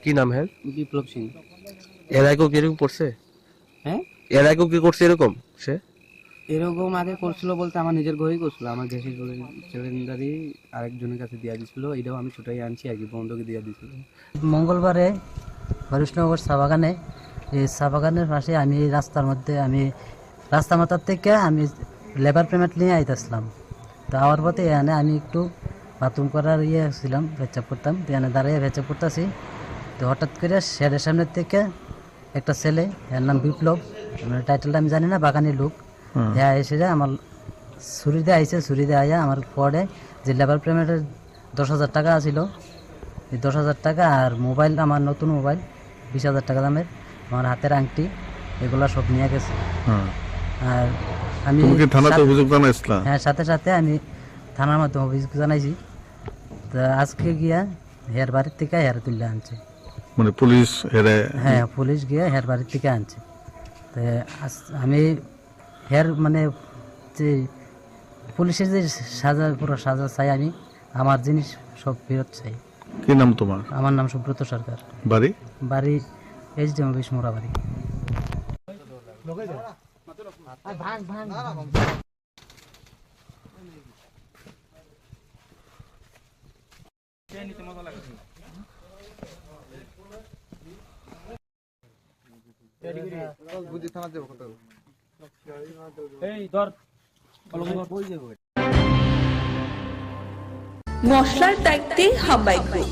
কি নাম হে? বিপ্লব সিং। এর আগে কি এরকম করছে? হ্যাঁ এর আগে কি করছে এরকম? সে এরকম আগে করছিল বলতে আমার নিজের ঘরেই করছিল। আমার গ্যাসের সিলিন্ডারই আরেকজনের কাছে দিয়ে দিছিল, এটাও আমি ছুটাই আনছি আর কি, বন্ধকে দিয়ে দিছিল। মঙ্গলবারে হরিশনগর চা বাগানে, এই চা বাগানের পাশে আমি রাস্তা মাথার থেকে আমি লেবার পেমেন্ট নিয়ে আইতেছিলাম। তো আওয়ার পথে এখানে আমি একটু বাথরুম করার ছিলাম, পেচ্ছাপ করতাম। তো এখানে দাঁড়িয়ে পেচ্ছাপ করতেছি। তো হঠাৎ করে শেডের সামনের থেকে একটা ছেলে, এর নাম বিপ্লব, টাইটেলটা আমি জানি না, বাগানের লোক, হ্যাঁ এসে যায় আমার ছুরি দিয়ে আইসে। ছুরি দিয়ে আইয়া আমার পরে যে লেবার পেমেন্টের 10,000 টাকা ছিল, এই 10,000 টাকা আর মোবাইল, আমার নতুন মোবাইল 20,000 টাকা দামের, আমার হাতের আংটি, এগুলো সব নিয়ে গেছে। আর আমি হ্যাঁ সাথে সাথে আমি থানার মাধ্যমে অভিযোগ জানাইছি। তো আজকে গিয়া হের বাড়ির থেকে হের তুলে আনছে। মানে পুলিশ হ্যাঁ পুলিশ গিয়ে হের বাড়ির থেকে আনছে। তো আমি হের মানে যে পুলিশের যে পুরো সাজা চাই, আমি আমার জিনিস সব ফেরত চাই। কি নাম তোমার? আমার নাম সুব্রত সরকার। বাড়ি HDM অফিস মোড়াবাড়ি। মশলার দায়িত্বে হাম্বাই গ্রুপ,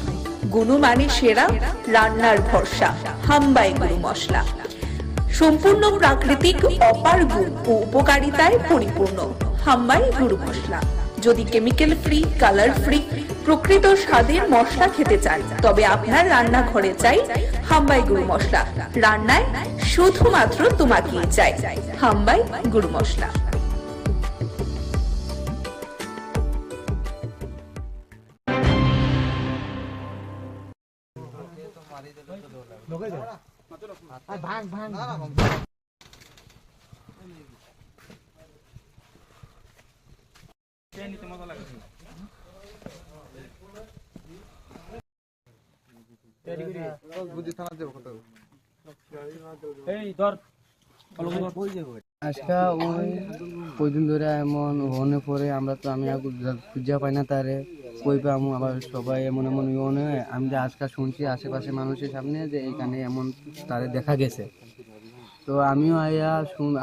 গুণমানে সেরা, রান্নার ভরসা হাম্বাই গুরু মশলা। সম্পূর্ণ প্রাকৃতিক, অপার গুণ ও উপকারিতায় পরিপূর্ণ হাম্বাই গুরু মশলা। যদি কেমিক্যাল ফ্রি, কালার ফ্রি, প্রকৃত স্বাদের মশলা খেতে চান, তবে আপনার রান্নাঘরে চাই হাম্বাই গুরু মশলা। রান্নায় শুধুমাত্র তোমাকেই চাই হাম্বাই গুরু মশলা। আজকে ওই দিন ধরে এমন হনে পরে আমরা তো আমি খুঁজা পাই না তারে কই পামু আবার সবাই এমন এমন ইয়ে আমি যে আজকাল শুনছি আশেপাশে মানুষের সামনে যে এইখানে এমন তারে দেখা গেছে। তো আমিও আয়া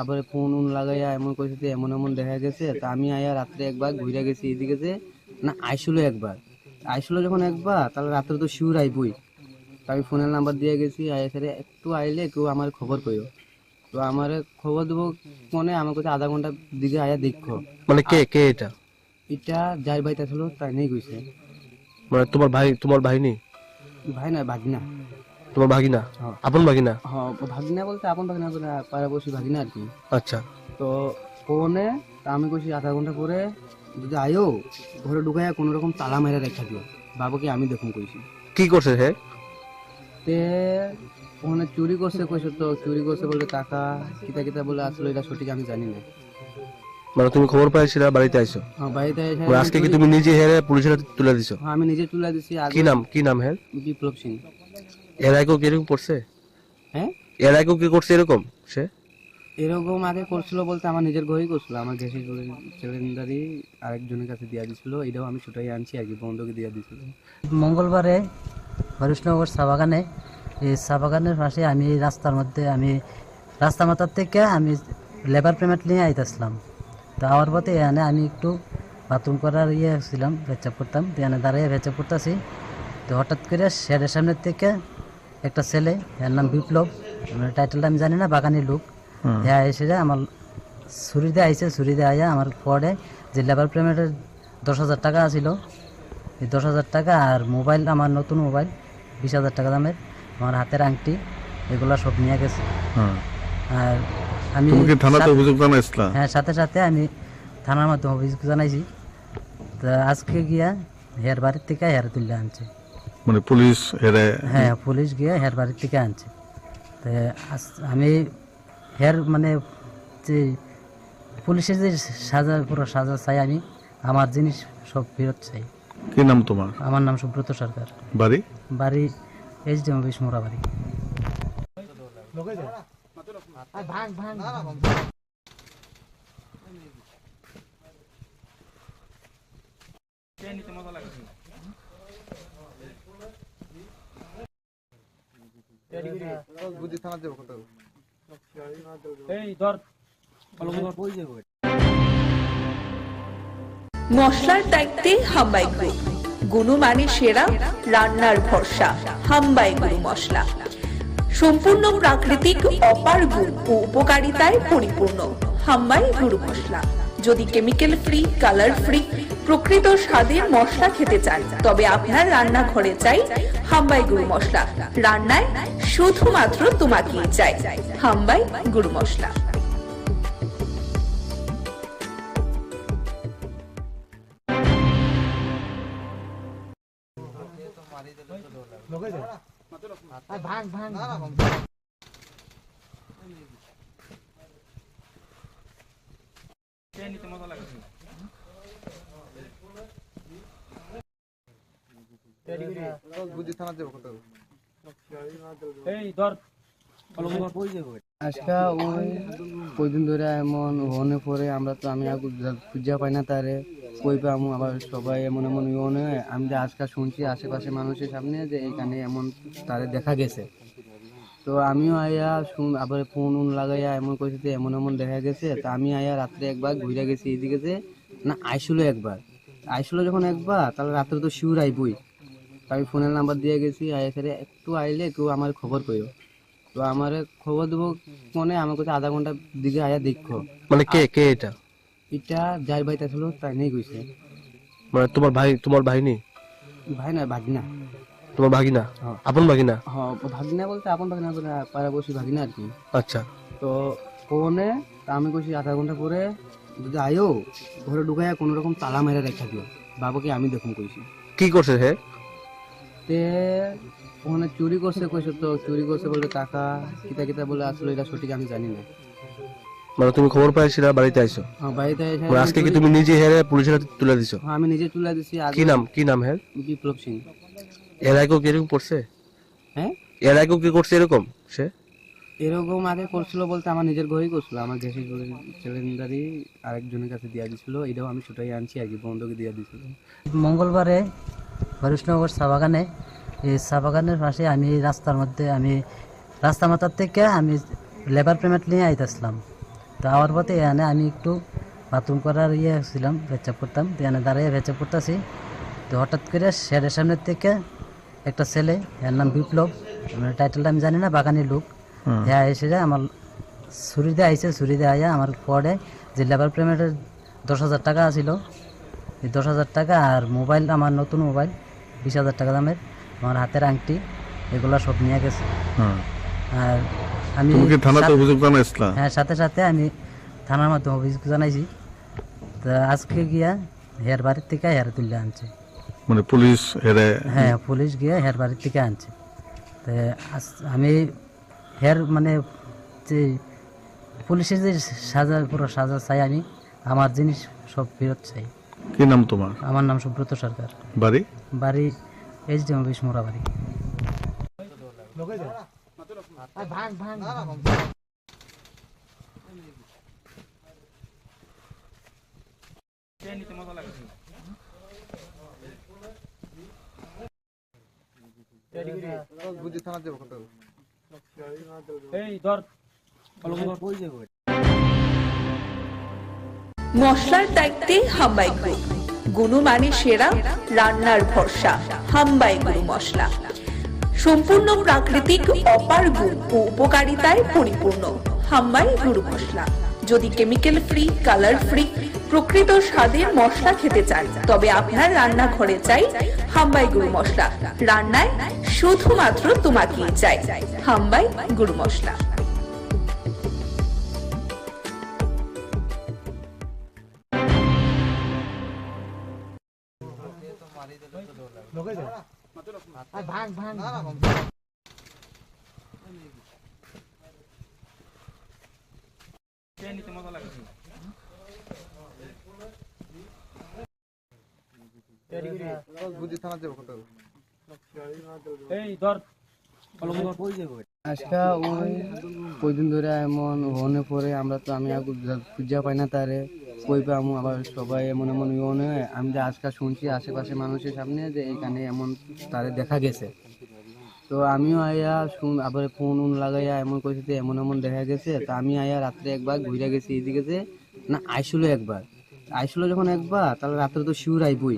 আবার ফোন লাগাইয়া এমন করেছি যে এমন এমন দেখা গেছে। তো আমি আয়া রাত্রে একবার ঘুরে গেছি এদিকে যে না আইসলো যখন একবার তাহলে রাত্রে তো শিউর আইবই। তো আমি ফোনের নাম্বার দিয়ে গেছি আয়া সারে একটু আইলে কেউ আমার খবর কইও। তো আমার খবর দেবো মনে আমার কাছে আধা ঘন্টার দিকে আয়া দেখো। মানে কে কে এটা? এটা যার বাড়িতে ছিল তাই নেই কইছে। মানে তোমার ভাই নেই? ভাই না ভাগিনা। তোমার ভাগিনা? আপন ভাগিনা? হ্যাঁ ভাগিনা বলতে আপন ভাগিনা পাড়াবসী ভাগিনা আর কি। আচ্ছা। তো ফোনে আমি কইছি আধা ঘন্টা পরে যদি আয়ো ঘরে ঢুকাইয়া কোনো রকম তালা মেরে রেখা দিও, বাবাকে আমি দেখুন কইছি। কি করছে হে? তে ওখানে চুরি করছে কইছে। তো চুরি করছে বলে টাকা কিতা কিতা বলে আসলে এটা সঠিক আমি জানি না। মানে তুমি খবর পাইছিলা বাড়িতে আইছো? হ্যাঁ, বাড়িতে এসে মানে আজকে কি তুমি নিজে হেরে পুলিশের হাতে তুলে দিছো? হ্যাঁ, আমি নিজে তুলে দিছি। কি নাম হের? বিপ্লব সিং। এর আগেও কি এরকম করছে? হ্যাঁ, এর আগেও কি করছে এরকম সে? এরকম আগে করছিল বলতে আমার নিজের ঘরেই করছিল, আমার গ্যাসের সিলিন্ডারই আরেকজনের কাছে দিয়ে দিছিল, এটাও আমি ছুটাই আনছি আর কি, বন্ধকে দিয়ে দিছিল। মঙ্গলবারে হরিশনগর চা বাগানে, এই চা বাগানের পাশে আমি রাস্তার মধ্যে আমি রাস্তা মাথার থেকে আমি লেবার পেমেন্ট নিয়ে আইতেছিলাম। তো আমার পথে এখানে আমি একটু বাথরুম করার ছিলাম, ভেচ্চাপ করতাম, তো এখানে দাঁড়িয়ে ভেচ্চাপ করতেছি। তো হঠাৎ করে শেডের সামনের থেকে একটা ছেলে, এর নাম বিপ্লব, টাইটেলটা আমি জানি না, বাগানি লোক, হ্যাঁ এসে যায় আমার ছুরি দিয়ে আইসে, ছুরি দিয়ে আইয়া আমার পরে যে লেবার পেমেন্টের 10,000 টাকা আছিল, এই 10,000 টাকা আর মোবাইল, আমার নতুন মোবাইল 20,000 টাকা দামের, আমার হাতের আংটি, এগুলো সব নিয়ে গেছে। আর আমি থানাতে অভিযোগ জানাইছিলাম? হ্যাঁ, সাথে সাথে আমি থানার মাধ্যমে অভিযোগ জানাইছি। তো আজকে গিয়া হের বাড়ির থেকে হের তুলে আনছে, মানে পুলিশ হেরে? হ্যাঁ, পুলিশ গিয়ে হের বাড়ির থেকে আনছে। তো আমি হের মানে যে পুলিশের যে সাজা, পুরো সাজা চাই, আমি আমার জিনিস সব ফেরত চাই। কি নাম তোমার? আমার নাম সুব্রত সরকার। বাড়ি SDM অফিস মোড়াবাড়ি। মশলার দায়িত্বে হাম্বাই গ্রুপ, গুণমানে সেরা, রান্নার ভরসা, হাম্বাই গুরু মশলা। সম্পূর্ণ প্রাকৃতিক, অপার গুণ ও উপকারিতায় পরিপূর্ণ হাম্বাই গুরু মশলা। যদি কেমিক্যাল ফ্রি, কালার ফ্রি, প্রকৃত স্বাদের মশলা খেতে চান, তবে আপনার রান্নাঘরে চাই হাম্বাই গুরু মশলা। রান্নায় শুধুমাত্র তোমাকেই চাই হাম্বাই গুরু মশলা। আজকে ওই দিন ধরে এমন হনে পরে আমরা তো আমি খুঁজা পাই না তারে, কই পাবো আবার সবাই এমন এমন ইয়ে, আমি যে আজকে শুনছি আশেপাশে মানুষের সামনে যে এইখানে এমন তারে দেখা গেছে। তো আমিও আয়া আবার ফোন লাগাইয়া এমন কইছে যে এমন এমন দেখা গেছে। তো আমি আয়া রাত্রে একবার ঘুরে গেছি এদিকে, যে না আইসলো একবার, আইসলো যখন একবার, তাহলে রাত্রে তো শিউর আইবই। আমি ফোনের নাম্বার দিয়ে গেছি, আয়া স্যারে একটু আইলে একটু আমার খবর কইও। তো আমার খবর দেবো মনে, আমার কাছে আধা ঘন্টার দিকে আয়া দেখো। মানে কে এটা? এটা যার বাড়িতে ছিল তাই নেই কইছে। মানে তোমার ভাই নেই? ভাই না, ভাগিনা। তোমার ভাগিনা? আপন ভাগিনা? হ্যাঁ, ভাগিনা বলতে আপন ভাগিনা, পাড়াবসী ভাগিনা আর কি। আচ্ছা। তো ফোনে আমি কইছি আধা ঘন্টা পরে যদি আয়ো, ঘরে ঢুকাইয়া কোনো রকম তালা মেরে রেখা দিও, বাবাকে আমি দেখুন কইছি। কি করছে হে? তে ওখানে চুরি করছে কইছে, তো চুরি করছে বলতে টাকা কিতা কিতা বলে, আসলে এটা সঠিক আমি জানি না। মানে তুমি খবর পাইছিলা বাড়িতে আইছো? হ্যাঁ, বাড়িতে এসে আজকে কি তুমি নিজে হেরে পুলিশের হাতে তুলে দিছো? হ্যাঁ, আমি নিজে তুলে দিছি। কি নাম হের? বিপ্লব সিং। এর আগেও কি এরকম করছে? হ্যাঁ, এর আগেও কি করছে এরকম সে? এরকম আগে করছিল বলতে আমার নিজের ঘরেই করছিল, আমার গ্যাসের সিলিন্ডারই আরেকজনের কাছে দিয়ে দিছিল, এটাও আমি ছুটাই আনছি আর কি, বন্ধকে দিয়ে দিছিল। মঙ্গলবারে হরিশনগর চা বাগানে, এই চা বাগানের পাশে আমি রাস্তার মধ্যে আমি রাস্তা মাথার থেকে আমি লেবার পেমেন্ট নিয়ে আইতেছিলাম। তো আমার পথে এখানে আমি একটু বাথরুম করার ছিলাম, ভেচ্চাপ করতাম, তো এখানে দাঁড়িয়ে ভেচ্চাপ করতেছি। তো হঠাৎ করে শেডের সামনের থেকে একটা ছেলে, এর নাম বিপ্লব, টাইটেলটা আমি জানি না, বাগানি লোক, হ্যাঁ এসে যায় আমার ছুরি দিয়ে আইসে, ছুরি দিয়ে আইয়া আমার পরে যে লেবার পেমেন্টের 10,000 টাকা আছিল, এই 10,000 টাকা আর মোবাইল, আমার নতুন মোবাইল 20,000 টাকা দামের, আমার হাতের আংটি, এগুলো সব নিয়ে গেছে। আর আমি থানাতে অভিযোগ জানাইছিলাম? হ্যাঁ, সাথে সাথে আমি থানার মাধ্যমে অভিযোগ জানাইছি। তো আজকে গিয়া হের বাড়ির থেকে হের তুলে আনছে, মানে পুলিশ হেরে? হ্যাঁ, পুলিশ গিয়ে হের বাড়ির থেকে আনছে। তো আমি হের মানে যে পুলিশের যে সাজা, পুরো সাজা চাই, আমার জিনিস সব ফেরত চাই। কি নাম তোমার? আমার নাম সুব্রত সরকার। বাড়ি? বাড়ি এইচডিএম অফিস মোরাবাড়ি। মশলার দায়িত্বে হাম্বাই গ্রুপ, গুণমানে সেরা, রান্নার ভরসা। হাম্বাই গুরু মশলা সম্পূর্ণ প্রাকৃতিক, অপার গুণ ও উপকারিতায় পরিপূর্ণ। হাম্বাই গুরু মশলা। যদি কেমিক্যাল ফ্রি, কালার ফ্রি, প্রকৃত স্বাদের মশলা খেতে চান, তবে আপনার রান্নাঘরে চাই হাম্বাই গুরু মশলা। রান্নায় শুধুমাত্র তোমাকেই চাই হাম্বাই গুরু মশলা। আজকা ওই দিন ধরে এমন হনে পরে আমরা তো আমি খুঁজা পাই না তারে কই পাবো, আবার সবাই এমন এমন ইয়ে আমি যে আজকাল শুনছি আশেপাশে মানুষের সামনে যে এখানে এমন তারে দেখা গেছে। তো আমিও আয়া আবার ফোন লাগাইয়া এমন কইছে এমন এমন দেখা গেছে। তো আমি আয়া রাত্রে একবার ঘুরে গেছি এদিকে যে না আইসলো যখন একবার, তাহলে রাত্রে তো শিউর আইবই।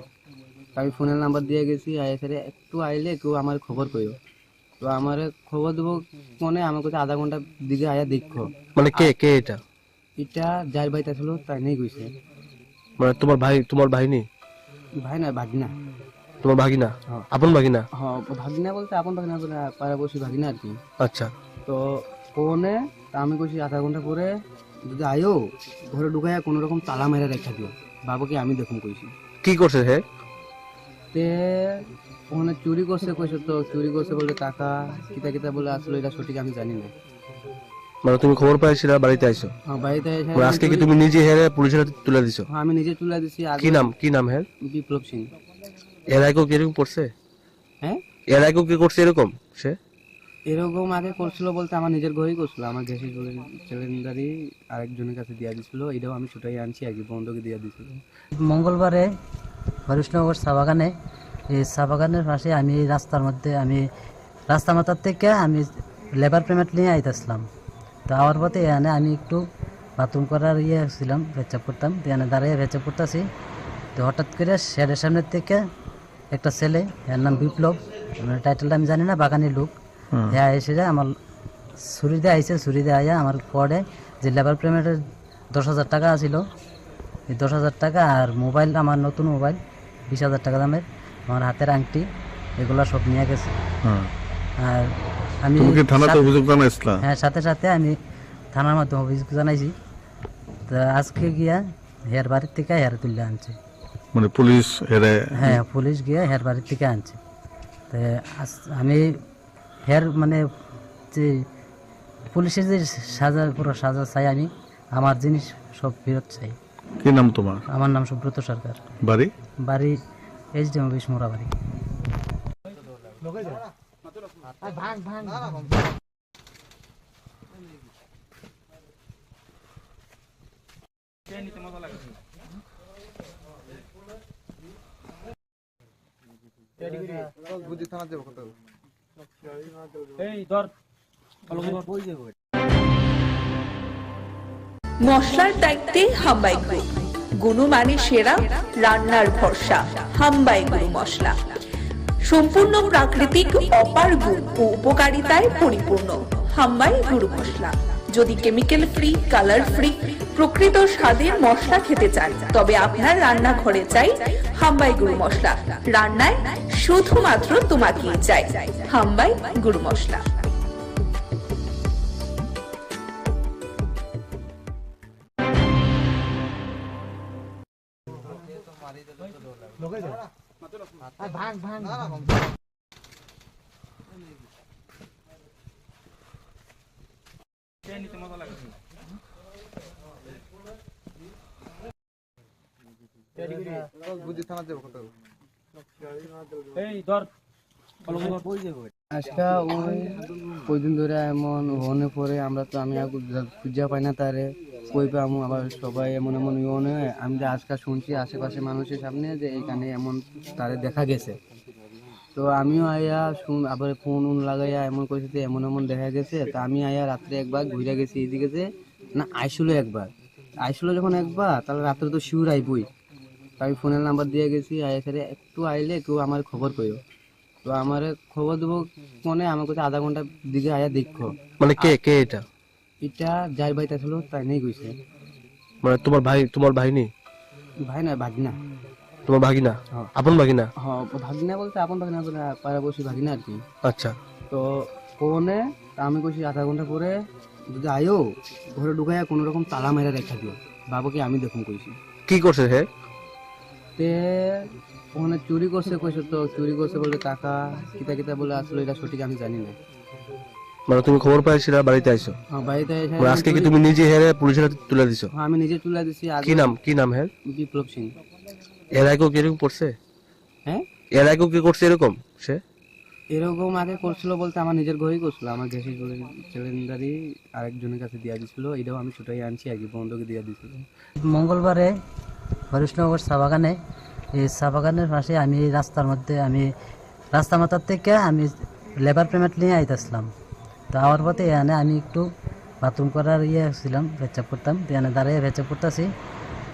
আমি ফোনের নাম্বার দিয়ে গেছি, আয়া সেরে একটু আইলে কেউ আমার খবর কইও। তো আমার খবর দেবো মনে আমার কাছে আধা ঘন্টার দিকে আয়া দেখো। মানে কে এটা? এটা যার বাড়িতে আসলো তাই নেই কইছে। মানে তোমার ভাই নেই? ভাই না, ভাগিনা। তোমার ভাগিনা? আপন ভাগিনা? হ্যাঁ, ভাগিনা বলতে আপন ভাগিনা বলে পাড়াবসী ভাগিনা আর কি। আচ্ছা। তো ফোনে আমি কইছি আধা ঘন্টা পরে যদি আয়ো ঘরে ঢুকাইয়া কোনো রকম তালা মেরে রেখা দিও, বাবাকে আমি দেখুন কইছি। কি করছে হে? তে ওখানে চুরি করছে কইছে, তো চুরি করছে বলে টাকা কিতা বলে আসলে এটা সঠিক আমি জানি না। মানে তুমি খবর পাইছিলা, বাড়িতে আইছো? হ্যাঁ, বাড়িতে এসে আজকে কি তুমি নিজে হেরে পুলিশের হাতে তুলে দিছো? হ্যাঁ, আমি নিজে তুলে দিছি। কি নাম হের? বিপ্লব সিং। এর আগে কি এরকম করছে? হ্যাঁ, এর আগে কি করছে এরকম? সে এরকম আগে করছিল বলতে আমার নিজের ঘরেই করছিল, আমার গ্যাসের সিলিন্ডারই আরেকজনের কাছে দিয়ে দিছিল, এটাও আমি ছুটাই আনছি আগে বন্ধকে দিয়ে দিছিল। মঙ্গলবারে হরিশনগর চা বাগানে, এই চা বাগানের পাশে আমি রাস্তার মাথার থেকে আমি লেবার পেমেন্ট নিয়ে আইতেছিলাম। তো আমার পথে এখানে আমি একটু বাথরুম করার ছিলাম, পেচাপ করতাম, তো এখানে দাঁড়িয়ে পেচাপ করতেছি। তো হঠাৎ করে শেডের সামনের থেকে একটা ছেলে, এর নাম বিপ্লব, টাইটেলটা আমি জানি না, বাগানের লোক, হ্যাঁ এসে যায় আমার ছুরি দিয়ে আইসে। ছুরি দিয়ে আইয়া আমার পরে যে লেবার পেমেন্টের 10,000 টাকা ছিল, এই 10,000 টাকা আর মোবাইল, আমার নতুন মোবাইল 20,000 টাকা দামের, আমার হাতের আংটি, এগুলো সব নিয়ে গেছে। আর আমি হ্যাঁ, সাথে সাথে আমি থানার মাধ্যমে অভিযোগ জানাইছি। তো আজকে গিয়া হের বাড়ির থেকে হের তুলে আনছে। মানে পুলিশ হ্যাঁ, পুলিশ গিয়ে হের বাড়ির থেকে আনছে। তো আমি হের মানে যে পুলিশের যে পুরো সাজা চাই, আমি আমার জিনিস সব ফেরত চাই। কি নাম তোমার? আমার নাম সুব্রত সরকার। বাড়ি? HDM office Morabari. মশলার দায়িত্বে হাম্বাই গ্রুপ, গুণমানে সেরা, রান্নার ভরসা। হাম্বাই গুরু মশলা সম্পূর্ণ প্রাকৃতিক, অপার গুণ ও উপকারিতায় পরিপূর্ণ। হাম্বাই গুরু মশলা। যদি কেমিক্যাল ফ্রি, কালার ফ্রি, প্রকৃত স্বাদের মশলা খেতে চান, তবে আপনার রান্নাঘরে চাই হাম্বাই গুরু মশলা। রান্নায় শুধুমাত্র তোমাকেই চাই হাম্বাই গুরু মশলা। আজকে ওই দিন ধরে এমন হনে পরে আমরা তো আমি খুঁজা পাই না তারে কই পাবো আবার সবাই এমন এমন ইয়ে আমি যে আজকে শুনছি আশেপাশে মানুষের সামনে যে এইখানে এমন তারে দেখা গেছে। তো আমিও আয়া আবার ফোন লাগাইয়া এমন করেছি এমন এমন দেখা গেছে। তো আমি আয়া রাত্রে একবার ঘুরে গেছি এদিকে যে না আইসলো যখন একবার তাহলে রাত্রে তো শিউর আইবই। তো আমি ফোনের নাম্বার দিয়ে গেছি আয়া স্যারে একটু আইলে কেউ আমার খবর কইও। তো আমার খবর দেবো মনে আমার কাছে আধা ঘন্টার দিকে আয়া দেখো। মানে কে কে এটা? এটা যার বাড়িতে ছিল তাই নেই কইছে। মানে তোমার ভাই নেই? ভাই না ভাগিনা। তোমার ভাগিনা? আপন ভাগিনা? হ্যাঁ ভাগিনা বলতে আপন ভাগিনা বলে পাড়াবসী ভাগিনা আর কি। আচ্ছা। তো ফোনে আমি কইছি আধা ঘন্টা পরে যদি আয়ো ঘরে ঢুকাইয়া কোনো রকম তালা মেরে রেখা দিও বাবুকে আমি দেখুন কইছি। কি করছে হে? তে ওখানে চুরি করছে কইছে। তো চুরি করছে বলে টাকা কিতা কিতা বলে আসলে এটা সঠিক আমি জানি না। মানে তুমি খবর পাইছিলা বাড়িতে আইছো? হ্যাঁ বাড়িতে এসে আজকে কি তুমি নিজে হেরে পুলিশের হাতে তুলে দিছো? হ্যাঁ আমি নিজে তুলে দিছি। কি নাম হের? বিপ্লব সিং। এর আগে কি এরকম করছে? হ্যাঁ এর আগে কি করছে এরকম? সে এরকম আগে করছিল বলতে আমার নিজের ঘরেই করছিল। আমার গ্যাসের সিলিন্ডারই আরেকজনের কাছে দিয়ে দিছিল। এটাও আমি ছুটাই আনছি আর কি বন্ধকে দিয়ে দিছিল। মঙ্গলবারে হরিষ্ণনগর চা বাগানে এই চা বাগানের পাশে আমি রাস্তা মাথার থেকে আমি লেবার পেমেন্ট নিয়ে আইতেছিলাম। তো আমার পথে এখানে আমি একটু বাথরুম করার ছিলাম ভেচাপ করতাম। তো এখানে দাঁড়িয়ে ভেচাপ করতেছি।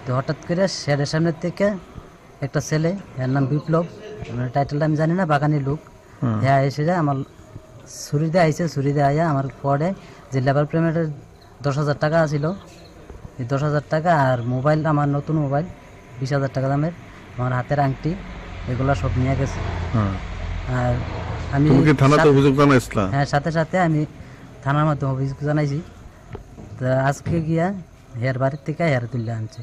তো হঠাৎ করে শেডের সামনের থেকে একটা ছেলে এর নাম বিপ্লব, টাইটেলটা আমি জানি না, বাগানি লোক, হ্যাঁ এসে যায় আমার ছুরি দিয়ে আইসে। ছুরি দিয়ে আইয়া আমার পরে যে লেবার পেমেন্টের 10,000 টাকা ছিল এই 10,000 টাকা আর মোবাইল, আমার নতুন মোবাইল 20,000 টাকা দামের, আমার হাতের আংটি, এগুলো সব নিয়ে গেছে। আর আমি থানাতে অভিযোগ জানাইছিলাম? হ্যাঁ সাথে সাথে আমি থানার মাধ্যমে অভিযোগ জানাইছি। তো আজকে গিয়া হের বাড়ির থেকে হের তুলে আনছে।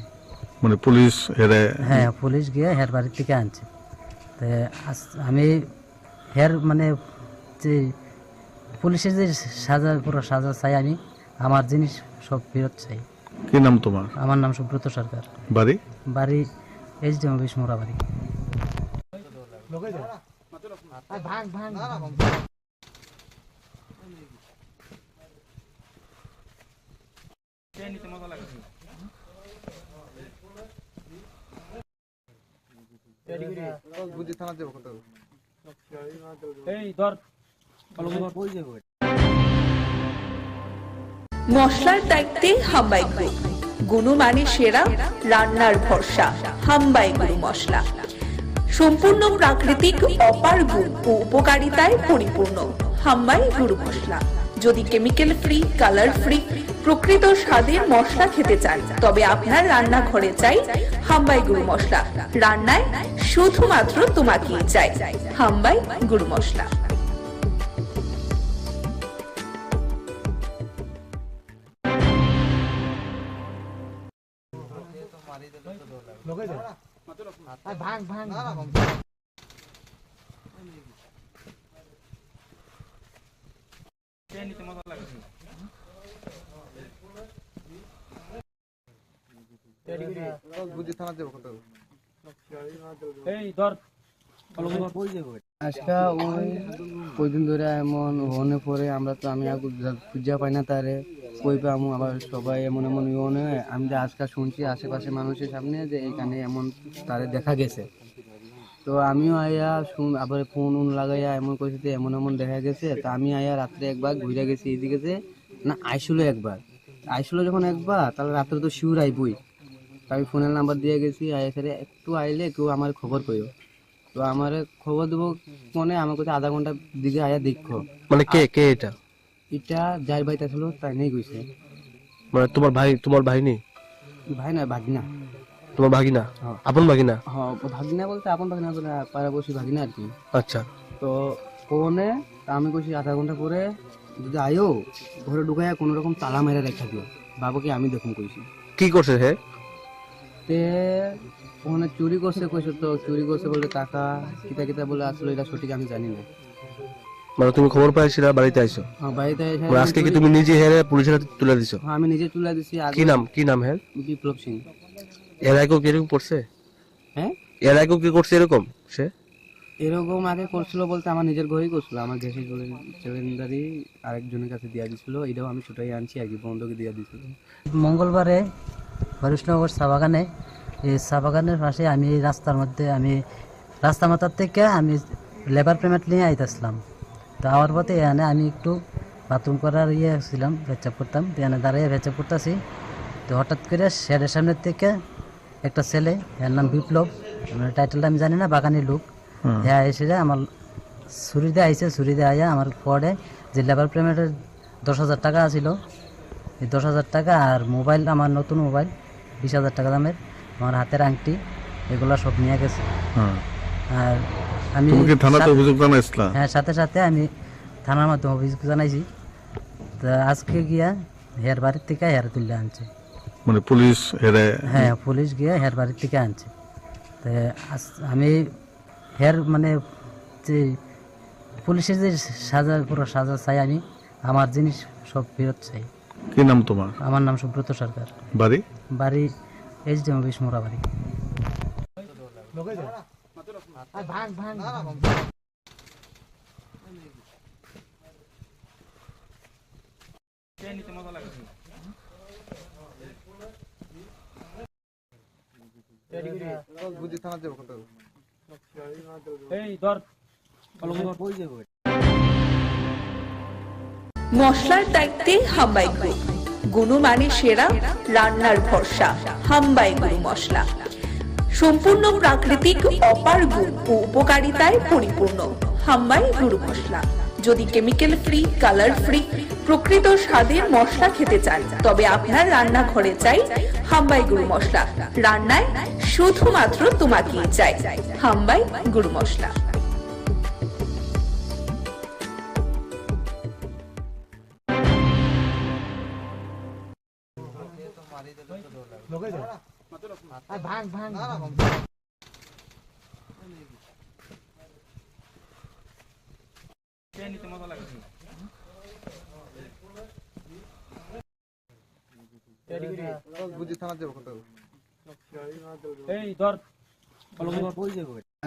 মানে পুলিশ হেরে? হ্যাঁ পুলিশ গিয়ে হের বাড়ির থেকে আনছে। তো আমি হের মানে যে পুলিশের যে পুরো সাজা চাই, আমি আমার জিনিস সব ফেরত চাই। কি নাম তোমার? আমার নাম সুব্রত সরকার। বাড়ি? এইচডি অফিস মোড়া বাড়ি। মশলার দায়িত্বে হাম্বাই গ্রুপ, গুণমানের সেরা, রান্নার ভরসা। হাম্বাই গুরু মশলা সম্পূর্ণ প্রাকৃতিক, অপার গুণ ও উপকারিতায় পরিপূর্ণ। হাম্বাই গুরু মশলা। যদি কেমিক্যাল ফ্রি, কালার ফ্রি, প্রকৃত স্বাদের মশলা খেতে চান তবে আপনার রান্নাঘরে চাই হাম্বাই গুরু মশলা। রান্নায় শুধুমাত্র তোমাকেই চাই হাম্বাই গুরু মশলা। আজকে ওই দিন ধরে এমন হনে পরে আমরা তো আমি খুঁজা পাই না তারে কই পাবো আবার সবাই এমন এমন ইয়ে আমি যে আজকে শুনছি আশেপাশে মানুষের সামনে যে এইখানে এমন তারে দেখা গেছে। তো আমিও আয়া আবার ফোন লাগাইয়া এমন করেছি এমন এমন দেখা গেছে। তো আমি আয়া রাত্রে একবার ঘুরে গেছি এদিকে যে না আইসলো যখন একবার তাহলে রাত্রে তো শিউর আইবই। তো আমি ফোনের নাম্বার দিয়ে গেছি আয়া স্যারে একটু আইলে কেউ আমার খবর কইও। তো আমার খবর দেবো মনে আমার কাছে আধা ঘন্টার দিকে আয়া দেখো। মানে কে কে এটা? এটা যার বাড়িতে ছিল তাই নেই কইছে। মানে তোমার ভাই নেই? ভাই না ভাগিনা। তোমার ভাগিনা? আপন ভাগিনা? হ্যাঁ ভাগিনা বলতে আপন ভাগিনা বলে পাড়াবসী ভাগিনা আর কি। আচ্ছা। তো ফোনে আমি কইছি আধা ঘন্টা পরে যদি আয়ো ঘরে ঢুকাইয়া কোনো রকম তালা মেরে রেখা দিও বাবুকে আমি দেখুন কইছি। কি করছে হে? তে ওখানে চুরি করছে কইছে। তো চুরি করছে বলে টাকা কিতা কিতা বলে আসলে এটা সঠিক আমি জানি না। মানে তুমি খবর পাইছিলা বাড়িতে আইছো? হ্যাঁ বাড়িতে এসে আজকে কি তুমি নিজে হেরে পুলিশের হাতে তুলে দিছো? হ্যাঁ আমি নিজে তুলে দিছি। কি নাম হের? বিপ্লব সিং। এর আগে কি এরকম করছে? এর আগেও কি করছে এরকম সে? এরকম আগে করছিল বলতে আমার নিজের ঘরেই করছিল, আমার গ্যাসের সিলিন্ডারই আরেকজনের কাছে দিয়ে দিছিল, এটাও আমি ছুটাই আনছি আর কি, বন্ধকে দিয়ে দিছিল। মঙ্গলবারে হরিশনগর চা বাগানে, এই চা বাগানের পাশে আমি এই রাস্তার মধ্যে আমি রাস্তা মাথার থেকে আমি লেবার পেমেন্ট নিয়ে আইতেছিলাম। তো আমার পথে এখানে আমি একটু বাথরুম করার ছিলাম, ভেচাপ করতাম, এখানে দাঁড়িয়ে ভেচাপ করতেছি। তো হঠাৎ করে শেডের সামনের থেকে একটা ছেলে, এর নাম বিপ্লব, টাইটেলটা আমি জানি না, বাগানি লোক, হ্যাঁ এসে আমার ছুরি দিয়ে আইসে, ছুরি দিয়ে আইয়া আমার পরে যে লেবার পেমেন্টের 10,000 টাকা ছিল, এই 10,000 টাকা আর মোবাইল, আমার নতুন মোবাইল 20,000 টাকা দামের, আমার হাতের আংটি, এগুলো সব নিয়ে গেছে। আর আমি থানাতে অভিযোগ জানাইছিলাম? হ্যাঁ, সাথে সাথে আমি থানার মাধ্যমে অভিযোগ জানাইছি। তো আজকে গিয়া হের বাড়ির থেকে হের তুলে আনছে, মানে পুলিশ হেরে? হ্যাঁ, পুলিশ গিয়ে হের বাড়ির থেকে আনছে। তো আমি হের মানে যে পুলিশের যে সাজা, পুরো সাজা চাই, আমি আমার জিনিস সব ফেরত চাই। কি নাম তোমার? আমার নাম সুব্রত সরকার। বাড়ি? বাড়ি HDM অফিস মোড়াবাড়ি। মশলার দায়িত্বে হাম্বাই গ্রুপ, গুণমানে সেরা, রান্নার ভরসা, হাম্বাই গুরু মশলা। সম্পূর্ণ প্রাকৃতিক, অপার গুণ ও উপকারিতায় পরিপূর্ণ হাম্বাই গুরু মশলা। যদি কেমিক্যাল ফ্রি, কালার ফ্রি, প্রকৃত স্বাদের মশলা খেতে চান, তবে আপনার রান্নাঘরে চাই হাম্বাই গুরু মশলা। রান্নায় শুধুমাত্র তোমাকেই চাই হাম্বাই গুরু মশলা।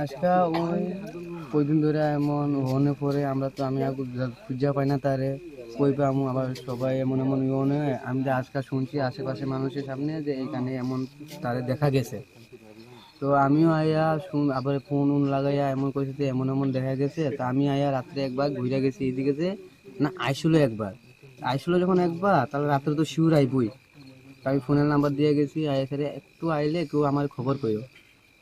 আজকে ওই দিন ধরে এমন হনে পরে আমরা তো আমি খুঁজা পাই না তারে, কই পাবো আবার সবাই এমন এমন ইয়ে, আমি যে আজকাল শুনছি আশেপাশে মানুষের সামনে যে এখানে এমন তারে দেখা গেছে। তো আমিও আয়া আবার ফোন লাগাইয়া এমন করেছি এমন এমন দেখা গেছে। তো আমি আয়া রাত্রে একবার ঘুরে গেছি এইদিকে, যে না আইসলো একবার, আইসলো যখন একবার, তাহলে রাত্রে তো শিউর আইবই। আমি ফোনের নাম্বার দিয়ে গেছি, আয়া স্যারে একটু আইলে কেউ আমার খবর কইও।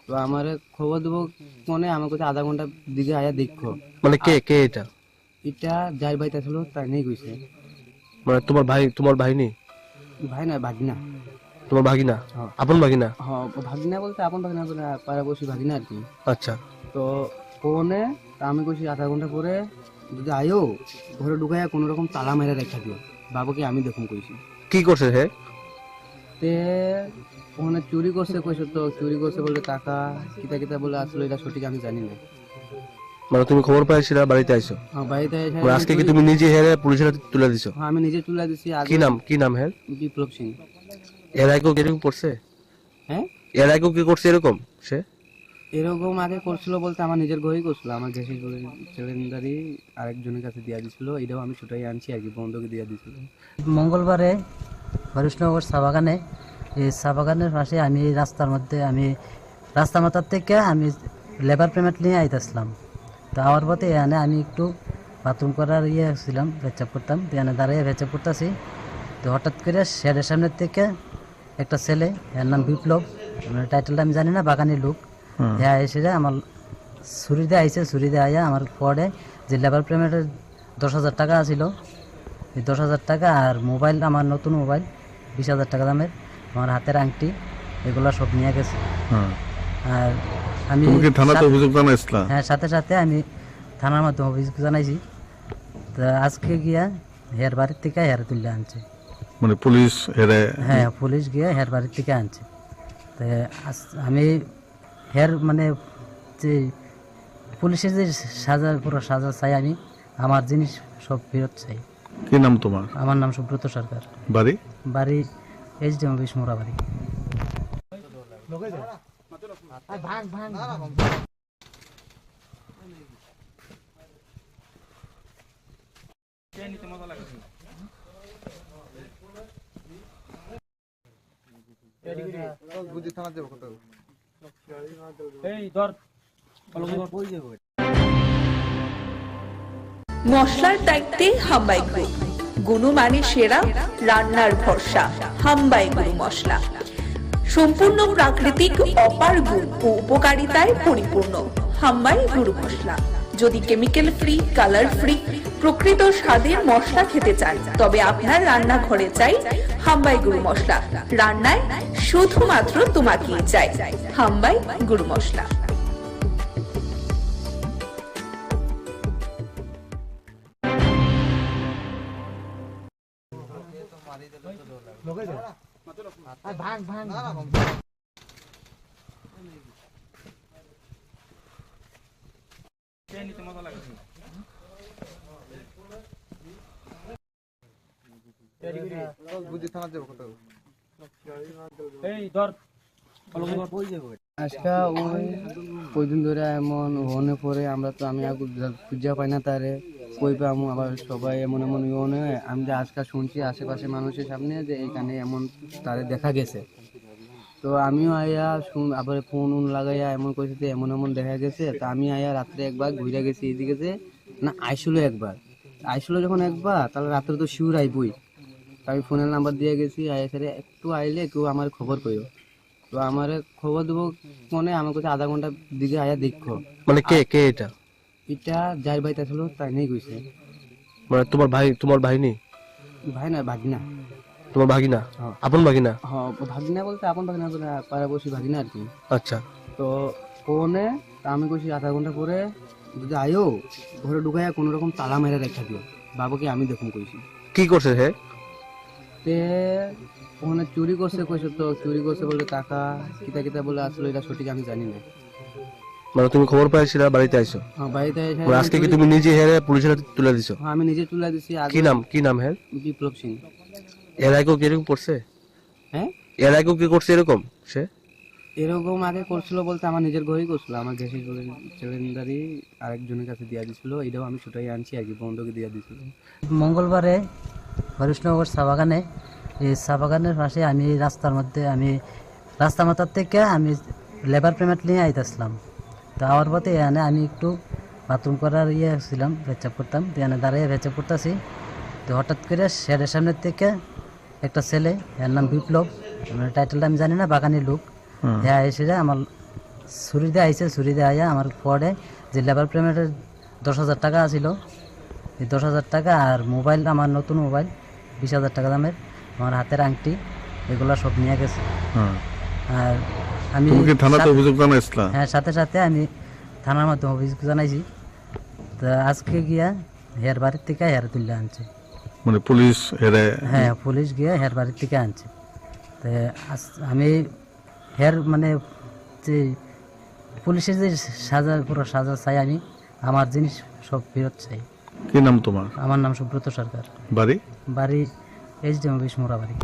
তো আমার খবর দেবো মনে, আমার কাছে আধা ঘন্টার দিকে আয়া দেখো। মানে কে কে এটা? এটা যার বাড়িতে ছিল তাই নেই কইছে। মানে তোমার ভাই নেই? ভাই না, ভাগিনা। তোমার ভাগিনা? আপন ভাগিনা? হ্যাঁ, ভাগিনা বলতে আপন ভাগিনা বলে পাড়াবসী ভাগিনা আর কি। আচ্ছা। তো ফোনে আমি কইছি আধা ঘন্টা পরে যদি আয়ো ঘরে ঢুকাইয়া কোনো রকম তালা মেরে রেখা দিও, বাবুকে আমি দেখুন কইছি। কি করছে হে? তে ওখানে চুরি করছে কইছে, তো চুরি করছে বলে টাকা কিতা কিতা বলে, আসলে এটা সঠিক আমি জানি না। মানে তুমি খবর পাইছিলা, বাড়িতে আইছো? হ্যাঁ, বাড়িতে এসে আজকে কি তুমি নিজে হেরে পুলিশের হাতে তুলে দিছো? হ্যাঁ, আমি নিজে তুলে দিছি। কি নাম হের? বিপ্লব সিং। এর আগেও এরকম করছে? হ্যাঁ, এর আগেও কি করছে এরকম সে? এরকম আগে করছিল বলতে আমার নিজের ঘরেই করছিল, আমার গ্যাসের সিলিন্ডারই আরেকজনের কাছে দিয়ে দিছিল, এটাও আমি ছুটাই আনছি আর কি, বন্ধকে দিয়ে দিছিল। মঙ্গলবারে হরিশনগর চা বাগানে, এই চা বাগানের পাশে আমি এই রাস্তার মধ্যে আমি রাস্তা মাথার থেকে আমি লেবার পেমেন্ট নিয়ে আইতেছিলাম। তো আমার পথে এখানে আমি একটু বাথরুম করার ছিলাম, ভেচাপ করতাম, এখানে দাঁড়িয়ে ভেচাপ করতেছি। তো হঠাৎ করে শেডের সামনের থেকে একটা ছেলে, এর নাম বিপ্লব, টাইটেলটা আমি জানি না, বাগানি লোক, হ্যাঁ এসে আমার ছুরি দিয়ে আইসে, ছুরি দিয়ে আইয়া আমার পরে যে লেবার পেমেন্টের 10,000 টাকা ছিল, এই 10,000 টাকা আর মোবাইল, আমার নতুন মোবাইল 20,000 টাকা দামের, আমার হাতের আংটি, এগুলো সব নিয়ে গেছে। আর আমি থানাতে অভিযোগ জানাইছিলাম? হ্যাঁ, সাথে সাথে আমি থানার মাধ্যমে অভিযোগ জানাইছি। তো আজকে গিয়া হের বাড়ির থেকে হের তুলে আনছে, মানে পুলিশ হেরে? হ্যাঁ, পুলিশ গিয়ে হের বাড়ির থেকে আনছে। তো আমি হের মানে যে পুলিশের যে সাজা, পুরো সাজা চাই, আমি আমার জিনিস সব ফেরত চাই। কি নাম তোমার? আমার নাম সুব্রত সরকার। বাড়ি? বাড়ি HDM অফিস মোড়াবাড়ি। মশলার দায়িত্বে হাম্বাই গ্রুপ, গুণমানে সেরা, রান্নার ভরসা হাম্বাই গুরু মশলা। সম্পূর্ণ প্রাকৃতিক অপার গুণ ও উপকারিতায় পরিপূর্ণ হাম্বাই গুরু মশলা। যদি কেমিক্যাল ফ্রি, কালার ফ্রি, প্রকৃত স্বাদের মশলা খেতে চান, তবে আপনার রান্নাঘরে চাই হাম্বাই গুরু মশলা। রান্নায় শুধুমাত্র তোমাকেই চাই হাম্বাই গুরু মশলা। আজকে ওই দিন ধরে এমন হনে পরে আমরা তো আমি খুঁজা পাই না তারে, কই পাবো আবার সবাই এমন এমন ইয়ে আমি যে আজকে শুনছি আশেপাশে মানুষের সামনে যে এইখানে এমন তারে দেখা গেছে। তো আমিও আয়া আবার ফোন লাগাইয়া এমন কইছে যে এমন এমন দেখা গেছে। তো আমি আয়া রাত্রে একবার ঘুরে গেছি এদিকে যে না আইসলো একবার, আইসলো যখন একবার তাহলে রাত্রে তো শিউর আইবই। আমি ফোনের নাম্বার দিয়ে গেছি, আয়া স্যারে একটু আইলে কেউ আমার খবর কইও। তো আমার খবর দেবো মনে আমার কাছে আধা ঘন্টার দিকে আয়া দেখো। মানে কে কে এটা? এটা যার বাড়িতে ছিল তাই নেই কইছে। মানে তোমার ভাই নেই? ভাই না, ভাগিনা। তোমার ভাগিনা? আপন ভাগিনা? হ্যাঁ, ভাগিনা বলতে আপন ভাগিনা বলে পাড়াপড়শি ভাগিনা আর কি। আচ্ছা। তো ফোনে আমি কইছি আধা ঘন্টা পরে যদি আয়ো ঘরে ঢুকাইয়া কোনো রকম তালা মেরে রেখা দিও, বাবুকে আমি দেখুন কইছি। কি করছে হে? তে ওখানে চুরি করছে কইছে। তো চুরি করছে বলে টাকা কিতা কিতা বলে আসলে এটা সঠিক আমি জানি না। মানে তুমি খবর পাইছিলা, বাড়িতে আইছো? হ্যাঁ, বাড়িতে এসে আজকে কি তুমি নিজে হেরে পুলিশের হাতে তুলে দিছো? হ্যাঁ, আমি নিজে তুলে দিছি। কি নাম হের? বিপ্লব সিং। এর আগেও কি এরকম করছে? হ্যাঁ, এর আগেও কি করছে এরকম? সে এরকম আগে করছিল বলতে আমার নিজের ঘরেই করছিল। আমার গ্যাসের সিলিন্ডারই আরেকজনের কাছে দিয়ে দিছিল, এটাও আমি ছুটাই আনছি আর কি, বন্ধকে দিয়ে দিছিল। মঙ্গলবারে হরিশনগর চা বাগানে, এই চা বাগানের পাশে আমি রাস্তা মাথার থেকে আমি লেবার পেমেন্ট নিয়ে আইতেছিলাম। তো আমার পথে এখানে আমি একটু বাথরুম করার ছিলাম, ভেচাপ করতাম। এখানে দাঁড়িয়ে ভেচাপ করতেছি। তো হঠাৎ করে শেডের সামনের থেকে একটা ছেলে, এর নাম বিপ্লব, টাইটেলটা আমি জানি না, বাগানি লোক, হ্যাঁ এসে আমার ছুরি দিয়ে আইসে। ছুরি দিয়ে আইয়া আমার পরে যে লেবার পেমেন্টের 10,000 টাকা আছিল, এই 10,000 টাকা আর মোবাইল, আমার নতুন মোবাইল 20,000 টাকা দামের, আমার হাতের আংটি, এগুলো সব নিয়ে গেছে। আর আমি থানাতে অভিযোগ জানাইছিলাম? হ্যাঁ, সাথে সাথে আমি থানার মাধ্যমে অভিযোগ জানাইছি। তো আজকে গিয়া হের বাড়ির থেকে হের তুলে আনছে। মানে পুলিশ হেরে? হ্যাঁ, পুলিশ গিয়ে হের বাড়ির থেকে আনছে। তো আমি হের মানে যে পুলিশের যে পুরো সাজা চাই, আমি আমার জিনিস সব ফেরত চাই। কি নাম তোমার? আমার নাম সুব্রত সরকার। বাড়ি? HDM office Morabari.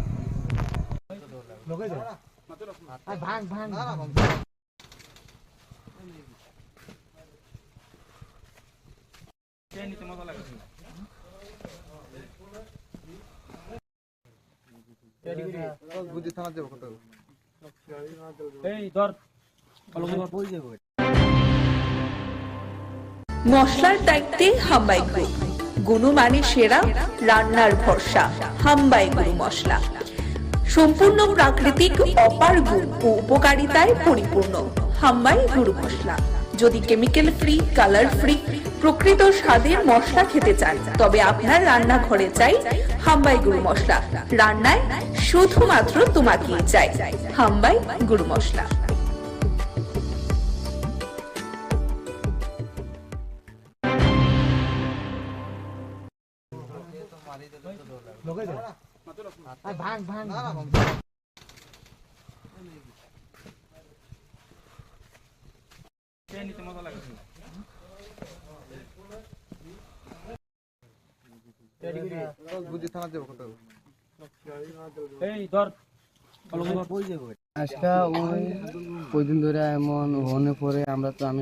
মশলার দায়িত্বে হাম্বাই গ্রুপ, গুণমানে সেরা, রান্নার ভরসা হাম্বাই গুরু মশলা। সম্পূর্ণ প্রাকৃতিক অপার গুণ ও উপকারিতায় পরিপূর্ণ হাম্বাই গুরু মশলা। যদি কেমিক্যাল ফ্রি, কালার ফ্রি, প্রকৃত স্বাদের মশলা খেতে চান, তবে আপনার রান্নাঘরে চাই হাম্বাই গুরু মশলা। রান্নায় শুধুমাত্র তোমাকেই চাই হাম্বাই গুরু মশলা। আজকা ওই দিন ধরে এমন হনে পরে আমরা তো আমি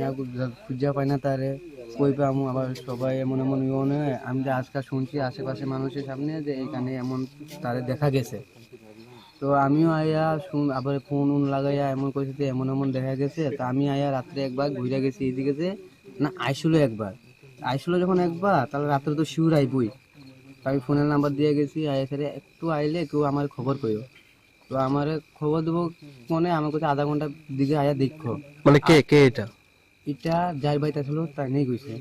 খুঁজা পাই না তারে কই পামু আবার সবাই এমন এমন ইয়ে আমি যে আজকাল শুনছি আশেপাশে মানুষের সামনে যে এখানে এমন তারে দেখা গেছে। তো আমিও আয়া আবার ফোন লাগাইয়া এমন করেছি যে এমন এমন দেখা গেছে। তো আমি আয়া রাত্রে একবার ঘুরে গেছি এইদিকে যে না আইসলো যখন একবার তাহলে রাত্রে তো শিউর আইবই। আমি ফোনের নাম্বার দিয়ে গেছি আয়া সেরে একটু আইলে কেউ আমার খবর কইও। তো আমার খবর দেবো মনে আমার কাছে আধা ঘন্টার দিকে আয়া দেখো। মানে কে এটা যার বাড়িতে ছিল তাই নেই কইছে।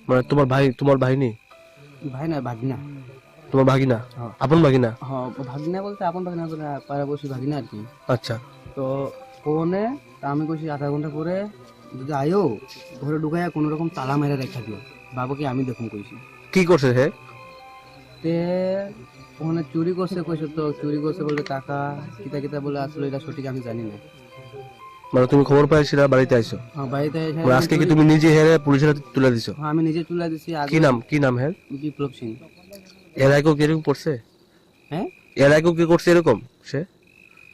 মানে তোমার ভাই নেই? ভাই না ভাগিনা। তোমার ভাগিনা? আপন ভাগিনা? হ্যাঁ ভাগিনা বলতে আপন ভাগিনা পাড়াবসী ভাগিনা আর কি। আচ্ছা। তো ফোনে আমি কইছি আধা ঘন্টা পরে যদি আয়ো ঘরে ঢুকাইয়া কোনো রকম তালা মেরে রেখা দিও, বাবাকে আমি দেখুন কইছি। কি করছে হে? তে ওখানে চুরি করছে কইছে। তো চুরি করছে বলে টাকা কিতা বলে আসলে এটা সঠিক আমি জানি না। মানে তুমি খবর পাইছিলা বাড়িতে আইছো? হ্যাঁ বাড়িতে এসে আজকে কি তুমি নিজে হেরে পুলিশের হাতে তুলে দিছো? হ্যাঁ আমি নিজে তুলে দিছি। কি নাম হের? বিপ্লব সিং। এর আগে কি এরকম করছে? হ্যাঁ এর আগে কি করছে এরকম? সে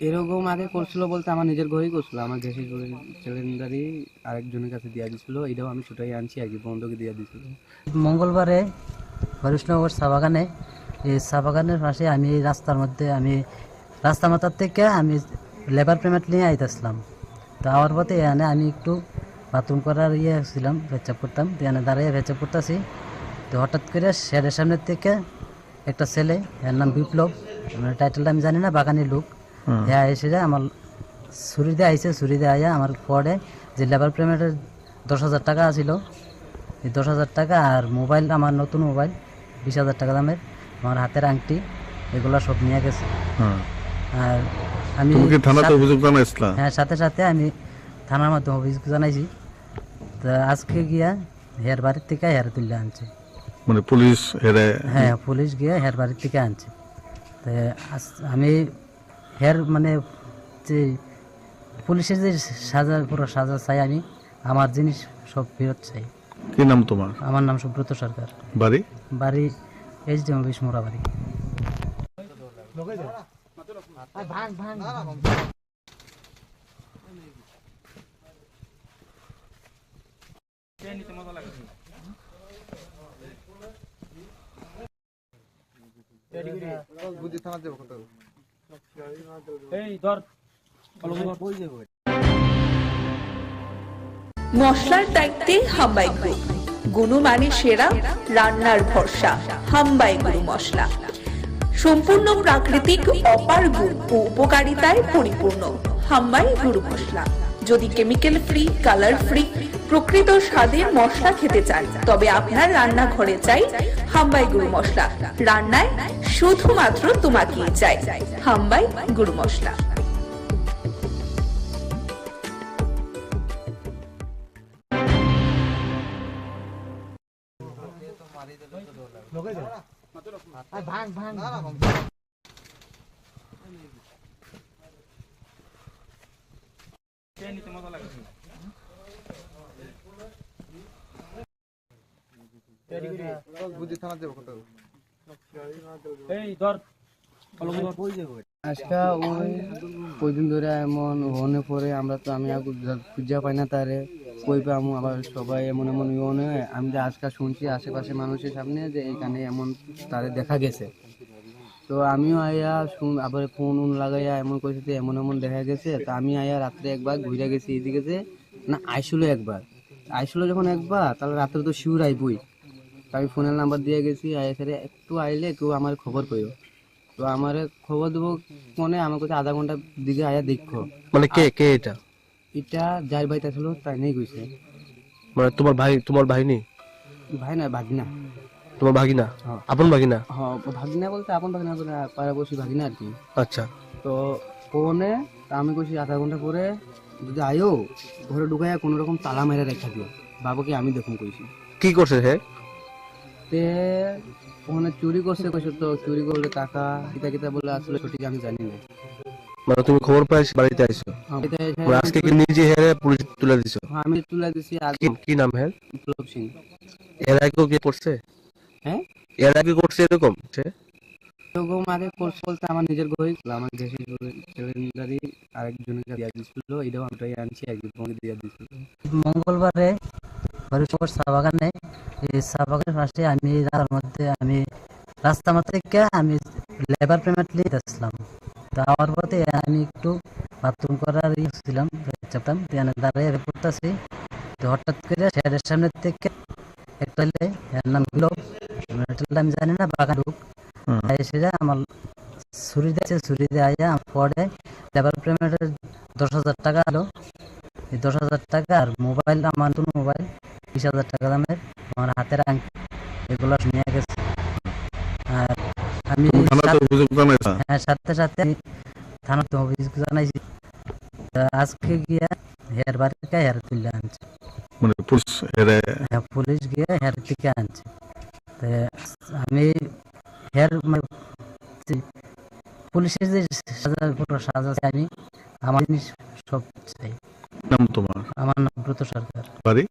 এরকম আগে করছিল বলতে আমার নিজের ঘরেই করছিল। আমার গ্যাসের সিলিন্ডারই আরেকজনের কাছে দিয়ে দিছিল, এটাও আমি ছুটাই আনছি আগে বন্ধকে দিয়ে দিছিল। মঙ্গলবারে হরিশনগর চা বাগানে, এই চা বাগানের পাশে আমি রাস্তা মাথার থেকে আমি লেবার পেমেন্ট নিয়ে আইতেছিলাম। তো আমার পথে এখানে আমি একটু বাথরুম করার ছিলাম, পেচাপ করতাম। তো এখানে দাঁড়িয়ে পেচাপ করতেছি। তো হঠাৎ করে শেডের সামনের থেকে একটা ছেলে, এর নাম বিপ্লব, মানে টাইটেলটা আমি জানি না, বাগানের লোক, হ্যাঁ এসে যায় আমার ছুরি দিয়ে আইসে। ছুরি দিয়ে আইয়া আমার পরে যে লেবার পেমেন্টের 10,000 টাকা ছিল, এই 10,000 টাকা আর মোবাইল, আমার নতুন মোবাইল 20,000 টাকা দামের, আমার হাতের আংটি, এগুলো সব নিয়ে গেছে। আর আমি হ্যাঁ সাথে আমি থানার মাধ্যমে অভিযোগ জানাইছি। তো আজকে গিয়া হের বাড়ির থেকে হের তুলে আনছে। মানে পুলিশ হ্যাঁ পুলিশ গিয়ে হের বাড়ির থেকে আনছে। তো আমি হের মানে যে পুলিশের যে পুরো সাজা চাই, আমি আমার জিনিস সব ফেরত চাই। কি নাম তোমার? আমার নাম সুব্রত সরকার। বাড়ি HDM অফিস মোরাবাড়ি। মশলার দায়িত্বে হাম্বাই গ্রুপ, গুণমানে সেরা, রান্নার ভরসা হাম্বাই গুরু মশলা। সম্পূর্ণ প্রাকৃতিক অপার গুণ ও উপকারিতায় পরিপূর্ণ হাম্বাই গুরু মশলা। যদি কেমিক্যাল ফ্রি, কালার ফ্রি, প্রকৃত স্বাদের মশলা খেতে চান তবে আপনার রান্নাঘরে চাই হাম্বাই গুরু মশলা। রান্নায় শুধুমাত্র তোমাকেই চাই হাম্বাই গুরু মশলা। আজকা ওই দিন ধরে এমন হনে পরে আমরা তো আমি খুঁজা পাই না তারে কই পামু আবার সবাই এমন এমন ইয়ে আমি যে আজকাল শুনছি আশেপাশে মানুষের সামনে যে এখানে এমন তারে দেখা গেছে। তো আমিও আয়া আবার ফোন লাগাইয়া এমন করেছি যে এমন এমন দেখা গেছে। তো আমি আয়া রাত্রে একবার ঘুরে গেছি এইদিকে যে না আইসলো যখন একবার তাহলে রাত্রে তো শিউর আইবই। আমি ফোনের নাম্বার দিয়ে গেছি আয়া সেরে একটু আইলে কেউ আমার খবর কইও। তো আমার খবর দেবো মনে আমার কাছে আধা ঘন্টার দিকে আয়া দেখো। মানে কে এটা যার বাড়িতে ছিল তাই নেই কইছে। মানে তোমার ভাই নেই? ভাই না ভাগিনা। তোমার ভাগিনা? আপন ভাগিনা? হ্যাঁ ভাগিনা বলতে আপন ভাগিনা পাড়াবসী ভাগিনা আর কি। আচ্ছা। তো ফোনে আমি কইছি আধা ঘন্টা পরে যদি আয়ো ঘরে ঢুকাইয়া কোনো রকম তালা মেরে রেখা দিও, বাবাকে আমি দেখুন কইছি। কি করছে হে? তে ওখানে চুরি করছে কইছে। তো চুরি করলে টাকা কিতা বলে আসলে সঠিক আমি জানি না। মানে তুমি খবর পাইছ বাড়িতে আইছো? আজকে কি নিজে হেরে পুলিশ তুলে দিছো? আমি তুলে দিছি। কি নাম হের? বিপ্লব সিং। এর আগে কি করছে? হ্যাঁ এর আগে করছে এরকম? এরকম আগে কোর্স বলতে আমার নিজের ঘরেই ছিল, আমার গ্যাসের সিলিন্ডারই আরেকজনকে দিয়ে দিচ্ছিল, এটাও আমরাই আনছি একজন দিয়ে দিচ্ছিল। মঙ্গলবারে হরিশঙ্কর চা বাগানে, এই চা বাগানের পাশে আমি রাস্তার মধ্যে আমি রাস্তা থেকে আমি লেবার পেমেন্ট নিয়ে আসলাম। তো আমার পথে আমি একটু বাথরুম করার ছিলাম, চাপতাম দাঁড়িয়ে পড়তেছি। তো হঠাৎ করে শেয়ারের সামনে থেকে একটা এর নাম গ্লোব, আমি জানি না, বাগান ঢুক এসে যায় আমার ছুরি দিয়েছে, ছুরি দিয়ে আমার পরে লেবার পেমেন্টের 10,000 টাকা হলো। এই 10,000 টাকা আর মোবাইল, আমার নতুন মোবাইল 20,000 টাকা দামের, আমার হাতের আংটি, এগুলো নিয়ে গেছে। আর আমি হ্যাঁ সাথে সাথে থানাতে অভিযোগ জানাইছি। আজকে গিয়ে হের বাড়িতে হের তুলে আনছে, পুলিশ গিয়ে হের থেকে আনছে। আমি হের পুলিশের যে সাজা চাই, আমি আমার জিনিস সব চাই। নাম তোমার? আমার নাম ব্রত সরকার। বাড়ি?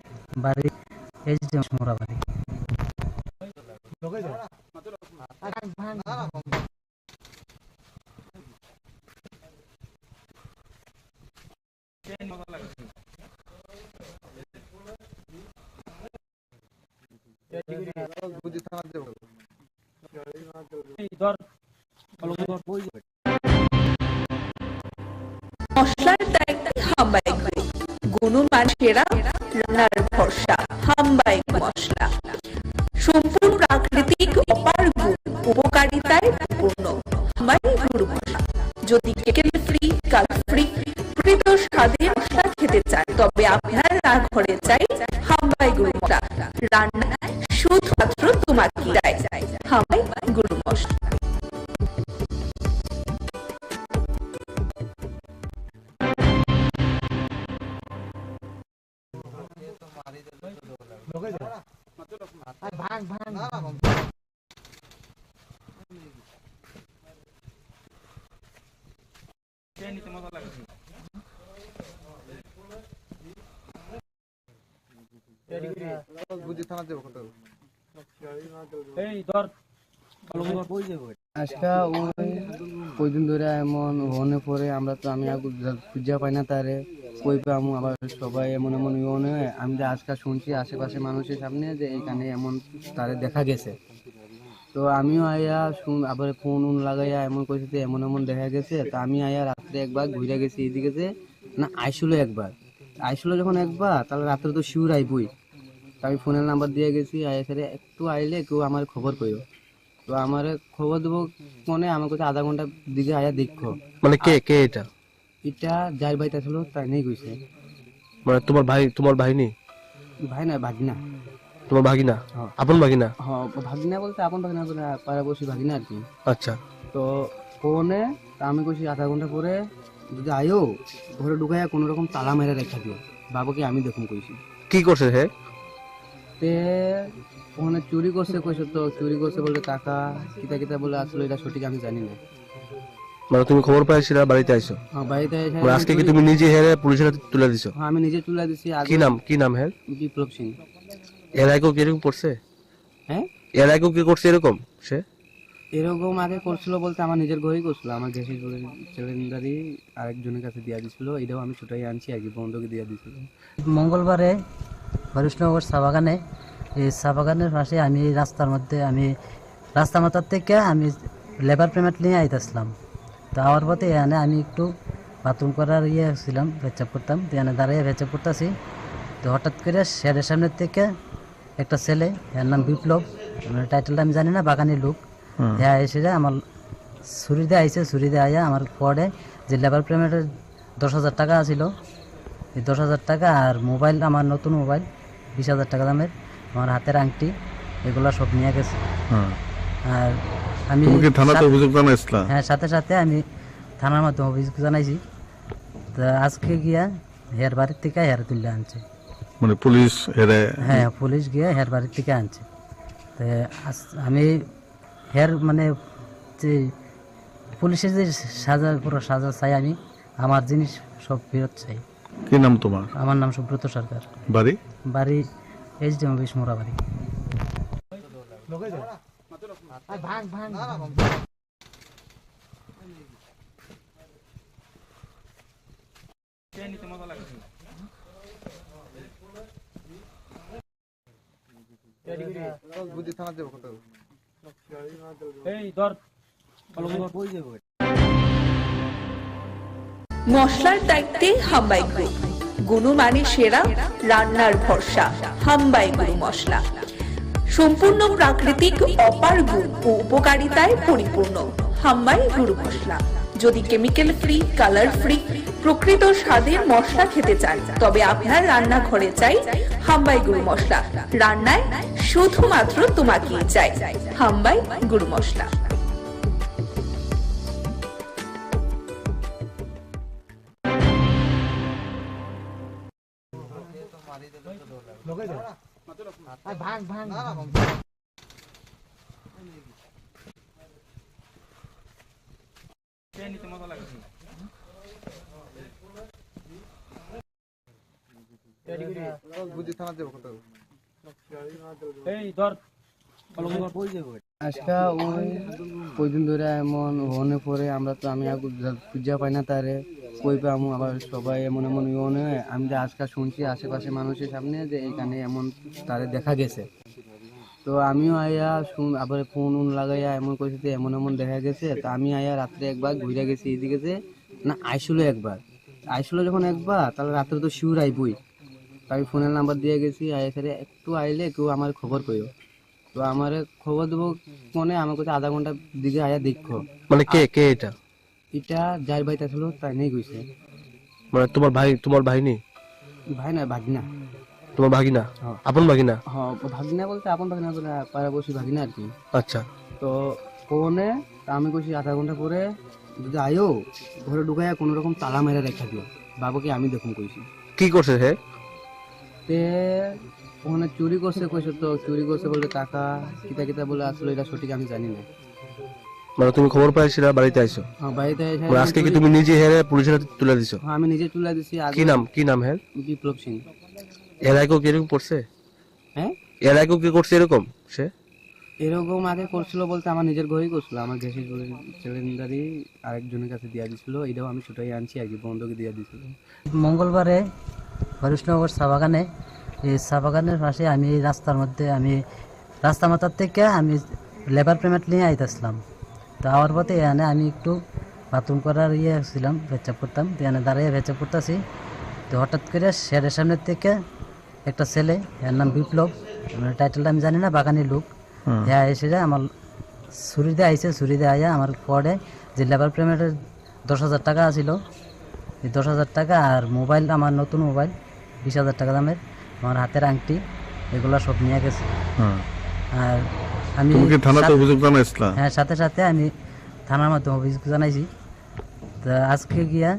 বাড়ি এই যে মোরা বাড়ি। মশলার দায়িত্বে হাম্বাই গ্রুপ, গুণমান সেরা, রান্নার ভরসা, হাম্বাই মশলা। সম্পূর্ণ প্রাকৃতিক, অপার গুণ, উপকারিতায় পূর্ণ হাম্বাই গুরু মশলা। যদি কেমিক্যাল ফ্রি, কালার ফ্রি, প্রকৃত স্বাদের মশলা খেতে চান, তবে আপনার ঘরে চাই হাম্বাই গুরু মশলা। রান্না শুধুমাত্র তোমাকে চাই হাম্বাই গুরু মশলা। আজকে ওই দিন ধরে এমন হনে পরে আমরা তো আমি খুঁজা পাই না তারে, কই পামু আবার সবাই এমন এমন ইয়ে হয়। আমি যে আজকাল শুনছি আশেপাশে মানুষের সামনে যে এইখানে এমন তারে দেখা গেছে। তো আমিও আয়া আবার ফোন লাগাইয়া এমন কইতে এমন এমন দেখা গেছে। তো আমি আয়া রাত্রে একবার ঘুরে গেছি এইদিকে, যে না আইসুল যখন একবার, তাহলে রাত্রে তো শিউর আইবই। আমি ফোনের নাম্বার দিয়ে গেছি, আয়া স্যারে একটু আইলে কেউ আমার খবর কইও। তো আমার খবর দেবো মনে, আমার কাছে আধা ঘন্টার দিকে আয়া দেখো। মানে কে কে এটা? এটা যাই ভাইটা ছিল তাই নেই কইছে। মানে তোমার ভাই নেই? ভাই না, ভাগিনা। তোমার ভাগিনা? আপন ভাগিনা? হ্যাঁ ভাগিনা বলতে আপন ভাগিনা, পাড়াবসী ভাগিনা আর কি। আচ্ছা। তো ফোনে আমি কইছি আধা ঘন্টা পরে যদি আয়ো ঘরে ঢুকাইয়া কোনো রকম তালা মেরে রেখা দিও, বাবাকে আমি দেখুন কইছি। কি করছে হে? তে ওখানে চুরি করছে কইছে, তো চুরি করছে বলে টাকা কিতা কিতা বলে, আসলে এটা সঠিক আমি জানি না। মানে তুমি খবর পাইছিলা, বাড়িতে আইছো? হ্যাঁ বাড়িতে আইছি। আজকে কি তুমি নিজে হেরে পুলিশের হাতে তুলে দিছো? হ্যাঁ আমি নিজে তুলে দিছি। কি নাম হের? বিপ্লব সিং। এর আগেও কি এরকম করছে? হ্যাঁ এর আগেও কি করছে এরকম? সে এরকম আগে করছিল বলতে আমার নিজের ঘরেই করছিল, আমার গ্যাসের সিলিন্ডারই আরেকজনের কাছে দিয়ে দিছিল, এটাও আমি ছুটাই আনছি একই বন্ধুকে দিয়ে দিছিল। মঙ্গলবারে হরিশনগর চা বাগানে, এই চা বাগানের পাশে আমি রাস্তার মধ্যে আমি রাস্তা মাথার থেকে আমি লেবার পেমেন্ট নিয়ে আইতেছিলাম। তো আমার পথে এখানে আমি একটু বাথরুম করার ছিলাম, ভেচাপ করতাম, এখানে দাঁড়িয়ে ভেচাপ করতেছি। তো হঠাৎ করে শেয়ারের সামনে থেকে একটা ছেলে, এর নাম বিপ্লব, টাইটেলটা আমি জানি না, বাগানের লোক, হ্যাঁ এসে যায় আমার ছুরি দিয়ে আইসে, ছুরি দিয়ে আইয়া আমার পরে যে লেবার পেমেন্টের 10,000 টাকা ছিল, এই 10,000 টাকা আর মোবাইল, আমার নতুন মোবাইল 20,000 টাকা দামের, আমার হাতের আংটি, এগুলো সব নিয়ে গেছে। আর আমি হ্যাঁ সাথে সাথে আমি থানার মাধ্যমে অভিযোগ জানাইছি। তো আজকে গিয়া হের বাড়ির থেকে হের তুলে আনছে, মানে পুলিশ? হ্যাঁ পুলিশ গিয়ে হের বাড়ির থেকে আনছে। তো আমি হের মানে যে পুলিশের যে পুরো সাজা চাই, আমি আমার জিনিস সব ফেরত চাই। কি নাম তোমার? আমার নাম সুব্রত সরকার। বাড়ি? এইচডি অফিস মোরা বাড়ি। মশলার দায়িত্বে হাম্বাই গ্রুপ, গুণমানে সেরা, রান্নার ভরসা। হাম্বাই গুরু মশলা সম্পূর্ণ প্রাকৃতিক, অপার গুণ ও উপকারিতায় পরিপূর্ণ। হাম্বাই গুরু মশলা। যদি কেমিক্যাল ফ্রি, কালার ফ্রি, প্রকৃত স্বাদের মশলা খেতে চান, তবে আপনার রান্নাঘরে চাই হাম্বাই গুরু মশলা। রান্নায় শুধুমাত্র তোমাকেই চাই। হাম্বাই গুরু মশলা। আজকা ওই দিন ধরে এমন হনে পরে আমরা তো আমি খুঁজা পাই না তারে, কই পাবো আবার সবাই এমন এমন ইয়ে, আমি যে আজকাল শুনছি আশেপাশে মানুষের সামনে যে এইখানে এমন তারে দেখা গেছে। তো আমিও আয়া আবার ফোন লাগাইয়া এমন করছি যে এমন এমন দেখা গেছে। তো আমি আয়া রাত্রে একবার ঘুরে গেছি এইদিকে, যে না আইসলো যখন একবার, তাহলে রাত্রে তো শিউর আইবই। আমি ফোনের নাম্বার দিয়ে গেছি, আয়া সারে একটু আইলে কেউ আমার খবর কইও। তো আমার খবর দেবো মনে আমার কাছে আধা ঘন্টার দিকে আয়া দেখো। মানে কে কে এটা? এটা যার বাড়িতে আসলো তাই নেই কইছে। মানে তোমার ভাই নেই? ভাই না, ভাগিনা। তোমার ভাগিনা? আপন ভাগিনা? হ্যাঁ, ভাগিনা বলতে আপন ভাগিনা বলে পাড়াবসী ভাগিনা আর কি। আচ্ছা। তো ফোনে আমি কইছি আধা ঘন্টা পরে যদি আয়ো ঘরে ঢুকাইয়া কোনো রকম তালা মেরে রেখা দিও, বাবাকে আমি দেখুন কইছি। কি করছে হে? তে ওখানে চুরি করছে কইছে, তো চুরি করছে বলে টাকা কিতা কিতা বলে আসলে এটা সঠিক আমি জানি না। মানে তুমি খবর পাইছিলা, বাড়িতে আইছো? হ্যাঁ, বাড়িতে এসে আজকে কি তুমি নিজে হেরে পুলিশের হাতে তুলে দিছো? হ্যাঁ, আমি নিজে তুলে দিছি। কি নাম হের? বিপ্লব সিং। এর আগেও কি এরকম করছে? হ্যাঁ, এর আগেও কি করছে এরকম? সে এরকম আগে করছিল বলতে আমার নিজের ঘরেই করছিল, আমার গ্যাসের সিলিন্ডারই আরেকজনের কাছে দিয়ে দিছিল, এটাও আমি ছুটাই আনছি আর কি, বন্ধকে দিয়ে দিছিল। মঙ্গলবারে হরিশনগর চা বাগানে, এই চা বাগানের পাশে আমি রাস্তার মধ্যে, আমি রাস্তা মাথার থেকে আমি লেবার পেমেন্ট নিয়ে আইতেছিলাম। তো আমার পথে এখানে আমি একটু বাথরুম করার ছিলাম, পেচাপ করতাম, তো এখানে দাঁড়িয়ে পেচাপ করতেছি। তো হঠাৎ করে শেডের সামনের থেকে একটা ছেলে, এর নাম বিপ্লব, মানে টাইটেলটা আমি জানি না, বাগানি লোক, হ্যাঁ এসে যায় আমার ছুরি দিয়ে আইসে, ছুরি দিয়ে আইয়া আমার পরে যে লেবার পেমেন্টের 10,000 টাকা ছিল, এই 10,000 টাকা আর মোবাইল, আমার নতুন মোবাইল 20,000 টাকা দামের, আমার হাতের আংটি, এগুলো সব নিয়ে গেছে। আর আমি থানাতে অভিযোগ জানাইছিলাম? হ্যাঁ, সাথে সাথে আমি থানার মাধ্যমে অভিযোগ জানাইছি। তো আজকে গিয়া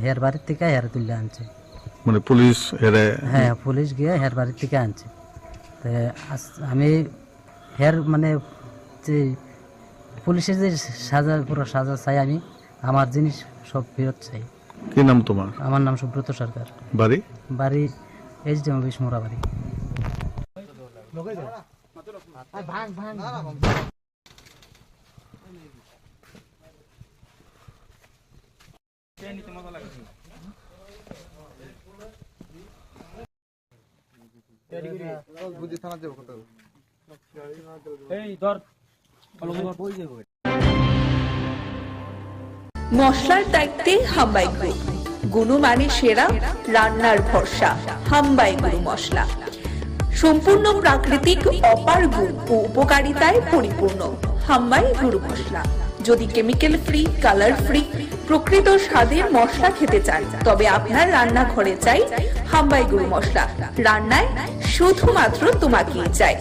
হের বাড়ির থেকে হের তুলে আনছে, মানে পুলিশ হেরে? হ্যাঁ, পুলিশ গিয়ে হের বাড়ির থেকে আনছে। তো আমি হের মানে যে পুলিশের যে সাজা, পুরো সাজা চাই, আমি আমার জিনিস সব ফেরত চাই। কি নাম তোমার? আমার নাম সুব্রত সরকার। বাড়ি? HDM অফিস মোড়া বাড়ি। মশলার দায়িত্বে হাম্বাই গ্রুপ, গুণমানে সেরা, রান্নার ভরসা। হাম্বাই গুরু মশলা সম্পূর্ণ প্রাকৃতিক, অপার গুণ ও উপকারিতায় পরিপূর্ণ। হাম্বাই গুরু মশলা। যদি কেমিক্যাল ফ্রি, কালার ফ্রি, প্রকৃত স্বাদের মশলা খেতে চান, তবে আপনার রান্নাঘরে চাই হাম্বাই গুরু মশলা। রান্নায় শুধুমাত্র তোমাকেই চাই।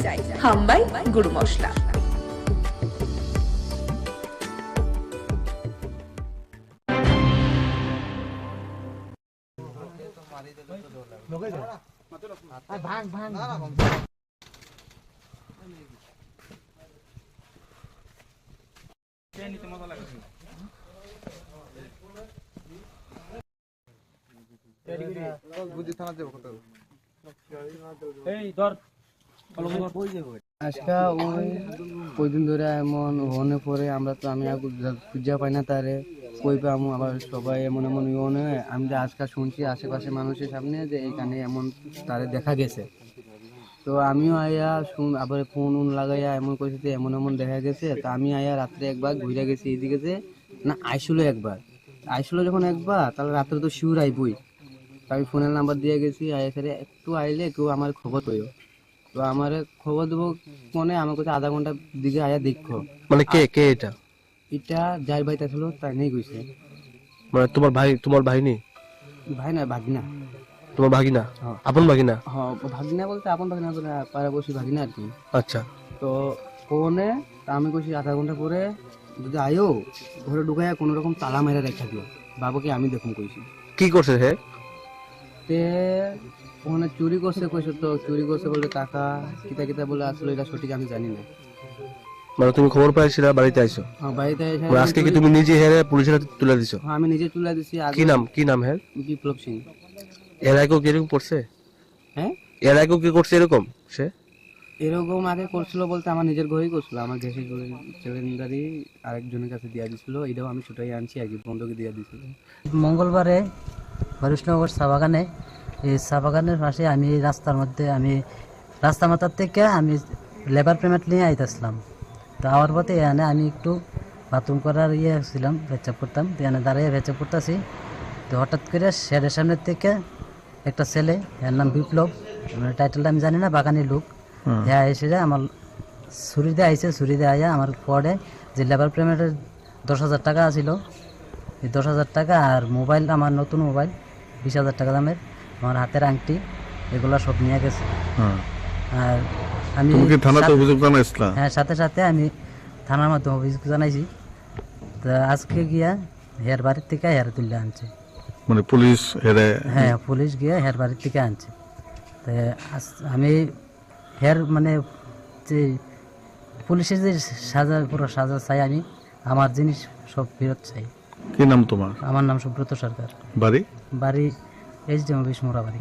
হাম্বাই গুরু মশলা। বুদ্ধি থানা দেবো কত? এই ধর আজকে ওই দিন ধরে এমন হনে পরে আমরা তো আমি খুঁজা পাই না তারে কই পাবো আবার সবাই এমন এমন ইয়ে আমি যে আজকাল শুনছি আশেপাশে মানুষের সামনে যে এইখানে এমন তারে দেখা গেছে। তো আমিও আয়া আবার ফোন লাগাইয়া এমন কইছে যে এমন এমন দেখা গেছে। তো আমি আয়া রাত্রে একবার ঘুরে গেছি এইদিকে যে না আইসলো যখন একবার তাহলে রাত্রে তো শিউর আইবই। আমি ফোনের নাম্বার দিয়ে গেছি আয়া স্যারে একটু আইলে কেউ আমার খবর কইও। তো আমার খবর দেবো মনে আমার কাছে আধা ঘন্টার দিকে আয়া দেখো। মানে কে কে এটা? এটা যার বাড়িতে ছিল তাই নেই কইছে। মানে তোমার ভাই নেই? ভাই না ভাগিনা। তোমার ভাগিনা? আপন ভাগিনা? হ্যাঁ ভাগিনা বলতে আপন ভাগিনা বলে পাড়াবসী ভাগিনা আর কি। আচ্ছা। তো ফোনে আমি কইছি আধা ঘন্টা পরে যদি আয়ো ঘরে ঢুকাইয়া কোনো রকম তালা মেরে রেখা দিও বাবাকে আমি দেখুন কইছি। কি করছে হে? তে ওখানে চুরি করছে কইছে। তো চুরি করছে বলে টাকা কিতা কিতা বলে আসলে এটা সঠিক আমি জানি না। মানে তুমি খবর পাইছিলা বাড়িতে আইছো? হ্যাঁ বাড়িতে এসে আজকে কি তুমি নিজে হেরে পুলিশের হাতে তুলে দিছো? হ্যাঁ আমি নিজে তুলে দিছি। কি নাম হে? বিপ্লব সিং। এর আগেও কি এরকম করছে? হ্যাঁ এর আগেও কি করছে এরকম? সে এরকম আগে করছিল বলতে আমার নিজের ঘরেই করছিল। আমার গ্যাসের সিলিন্ডারই আরেকজনের কাছে দিয়ে দিছিল। এটাও আমি ছুটাই আনছি আর কি বন্ধকে দিয়ে দিছিল। মঙ্গলবারে হরিষ্ণনগর চা বাগানে এই চা বাগানের পাশে আমি রাস্তার মধ্যে আমি রাস্তা মাথার থেকে আমি লেবার পেমেন্ট নিয়ে আইতেছিলাম। তো আমার পথে এখানে আমি একটু বাথরুম করার ছিলাম ভেচাপ করতাম। তো এখানে দাঁড়িয়ে ভেচাপ করতেছি। তো হঠাৎ করে শেডের সামনের থেকে একটা ছেলে এর নাম বিপ্লব, টাইটেলটা আমি জানি না, বাগানি লোক, হ্যাঁ এসে যায় আমার ছুরি দিয়ে আইসে। ছুরি দিয়ে আইয়া আমার পরে যে লেবার পেমেন্টের 10,000 টাকা ছিল এই 10,000 টাকা আর মোবাইল, আমার নতুন মোবাইল 20,000 টাকা দামের, আমার হাতের আংটি, এগুলো সব নিয়ে গেছে। আর আমি থানাতে অভিযোগ জানাইছিলাম? হ্যাঁ সাথে সাথে আমি থানার মাধ্যমে অভিযোগ জানাইছি। তো আজকে গিয়া হের বাড়ির থেকে হের তুলে আনছে। মানে পুলিশ হেরে? হ্যাঁ পুলিশ গিয়ে হের বাড়ির থেকে আনছে। তো আমি হের মানে যে পুলিশের যে পুরো সাজা চাই, আমি আমার জিনিস সব ফেরত চাই। কি নাম তোমার? আমার নাম সুব্রত সরকার। বাড়ি SDM অফিস মোড়াবাড়ি।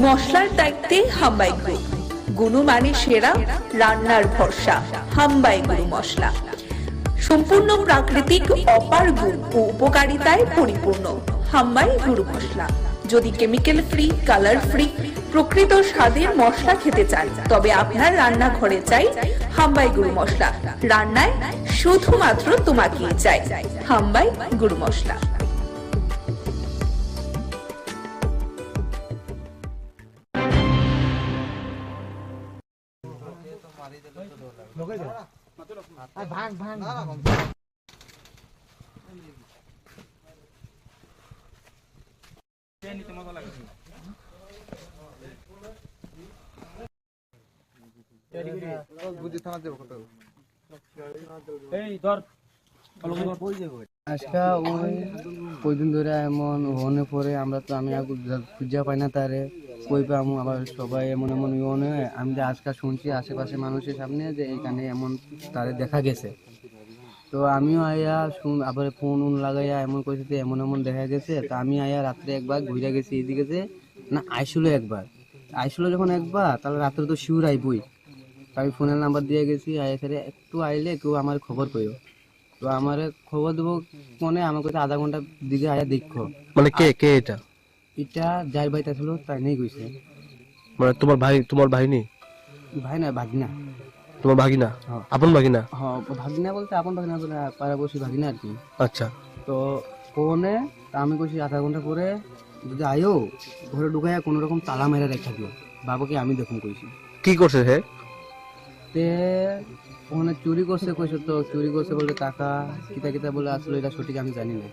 মশলার দায়িত্বে হাম্বাই গ্রুপ, গুণমানে সেরা, রান্নার ভরসা। হাম্বাই গুরু মশলা সম্পূর্ণ প্রাকৃতিক, অপার গুণ ও উপকারিতায় পরিপূর্ণ। হাম্বাই গুরু মশলা। যদি কেমিক্যাল ফ্রি, কালার ফ্রি, প্রকৃত স্বাদের মশলা খেতে চান তবে আপনার রান্নাঘরে চাই হাম্বাই গুরু মশলা। রান্নায় শুধুমাত্র তোমাকেই চাই হাম্বাই গুরু মশলা। আজকে ওই দিন ধরে এমন হনে পরে আমরা তো আমি খুঁজা পাই না তারে কই পাবো আবার সবাই এমন এমন ইয়ে আমি যে আজকাল শুনছি আশেপাশে মানুষের সামনে যে এইখানে এমন তারে দেখা গেছে। তো আমিও আয়া আবার ফোন লাগাইয়া এমন কইছে যে এমন এমন দেখা গেছে। তো আমি আয়া রাত্রে একবার ঘুরে গেছি এইদিকে যে না আইসলো যখন একবার তাহলে রাত্রে তো শিউর আইবই। আমি ফোনের নাম্বার দিয়ে গেছি আয়া স্যারে একটু আইলে কেউ আমার খবর কইও। তো আমার খবর দেবো মনে আমার কাছে আধা ঘন্টার দিকে আয়া দেখো। মানে কে কে এটা? এটা যার বাড়িতে ছিল তাই নেই কইছে। মানে তোমার ভাই নেই? ভাই না ভাগিনা। তোমার ভাগিনা? আপন ভাগিনা? হ্যাঁ ভাগিনা বলতে আপন ভাগিনা বলে পাড়াবসী ভাগিনা আর কি। আচ্ছা। তো ফোনে আমি কইছি আধা ঘন্টা পরে যদি আয়ো ঘরে ঢুকাইয়া কোনো রকম তালা মেরে রেখা দিও বাবাকে আমি দেখুন কইছি। কি করছে হে? তে ওখানে চুরি করছে কইছে। তো চুরি করছে বলে টাকা কিতা কিতা বলে আসলে এটা সঠিক আমি জানি না।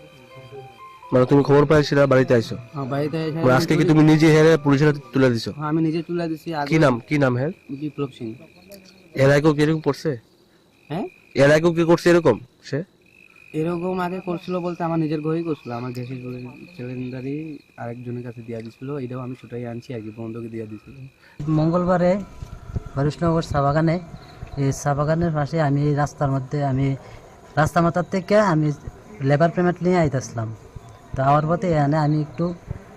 মানে তুমি খবর পাইছিলা বাড়িতে আইছো? হ্যাঁ বাড়িতে এসে আজকে কি তুমি নিজে হেরে পুলিশের হাতে তুলে দিছো? হ্যাঁ আমি নিজে তুলে দিছি। কি নাম হে? বিপ্লব সিং। এর আগেও কি এরকম করছে? হ্যাঁ এর আগেও কি করছে এরকম সে? এরকম আগে করছিল বলতে আমার নিজের ঘরেই করছিল, আমার গ্যাসের সিলিন্ডারই আরেকজনের কাছে দিয়ে দিছিল, এটাও আমি ছোটাই আনছি আর কি, বন্ধকে দিয়ে দিছিল। মঙ্গলবারে হরিশনগর চা বাগানে, এই চা বাগানের পাশে আমি রাস্তার মধ্যে, আমি রাস্তা মাথার থেকে আমি লেবার পেমেন্ট নিয়ে আইতেছিলাম। তো আমার পথে এখানে আমি একটু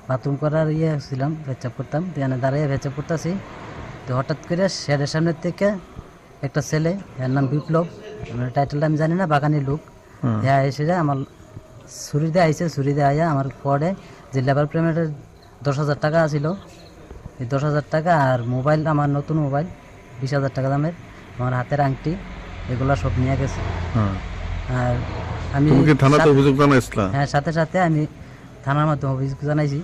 বাথরুম করার ছিলাম, পেচাপ করতাম, তো এখানে দাঁড়িয়ে পেচাপ করতেছি। তো হঠাৎ করে শেডের সামনের থেকে একটা ছেলে, এর নাম বিপ্লব, টাইটেলটা আমি জানি না, বাগানি লোক, হ্যাঁ এসে আমার ছুরি দিয়ে আইসে, ছুরি দিয়ে আইয়া আমার পরে যে লেবার পেমেন্টের 10,000 টাকা ছিল, এই 10,000 টাকা আর মোবাইল, আমার নতুন মোবাইল 20,000 টাকা দামের, আমার হাতের আংটি, এগুলো সব নিয়ে গেছে। আর আমি থানাতে অভিযোগ জানাইছিলাম? হ্যাঁ, সাথে সাথে আমি থানার মাধ্যমে অভিযোগ জানাইছি।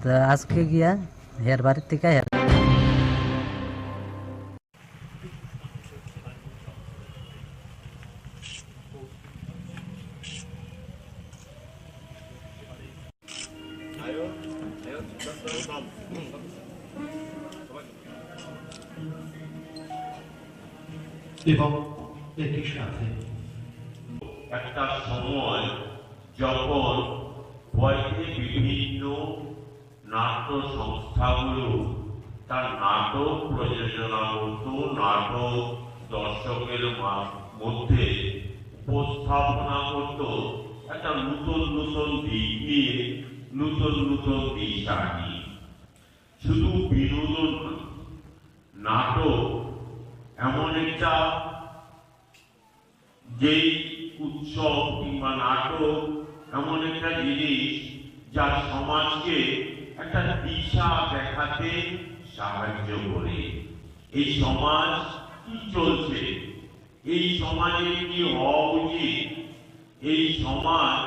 তো আজকে গিয়া হের বাড়ির থেকে এবং একই সাথে একটা সময় যখন বয়সে বিভিন্ন নাট্য সংস্থাগুলো তার নাটক প্রযোজনা করত, নাটক দর্শকের মধ্যে উপস্থাপনা করত একটা নতুন নতুন দিক নিয়ে, নতুন নতুন দিশা নিয়ে। শুধু বিনোদন নাটক এমন একটা যেই উৎসব কিংবা নাটক এমন একটা জিনিস যা সমাজকে একটা দিশা দেখাতে সাহায্য করে। এই সমাজ কি চলছে, এই সমাজে কি হওয়া উচিত, এই সমাজ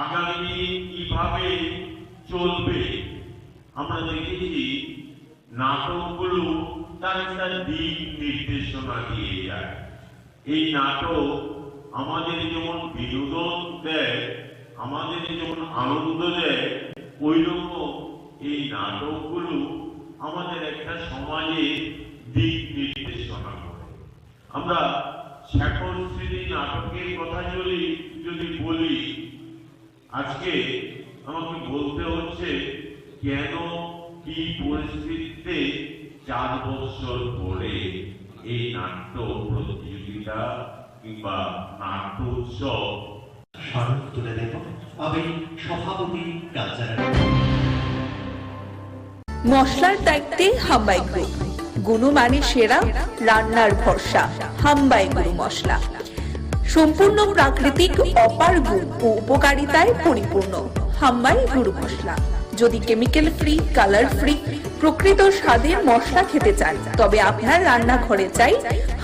আগামী কিভাবে চলবে, আমরা দেখেছি নাটকগুলো তার একটা দিক নির্দেশনা দিয়ে যায়। এই নাটক আমাদের যেমন বিনোদন দেয়, আমাদের যেমন আনন্দ দেয়, ওই রকম এই নাটকগুলো আমাদের একটা সমাজে দিক নির্দেশনা করে। আমরা শেখর স্মৃতি নাটকের কথা যদি বলি, আজকে আমাকে বলতে হচ্ছে কেন, কি পরিস্থিতিতে 4 বছর পরে এই নাট্য প্রতিযোগিতা কিংবা নাট্য উৎসব স্মারক তুলে দেব আমি সভাপতি কালচারাল। মশলার দায়িত্বে হাম্বাই গ্রুপ, গুণমানে সেরা, রান্নার ভরসা, হাম্বাই গুরু মশলা। সম্পূর্ণ প্রাকৃতিক, অপার গুণ ও উপকারিতায় পরিপূর্ণ হাম্বাই গুরু মশলা। যদি কেমিক্যাল ফ্রি, কালার ফ্রি, প্রকৃত স্বাদের মশলা খেতে চান, তবে আপনার রান্নাঘরে চাই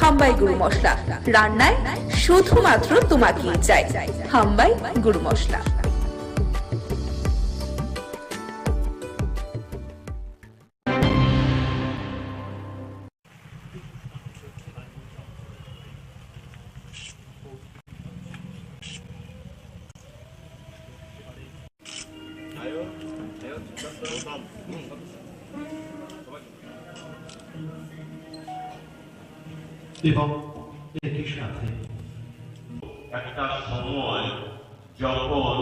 হাম্বাই গুরু মশলা। রান্নায় শুধুমাত্র তোমাকেই চাই হাম্বাই গুরু মশলা। এবং একই সাথে একটা সময় যখন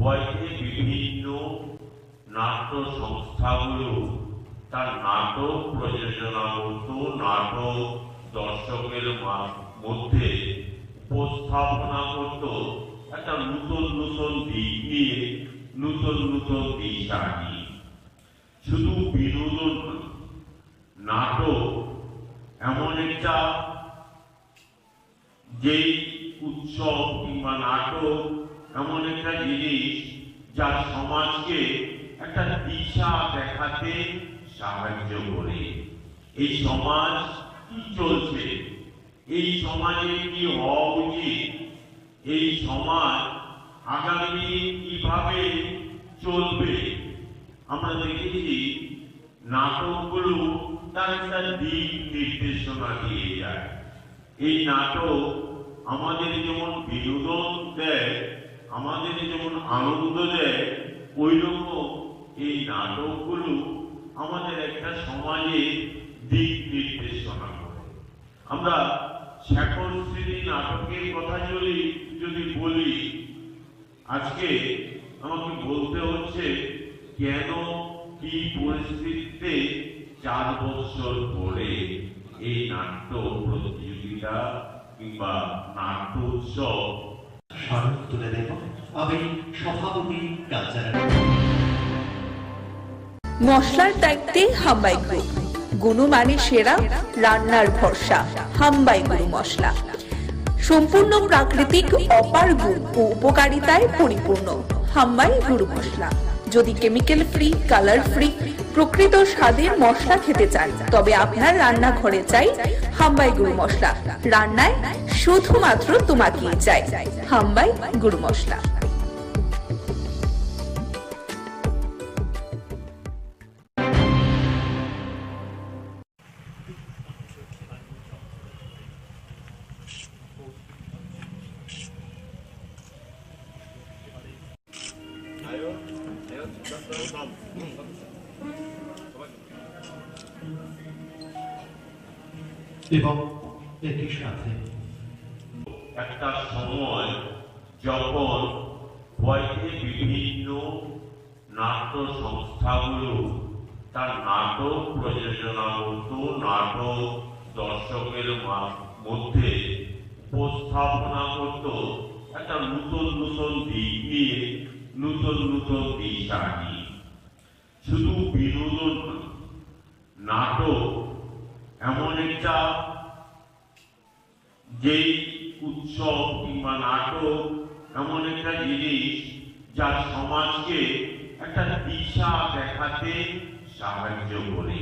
বয়সে বিভিন্ন নাট্য সংস্থাগুলো তার নাটক প্রযোজনা করত, নাটক দর্শকের মধ্যে উপস্থাপনা করত একটা নতুন নতুন দিক নিয়ে, নতুন নতুন দিশা নিয়ে। শুধু বিনোদন নাটক এমন একটা যেই উৎসব কিংবা নাটক এমন একটা জিনিস যা সমাজকে একটা দিশা দেখাতে সাহায্য করে। এই সমাজ কি চলছে, এই সমাজে কি হওয়া উচিত, এই সমাজ আগামী কিভাবে চলবে, আমরা দেখেছি নাটকগুলো তার একটা দিক নির্দেশনা দিয়ে যায়। এই নাটক আমাদের যেমন বিনোদন দেয়, আমাদের যেমন আনন্দ দেয়, ওই রকম এই নাটকগুলো আমাদের একটা সমাজে দিক নির্দেশনা করে। আমরা শেখর স্মৃতি নাটকের কথা যদি বলি, আজকে আমাকে বলতে হচ্ছে কেন কি পরিস্থিতিতে 4 বছর পরে এই নাট্য প্রতিযোগিতা কিংবা নাট্য উৎসব স্মারক তুলে দেব আমি সভাপতি কালচারাল। মশলার দায়িত্বে হাম্বাই গ্রুপ, গুণমানে সেরা, রান্নার ভরসা। হাম্বাই গুরু মশলা সম্পূর্ণ প্রাকৃতিক, অপার গুণ ও উপকারিতায় পরিপূর্ণ। হাম্বাই গুরু মশলা। যদি কেমিক্যাল ফ্রি, কালার ফ্রি, প্রকৃত স্বাদের মশলা খেতে চান তবে আপনার রান্নাঘরে চাই হাম্বাই গুরু মশলা। রান্নায় শুধুমাত্র তোমাকেই চাই হাম্বাই গুরু মশলা। এবং একই সাথে একটা সময় যখন হয়তো বিভিন্ন নাট্য সংস্থাগুলো তার নাটক প্রযোজনা করত, নাটক দর্শকের মধ্যে উপস্থাপনা করত একটা নতুন নতুন দিক নিয়ে, নতুন নতুন দিশা নিয়ে। শুধু বিনোদন নাটক এমন একটা যেই উৎসব কিংবা নাটক এমন একটা জিনিস যা সমাজকে একটা দিশা দেখাতে সাহায্য করে।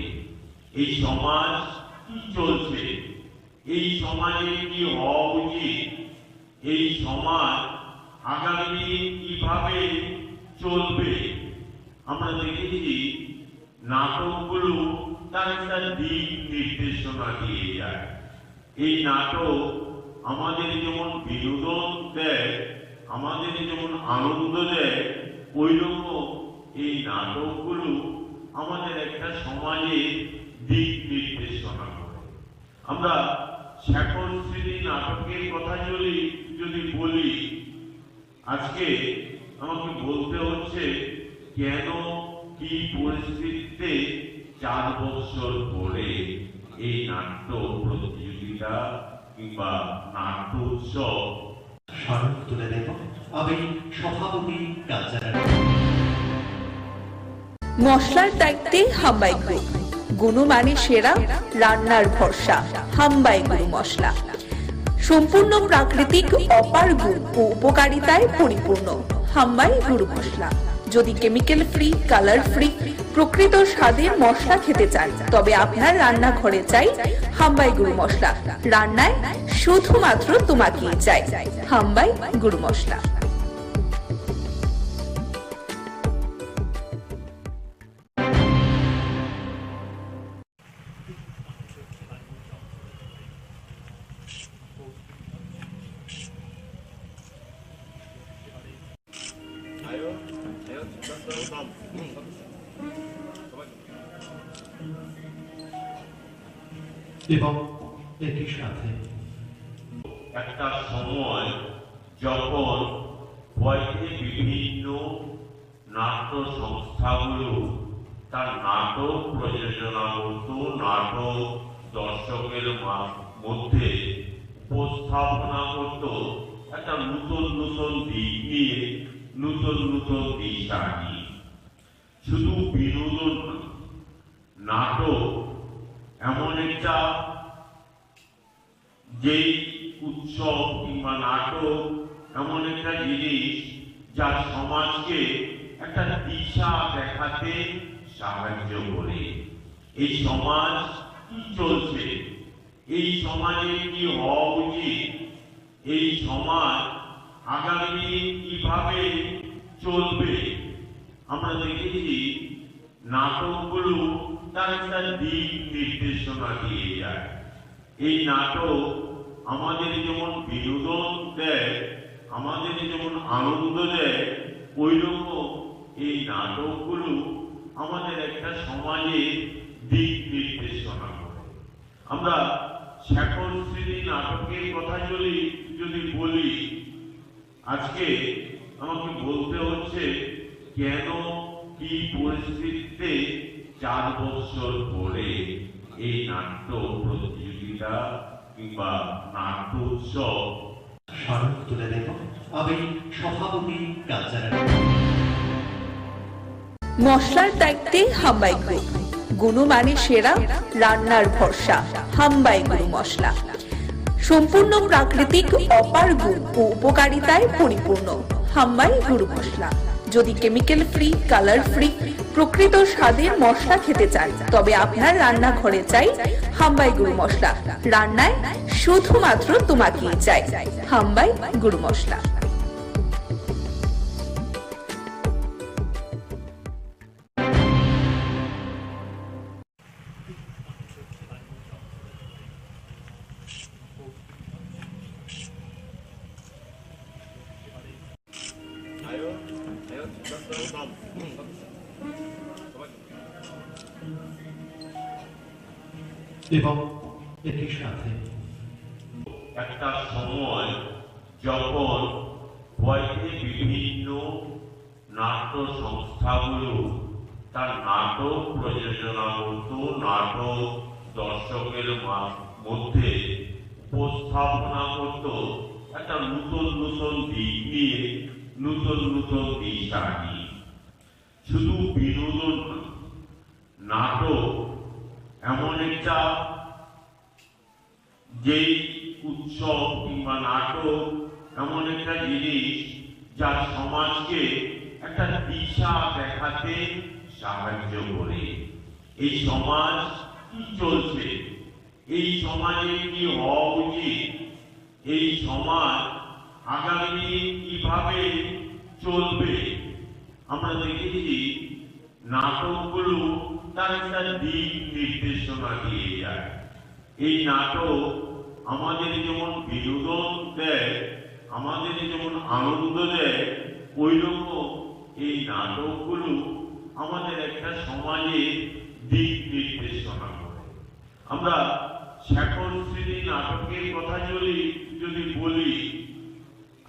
এই সমাজ কি চলছে, এই সমাজে কি হওয়া উচিত, এই সমাজ আগামী কিভাবে চলবে, আমরা দেখেছি নাটকগুলো তার একটা দিক নির্দেশনা দিয়ে যায়। এই নাটক আমাদের যেমন বিনোদন দেয়, আমাদের যেমন আনন্দ দেয়, ওই রকম এই নাটকগুলো আমাদের একটা সমাজে দিক নির্দেশনা করে। আমরা শেখর স্মৃতি নাটকের কথা যদি বলি, আজকে আমাকে বলতে হচ্ছে কেন কি পরিস্থিতিতে 4 বছর পরে এই নাট্য প্রতিযোগিতা কিংবা নাট্য উৎসব স্মারক তুলে দেব আমি সভাপতি কালচারাল। মশলার দায়িত্বে হাম্বাই গ্রুপ, গুণমানে সেরা, রান্নার ভরসা। হাম্বাই গুরু মশলা সম্পূর্ণ প্রাকৃতিক, অপার গুণ ও উপকারিতায় পরিপূর্ণ। হাম্বাই গুরু মশলা। যদি কেমিক্যাল ফ্রি, কালার ফ্রি, প্রকৃত স্বাদের মশলা খেতে চান তবে আপনার রান্নাঘরে চাই হাম্বাই গুরু মশলা। রান্নায় শুধুমাত্র তোমাকেই চাই হাম্বাই গুরু মশলা। এবং একই সাথে একটা সময় যখন হয়তো বিভিন্ন নাট্য সংস্থাগুলো তার নাটক প্রযোজনা করত, নাটক দর্শকের মধ্যে উপস্থাপনা করত একটা নতুন নতুন দিক নিয়ে, নতুন নতুন দিশা নিয়ে। শুধু বিনোদন নাটক এমন একটা যেই উৎসব কিংবা নাটক এমন একটা জিনিস যা সমাজকে একটা দিশা দেখাতে সাহায্য করে। এই সমাজ কি চলছে, এই সমাজে কি হওয়া উচিত, এই সমাজ আগামী কিভাবে চলবে, আমরা দেখেছি নাটকগুলো তার একটা দিক নির্দেশনা দিয়ে যায়। এই নাটক আমাদের যেমন বিনোদন দেয়, আমাদের যেমন আনন্দ দেয়, ওই রকম এই নাটকগুলো আমাদের একটা সমাজে দিক নির্দেশনা করে। আমরা শেখর স্মৃতি নাটকের কথা যদি বলি, আজকে আমাকে বলতে হচ্ছে কেন কি পরিস্থিতিতে 4 বছর পরে এই নাট্য প্রতিযোগিতা কিংবা নাট্য উৎসব স্মারক তুলে দেব আমি সভাপতি কালচারাল মশলার দায়িত্বে হাম্বাই গ্রুপ, গুণমানে সেরা, রান্নার ভরসা হাম্বাই গুরু মশলা। সম্পূর্ণ প্রাকৃতিক, অপার গুণ ও উপকারিতায় পরিপূর্ণ হাম্বাই গুরু মশলা। যদি কেমিক্যাল ফ্রি, কালার ফ্রি, প্রকৃত স্বাদের মশলা খেতে চান তবে আপনার রান্নাঘরে চাই হাম্বাই গুরু মশলা। রান্নায় শুধুমাত্র তোমাকেই চাই হাম্বাই গুরু মশলা। এবং একই সাথে একটা সময় যখন বয়সে বিভিন্ন নাট্য সংস্থাগুলো তার নাটক প্রযোজনা করত, নাটক দর্শকের মধ্যে উপস্থাপনা করত একটা নতুন নতুন দিক নিয়ে, নতুন নতুন দিশা নিয়ে। শুধু বিনোদন নাটক এমন একটা যেই উৎসব কিংবা নাটক এমন একটা জিনিস যা সমাজকে একটা দিশা দেখাতে সাহায্য করে। এই সমাজ কি চলছে, এই সমাজে কি হওয়া উচিত, এই সমাজ আগামী কিভাবে চলবে, আমরা দেখেছি নাটকগুলো তার একটা দিক নির্দেশনা দিয়ে যায়। এই নাটক আমাদের যেমন বিনোদন দেয়, আমাদের যেমন আনন্দ দেয়, ওই রকম এই নাটকগুলো আমাদের একটা সমাজে দিক নির্দেশনা করে। আমরা শেখর স্মৃতি নাটকের কথা যদি বলি,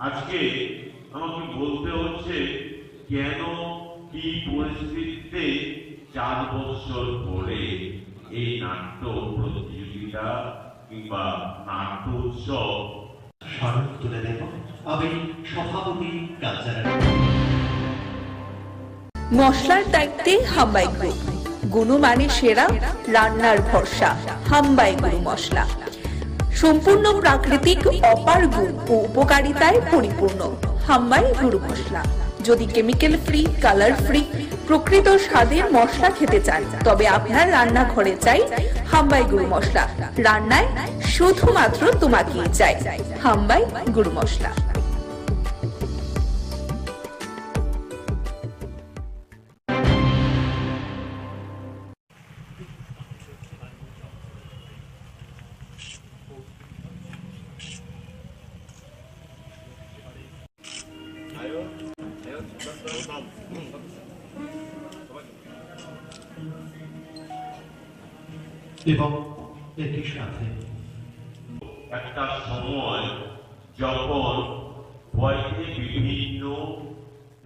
আজকে আমাকে বলতে হচ্ছে কেন কি পরিস্থিতিতে 4 বছর পরে এই নাট্য প্রতিযোগিতা কিংবা নাট্য উৎসব স্মারক তুলে দেব আমি সভাপতি কালচারাল। মশলার দায়িত্বে হাম্বাই গ্রুপ, গুণমানে সেরা, রান্নার ভরসা হাম্বাই গুরু মশলা। সম্পূর্ণ প্রাকৃতিক, অপার গুণ ও উপকারিতায় পরিপূর্ণ হাম্বাই গুরু মশলা। যদি কেমিক্যাল ফ্রি, কালার ফ্রি, প্রকৃত স্বাদের মশলা খেতে চান তবে আপনার রান্নাঘরে চাই হাম্বাই গুরু মশলা। রান্নায় শুধুমাত্র তোমাকেই চাই হাম্বাই গুরু মশলা। এবং একই সাথে একটা সময় যখন বয়সে বিভিন্ন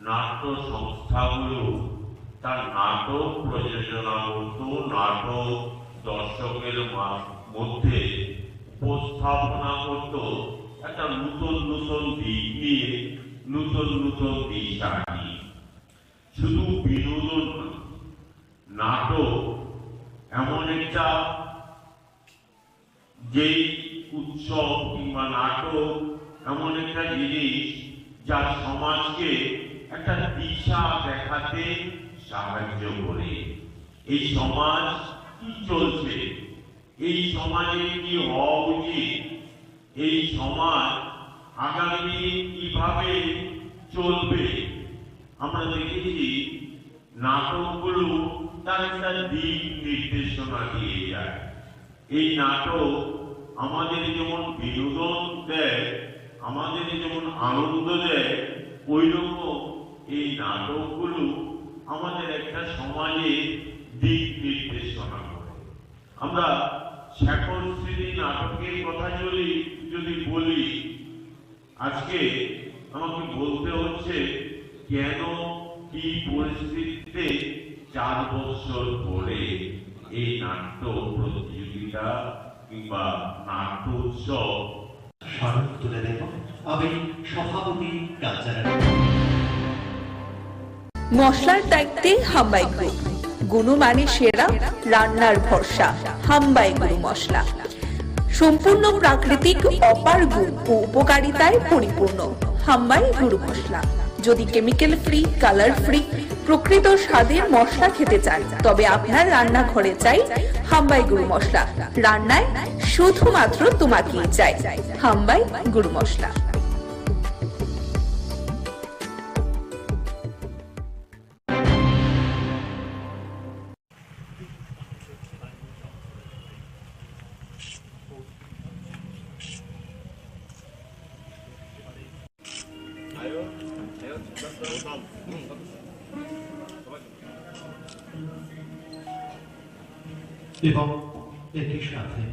নাট্য সংস্থাগুলো তার নাটক প্রযোজনা করত, নাটক দর্শকের মধ্যে উপস্থাপনা করত একটা নতুন নতুন দিক নিয়ে, নতুন নতুন দিশা নিয়ে। শুধু বিনোদন নাটক এমন একটা যেই উৎসব কিংবা নাটক এমন একটা জিনিস যা সমাজকে একটা দিশা দেখাতে সাহায্য করে। এই সমাজ কি চলছে, এই সমাজে কি হওয়া উচিত, এই সমাজ আগামী কিভাবে চলবে, আমরা দেখেছি নাটকগুলো তার একটা দিক নির্দেশনা দিয়ে যায়। এই নাটক আমাদের যেমন বিনোদন দেয়, আমাদের যেমন আনন্দ দেয়, ওই রকম এই নাটকগুলো আমাদের একটা সমাজে দিক নির্দেশনা করে। আমরা শেখর স্মৃতি নাটকের কথা যদি বলি, আজকে আমাকে বলতে হচ্ছে কেন কি পরিস্থিতিতে 4 বছর পরে এই নাট্য প্রতিযোগিতা কিংবা নাট্য উৎসব স্মারক তুলে দেব আমি সভাপতি কালচারাল। মশলার দায়িত্বে হাম্বাই গ্রুপ, গুণমানে সেরা, রান্নার ভরসা। হাম্বাই গুরু মশলা সম্পূর্ণ প্রাকৃতিক, অপার গুণ ও উপকারিতায় পরিপূর্ণ। হাম্বাই গুরু মশলা। যদি কেমিক্যাল ফ্রি, কালার ফ্রি, প্রকৃত স্বাদের মশলা খেতে চান তবে আপনার রান্নাঘরে চাই হাম্বাই গুরু মশলা। রান্নায় শুধুমাত্র তোমাকেই চাই হাম্বাই গুরু মশলা। এবং একই সাথে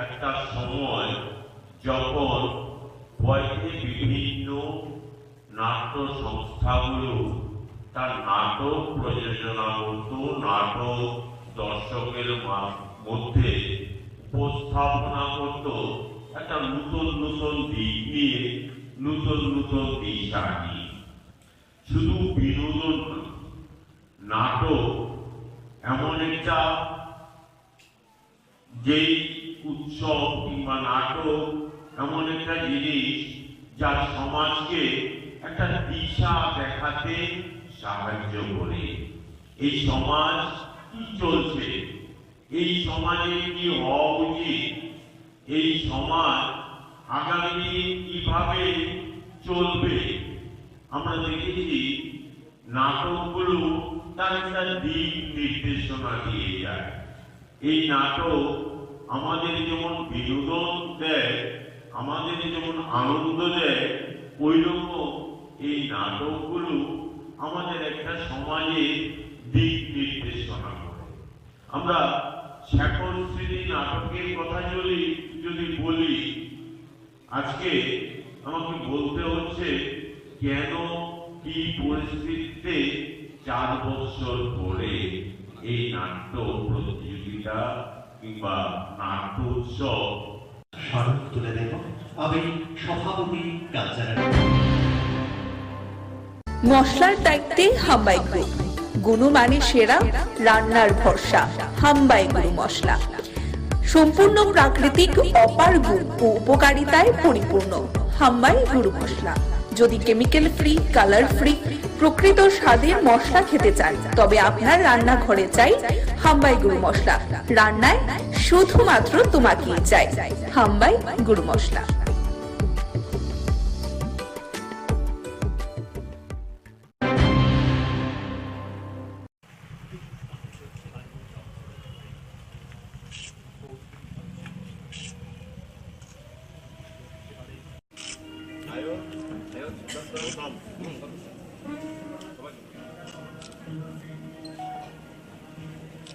একটা সময় যখন বয়সে বিভিন্ন নাট্য সংস্থাগুলো তার নাটক প্রযোজনা করত, নাটক দর্শকের মধ্যে উপস্থাপনা করত একটা নতুন নতুন দিক নিয়ে, নতুন নতুন দিশা নিয়ে। শুধু বিনোদন নাটক এমন একটা যেই উৎসব কিংবা নাটক এমন একটা জিনিস যা সমাজকে একটা দিশা দেখাতে সাহায্য করে। এই সমাজ কি চলছে, এই সমাজে কি হওয়া উচিত, এই সমাজ আগামী দিনে কিভাবে চলবে, আমরা দেখেছি নাটকগুলো তার একটা দিক নির্দেশনা দিয়ে যায়। এই নাটক আমাদের যেমন বিনোদন দেয়, আমাদের যেমন আনন্দ দেয়, ওই রকম এই নাটকগুলো আমাদের একটা সমাজে দিক নির্দেশনা করে। আমরা শেখর স্মৃতি নাটকের কথা যদি বলি, আজকে আমাকে বলতে হচ্ছে কেন কি পরিস্থিতিতে 4 বছর পরে এই নাট্য প্রতিযোগিতা কিংবা নাট্য উৎসব স্মারক তুলে দেব আমি সভাপতি কালচারাল। মশলার দায়িত্বে হাম্বাই গ্রুপ, গুণমানে সেরা, রান্নার ভরসা। হাম্বাই গুরু মশলা সম্পূর্ণ প্রাকৃতিক, অপার গুণ ও উপকারিতায় পরিপূর্ণ। হাম্বাই গুরু মশলা। যদি কেমিক্যাল ফ্রি, কালার ফ্রি, প্রকৃত স্বাদের মশলা খেতে চান তবে আপনার রান্নাঘরে চাই হাম্বাই গুরু মশলা। রান্নায় শুধুমাত্র তোমাকেই চাই হাম্বাই গুরু মশলা।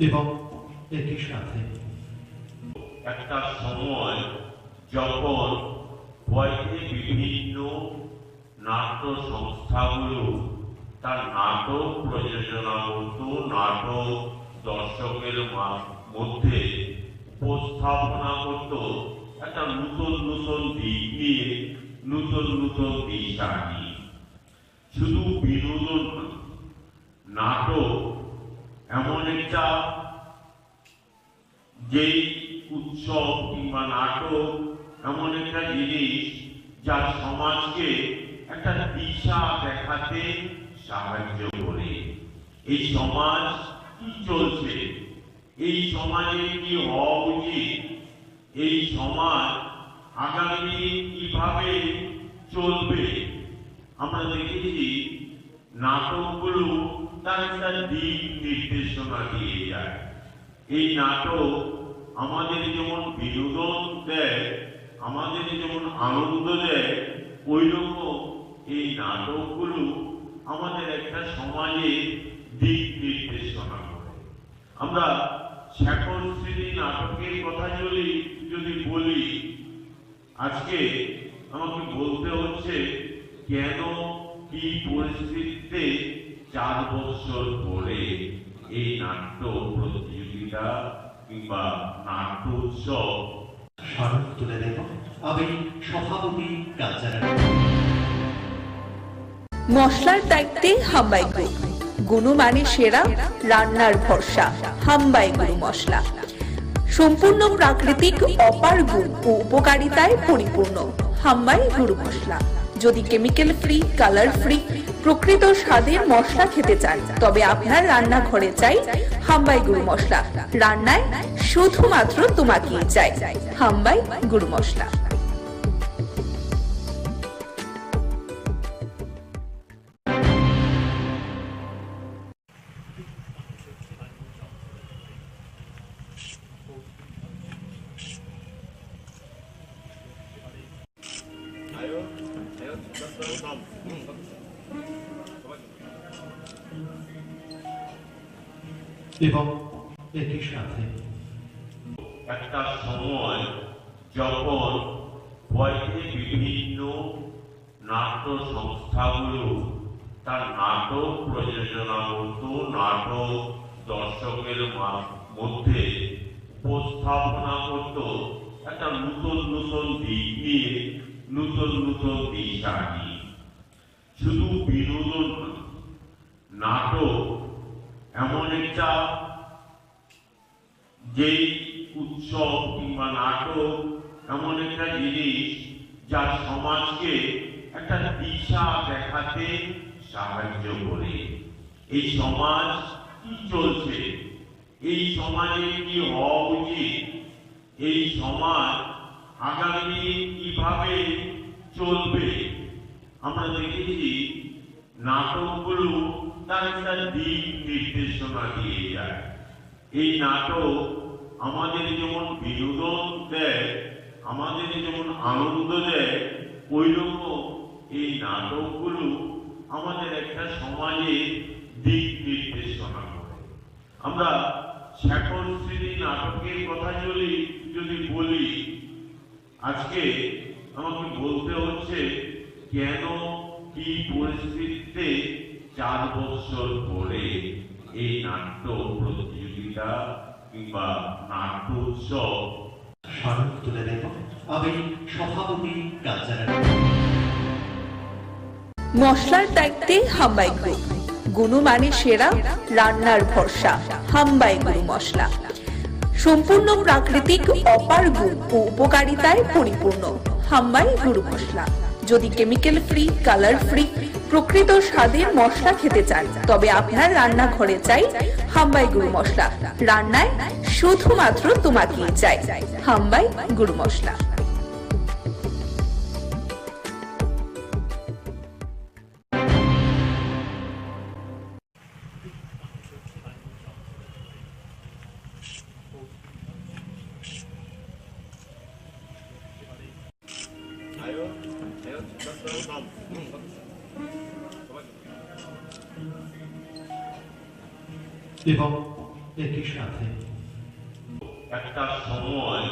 এবং একই সাথে একটা সময় যখন বয়সে বিভিন্ন নাট্য সংস্থাগুলো তার নাটক প্রযোজনা করত, নাটক দর্শকের মধ্যে উপস্থাপনা করত একটা নতুন নতুন দিক নিয়ে, নতুন নতুন দিশা নিয়ে। শুধু বিনোদন নাটক এমন একটা যেই উৎসব কিংবা নাটক এমন একটা জিনিস যা সমাজকে একটা দিশা দেখাতে সাহায্য করে। এই সমাজ কি চলছে, এই সমাজে কি হওয়া উচিত, এই সমাজ আগামী দিনে কিভাবে চলবে, আমরা দেখেছি নাটকগুলো তার একটা দিক নির্দেশনা দিয়ে যায়। এই নাটক আমাদের যেমন বিনোদন দেয়, আমাদের যেমন আনন্দ দেয়, ওই রকম এই নাটকগুলো আমাদের একটা সমাজে দিক নির্দেশনা করে। আমরা শেখর স্মৃতি নাটকের কথা যদি বলি, আজকে আমাকে বলতে হচ্ছে কেন কি পরিস্থিতিতে 4 বছর পরে এই নাট্য প্রতিযোগিতা কিংবা নাট্য উৎসব স্মারক তুলে দেব আমি সভাপতি কালচারাল। মশলার দায়িত্বে হাম্বাই গ্রুপ, গুণমানে সেরা, রান্নার ভরসা হাম্বাই গুরু মশলা। সম্পূর্ণ প্রাকৃতিক অপার গুণ ও উপকারিতায় পরিপূর্ণ হাম্বাই গুরু মশলা। যদি কেমিক্যাল ফ্রি, কালার ফ্রি, প্রকৃত স্বাদের মশলা খেতে চান তবে আপনার রান্নাঘরে চাই হাম্বাই গুরু মশলা। রান্নায় শুধুমাত্র তোমাকেই চাই হাম্বাই গুরু মশলা। এবং একই সাথে একটা সময় যখন বয়সে বিভিন্ন নাট্য সংস্থাগুলো তার নাটক প্রযোজনা করত, নাটক দর্শকের মধ্যে উপস্থাপনা করত একটা নতুন নতুন দিক নিয়ে, নতুন নতুন দিশা নিয়ে। শুধু বিনোদন নাটক এমন একটা যেই উৎসব কিংবা নাটক এমন একটা জিনিস যা সমাজকে একটা দিশা দেখাতে সাহায্য করে। এই সমাজ কি চলছে, এই সমাজে কি হওয়া উচিত, এই সমাজ আগামী কিভাবে চলবে, আমরা দেখেছি নাটকগুলো তার একটা দিক নির্দেশনা দিয়ে যায়। এই নাটক আমাদের যেমন বিনোদন দেয়, আমাদের যেমন আনন্দ দেয়, ওই রকম এই নাটকগুলো আমাদের একটা সমাজে দিক নির্দেশনা করে। আমরা শেখর স্মৃতি নাটকের কথা যদি বলি, আজকে আমাকে বলতে হচ্ছে কেন কি পরিস্থিতিতে 4 বছর পরে এই নাট্য প্রতিযোগিতা কিংবা নাট্য উৎসব স্মারক তুলে দেব আমি সভাপতি কালচারাল। মশলার দায়িত্বে হাম্বাই গ্রুপ, গুণমানে সেরা, রান্নার ভরসা হাম্বাই গুরু মশলা। সম্পূর্ণ প্রাকৃতিক অপার গুণ ও উপকারিতায় পরিপূর্ণ হাম্বাই গুরু মশলা। যদি কেমিক্যাল ফ্রি, কালার ফ্রি, প্রকৃত স্বাদের মশলা খেতে চান তবে আপনার রান্নাঘরে চাই হাম্বাই গুরু মশলা। রান্নায় শুধুমাত্র তোমাকেই চাই হাম্বাই গুরু মশলা। এবং একই সাথে একটা সময়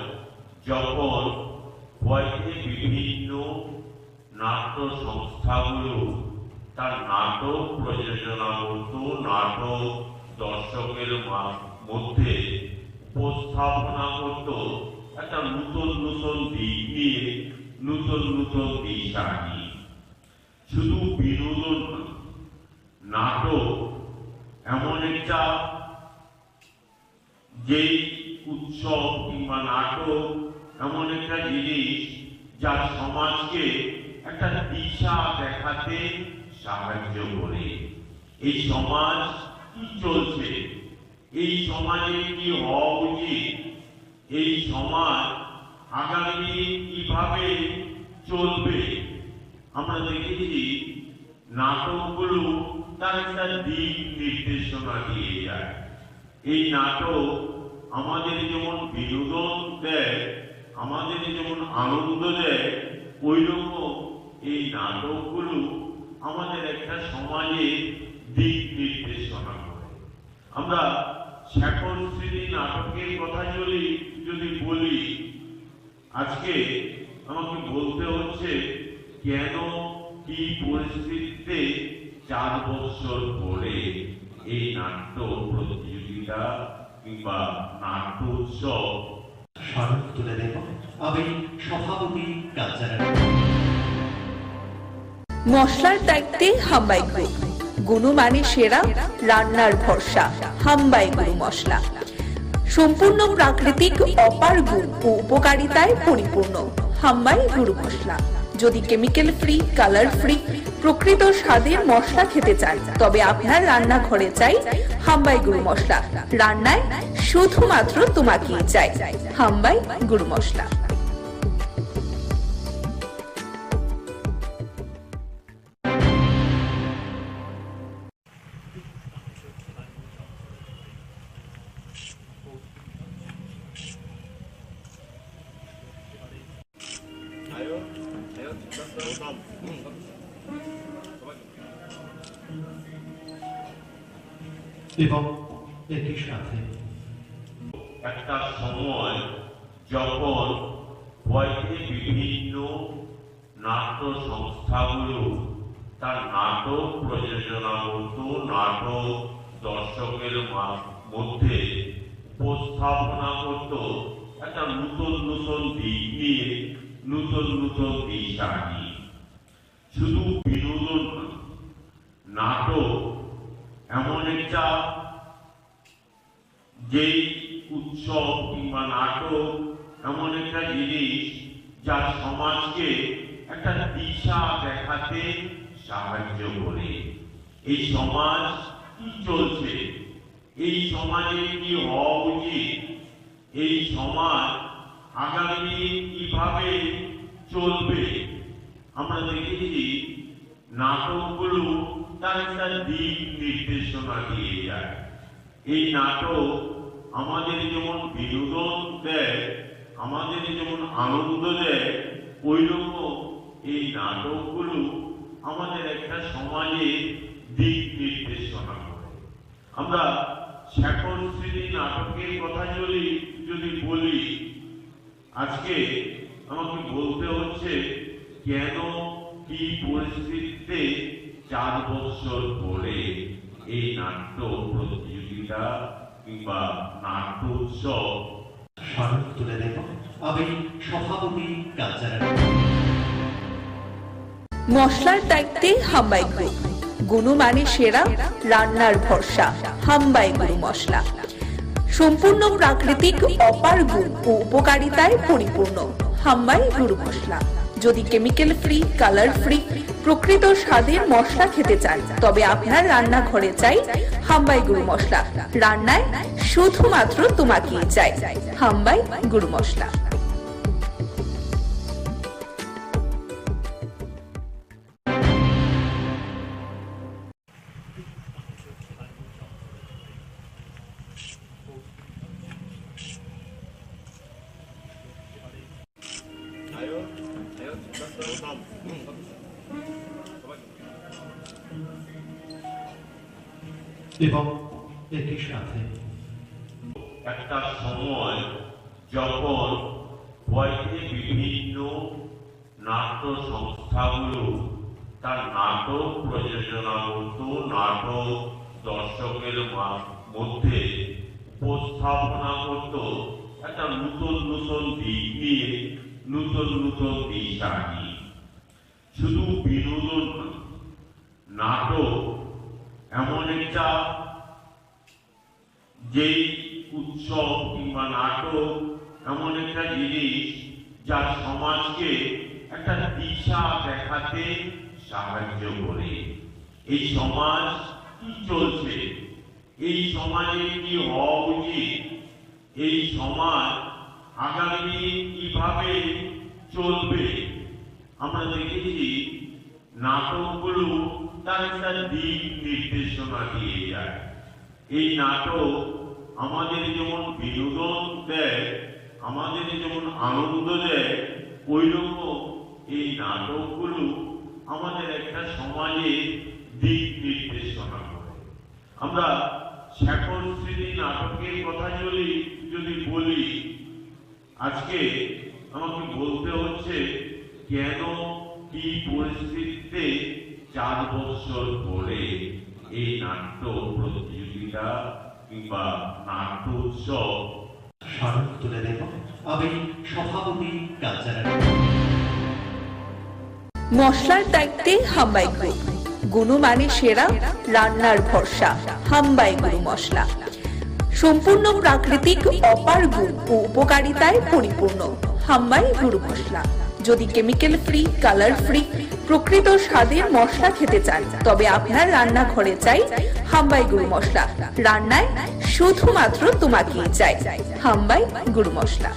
যখন বয়সে বিভিন্ন নাট্য সংস্থাগুলো তার নাটক প্রযোজনা করত, নাটক দর্শকের মধ্যে উপস্থাপনা করত একটা নতুন নতুন দিক নিয়ে, নতুন নতুন দিশা নিয়ে। শুধু বিনোদন নাটক এমন একটা যেই উৎসব কিংবা নাটক এমন একটা জিনিস যা সমাজকে একটা দিশা দেখাতে সাহায্য করে। এই সমাজ কি চলছে, এই সমাজে কি হওয়া উচিত, এই সমাজ আগামী কিভাবে চলবে, আমরা দেখেছি নাটকগুলো তার একটা দিক নির্দেশনা দিয়ে যায়। এই নাটক আমাদের যেমন বিনোদন দেয়, আমাদের যেমন আনন্দ দেয়, ওই রকম এই নাটকগুলো আমাদের একটা সমাজে দিক নির্দেশনা করে। আমরা শেখর স্মৃতি নাটকের কথা যদি বলি, আজকে আমাকে বলতে হচ্ছে কেন কি পরিস্থিতিতে 4 বছর পরে এই নাট্য প্রতিযোগিতা কিংবা নাট্য উৎসব স্মারক তুলে দেব আমি সভাপতি কালচারাল মশলার দায়িত্বে হাম্বাই গ্রুপ, গুণমানে সেরা, রান্নার ভরসা হাম্বাই গুরু মশলা। সম্পূর্ণ প্রাকৃতিক অপার গুণ ও উপকারিতায় পরিপূর্ণ হাম্বাই গুরু মশলা। যদি কেমিক্যাল ফ্রি, কালার ফ্রি, প্রকৃত স্বাদের মশলা খেতে চান তবে আপনার রান্নাঘরে চাই হাম্বাই গুরু মশলা। রান্নায় শুধুমাত্র তোমাকেই চাই হাম্বাই গুরু মশলা। এবং একই সাথে একটা সময় যখন বইতে বিভিন্ন নাট্য সংস্থাগুলো তার নাটক প্রযোজনা করত, নাটক দর্শকের মধ্যে উপস্থাপনা করত একটা নতুন নতুন দিক নিয়ে, নতুন নতুন দিশা নিয়ে। শুধু বিনোদন নাটক এমন একটা যেই উৎসব কিংবা নাটক এমন একটা জিনিস যা সমাজকে একটা দিশা দেখাতে সাহায্য করে। এই সমাজ কি চলছে, এই সমাজে কি হওয়া উচিত, এই সমাজ আগামী কিভাবে চলবে, আমরা দেখেছি নাটকগুলো তার একটা দিক নির্দেশনা দিয়ে যায়। এই নাটক আমাদের যেমন বিনোদন দেয়, আমাদের যেমন আনন্দ দেয়, ওই রকম এই নাটকগুলো আমাদের একটা সমাজে দিক নির্দেশনা করে। আমরা শেখর স্মৃতি নাটকের কথা যদি বলি, আজকে আমাকে বলতে হচ্ছে কেন কি পরিস্থিতিতে 4 বছর পরে এই নাট্য প্রতিযোগিতা কিংবা নাট্য উৎসব স্মারক তুলে দেব আমি সভাপতি কালচারাল মশলার দায়িত্বে হাম্বাই গ্রুপ, গুণমানে সেরা, রান্নার ভরসা হাম্বাই গুরু মশলা। সম্পূর্ণ প্রাকৃতিক অপার গুণ ও উপকারিতায় পরিপূর্ণ হাম্বাই গুরু মশলা। যদি কেমিক্যাল ফ্রি, কালার ফ্রি, প্রকৃত স্বাদের মশলা খেতে চান তবে আপনার রান্নাঘরে চাই হাম্বাই গুরু মশলা। রান্নায় শুধুমাত্র তোমাকেই চাই হাম্বাই গুরু মশলা। এবং একই সাথে একটা সময় যখন বইতে বিভিন্ন নাট্য সংস্থাগুলো তার নাটক প্রযোজনা করত, নাটক দর্শকের মধ্যে উপস্থাপনা করত একটা নতুন নতুন দিক নিয়ে, নতুন নতুন দিশা নিয়ে। শুধু বিনোদন নাটক এমন একটা যেই উৎসব কিংবা নাটক এমন একটা জিনিস যা সমাজকে একটা দিশা দেখাতে সাহায্য করে। এই সমাজ কি চলছে, এই সমাজে কি হওয়া উচিত, এই সমাজ আগামী কিভাবে চলবে, আমরা দেখেছি নাটকগুলো তার একটা দিক নির্দেশনা দিয়ে যায়। এই নাটক আমাদের যেমন বিনোদন দেয়, আমাদের যেমন আনন্দ দেয়, ওই রকম এই নাটকগুলো আমাদের একটা সমাজে দিক নির্দেশনা করে। আমরা শেখর স্মৃতি নাটকের কথা যদি বলি, আজকে আমাকে বলতে হচ্ছে কেন কি পরিস্থিতিতে 4 বছর পরে এই নাট্য প্রতিযোগিতা কিংবা নাট্য উৎসব স্মারক তুলে দেব আমি সভাপতি কালচারাল। মশলার দায়িত্বে হাম্বাই গ্রুপ, গুণমানে সেরা, রান্নার ভরসা। হাম্বাই গুরু মশলা সম্পূর্ণ প্রাকৃতিক, অপার গুণ ও উপকারিতায় পরিপূর্ণ। হাম্বাই গুরু মশলা। যদি কেমিক্যাল ফ্রি, কালার ফ্রি, প্রকৃত স্বাদের মশলা খেতে চান তবে আপনার রান্নাঘরে চাই হাম্বাই গুরু মশলা। রান্নায় শুধুমাত্র তোমাকেই চাই হাম্বাই গুরু মশলা।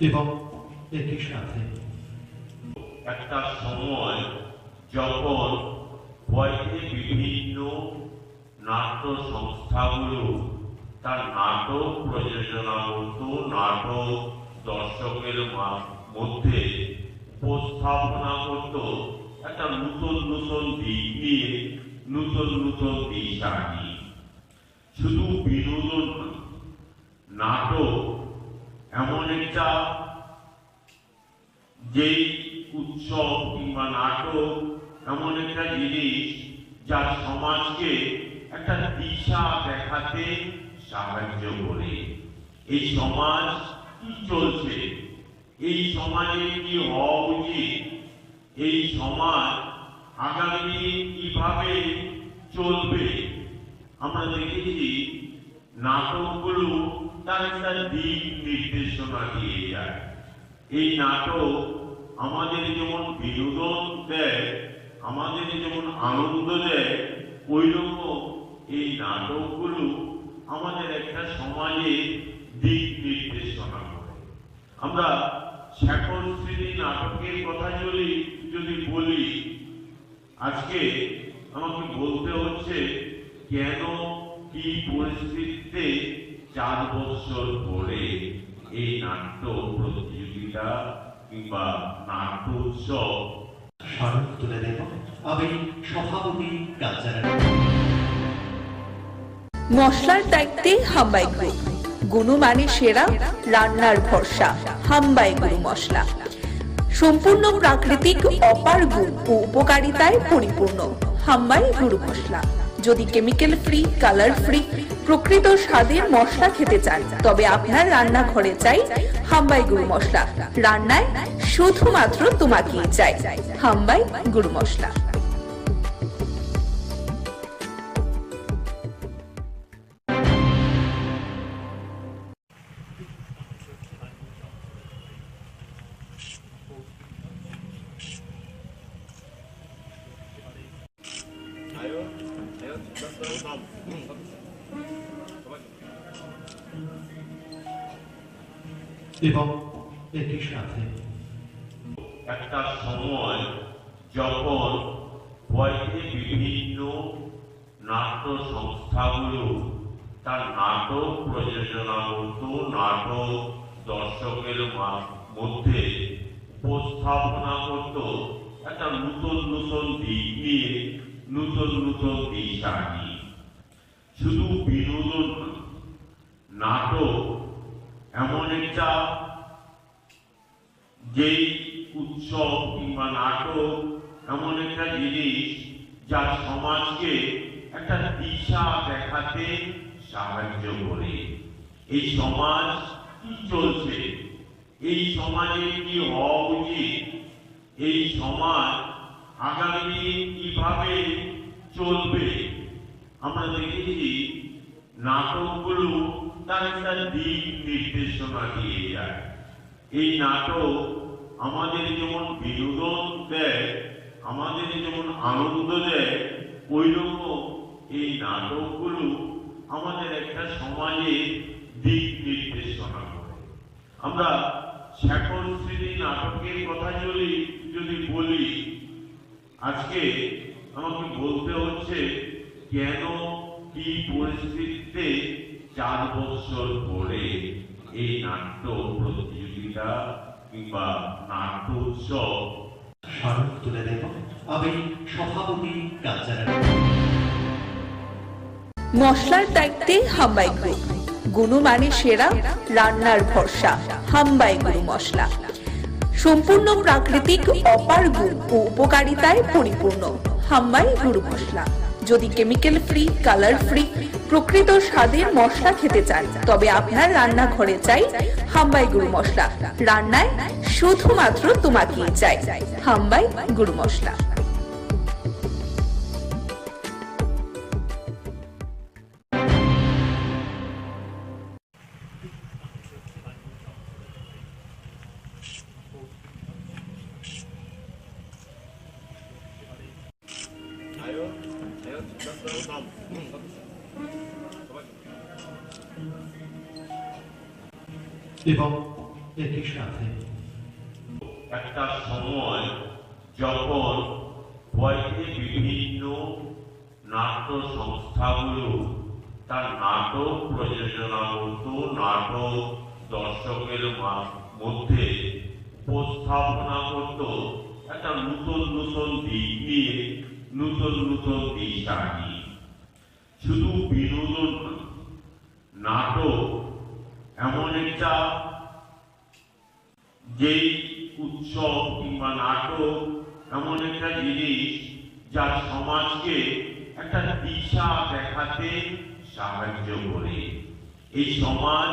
এবং একই সাথে একটা সময় যখন বইতে বিভিন্ন নাট্য সংস্থাগুলো তার নাটক প্রযোজনা করত, নাটক দর্শকের মধ্যে উপস্থাপনা করত একটা নতুন নতুন দিক নিয়ে, নতুন নতুন দিশা নিয়ে। শুধু বিনোদন নাটক এমন একটা যেই উৎসব কিংবা নাটক এমন একটা জিনিস যা সমাজকে একটা দিশা দেখাতে সাহায্য করে। এই সমাজ কি চলছে, এই সমাজে কি হওয়া উচিত, এই সমাজ আগামী দিনে কিভাবে চলবে। আমরা দেখেছি নাটকগুলো তার একটা দিক নির্দেশনা দিয়ে যায়। এই নাটক আমাদের যেমন বিনোদন দেয়, আমাদের যেমন আনন্দ দেয়, ওই রকম এই নাটকগুলো আমাদের একটা সমাজে দিক নির্দেশনা করে। আমরা শেখর স্মৃতি নাটকের কথা যদি বলি, আজকে আমাকে বলতে হচ্ছে কেন কি পরিস্থিতিতে 4 বছর পরে এই নাট্য প্রতিযোগিতা কিংবা নাট্য উৎসব স্মারক তুলে দেব আমি সভাপতি কালচারাল। মশলার দায়িত্বে হাম্বাই গ্রুপ, গুণমানে সেরা, রান্নার ভরসা। হাম্বাই গুরু মশলা সম্পূর্ণ প্রাকৃতিক, অপার গুণ ও উপকারিতায় পরিপূর্ণ। হাম্বাই গুরু মশলা। যদি কেমিক্যাল ফ্রি, কালার ফ্রি, প্রকৃত স্বাদের মশলা খেতে চান তবে আপনার রান্নাঘরে চাই হাম্বাই গুরু মশলা। রান্নায় শুধুমাত্র তোমাকেই চাই হাম্বাই গুরু মশলা। এবং একই সাথে একটা সময় যখন বইতে বিভিন্ন নাট্য সংস্থাগুলো তার নাটক প্রযোজনা করত, নাটক দর্শকের মধ্যে উপস্থাপনা করত একটা নতুন নতুন দিক নিয়ে, নতুন নতুন দিশা নিয়ে। শুধু বিনোদন নাটক এমন একটা যেই উৎসব কিংবা নাটক এমন একটা জিনিস যা সমাজকে একটা দিশা দেখাতে সাহায্য করে। এই সমাজ কি চলছে, এই সমাজে কি হওয়া উচিত, এই সমাজ আগামী দিনে কিভাবে চলবে। আমরা দেখেছি নাটকগুলো তার একটা দিক নির্দেশনা দিয়ে যায়। এই নাটক আমাদের যেমন বিনোদন দেয়, আমাদের যেমন আনন্দ দেয়, ওই রকম এই নাটকগুলো আমাদের একটা সমাজে দিক নির্দেশনা করে। আমরা শেখর স্মৃতি নাটকের কথা যদি বলি, আজকে আমাকে বলতে হচ্ছে কেন কি পরিস্থিতিতে 4 বছর পরে এই নাট্য প্রতিযোগিতা কিংবা নাট্য উৎসব স্মারক তুলে দেব আমি সভাপতি কালচারাল। মশলার দায়িত্বে হাম্বাই গ্রুপ, গুণমানে সেরা, রান্নার ভরসা। হাম্বাই গুরু মশলা সম্পূর্ণ প্রাকৃতিক, অপার গুণ ও উপকারিতায় পরিপূর্ণ। হাম্বাই গুরু মশলা। যদি কেমিক্যাল ফ্রি, কালার ফ্রি, প্রকৃত স্বাদের মশলা খেতে চান তবে আপনার রান্নাঘরে চাই হাম্বাই গুরু মশলা। রান্নায় শুধুমাত্র তোমাকেই চাই হাম্বাই গুরু মশলা। এবং একই সাথে একটা সময় যখন বয়সে বিভিন্ন নাট্য সংস্থাগুলো তার নাটক প্রযোজনা করত, নাটক দর্শকের মধ্যে উপস্থাপনা করত একটা নতুন নতুন দিক নিয়ে, নতুন নতুন দিশা নিয়ে। শুধু বিনোদন নাটক এমন একটা যেই উৎসব কিংবা নাটক এমন একটা জিনিস যা সমাজকে একটা দিশা দেখাতে সাহায্য করে। এই সমাজ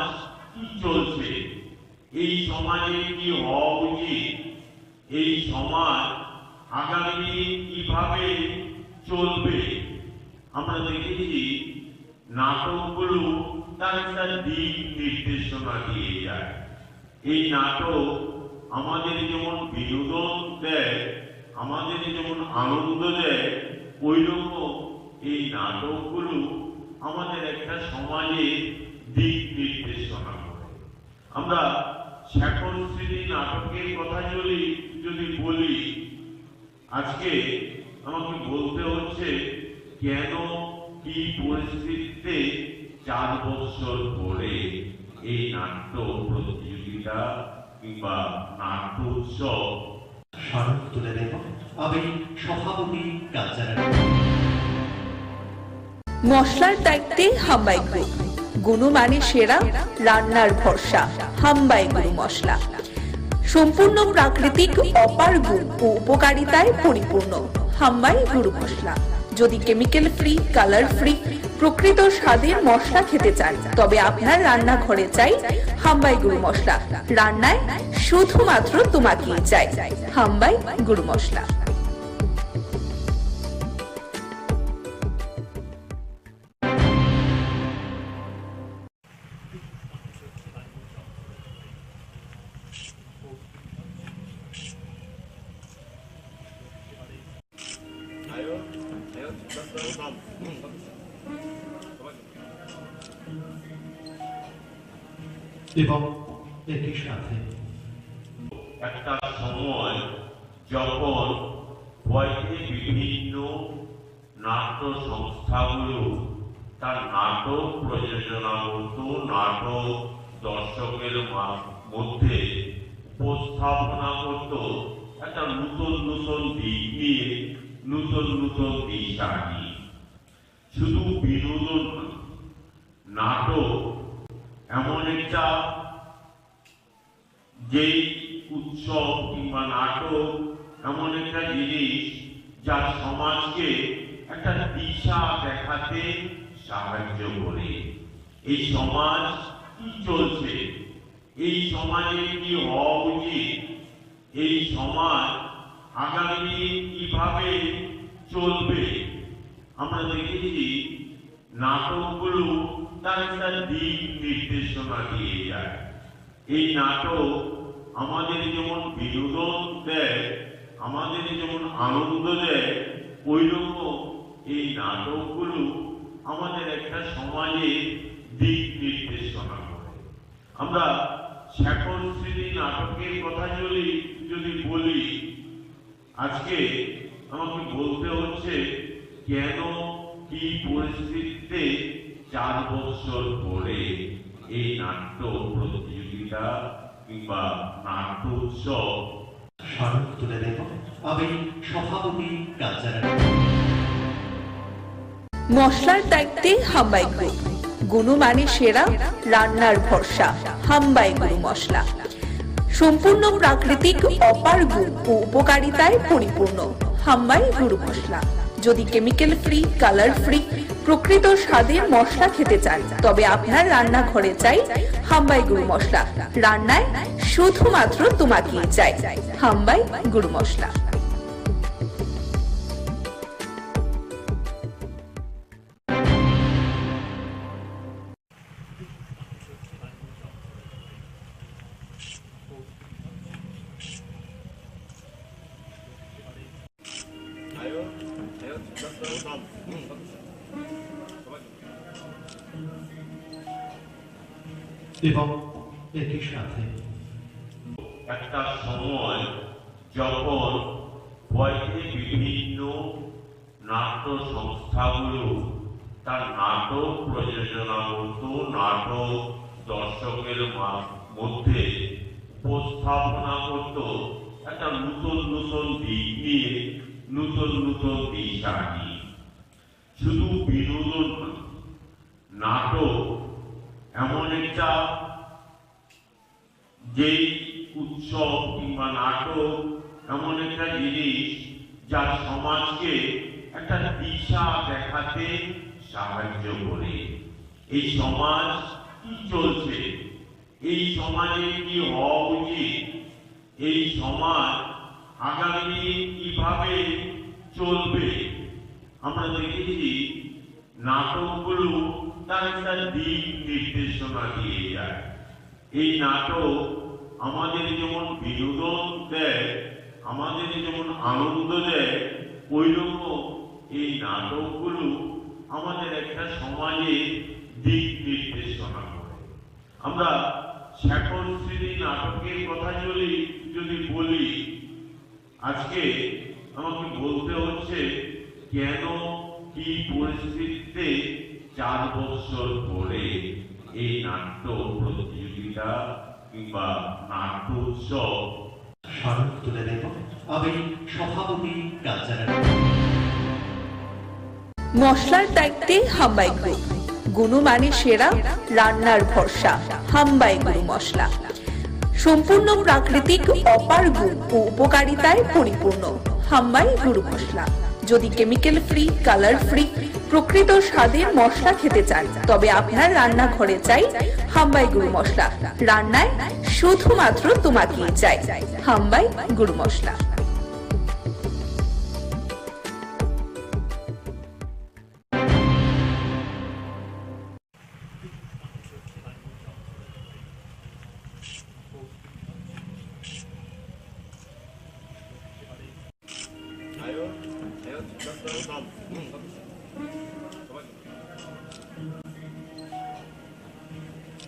কি চলছে, এই সমাজে কি হওয়া উচিত, এই সমাজ আগামী কিভাবে চলবে, আমরা দেখেছি নাটকগুলো তার একটা দিক নির্দেশনা দিয়ে যায়। এই নাটক আমাদের যেমন বিনোদন দেয়, আমাদের যেমন আনন্দ দেয়, ওই রকম এই নাটকগুলো আমাদের একটা সমাজে দিক নির্দেশনা করে। আমরা শেখর স্মৃতি নাটকের কথা যদি বলি, আজকে আমাকে বলতে হচ্ছে কেন কি পরিস্থিতিতে 4 বছর পরে এই নাট্য প্রতিযোগিতা কিংবা নাট্য উৎসব স্মারক তুলে দেব আমি সভাপতি কালচারাল। মশলার দায়িত্বে হাম্বাই গ্রুপ, গুণমানে সেরা, রান্নার ভরসা। হাম্বাই গুরু মশলা সম্পূর্ণ প্রাকৃতিক, অপার গুণ ও উপকারিতায় পরিপূর্ণ। হাম্বাই গুরু মশলা। যদি কেমিক্যাল ফ্রি, কালার ফ্রি, প্রকৃত স্বাদের মশলা খেতে চান তবে আপনার রান্নাঘরে চাই হাম্বাই গুরু মশলা। রান্নায় শুধুমাত্র তোমাকেই চাই হাম্বাই গুরু মশলা। এবং একই সাথে একটা সময় যখন বয়সে বিভিন্ন নাট্য সংস্থাগুলো তার নাটক প্রযোজনা করত, নাটক দর্শকের মধ্যে উপস্থাপনা করত একটা নতুন নতুন দিক নিয়ে, নতুন নতুন দিশা নিয়ে। শুধু বিনোদন নাটক এমন একটা যেই উৎসব কিংবা নাটক এমন একটা জিনিস যা সমাজকে একটা দিশা দেখাতে সাহায্য করে। এই সমাজ কি চলছে, এই সমাজে কি হওয়া উচিত, এই সমাজ আগামী কিভাবে চলবে, আমরা দেখেছি নাটকগুলো তার একটা দিক নির্দেশনা দিয়ে যায়। এই নাটক আমাদের যেমন বিনোদন দেয়, আমাদের যেমন আনন্দ দেয়, ওই রকম এই নাটকগুলো আমাদের একটা সমাজে দিক নির্দেশনা করে। আমরা শেখর স্মৃতি নাটকের কথা যদি বলি, আজকে আমাকে বলতে হচ্ছে কেন কি পরিস্থিতিতে 4 বছর পরে এই নাট্য প্রতিযোগিতা কিংবা নাট্য উৎসব স্মারক তুলে দেব আমি সভাপতি কালচারাল মশলার দায়িত্বে হাম্বাই গ্রুপ, গুণমানে সেরা, রান্নার ভরসা। হাম্বাই গুরু মশলা সম্পূর্ণ প্রাকৃতিক, অপার গুণ ও উপকারিতায় পরিপূর্ণ। হাম্বাই গুরু মশলা। যদি কেমিক্যাল ফ্রি, কালার ফ্রি, প্রকৃত স্বাদের মশলা খেতে চান, তবে আপনার রান্নাঘরে চাই হাম্বাই গুরু মশলা। রান্নায় শুধুমাত্র তোমাকেই চাই হাম্বাই গুরু মশলা। এবং একই সাথে একটা সময় যখন বয়সে বিভিন্ন নাট্য সংস্থাগুলো তার নাটক প্রযোজনা করত, নাটক দর্শকের মধ্যে উপস্থাপনা করত একটা নতুন নতুন দিক নিয়ে, নতুন নতুন দিশা নিয়ে। শুধু বিনোদন নাটক এমন একটা যেই উৎসব কিংবা নাটক এমন একটা জিনিস যা সমাজকে একটা দিশা দেখাতে সাহায্য করে। এই সমাজ কি চলছে, এই সমাজে কি হওয়া উচিত, এই সমাজ আগামী কিভাবে চলবে, আমরা দেখেছি নাটকগুলো তার একটা দিক নির্দেশনা দিয়ে যায়। এই নাটক আমাদের যেমন বিনোদন দেয়, আমাদের যেমন আনন্দ দেয়, ওই রকম এই নাটকগুলো আমাদের একটা সমাজে দিক নির্দেশনা করে। আমরা শেখর স্মৃতি নাটকের কথা যদি বলি, আজকে আমাকে বলতে হচ্ছে কেন কি পরিস্থিতিতে 4 বছর পরে এই নাট্য প্রতিযোগিতা কিংবা নাট্য উৎসব স্মারক তুলে দেব আমি সভাপতি কালচারাল মশলার দায়িত্বে হাম্বাই গ্রুপ, গুণমানে সেরা, রান্নার ভরসা। হাম্বাই গুরু মশলা সম্পূর্ণ প্রাকৃতিক, অপার গুণ ও উপকারিতায় পরিপূর্ণ। হাম্বাই গুরু মশলা। যদি কেমিক্যাল ফ্রি, কালার ফ্রি, প্রকৃত স্বাদের মশলা খেতে চান, তবে আপনার রান্নাঘরে চাই হাম্বাই গুরু মশলা। রান্নায় শুধুমাত্র তোমাকেই চাই হাম্বাই গুরু মশলা।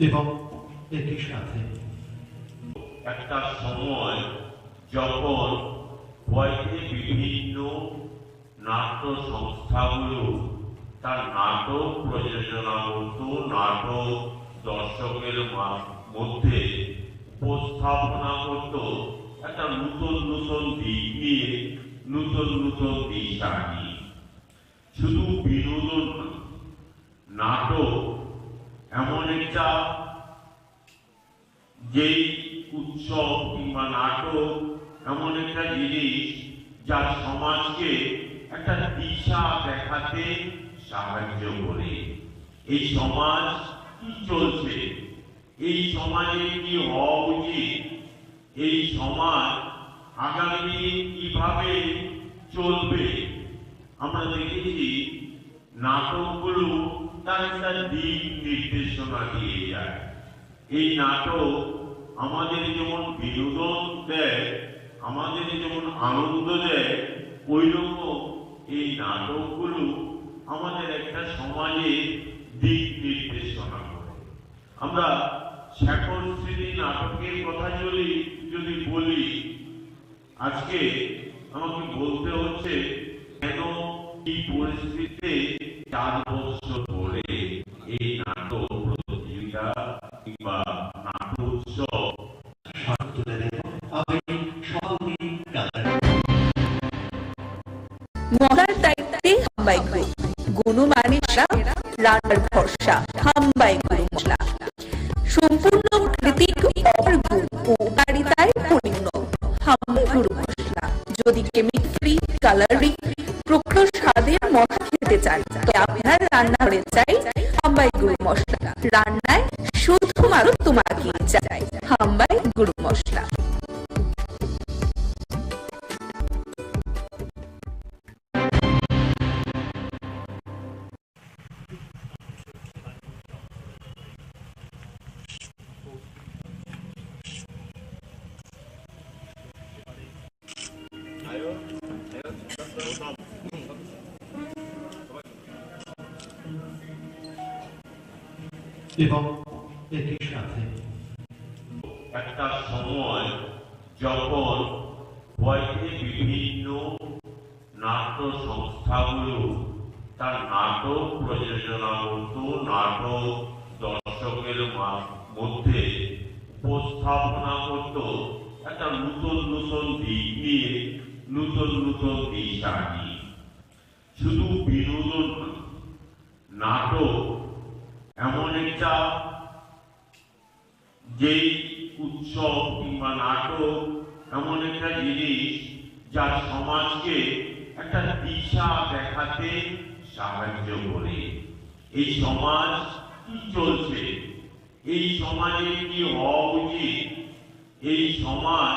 এবং একই সাথে একটা সময় যখন বয়সে বিভিন্ন নাট্য সংস্থাগুলো তার নাটক প্রযোজনা করত, নাটক দর্শকের মধ্যে উপস্থাপনা করত একটা নতুন নতুন দিক নিয়ে, নতুন নতুন দিশা নিয়ে। শুধু বিনোদন নাটক এমন একটা যেই উৎসব কিংবা নাটক এমন একটা জিনিস যা সমাজকে একটা দিশা দেখাতে সাহায্য করে। এই সমাজ কি চলছে, এই সমাজে কি হওয়া উচিত, এই সমাজ আগামী কিভাবে চলবে, আমরা দেখেছি নাটকগুলো তার একটা দিক নির্দেশনা দিয়ে যায়। এই নাটক আমাদের যেমন বিনোদন দেয়, আমাদের যেমন আনন্দ দেয়, ওই রকম এই নাটকগুলো আমাদের একটা সমাজে দিক নির্দেশনা করে। আমরা শেখর স্মৃতি নাটকের কথা যদি বলি, আজকে আমাকে বলতে হচ্ছে কেন এই পরিস্থিতিতে 4 বছর পরে এই নাটক প্রতিযোগিতা কিংবা নাটক উৎসব তুলে দেব আমি সভাপতি মশলার দায়িত্বে হাম্বাই গ্রুপ, গুণমানের সেরা, রান্নার ভরসা হাম্বাই গুরু মশলা। সম্পূর্ণ প্রাকৃতিক অপার গুণ ও উপকারিতায় পরিপূর্ণ হাম্বাই গুরু মশলা। যদি কেমিক্যাল ফ্রি, কালার ফ্রি, প্রকৃত স্বাদের মশলা খেতে চান তবে আপনার রান্নাঘরে চাই হাম্বাই গুরু মশলা। রান্নায় শুধুমাত্র তোমাকে চাই হাম্বাই গুরু মশলা। এবং একই সাথে একটা সময় যখন হয়তো বিভিন্ন নাট্য সংস্থাগুলো তার নাটক প্রযোজনা করত, নাটক দর্শকের মধ্যে উপস্থাপনা করত একটা নতুন নতুন দিক নিয়ে, নতুন নতুন দিশা নিয়ে। শুধু বিনোদন নাটক এমন একটা যেই উৎসব কিংবা নাটক এমন একটা জিনিস যা সমাজকে একটা দিশা দেখাতে সাহায্য করে। এই সমাজ কি চলছে, এই সমাজে কি হওয়া উচিত, এই সমাজ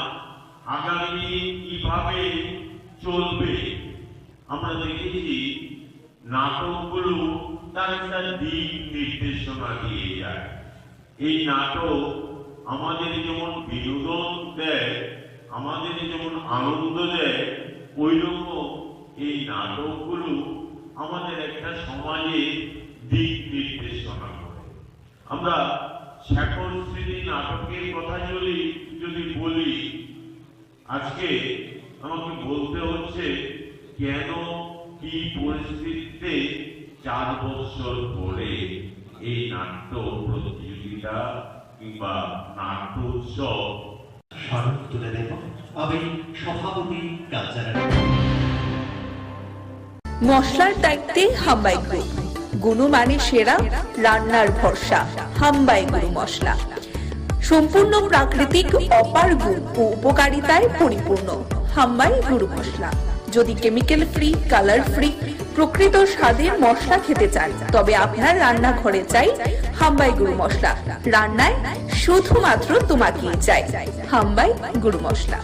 আগামী কিভাবে চলবে, আমরা দেখেছি নাটকগুলো তার একটা দিক নির্দেশনা দিয়ে যায়। এই নাটক আমাদের যেমন বিনোদন দেয়, আমাদের যেমন আনন্দ দেয়, ওই রকম এই নাটকগুলো আমাদের একটা সমাজে দিক নির্দেশনা করে। আমরা শেখর স্মৃতি নাটকের কথা যদি বলি, আজকে আমাকে বলতে হচ্ছে কেন কি পরিস্থিতিতে 4 বছর পরে এই নাট্য প্রতিযোগিতা কিংবা নাট্য উৎসব স্মারক তুলে দেব আমি সভাপতি কালচারাল। মশলার দায়িত্বে হাম্বাই গ্রুপ, গুণমানের সেরা, রান্নার ভরসা হাম্বাই গুরু মশলা। সম্পূর্ণ প্রাকৃতিক অপার গুণ ও উপকারিতায় পরিপূর্ণ হাম্বাই গুরু মশলা। যদি কেমিক্যাল ফ্রি, কালার ফ্রি, প্রকৃত স্বাদের মশলা খেতে চান তবে আপনার রান্নাঘরে চাই হাম্বাই গুরু মশলা। রান্নায় শুধুমাত্র তোমাকে চাই হাম্বাই গুরু মশলা।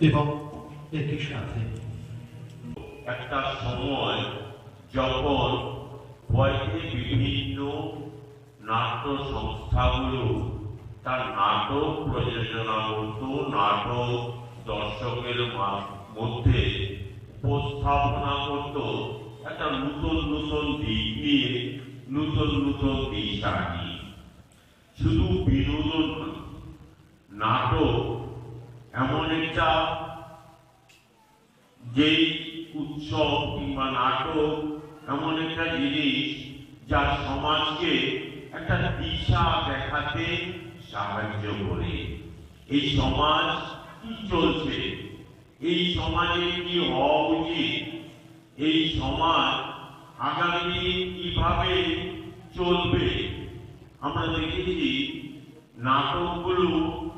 এবং একই সাথে একটা সময় যখন হয়তো বিভিন্ন নাট্য সংস্থাগুলো তার নাটক প্রযোজনা করত, নাটক দর্শকের মধ্যে উপস্থাপনা করত একটা নতুন নতুন দিক নিয়ে, নতুন নতুন দিশা নিয়ে। শুধু বিনোদন নাটক এমন একটা যেই উৎসব কিংবা নাটক এমন একটা জিনিস যা সমাজকে একটা দিশা দেখাতে সাহায্য করে। এই সমাজ কি চলছে, এই সমাজে কি হওয়া উচিত, এই সমাজ আগামী কিভাবে চলবে, আমরা দেখেছি নাটকগুলো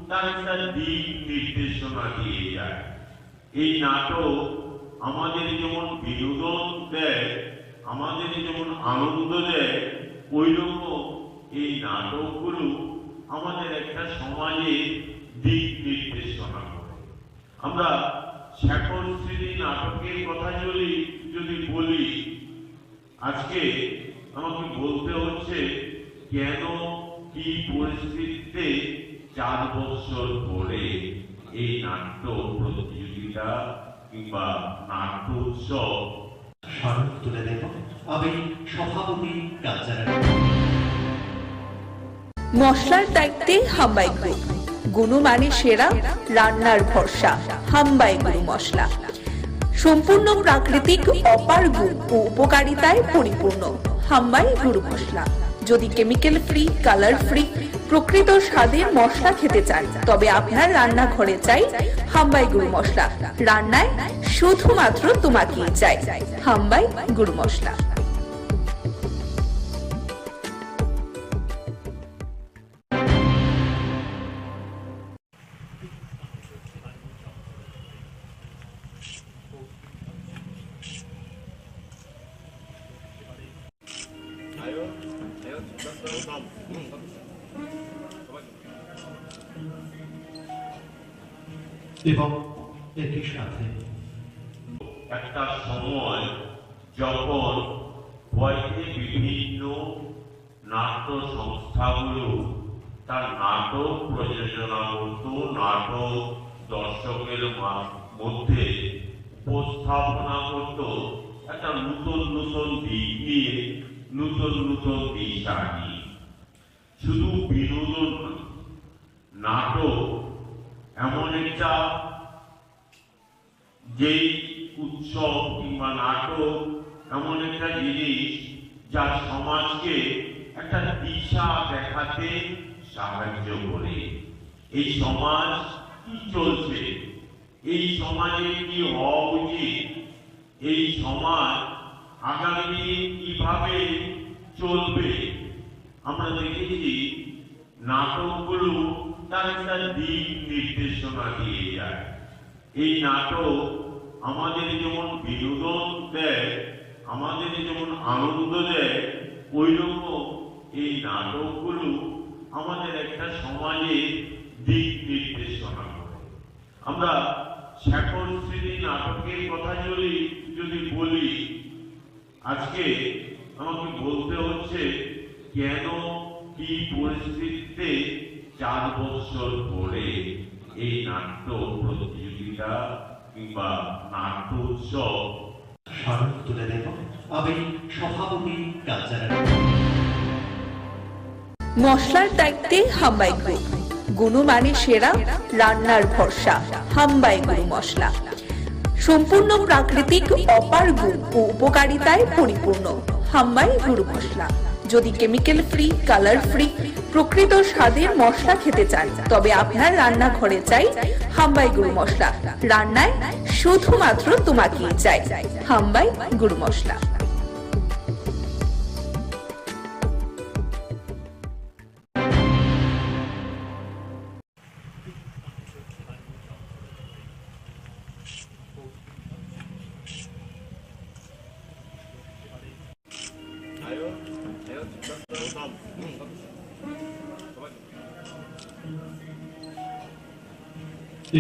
তার একটা দিক নির্দেশনা দিয়ে যায়। এই নাটক আমাদের যেমন বিনোদন দেয়, আমাদের যেমন আনন্দ দেয়, ওই রকম এই নাটকগুলো আমাদের একটা সমাজে দিক নির্দেশনা করে। আমরা শেখর স্মৃতি নাটকের কথা যদি বলি, আজকে আমাকে বলতে হচ্ছে কেন কি পরিস্থিতিতে 4 বছর পরে এই নাট্য প্রতিযোগিতা কিংবা নাট্য উৎসব স্মারক তুলে দেব আমি সভাপতি কালচারাল। মশলার দায়িত্বে হাম্বাই গ্রুপ, গুণমানে সেরা, রান্নার ভরসা হাম্বাই গুরু মশলা। সম্পূর্ণ প্রাকৃতিক, অপার গুণ ও উপকারিতায় পরিপূর্ণ হাম্বাই গুরু মশলা। যদি কেমিক্যাল ফ্রি, কালার ফ্রি, প্রকৃত স্বাদের মশলা খেতে চান তবে আপনার রান্নাঘরে চাই হাম্বাই গুরু মশলা। রান্নায় শুধুমাত্র তোমাকেই চাই হাম্বাই গুরু মশলা। এবং একই সাথে একটা সময় যখন হয়তো বিভিন্ন নাট্য সংস্থাগুলো তার নাটক প্রযোজনা করত, নাটক দর্শকের মধ্যে উপস্থাপনা করত একটা নতুন নতুন দিক নিয়ে, নতুন নতুন দিশা নিয়ে। শুধু বিনোদন নাটক এমন একটা যেই উৎসব কিংবা নাটক এমন একটা জিনিস যা সমাজকে একটা দিশা দেখাতে সাহায্য করে। এই সমাজ কি চলছে, এই সমাজে কি হওয়া উচিত, এই সমাজ আগামী দিনে কিভাবে চলবে, আমরা দেখেছি নাটকগুলো তার একটা দিক নির্দেশনা দিয়ে যায়। এই নাটক আমাদের যেমন বিনোদন দেয়, আমাদের যেমন আনন্দ দেয়, ওই রকম এই নাটকগুলো আমাদের একটা সমাজের দিক নির্দেশনা করে। আমরা শেখর স্মৃতি নাটকের কথা যদি বলি, আজকে আমাকে বলতে হচ্ছে কেন কি পরিস্থিতিতে 4 বছর পরে এই নাট্য প্রতিযোগিতা কিংবা নাট্য উৎসব স্মারক তুলে দেব আমি সভাপতি কালচারাল। মশলার দায়িত্বে হাম্বাই গ্রুপ, গুণমানে সেরা, রান্নার ভরসা হাম্বাই গুরু মশলা। সম্পূর্ণ প্রাকৃতিক, অপার গুণ ও উপকারিতায় পরিপূর্ণ হাম্বাই গুরু মশলা। যদি কেমিক্যাল ফ্রি, কালার ফ্রি, প্রকৃত স্বাদের মশলা খেতে চান তবে আপনার রান্নাঘরে চাই হাম্বাই গুরু মশলা। রান্নায় শুধুমাত্র তোমাকেই চাই হাম্বাই গুরু মশলা।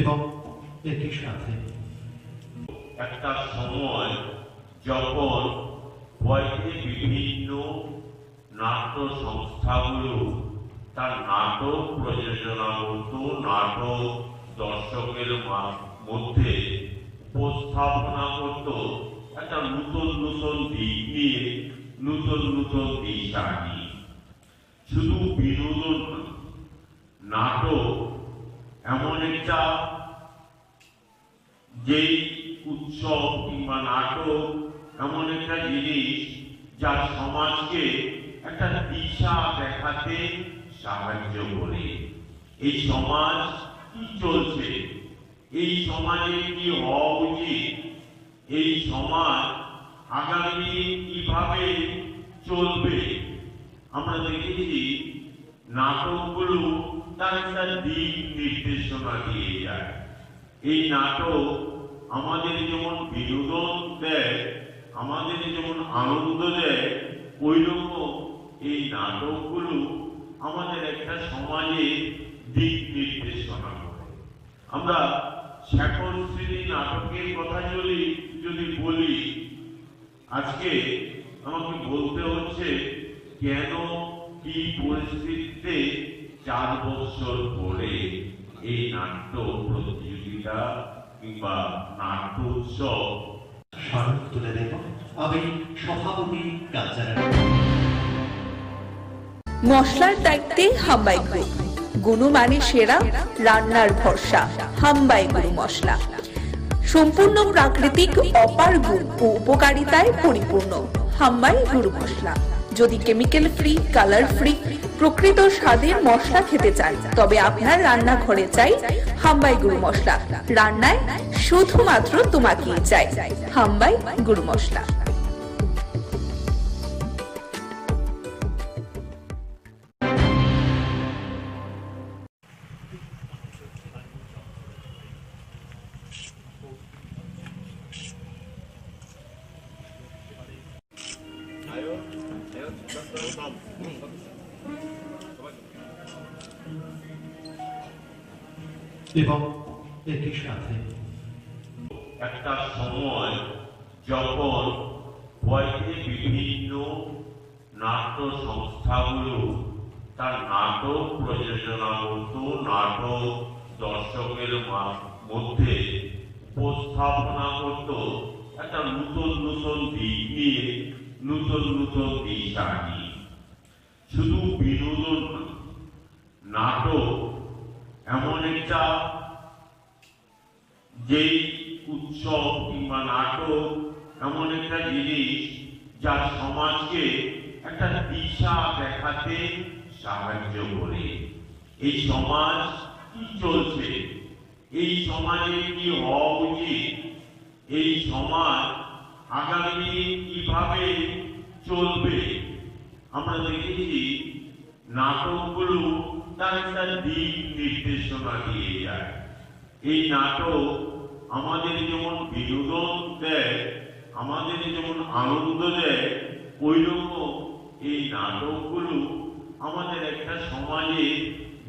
এবং একই সাথে একটা সময় যখন হয়তো বিভিন্ন নাট্য সংস্থাগুলো তার নাটক প্রযোজনা করত, নাটক দর্শকের মধ্যে উপস্থাপনা করত একটা নতুন নতুন দিক নিয়ে, নতুন নতুন দিশা নিয়ে। শুধু বিনোদন নাটক এমন একটা যেই উৎসব কিংবা নাটক এমন একটা জিনিস যা সমাজকে একটা দিশা দেখাতে সাহায্য করে। এই সমাজ কি চলছে, এই সমাজে কি হওয়া উচিত, এই সমাজ আগামী দিনে কিভাবে চলবে, আমরা দেখেছি নাটকগুলো তার একটা দিক নির্দেশনা দিয়ে যায়। এই নাটক আমাদের যেমন বিনোদন দেয়, আমাদের যেমন আনন্দ দেয়, ওই রকম এই নাটকগুলো আমাদের একটা সমাজের দিক নির্দেশনা করে। আমরা শেখর স্মৃতি নাটকের কথা যদি বলি, আজকে আমাকে বলতে হচ্ছে কেন কি পরিস্থিতিতে 4 বছর পরে এই নাট্য প্রতিযোগিতা কিংবা নাট্য উৎসব স্মারক তুলে দেব আমি সভাপতি কালচারাল। মশলার দায়িত্বে হাম্বাই গ্রুপ, গুণমানে সেরা, রান্নার ভরসা হাম্বাই গুরু মশলা। সম্পূর্ণ প্রাকৃতিক অপার গুণ ও উপকারিতায় পরিপূর্ণ হাম্বাই গুরু মশলা। যদি কেমিক্যাল ফ্রি, কালার ফ্রি, প্রকৃত স্বাদের মশলা খেতে চান তবে আপনার রান্নাঘরে চাই হাম্বাই গুরু মশলা। রান্নায় শুধুমাত্র তোমাকেই চাই হাম্বাই গুরু মশলা। এবং একই সাথে একটা সময় যখন বয়সে বিভিন্ন নাট্য সংস্থাগুলো তার নাটক প্রযোজনা করত, নাটক দর্শকের মধ্যে উপস্থাপনা করত একটা নতুন নতুন দিক নিয়ে, নতুন নতুন দিশা নিয়ে। শুধু বিনোদন নাটক এমন একটা যেই উৎসব কিংবা নাটক এমন একটা জিনিস যা সমাজকে একটা দিশা দেখাতে সাহায্য করে। এই সমাজ কি চলছে, এই সমাজে কি হওয়া উচিত, এই সমাজ আগামী কিভাবে চলবে, আমরা দেখেছি নাটকগুলো তার একটা দিক নির্দেশনা দিয়ে যায়। এই নাটক আমাদের যেমন বিনোদন দেয়, আমাদের যেমন আনন্দ দেয়, ওই রকম এই নাটকগুলো আমাদের একটা সমাজে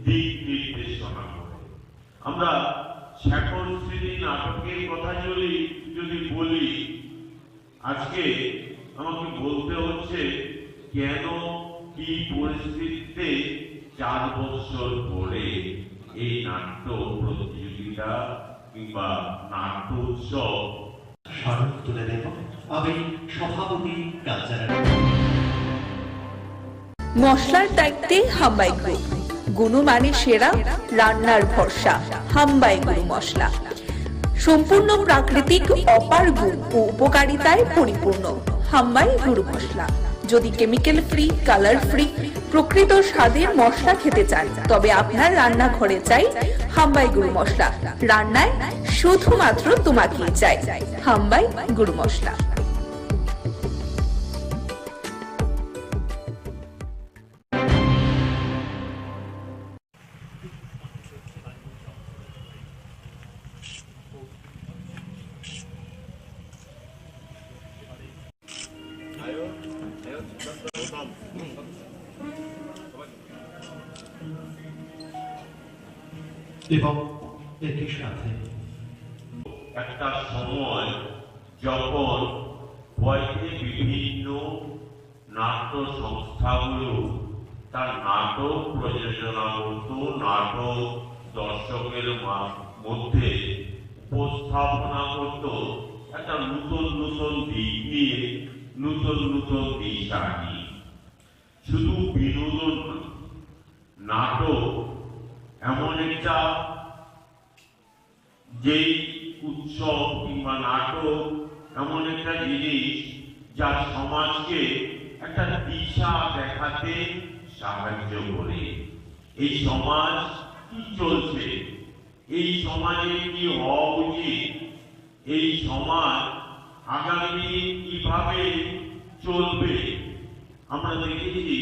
দিক নির্দেশনা করে। আমরা শেখর স্মৃতি নাটকের কথা যদি বলি, আজকে আমাকে বলতে হচ্ছে কেন কি পরিস্থিতিতে 4 বছর পরে এই নাট্য প্রতিযোগিতা কিংবা নাট্য উৎসব স্মারক তুলে দেব আমি সভাপতি কালচারাল। মশলার দায়িত্বে হাম্বাই গ্রুপ, গুণমানে সেরা, রান্নার ভরসা হাম্বাই গুরু মশলা। সম্পূর্ণ প্রাকৃতিক অপার গুণ ও উপকারিতায় পরিপূর্ণ হাম্বাই গুরু মশলা। যদি কেমিক্যাল ফ্রি, কালার ফ্রি, প্রকৃত স্বাদের মশলা খেতে চান তবে আপনার রান্নাঘরে চাই হাম্বাই গুরু মশলা। রান্নায় শুধুমাত্র তোমাকেই চাই হাম্বাই গুরু মশলা। এবং একই সাথে একটা সময় যখন বয়সে বিভিন্ন নাট্য সংস্থাগুলো তার নাটক প্রযোজনা করত, নাটক দর্শকের মধ্যে উপস্থাপনা করত একটা নতুন নতুন দিক নিয়ে, নতুন নতুন দিশা নিয়ে। শুধু বিনোদন নাটক এমন একটা যেই উৎসব কিংবা নাটক এমন একটা জিনিস যা সমাজকে একটা দিশা দেখাতে সাহায্য করে। এই সমাজ কি চলছে, এই সমাজে কি হওয়া উচিত, এই সমাজ আগামী কিভাবে চলবে, আমরা দেখেছি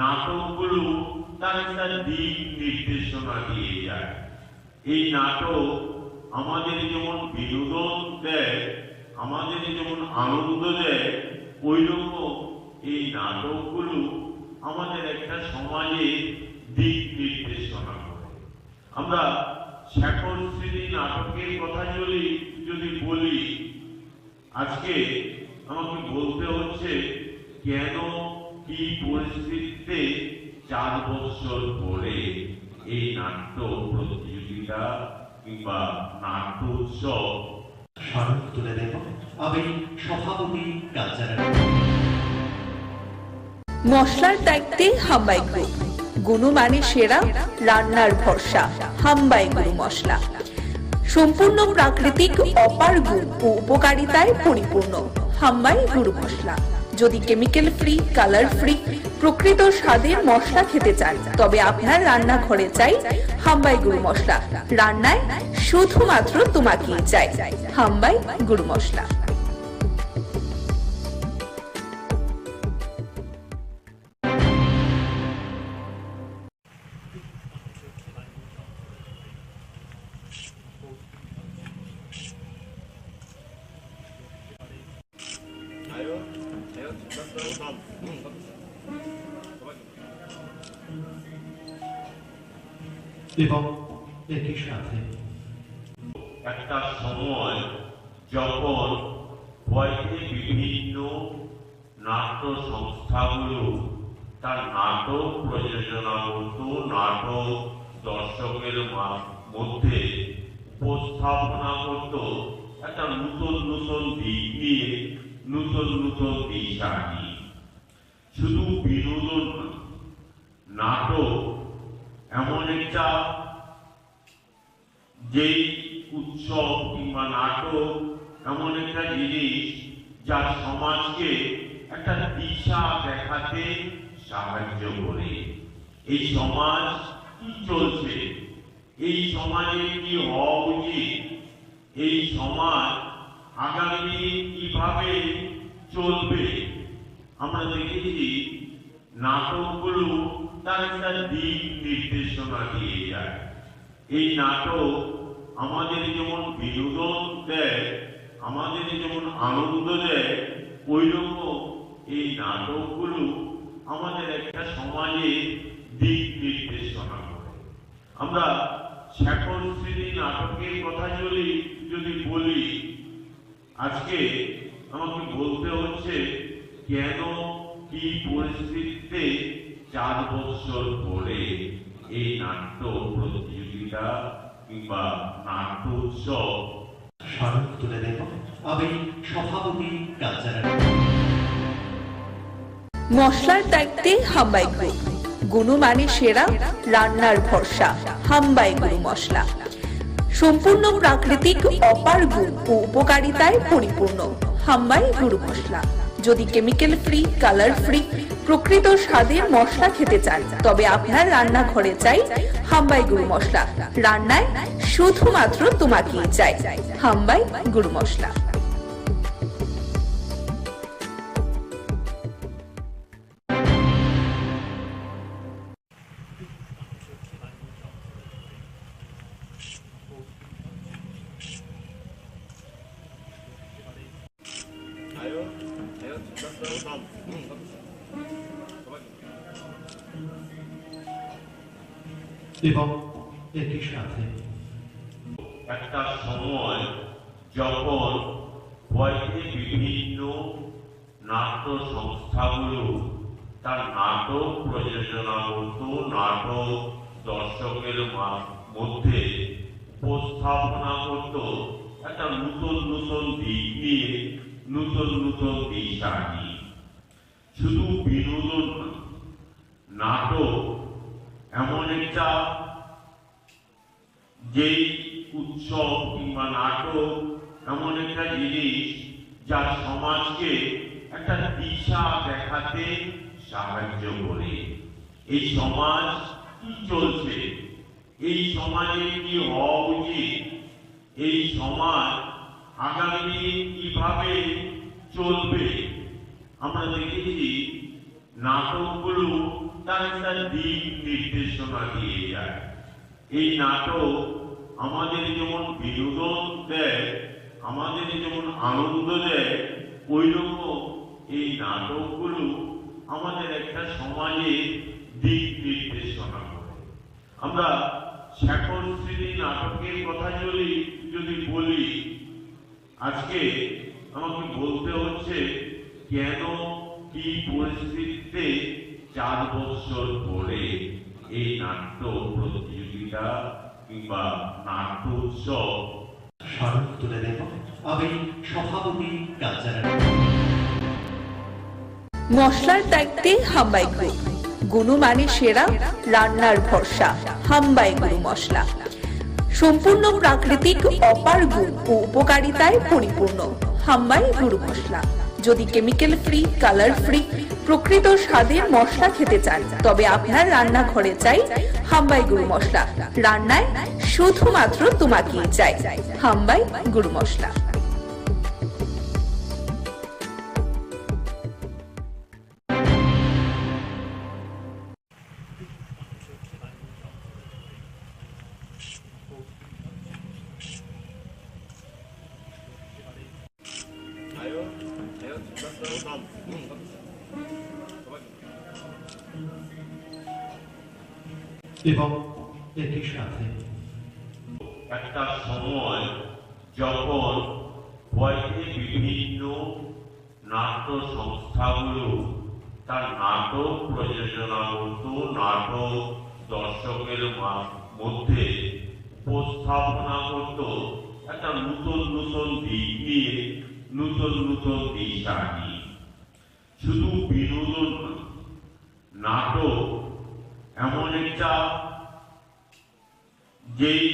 নাটকগুলো তার একটা দিক নির্দেশনা দিয়ে যায়। এই নাটক আমাদের যেমন বিনোদন দেয়, আমাদের যেমন আনন্দ দেয়, ওই রকম এই নাটকগুলো আমাদের একটা সমাজে দিক নির্দেশনা করে। আমরা শেখর স্মৃতি নাটকের কথা যদি বলি, আজকে আমাকে বলতে হচ্ছে কেন কি পরিস্থিতিতে 4 বছর পরে এই নাট্য প্রতিযোগিতা কিংবা নাট্য উৎসব স্মারক তুলে দেব আমি সভাপতি কালচারাল। মশলার দায়িত্বে হাম্বাই গ্রুপ, গুণমানে সেরা, রান্নার ভরসা। হাম্বাই গুরু মশলা সম্পূর্ণ প্রাকৃতিক, অপার গুণ ও উপকারিতায় পরিপূর্ণ। হাম্বাই গুরু মশলা। যদি কেমিক্যাল ফ্রি, কালার ফ্রি, প্রকৃত স্বাদের মশলা খেতে চান, তবে আপনার রান্নাঘরে চাই হাম্বাই গুরু মশলা। রান্নায় শুধুমাত্র তোমাকেই চাই হাম্বাই গুরু মশলা। এবং একই সাথে একটা সময় যখন ভয়তে বিভিন্ন নাট্য সংস্থাগুলো তার নাটক প্রযোজনা করত, নাটক দর্শকের মধ্যে উপস্থাপনা করত একটা নতুন নতুন দিক নিয়ে, নতুন নতুন দিশা নিয়ে। শুধু বিনোদন নাটক এমন একটা যেই উৎসব কিংবা নাটক এমন একটা জিনিস যা সমাজকে একটা দিশা দেখাতে সাহায্য করে। এই সমাজ কি চলছে, এই সমাজে কি হওয়া উচিত, এই সমাজ আগামী কিভাবে চলবে, আমরা দেখেছি নাটকগুলো তার একটা দিক নির্দেশনা দিয়ে যায়। এই নাটক আমাদের যেমন বিনোদন দেয়, আমাদের যেমন আনন্দ দেয়, ওই রকম এই নাটকগুলো আমাদের একটা সমাজে দিক নির্দেশনা করে। আমরা শেখর স্মৃতি নাটকের কথা যদি বলি, আজকে আমাকে বলতে হচ্ছে কেন কি পরিস্থিতিতে 4 বছর পরে এই নাট্য প্রতিযোগিতা কিংবা নাট্য উৎসব স্মারক তুলে দেব আমি সভাপতি কালচারাল। মশলার দায়িত্বে হাম্বাই গ্রুপ, গুণমানে সেরা, রান্নার ভরসা। হাম্বাই গুরু মশলা সম্পূর্ণ প্রাকৃতিক, অপার গুণ ও উপকারিতায় পরিপূর্ণ। হাম্বাই গুরু মশলা। যদি কেমিক্যাল ফ্রি, কালার ফ্রি, প্রকৃত স্বাদের মশলা খেতে চান, তবে আপনার রান্নাঘরে চাই হাম্বাই গুরু মশলা। রান্নায় শুধুমাত্র তোমাকেই চাই হাম্বাই গুরু মশলা। এবং একই সাথে একটা সময় যখন ভয়তে বিভিন্ন নাট্য সংস্থাগুলো তার নাটক প্রযোজনা করত, নাটক দর্শকের মধ্যে উপস্থাপনা করত একটা নতুন নতুন দিক নিয়ে, নতুন নতুন দিশা নিয়ে। শুধু বিনোদন নাটক এমন একটা যেই উৎসব কিংবা নাটক এমন একটা জিনিস যা সমাজকে একটা দিশা দেখাতে সাহায্য করে। এই সমাজ কি চলছে, এই সমাজে কি হওয়া উচিত, এই সমাজ আগামী কিভাবে চলবে, আমরা দেখেছি নাটকগুলো তার একটা দিক নির্দেশনা দিয়ে যায়। এই নাটক আমাদের যেমন বিনোদন দেয়, আমাদের যেমন আনন্দ দেয়, ওই রকম এই নাটকগুলো আমাদের একটা সমাজে দিক নির্দেশনা করে। আমরা শেখর স্মৃতি নাটকের কথা যদি বলি, আজকে আমাকে বলতে হচ্ছে কেন কি পরিস্থিতিতে 4 বছর পরে এই নাট্য প্রতিযোগিতা কিংবা নাট্য উৎসব স্মারক তুলে দেব আমি সভাপতি কালচারাল। মশলার দায়িত্বে হাম্বাই গ্রুপ, গুণমানে সেরা, রান্নার ভরসা। হাম্বাই গুরু মশলা সম্পূর্ণ প্রাকৃতিক, অপার গুণ ও উপকারিতায় পরিপূর্ণ। হাম্বাই গুরু মশলা। যদি কেমিক্যাল ফ্রি, কালার ফ্রি, প্রকৃত স্বাদের মশলা খেতে চান, তবে আপনার রান্নাঘরে চাই হাম্বাই গুরু মশলা। রান্নায় শুধুমাত্র তোমাকেই চাই হাম্বাই গুরু মশলা। এবং একই সাথে একটা সময় যখন বয়সে বিভিন্ন নাট্য সংস্থাগুলো তার নাটক প্রযোজনা করত, নাটক দর্শকের মধ্যে উপস্থাপনা করত, একটা নতুন নতুন দিক নিয়ে, নতুন নতুন দিশা নিয়ে। শুধু বিনোদন নাটক এমন একটা যেই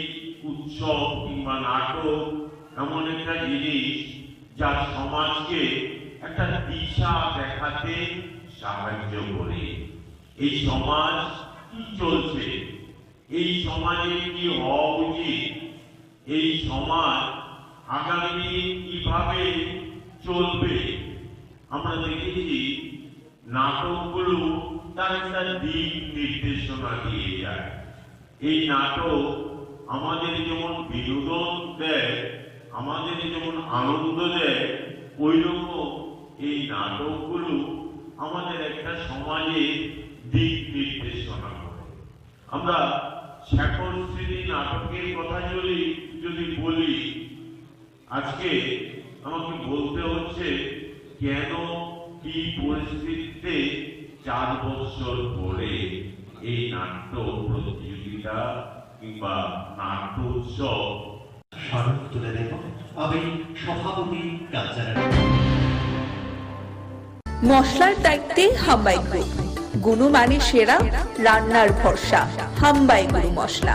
উৎসব কিংবা নাটক এমন একটা জিনিস যা সমাজকে একটা দিশা দেখাতে সাহায্য করে। এই সমাজ কি চলছে, এই সমাজে কি হওয়া উচিত, এই সমাজ আগামী কিভাবে চলবে, আমরা দেখেছি নাটকগুলো তার একটা দিক নির্দেশনা দিয়ে যায়। এই নাটক আমাদের যেমন বিনোদন দেয়, আমাদের যেমন আনন্দ দেয়, ওই রকম এই নাটকগুলো আমাদের একটা সমাজে দিক নির্দেশনা করে। আমরা শেখর স্মৃতি নাটকের কথা যদি বলি, আজকে আমাকে বলতে হচ্ছে কেন কি পরিস্থিতিতে 4 বছর পরে এই নাট্য প্রতিযোগিতা কিংবা নাট্য উৎসব স্মারক তুলে দেব আমি সভাপতি কালচারাল। মশলার দায়িত্বে হাম্বাই গ্রুপ, গুণমানে সেরা, রান্নার ভরসা। হাম্বাই গুরু মশলা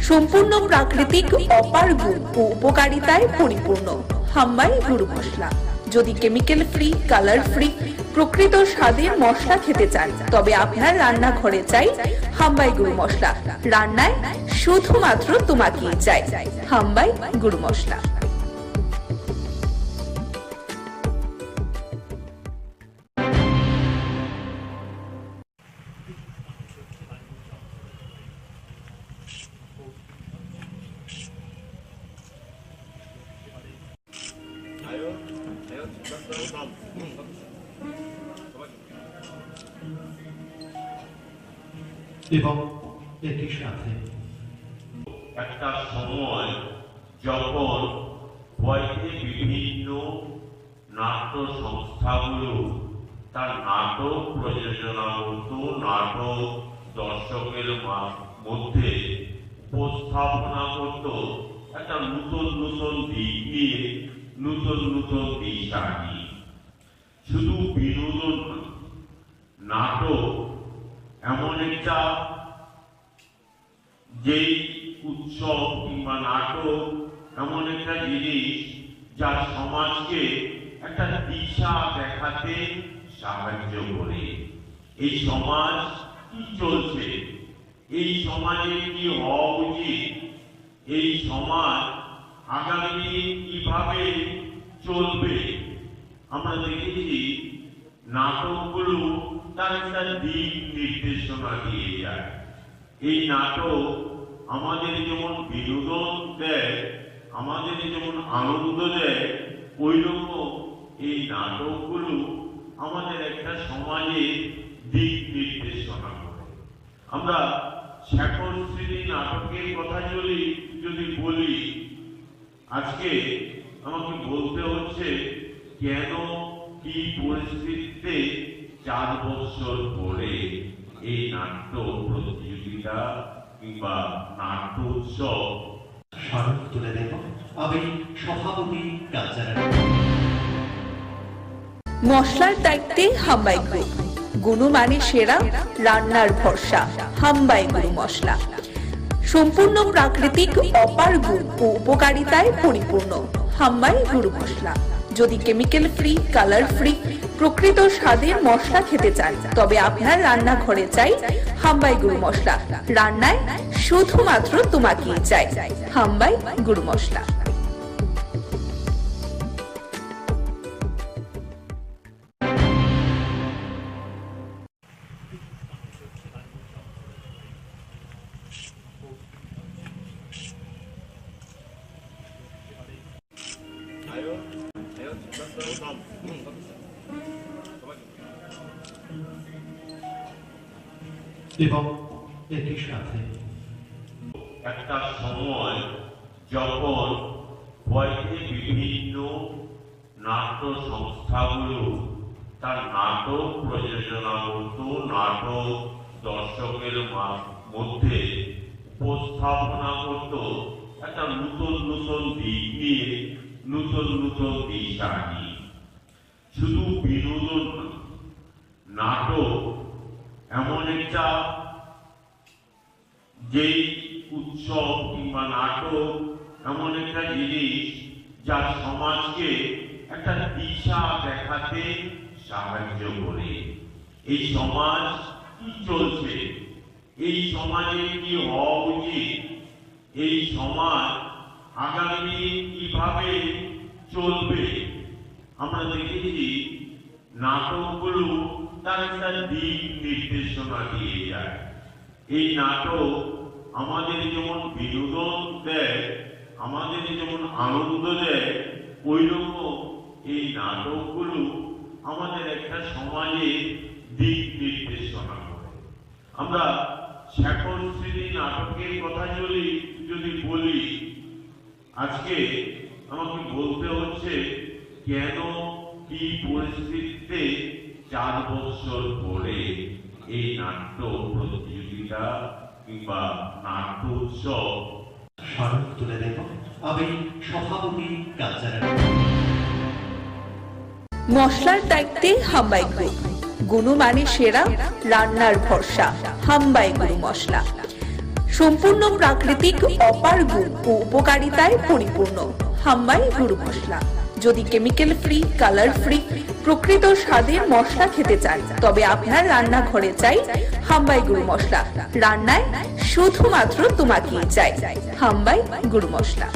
সম্পূর্ণ প্রাকৃতিক, অপার গুণ ও উপকারিতায় পরিপূর্ণ। হাম্বাই গুরু মশলা। যদি কেমিক্যাল ফ্রি, কালার ফ্রি, প্রকৃত স্বাদের মশলা খেতে চান, তবে আপনার রান্নাঘরে চাই হাম্বাই গুরু মশলা। রান্নায় শুধুমাত্র তোমাকেই চাই হাম্বাই গুরু মশলা। এবং একই সাথে একটা সময় যখন বয়সে বিভিন্ন নাট্য সংস্থাগুলো তার নাটক প্রযোজনা করত, নাটক দর্শকের মধ্যে উপস্থাপনা করত, একটা নতুন নতুন দিক নিয়ে, নতুন নতুন দিশা নিয়ে। শুধু বিনোদন নাটক এমন একটা যেই উৎসব কিংবা নাটক এমন একটা জিনিস যা সমাজকে একটা দিশা দেখাতে সাহায্য করে। এই সমাজ কি চলছে, এই সমাজে কি হওয়া উচিত, এই সমাজ আগামী কিভাবে চলবে, আমরা দেখেছি নাটকগুলো তার একটা দিক নির্দেশনা দিয়ে যায়। এই নাটক আমাদের যেমন বিনোদন দেয়, আমাদের যেমন আনন্দ দেয়, ওই রকম এই নাটকগুলো আমাদের একটা সমাজে দিক নির্দেশনা করে। আমরা শেখর স্মৃতি নাটকের কথা যদি বলি, আজকে আমাকে বলতে হচ্ছে কেন কি পরিস্থিতিতে 4 বছর পরে এই নাট্য প্রতিযোগিতা কিংবা নাট্য উৎসব স্মারক তুলে দেব আমি সভাপতি কালচারাল মশলার দায়িত্বে হাম্বাই গ্রুপ, গুণমানে সেরা, রান্নার ভরসা। হাম্বাই গুরু মশলা সম্পূর্ণ প্রাকৃতিক, অপার গুণ ও উপকারিতায় পরিপূর্ণ। হাম্বাই গুরু মশলা। যদি কেমিক্যাল ফ্রি, কালার ফ্রি, প্রকৃত স্বাদের মশলা খেতে চান, তবে আপনার রান্নাঘরে চাই হাম্বাই গুরু মশলা। রান্নায় শুধুমাত্র তোমাকেই চাই। হাম্বাই গুরু মশলা। এবং একই সাথে একটা সময় যখন বয়সে বিভিন্ন নাট্য সংস্থাগুলো তার নাটক প্রযোজনা করত, নাটক দর্শকের মধ্যে উপস্থাপনা করত একটা নতুন নতুন দিক নিয়ে, নতুন নতুন দিশা নিয়ে। শুধু বিনোদন নাটক এমন একটা যেই উৎসব কিংবা নাটক এমন একটা জিনিস যা সমাজকে একটা দিশা দেখাতে সাহায্য করে। এই সমাজ কি চলছে, এই সমাজে কি হওয়া উচিত, এই সমাজ আগামী কিভাবে চলবে, আমরা দেখেছি নাটকগুলো তার একটা দিক নির্দেশনা দিয়ে যায়। এই নাটক আমাদের যেমন বিনোদন দেয়, আমাদের যেমন আনন্দ দেয়, ওই রকম এই নাটকগুলো আমাদের একটা সমাজে দিক নির্দেশনা করে। আমরা শেখর স্মৃতি নাটকের কথা যদি বলি, আজকে আমাকে বলতে হচ্ছে কেন কি পরিস্থিতিতে 4 বছর পরে এই নাট্য প্রতিযোগিতা কিংবা নাট্য উৎসব স্মারক তুলে দেব আমি সভাপতি কালচারাল মশলার দায়িত্বে হাম্বাই গ্রুপ, গুণমানে সেরা, রান্নার ভরসা। হাম্বাই গুরু মশলা সম্পূর্ণ প্রাকৃতিক, অপার গুণ ও উপকারিতায় পরিপূর্ণ। হাম্বাই গুরু মশলা। যদি কেমিক্যাল ফ্রি, কালার ফ্রি, প্রকৃত স্বাদের মশলা খেতে চান, তবে আপনার রান্নাঘরে চাই হাম্বাই গুরু মশলা। রান্নায় শুধুমাত্র তোমাকেই চাই। হাম্বাই গুরু মশলা।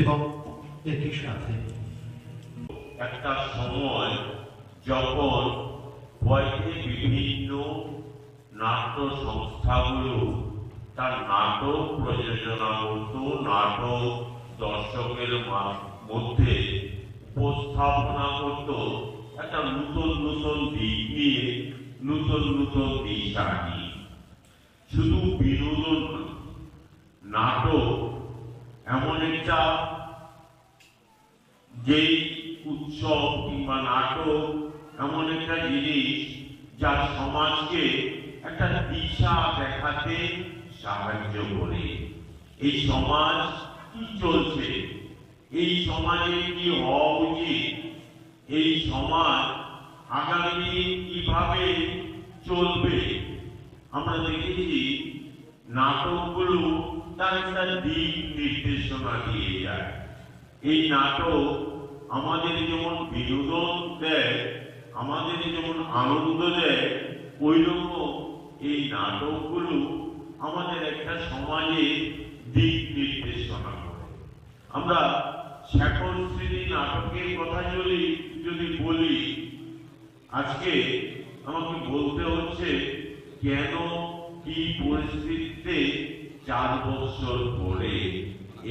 এবং একই সাথে একটা সময় যখন বয়সে বিভিন্ন নাট্য সংস্থাগুলো তার নাটক প্রযোজনা করত, নাটক দর্শকের মধ্যে উপস্থাপনা করত একটা নতুন নতুন দিক নিয়ে, নতুন নতুন দিশা নিয়ে। শুধু বিনোদন নাটক এমন একটা যেই উৎসব কিংবা নাটক এমন একটা জিনিস যা সমাজকে একটা দিশা দেখাতে সাহায্য করে। এই সমাজ কি চলছে, এই সমাজে কি হওয়া উচিত, এই সমাজ আগামী কিভাবে চলবে, আমরা দেখেছি নাটকগুলো তার একটা দিক নির্দেশনা দিয়ে যায়। এই নাটক আমাদের যেমন বিনোদন দেয়, আমাদের যেমন আনন্দ দেয়, ওই রকম এই নাটকগুলো আমাদের একটা সমাজে দিক নির্দেশনা করে। আমরা শেখর স্মৃতি নাটকের কথা যদি বলি, আজকে আমাকে বলতে হচ্ছে কেন কি পরিস্থিতিতে 4 বছর পরে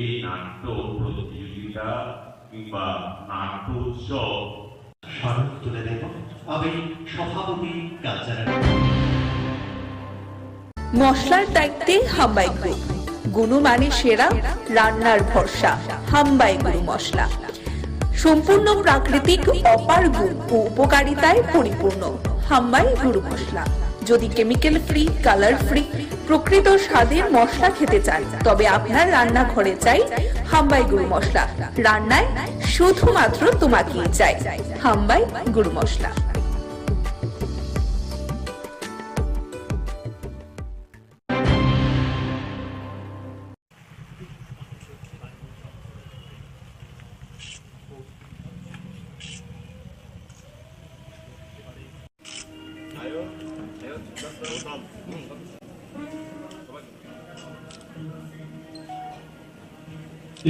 এই নাট্য প্রতিযোগিতা কিংবা নাট্য উৎসব স্মারক তুলে দেব আমি সভাপতি কালচারাল মশলার দায়িত্বে হাম্বাই গ্রুপ, গুণমানে সেরা, রান্নার ভরসা হাম্বাই গুরু মশলা। সম্পূর্ণ প্রাকৃতিক, অপার গুণ ও উপকারিতায় পরিপূর্ণ হাম্বাই গুরু মশলা। যদি কেমিক্যাল ফ্রি, কালার ফ্রি, প্রকৃত স্বাদের মশলা খেতে চান তবে আপনার রান্নাঘরে চাই হাম্বাই গুরু মশলা। রান্নায় শুধুমাত্র তোমাকেই চাই হাম্বাই গুরু মশলা।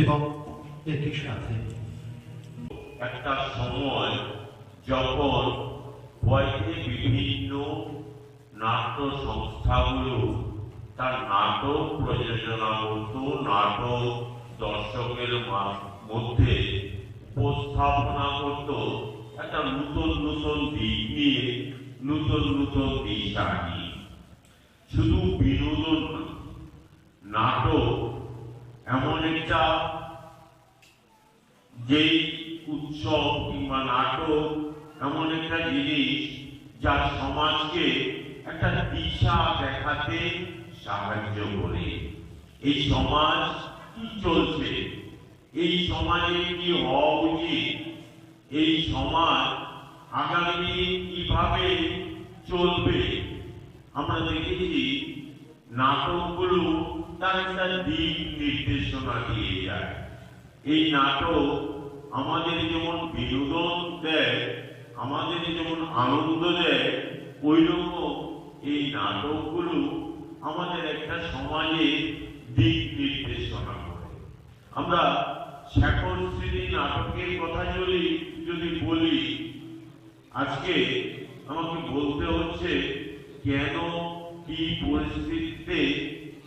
এবং একই সাথে একটা সময় যখন হয়তো বিভিন্ন নাট্য সংস্থাগুলো তার নাটক প্রযোজনা করত, নাটক দর্শকের মধ্যে উপস্থাপনা করত একটা নতুন নতুন দিক নিয়ে, নতুন নতুন দিশা নিয়ে। শুধু বিনোদন নাটক এমন একটা যেই উৎসব কিংবা নাটক এমন একটা জিনিস যা সমাজকে একটা দিশা দেখাতে সাহায্য করে। এই সমাজ কি চলছে, এই সমাজে কি হওয়া উচিত, এই সমাজ আগামী কিভাবে চলবে, আমরা দেখেছি নাটকগুলো তার একটা দিক নির্দেশনা দিয়ে যায়। এই নাটক আমাদের যেমন বিনোদন দেয়, আমাদের যেমন আনন্দ দেয়, ওই রকম এই নাটকগুলো আমাদের একটা সমাজে দিক নির্দেশনা করে। আমরা শেখর স্মৃতি নাটকের কথা যদি বলি, আজকে আমাকে বলতে হচ্ছে কেন কি পরিস্থিতিতে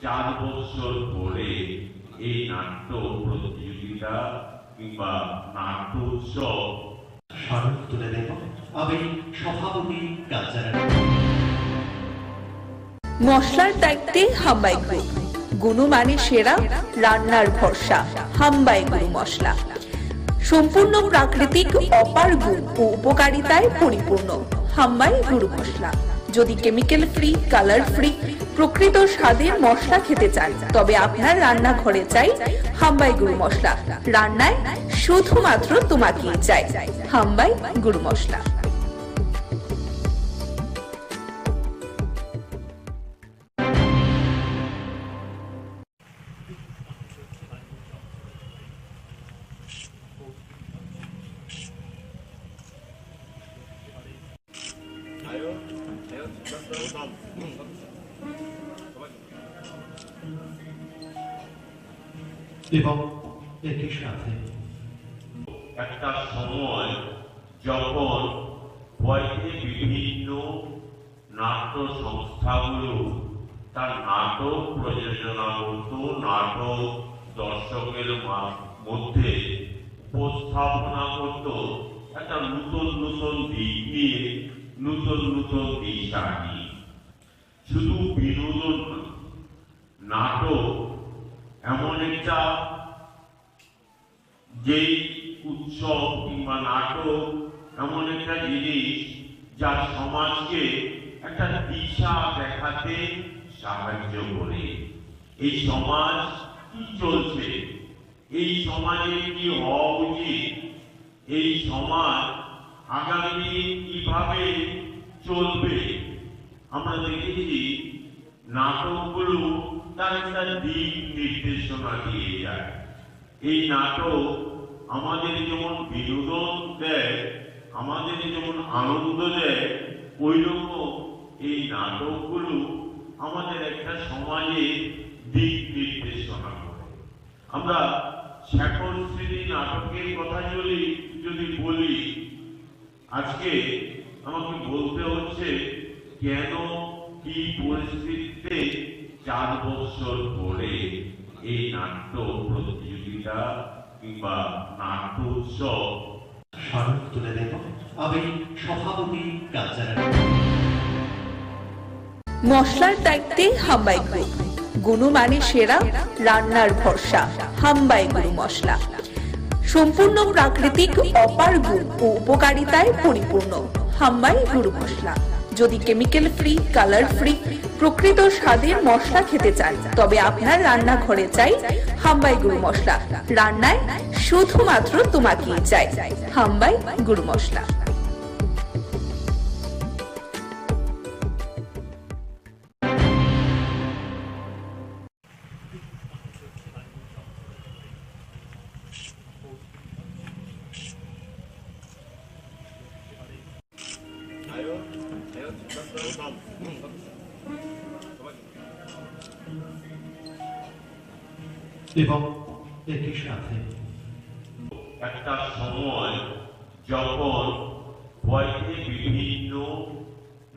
4 বছর পরে এই নাট্য প্রতিযোগিতা কিংবা নাট্য উৎসব স্মারক তুলে দেব আমি সভাপতি কালচারাল। মশলার দায়িত্বে হাম্বাই গ্রুপ, গুণমানে সেরা, রান্নার ভরসা হাম্বাই গুরু মশলা। সম্পূর্ণ প্রাকৃতিক, অপার গুণ ও উপকারিতায় পরিপূর্ণ হাম্বাই গুরু মশলা। যদি কেমিক্যাল ফ্রি, কালার ফ্রি, প্রকৃত স্বাদের মশলা খেতে চান তবে আপনার রান্নাঘরে চাই হাম্বাই গুরু মশলা। রান্নায় শুধুমাত্র তোমাকেই চাই হাম্বাই গুরু মশলা। এবং একই সাথে একটা সময় যখন হয়তো বিভিন্ন নাট্য সংস্থাগুলো তার নাটক প্রযোজনা করত, নাটক দর্শকের মধ্যে উপস্থাপনা করত একটা নতুন নতুন দিক নিয়ে, নতুন নতুন দিশা নিয়ে। শুধু বিনোদন নাটক এমন একটা যেই উৎসব কিংবা নাটক এমন একটা জিনিস যা সমাজকে একটা দিশা দেখাতে সাহায্য করে। এই সমাজ কি চলছে, এই সমাজে কি হওয়া উচিত, এই সমাজ আগামী কিভাবে চলবে, আমরা দেখেছি নাটকগুলো তার একটা দিক নির্দেশনা দিয়ে যায়। এই নাটক আমাদের যেমন বিনোদন দেয়, আমাদের যেমন আনন্দ দেয়, ওই রকম এই নাটকগুলো আমাদের একটা সমাজে দিক নির্দেশনা করে। আমরা শেখর স্মৃতি নাটকের কথা যদি বলি, আজকে আমাকে বলতে হচ্ছে কেন কি পরিস্থিতিতে 4 বছর পরে এই নাট্য প্রতিযোগিতা কিংবা নাট্য উৎসব স্মারক তুলে দেব আমি সভাপতি কালচারাল মশলার দায়িত্বে হাম্বাই গ্রুপ, গুণমানে সেরা, রান্নার ভরসা হাম্বাই গুরু মশলা। সম্পূর্ণ প্রাকৃতিক, অপার গুণ ও উপকারিতায় পরিপূর্ণ হাম্বাই গুরু মশলা। যদি কেমিক্যাল ফ্রি, কালার ফ্রি, প্রকৃত স্বাদের মশলা খেতে চান তবে আপনার রান্নাঘরে চাই হাম্বাই গুরু মশলা। রান্নায় শুধুমাত্র তোমাকেই চাই হাম্বাই গুরু মশলা। এবং একই সাথে একটা সময় যখন হয়তো বিভিন্ন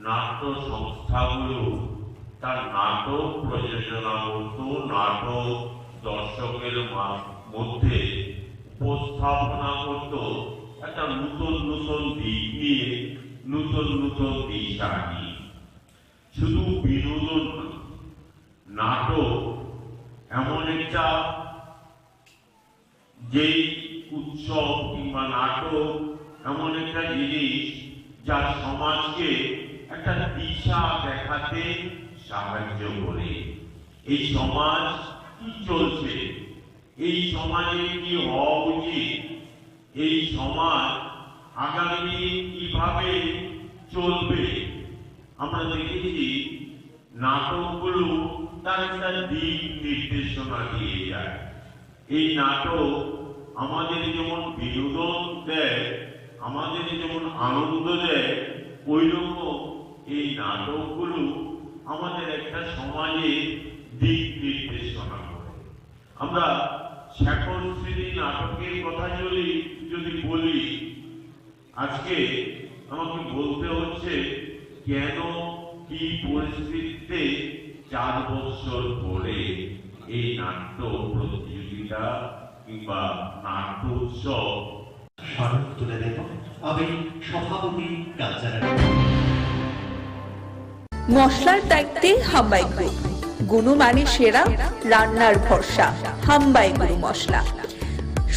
নাট্য সংস্থাগুলো তার নাটক প্রযোজনা করত, নাটক দর্শকের মধ্যে উপস্থাপনা করত একটা নতুন নতুন দিক নিয়ে, নতুন নতুন দিশা নিয়ে। শুধু বিনোদন নাটক এমন একটা যেই উৎসব কিংবা নাটক এমন একটা জিনিস যা সমাজকে একটা দিশা দেখাতে সাহায্য করে। এই সমাজ কি চলছে, এই সমাজে কি হওয়া উচিত, এই সমাজ আগামী দিন কিভাবে চলবে। আমরা দেখেছি নাটকগুলো তার একটা দিক নির্দেশনা দিয়ে যায়। এই নাটক আমাদের যেমন বিনোদন দেয়, আমাদের যেমন আনন্দ দেয়, ওই রকম এই নাটকগুলো আমাদের একটা সমাজে দিক নির্দেশনা করে। আমরা শেখর স্মৃতি নাটকের কথা যদি বলি, আজকে আমাকে বলতে হচ্ছে কেন কি পরিস্থিতিতে 4 বছর পরে এই নাট্য প্রতিযোগিতা কিংবা নাট্য উৎসব স্মারক তুলে দেব আমি সভাপতি কালচারাল। মশলার দায়িত্বে হাম্বাই গ্রুপ, গুণমানে সেরা, রান্নার ভরসা হাম্বাই গুরু মশলা।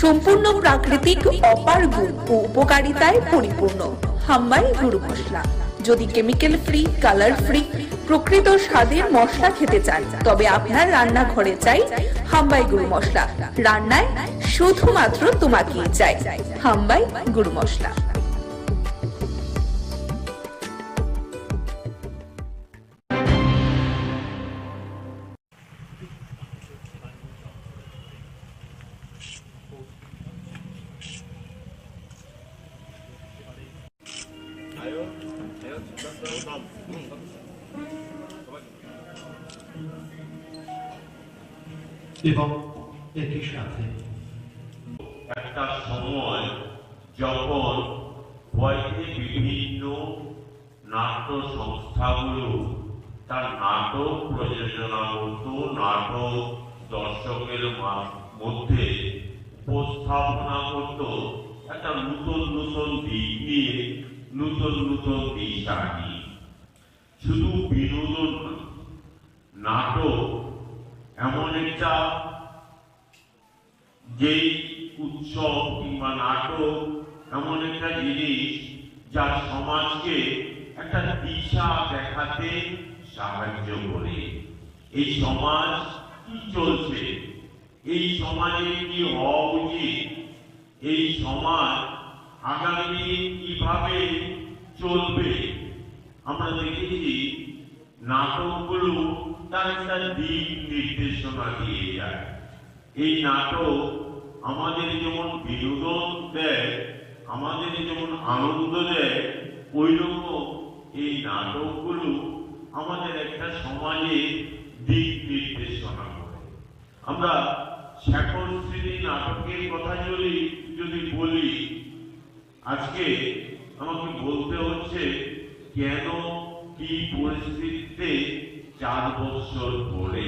সম্পূর্ণ প্রাকৃতিক, অপার গুণ ও উপকারিতায় পরিপূর্ণ হাম্বাই গুরু মশলা। যদি কেমিক্যাল ফ্রি, কালার ফ্রি, প্রকৃত স্বাদের মশলা খেতে চান তবে আপনার রান্নাঘরে চাই হাম্বাই গুরু মশলা। রান্নায় শুধুমাত্র তোমাকেই চাই হাম্বাই গুরু মশলা। এবং একই সাথে একটা সময় যখন হয়তো বিভিন্ন নাট্য সংস্থাগুলো তার নাটক প্রযোজনা করত, নাটক দর্শকের মধ্যে উপস্থাপনা করত একটা নতুন নতুন দিক নিয়ে, নতুন নতুন দিশা নিয়ে। শুধু বিনোদন নাটক এমন একটা যেই উৎসব কিংবা নাটক এমন একটা জিনিস যা সমাজকে একটা দিশা দেখাতে সাহায্য করে। এই সমাজ কি চলছে, এই সমাজে কি হওয়া উচিত, এই সমাজ আগামী দিন কিভাবে চলবে। আমরা দেখেছি নাটকগুলো তার একটা দিক নির্দেশনা দিয়ে যায়। এই নাটক আমাদের যেমন বিনোদন দেয়, আমাদের যেমন আনন্দ দেয়, ওই রকম এই নাটকগুলো আমাদের একটা সমাজে দিক নির্দেশনা করে। আমরা শেখর স্মৃতি নাটকের কথা যদি বলি, আজকে আমাকে বলতে হচ্ছে কেন কি পরিস্থিতিতে 4 বছর পরে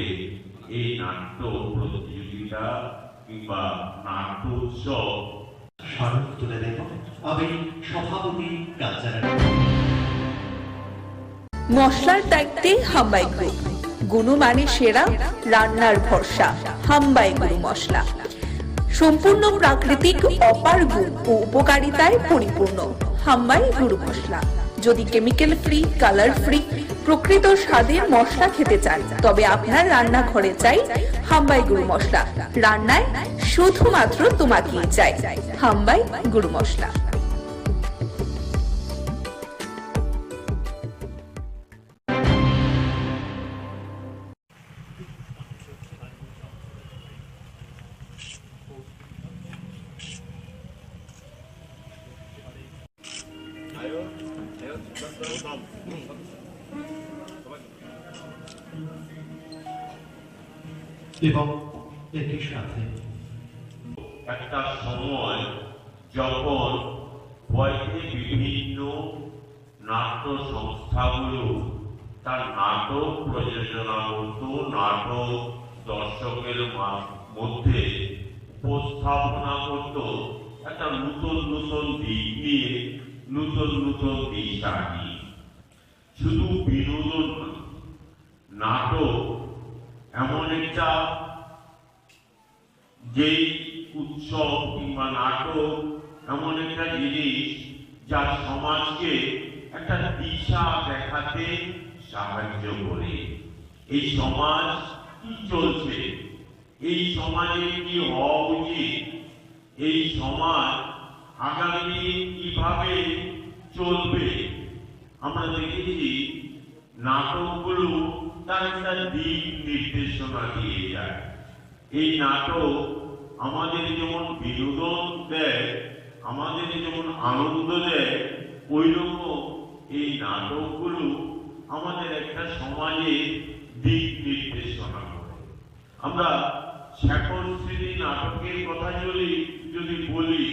এই নাট্য প্রতিযোগিতা কিংবা নাট্য উৎসব স্মারক তুলে দেব আমি সভাপতি কালচারাল মশলার দায়িত্বে হাম্বাই গ্রুপ, গুণমানে সেরা, রান্নার ভরসা। হাম্বাই গুরু মশলা সম্পূর্ণ প্রাকৃতিক, অপার গুণ ও উপকারিতায় পরিপূর্ণ। হাম্বাই গুরু মশলা। যদি কেমিক্যাল ফ্রি, কালার ফ্রি, প্রকৃত স্বাদের মশলা খেতে চান তবে আপনার রান্নাঘরে চাই হাম্বাই গুরু মশলা। রান্নায় শুধুমাত্র তোমাকেই চাই হাম্বাই গুরু মশলা। এবং একই সাথে একটা সময় যখন বয়সে বিভিন্ন নাট্য সংস্থাগুলো তার নাটক প্রযোজনা করত, নাটক দর্শকের মধ্যে উপস্থাপনা করত একটা নতুন নতুন দিক নিয়ে, নতুন নতুন দিশা নিয়ে। শুধু বিনোদন নাটক এমন একটা যেই উৎসব কিংবা নাটক এমন একটা জিনিস যা সমাজকে একটা দিশা দেখাতে সাহায্য করে। এই সমাজ কি চলছে, এই সমাজে কি হওয়া উচিত, এই সমাজ আগামী কিভাবে চলবে, আমরা দেখেছি নাটকগুলো তার একটা দিক নির্দেশনা দিয়ে যায়। এই নাটক আমাদের যেমন বিনোদন দেয়, আমাদের যেমন আনন্দ দেয়, ওই রকম এই নাটকগুলো আমাদের একটা সমাজে দিক নির্দেশনা করে। আমরা শেখর স্মৃতি নাটকের কথা যদি বলি,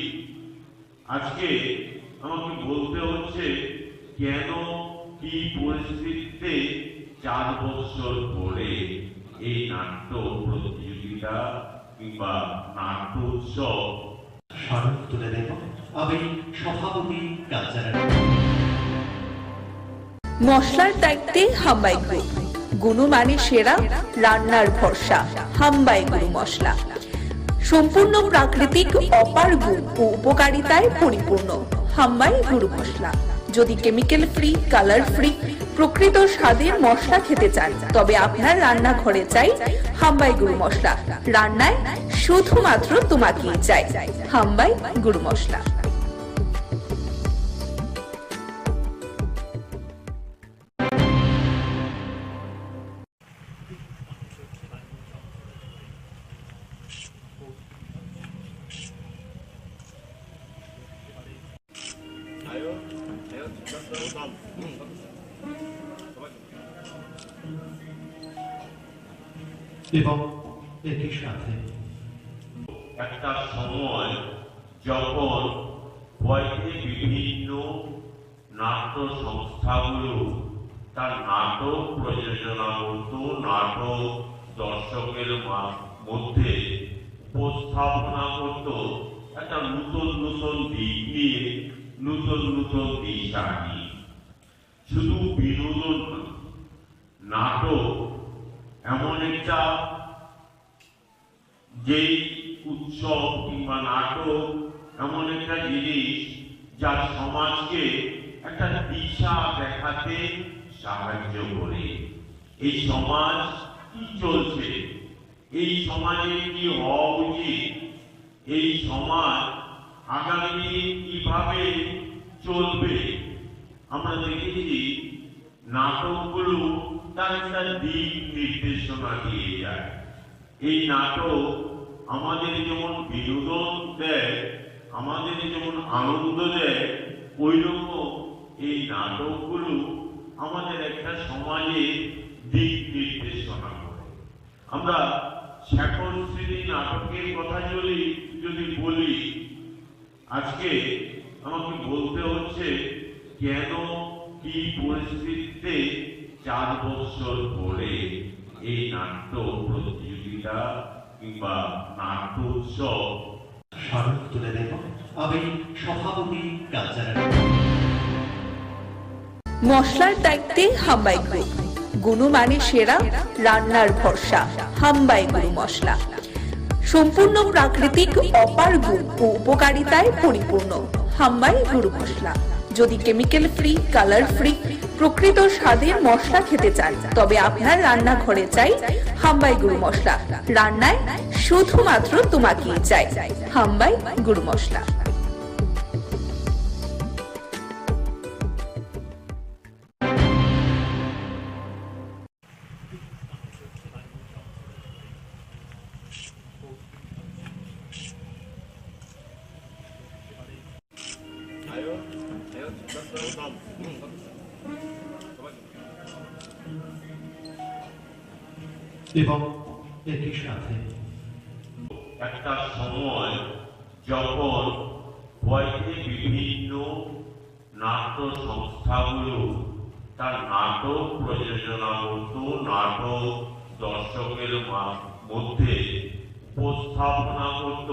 আজকে আমাকে বলতে হচ্ছে কেন কি পরিস্থিতিতে 4 বছর পরে এই নাট্য প্রতিযোগিতা কিংবা নাট্য উৎসব স্মারক তুলে দেব আমি সভাপতি কালচারাল মশলার দায়িত্বে হাম্বাই গ্রুপ, গুণমানে সেরা, রান্নার ভরসা। হাম্বাই গুরু মশলা সম্পূর্ণ প্রাকৃতিক, অপার গুণ ও উপকারিতায় পরিপূর্ণ। হাম্বাই গুরু মশলা। যদি কেমিক্যাল ফ্রি, কালার ফ্রি, প্রকৃত স্বাদের মশলা খেতে চান তবে আপনার রান্নাঘরে চাই হাম্বাই গুরু মশলা। রান্নায় শুধুমাত্র তোমাকেই চাই হাম্বাই গুরু মশলা। এবং একই সাথে একটা সময় যখন বয়সে বিভিন্ন নাট্য সংস্থাগুলো তার নাটক প্রযোজনা করত, নাটক দর্শকের মধ্যে উপস্থাপনা করত একটা নতুন নতুন দিক নিয়ে, নতুন নতুন দিশা নিয়ে। শুধু বিনোদন নাটক এমন একটা যেই উৎসব কিংবা নাটক এমন একটা জিনিস যা সমাজকে একটা দিশা দেখাতে সাহায্য করে। এই সমাজ কি চলছে, এই সমাজে কি হওয়া উচিত, এই সমাজ আগামী কিভাবে চলবে, আমরা দেখেছি নাটকগুলো তার একটা দিক নির্দেশনা দিয়ে যায়। এই নাটক আমাদের যেমন বিনোদন দেয়, আমাদের যেমন আনন্দ দেয়, ওই রকম এই নাটকগুলো আমাদের একটা সমাজে দিক নির্দেশনা করে। আমরা শেখর স্মৃতি নাটকের কথা যদি বলি, আজকে আমাকে বলতে হচ্ছে কেন কি পরিস্থিতিতে 4 বছর পরে এই নাট্য প্রতিযোগিতা কিংবা নাট্য উৎসব স্মারক তুলে দেব আমি সভাপতি কালচারাল। মশলার দায়িত্বে হাম্বাই গ্রুপ, গুণমানে সেরা, রান্নার ভরসা। হাম্বাই গুরু মশলা সম্পূর্ণ প্রাকৃতিক, অপার গুণ ও উপকারিতায় পরিপূর্ণ। হাম্বাই গুরু মশলা। যদি কেমিক্যাল ফ্রি, কালার ফ্রি, প্রকৃত স্বাদের মশলা খেতে চান, তবে আপনার রান্নাঘরে চাই হাম্বাই গুরু মশলা। রান্নায় শুধুমাত্র তোমাকেই চাই হাম্বাই গুরু মশলা। এবং একই সাথে একটা সময় যখন বইতে বিভিন্ন নাট্য সংস্থাগুলো তার নাটক প্রযোজনা করত, নাটক দর্শকের মধ্যে উপস্থাপনা করত,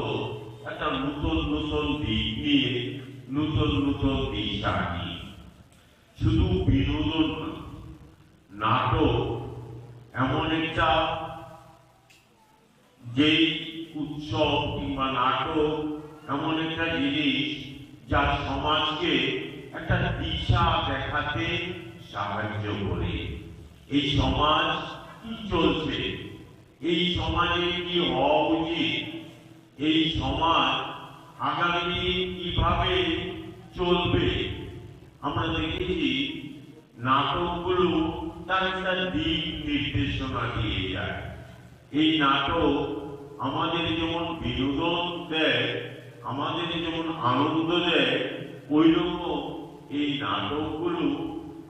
একটা নতুন নতুন দিক নিয়ে, নতুন নতুন দিশা নিয়ে। শুধু বিনোদন নাটক এমন একটা যেই উৎসব কিংবা নাটক এমন একটা জিনিস যা সমাজকে একটা দিশা দেখাতে সাহায্য করে। এই সমাজ কি চলছে, এই সমাজে কি হওয়া উচিত, এই সমাজ আগামী দিন কিভাবে চলবে, আমরা দেখেছি নাটকগুলো তার একটা দিক নির্দেশনা দিয়ে যায়। এই নাটক আমাদের যেমন বিনোদন দেয়, আমাদের যেমন আনন্দ দেয়, ওই রকম এই নাটকগুলো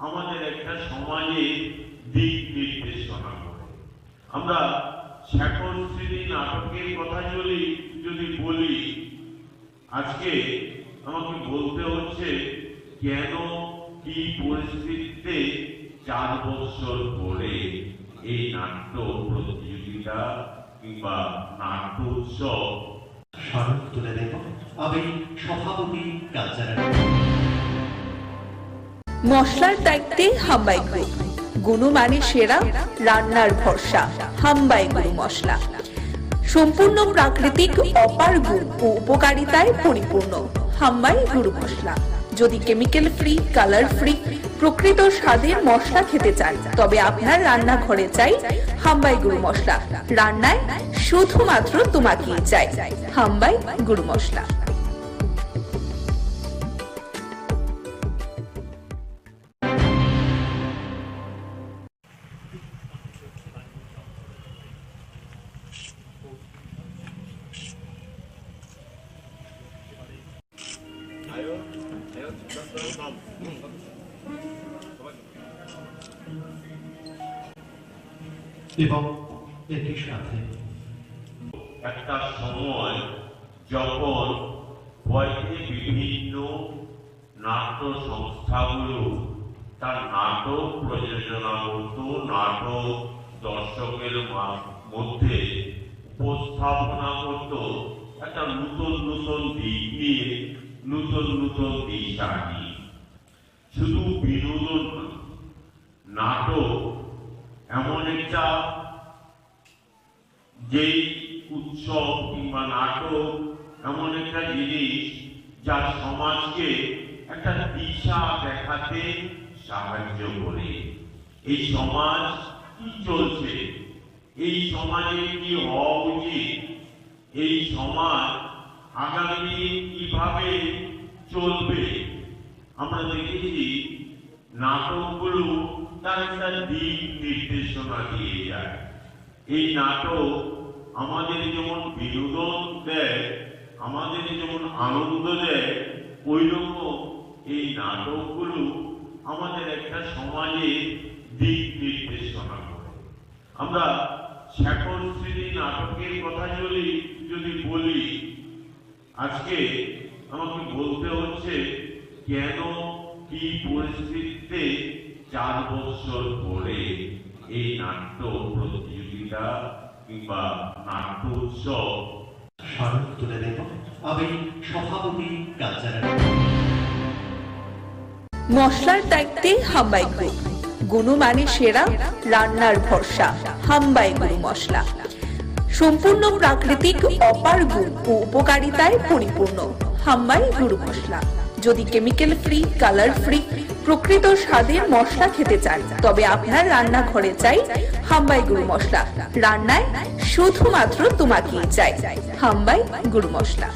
আমাদের একটা সমাজে দিক নির্দেশনা করে। আমরা শেখর স্মৃতি নাটকের কথা যদি বলি, আজকে আমাকে বলতে হচ্ছে কেন কি পরিস্থিতিতে 4 বছর পরে এই নাট্য প্রতিযোগিতা কিংবা নাট্য উৎসব স্মারক তুলে দেব আমি সভাপতি কালচারাল। মশলার দায়িত্বে হাম্বাই গ্রুপ, গুণমানে সেরা, রান্নার ভরসা। হাম্বাই গুরু মশলা সম্পূর্ণ প্রাকৃতিক, অপার গুণ ও উপকারিতায় পরিপূর্ণ। হাম্বাই গুরু মশলা। যদি কেমিক্যাল ফ্রি, কালার ফ্রি, প্রকৃত স্বাদের মশলা খেতে চান, তবে আপনার রান্নাঘরে চাই হাম্বাই গুরু মশলা। রান্নায় শুধুমাত্র তোমাকেই চাই হাম্বাই গুরু মশলা। এবং একই সাথে একটা সময় যখন বইতে বিভিন্ন নাট্য সংস্থাগুলো তার নাটক প্রযোজনা করত, নাটক দর্শকের মধ্যে উপস্থাপনা করত, একটা নতুন নতুন দিক নিয়ে, নতুন নতুন দিশা নিয়ে। শুধু বিনোদন নাটক এমন একটা যেই উৎসব কিংবা নাটক এমন একটা জিনিস যা সমাজকে একটা দিশা দেখাতে সাহায্য করে। এই সমাজ কি চলছে, এই সমাজে কি হওয়া উচিত, এই সমাজ আগামী দিন কিভাবে চলবে, আমরা দেখেছি নাটকগুলো তার একটা দিক নির্দেশনা দিয়ে যায়। এই নাটক আমাদের যেমন বিনোদন দেয়, আমাদের যেমন আনন্দ দেয়, ওই রকম এই নাটকগুলো আমাদের একটা সমাজে দিক নির্দেশনা করে। আমরা শেখর স্মৃতি নাটকের কথা যদি বলি, আজকে আমাকে বলতে হচ্ছে কেন কি পরিস্থিতিতে 4 বছর পরে এই নাট্য প্রতিযোগিতা কিংবা নাট্য উৎসব স্মারক তুলে দেব আমি সভাপতি কালচারাল। মশলার দায়িত্বে হাম্বাই গ্রুপ, গুণমানে সেরা, রান্নার ভরসা। হাম্বাই গুরু মশলা সম্পূর্ণ প্রাকৃতিক, অপার গুণ ও উপকারিতায় পরিপূর্ণ। হাম্বাই গুরু মশলা। যদি কেমিক্যাল ফ্রি, কালার ফ্রি, প্রকৃত স্বাদের মশলা খেতে চান তবে আপনার রান্নাঘরে চাই হাম্বাই গুরু মশলা। রান্নায় শুধুমাত্র তোমাকেই চাই হাম্বাই গুরু মশলা।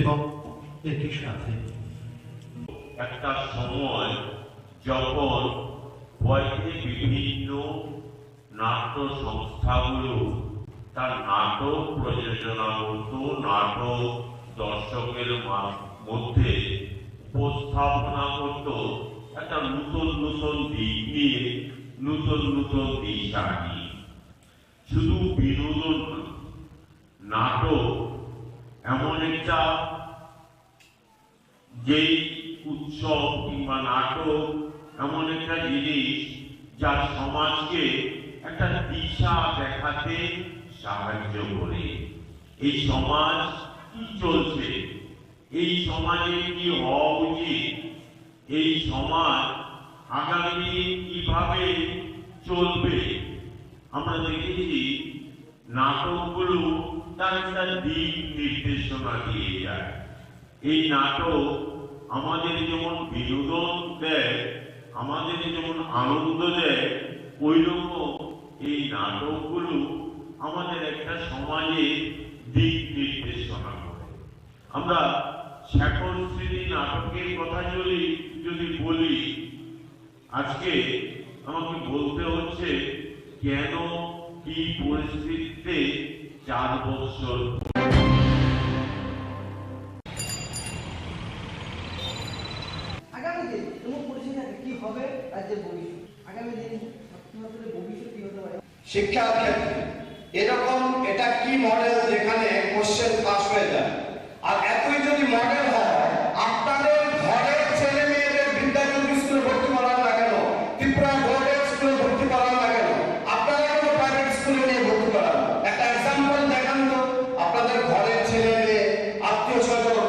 এবং একই সাথে একটা সময় যখন বাইরে বিভিন্ন নাট্য সংস্থাগুলো তার নাটক প্রযোজনা করত, নাটক দর্শকের মধ্যে উপস্থাপনা করত একটা নতুন নতুন দিক নিয়ে, নতুন নতুন দিশা নিয়ে। শুধু বিনোদন না, নাটক এমন একটা যেই উৎসব কিংবা নাটক এমন একটা জিনিস যা সমাজকে একটা দিশা দেখাতে সাহায্য করে। এই সমাজ কি চলছে, এই সমাজে কি হওয়া উচিত, এই সমাজ আগামী দিনে কিভাবে চলবে, আমরা দেখেছি নাটকগুলো তার একটা দিক নির্দেশনা দিয়ে যায়। এই নাটক আমাদের যেমন বিনোদন দেয়, আমাদের যেমন আনন্দ দেয়, ওই রকম এই নাটকগুলো আমাদের একটা সমাজে দিক নির্দেশনা করে। আমরা শেখর স্মৃতি নাটকের কথা যদি বলি, আজকে আমাকে বলতে হচ্ছে কেন কি পরিস্থিতিতে 4 বছর আগামী দিন এমন পরিস্থিতি কি হবে রাজ্যের ভবিষ্যৎ, আগামী দিন ভবিষ্যৎ কি হতে পারে শিক্ষার ক্ষেত্রে এরকম এটা কি মডেল যেখানে কোশ্চেন পাস হয়ে যায়। আর এতই যদি মডেল হয়, আপনাদের ঘরের ছেলে মেয়েদের বিদ্যাজ্যোতি স্কুলে ভর্তি করার না কেন, ত্রিপুরা বোর্ডের স্কুলে ভর্তি করার না কেন, আপনারা কেন প্রাইভেট স্কুলে নিয়ে ভর্তি করান? একটা এক্সাম্পল দেখান তো। আপনাদের ঘরের ছেলে মেয়ে, আত্মীয় স্বজন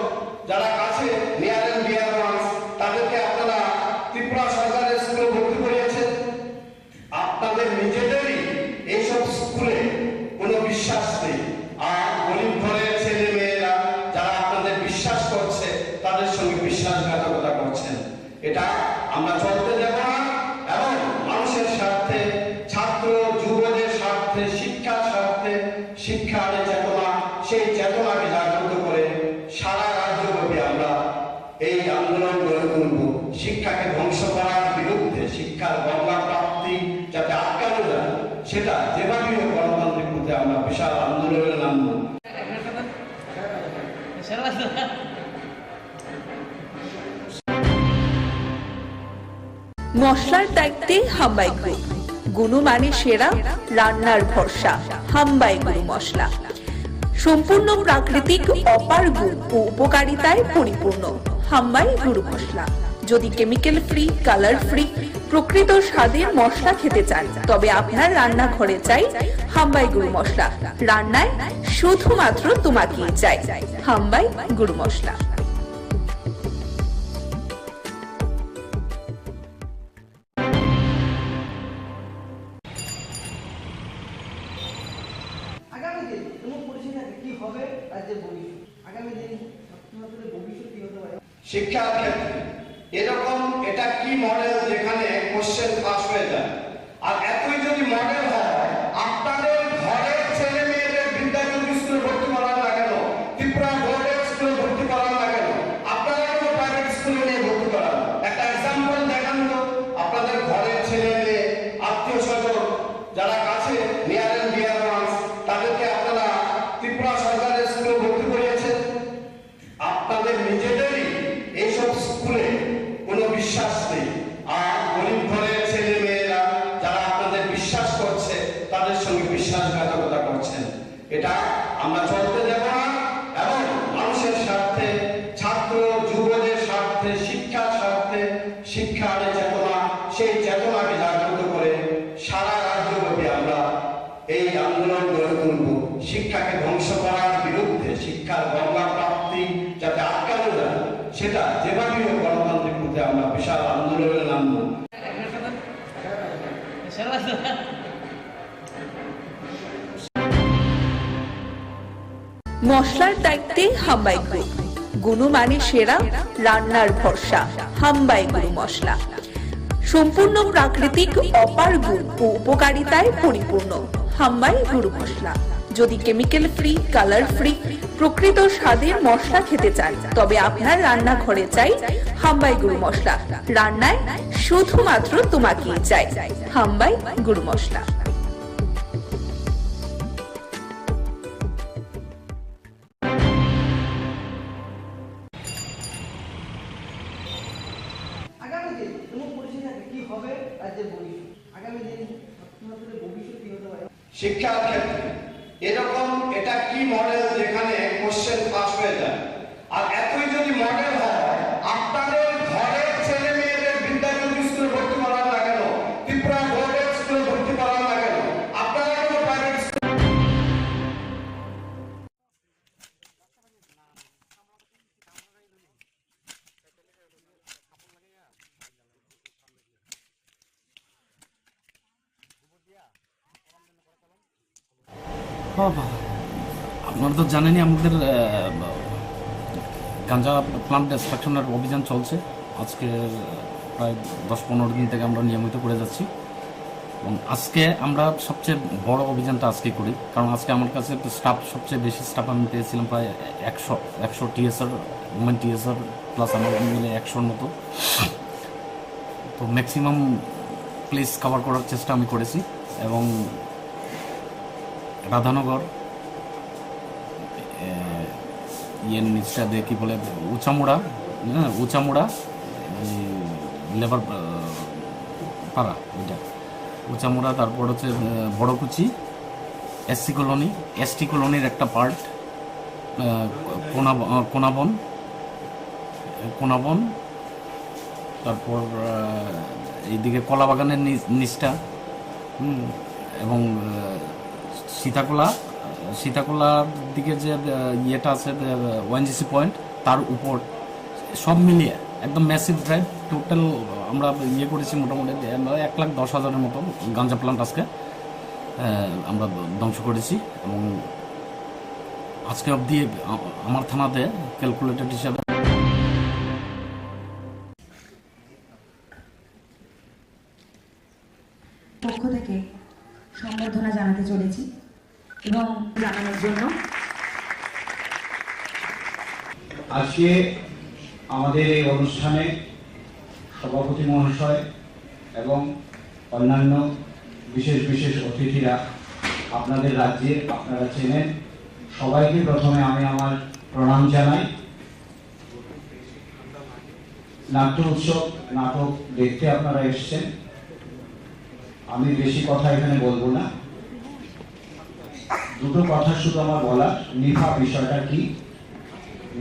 যারা কাছে নিয়ার এন্ড ডিয়ার ওয়ান্স, তাদেরকে আপনারা ত্রিপুরা সরকারের স্কুলে ভর্তি করিয়েছেন। আপনাদের নিজেদেরই এইসব স্কুলে কোনো বিশ্বাস নেই। আর গরিব ঘরের ছেলে মেয়েরা যারা আপনাদের বিশ্বাস করছে, তাদের সঙ্গে বিশ্বাসঘাতকতা করছেন। এটা আমরা চলতে দেব না। এবং মানুষের স্বার্থে, ছাত্র যুবদের স্বার্থে, শিক্ষার স্বার্থে, শিক্ষার চেতনা, সেই চেতনাকে জাগ্রত করে সারা রাজ্যব্যাপী আমরা এই আন্দোলন গড়ে তুলব। শিক্ষাকে ধ্বংস করার বিরুদ্ধে, শিক্ষার গঙ্গা প্রাপ্তি যাতে আটকানো যায়, সেটা যেভাবেই হোক গণতান্ত্রিক পথে আমরা বিশাল আন্দোলনের নামব। মশলার দায়িত্বে হাম্বাই গ্রুপ, গুণমানে সেরা, রান্নার ভরসা। হাম্বাই গুরু মশলা সম্পূর্ণ প্রাকৃতিক, অপার গুণ ও উপকারিতায় পরিপূর্ণ। হাম্বাই গুরু মশলা। যদি কেমিক্যাল ফ্রি, কালার ফ্রি, প্রকৃত স্বাদের মশলা খেতে চান তবে আপনার রান্নাঘরে চাই হাম্বাই গুরু মশলা। রান্নায় শুধুমাত্র তোমাকেই চাই হাম্বাই গুরু মশলা। আগামী দিন এমন পরিস্থিতি কি হবে রাজ্যের ভবিষ্যৎ, আগামী দিন ভবিষ্যৎ কি হতে পারে শিক্ষার ক্ষেত্রে এরকম এটা কি মডেল যেখানে কোশ্চেন পাস হয়ে যায়। আর এতই যদি মডেল হয়, আপনাদের ঘরের ছেলে মেয়েদের বিদ্যাজ্যোতি স্কুলে ভর্তি করার না কেন, ত্রিপুরা বোর্ডের স্কুলে ভর্তি করার না কেন, আপনারা কেন প্রাইভেট স্কুলে নিয়ে ভর্তি করান? একটা এক্সাম্পল দেখান তো। আপনাদের ঘরের ছেলে মেয়ে, আত্মীয় স্বজন যারা কাছে নিয়ার এন্ড ডিয়ার ওয়ান্স, তাদেরকে আপনারা ত্রিপুরা মশলার দায়িত্বে হাম্বাই গ্রুপ, গুণমানে সেরা, রান্নার ভরসা। হাম্বাই গুরু মশলা সম্পূর্ণ প্রাকৃতিক, অপার গুণ ও উপকারিতায় পরিপূর্ণ। হাম্বাই গুরু মশলা। যদি কেমিক্যাল ফ্রি, কালার ফ্রি, প্রকৃত স্বাদের মশলা খেতে চান, তবে আপনার রান্নাঘরে চাই হাম্বাই গুরু মশলা। রান্নায় শুধুমাত্র তোমাকেই চাই হাম্বাই গুরু মশলা। শিক্ষার ক্ষেত্রে এরকম এটা কি মডেল যেখানে কোশ্চেন পাস হয়ে যায়? আর এতই যদি মডেল হয়, আপনাদের ঘরের ছেলে মেয়েদের বিদ্যাজ্যোতি স্কুলে ভর্তি করার না কেন, ত্রিপুরা বোর্ডের স্কুলে ভর্তি করার না কেন, আপনারা কেন প্রাইভেট আপনারা তো জানেনই আমাদের গাঁজা প্লান্ট ডিস্ট্রাকশনের অভিযান চলছে। আজকে প্রায় 10-15 দিন থেকে আমরা নিয়মিত করে যাচ্ছি এবং আজকে আমরা সবচেয়ে বড় অভিযানটা আজকে করি, কারণ আজকে আমার কাছে স্টাফ সবচেয়ে বেশি স্টাফ আমি পেয়েছিলাম প্রায় 100 টিএসআর, উমেন টিএসআর প্লাস আমার মিলে 100-র মতো। তো ম্যাক্সিমাম প্লেস কভার করার চেষ্টা আমি করেছি এবং রাধানগর ইয়ের নিচটা দিয়ে কী বলে উচামুড়া লেবার পাড়া, ওইটা উচামুড়া, তারপর হচ্ছে বড়কুচি, এসসি কলোনি, এসটি কলোনির একটা পার্ট, কোনাবন, তারপর এইদিকে কলাবাগানের নিচটা এবং সীতাকোলার দিকে যে ইয়েটা আছে ওএনজিসি পয়েন্ট, তার উপর সব মিলিয়ে একদম ম্যাসিভ ড্রাইভ। টোটাল আমরা ইয়ে করেছি মোটামুটি 1,10,000-এর মতো গাঁজা প্লান্ট আজকে আমরা ধ্বংস করেছি এবং আজকে অবধি আমার থানাতে ক্যালকুলেটেড হিসাবে পক্ষ থেকে সম্বর্ধনা জানাতে চলেছি এবং জানানোর জন্য আজকে আমাদের এই অনুষ্ঠানে সভাপতি মহাশয় এবং অন্যান্য বিশেষ অতিথিরা আপনাদের রাজ্যে আপনারা চেনেন, সবাইকে প্রথমে আমি আমার প্রণাম জানাই। নাট্য উৎসব নাটক দেখতে আপনারা এসছেন, আমি বেশি কথা এখানে বলবো না। দুটো কথা শুধু আমার বলার, নিফা বিষয়টা কি।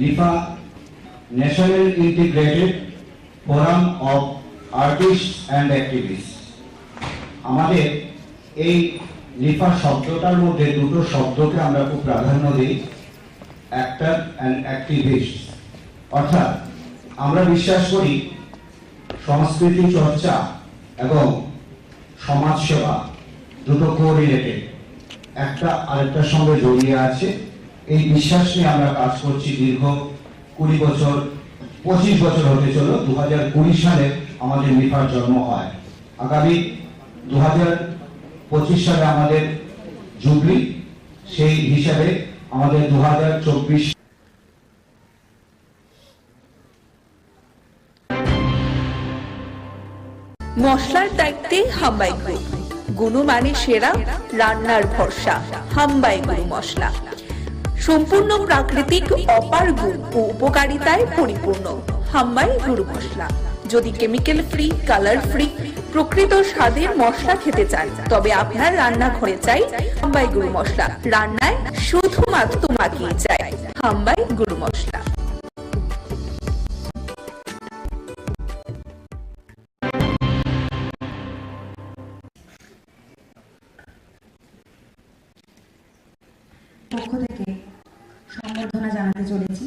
NIFA national integrated forum of artist and activist. আমাদের এই নিফা শব্দটার মধ্যে দুটো শব্দকে আমরা খুব প্রাধান্য দিই, অ্যাক্টর অ্যান্ড অ্যাক্টিভিস্ট। অর্থাৎ আমরা বিশ্বাস করি সংস্কৃতি চর্চা এবং সমাজসেবা দুটো কোরিলেটেড, একটা আরেকটার সঙ্গে জড়িয়ে আছে। এই বিশ্বাস নিয়ে আমরা কাজ করছি দীর্ঘ 20 বছর, 25 বছর হতে চলো। 2020 সালে আমাদের নিফার জন্ম হয়। আগামী 2025 সালে আমাদের জুবলি, সেই হিসাবে আমাদের 2024 মশলার দায়িত্বে হাম্বাই গ্রুপ, গুণমানে সেরা, রান্নার ভরসা। হাম্বাই গুরু মশলা সম্পূর্ণ প্রাকৃতিক, অপার গুণ ও উপকারিতায় পরিপূর্ণ। হাম্বাই গুরু মশলা। যদি কেমিক্যাল ফ্রি, কালার ফ্রি, প্রকৃত স্বাদের মশলা খেতে চান, তবে আপনার রান্নাঘরে চাই হাম্বাই গুরু মশলা। রান্নায় শুধুমাত্র তোমাকেই চাই হাম্বাই গুরু মশলা। পক্ষ থেকে সম্বর্ধনা জানাতে চলেছি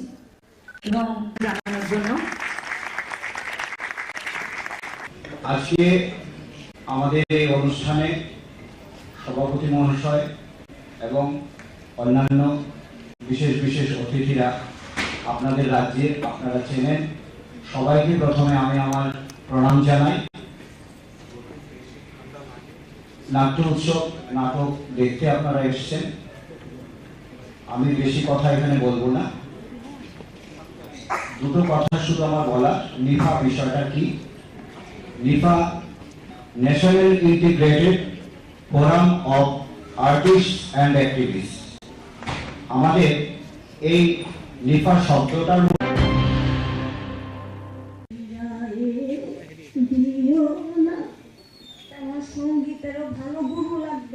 এবং জানানোর জন্য আজকে আমাদের এই অনুষ্ঠানে সভাপতি মহাশয় এবং অন্যান্য বিশেষ বিশেষ অতিথিরা আপনাদের রাজ্যে আপনারা চেনেন, সবাইকে প্রথমে আমি আমার প্রণাম জানাই। নাট্য উৎসব নাটক দেখতে আপনারা এসেছেন, আমি বেশি কথা এখানে বলবো না। দুটো কথা শুধু আমার বলার, নিফা বিষয়টা কি। NIFA national integrated forum of artist and activist. আমাদের এই নিফা শব্দটার আমার সঙ্গীতেরও ভালো গুরু লাগবে।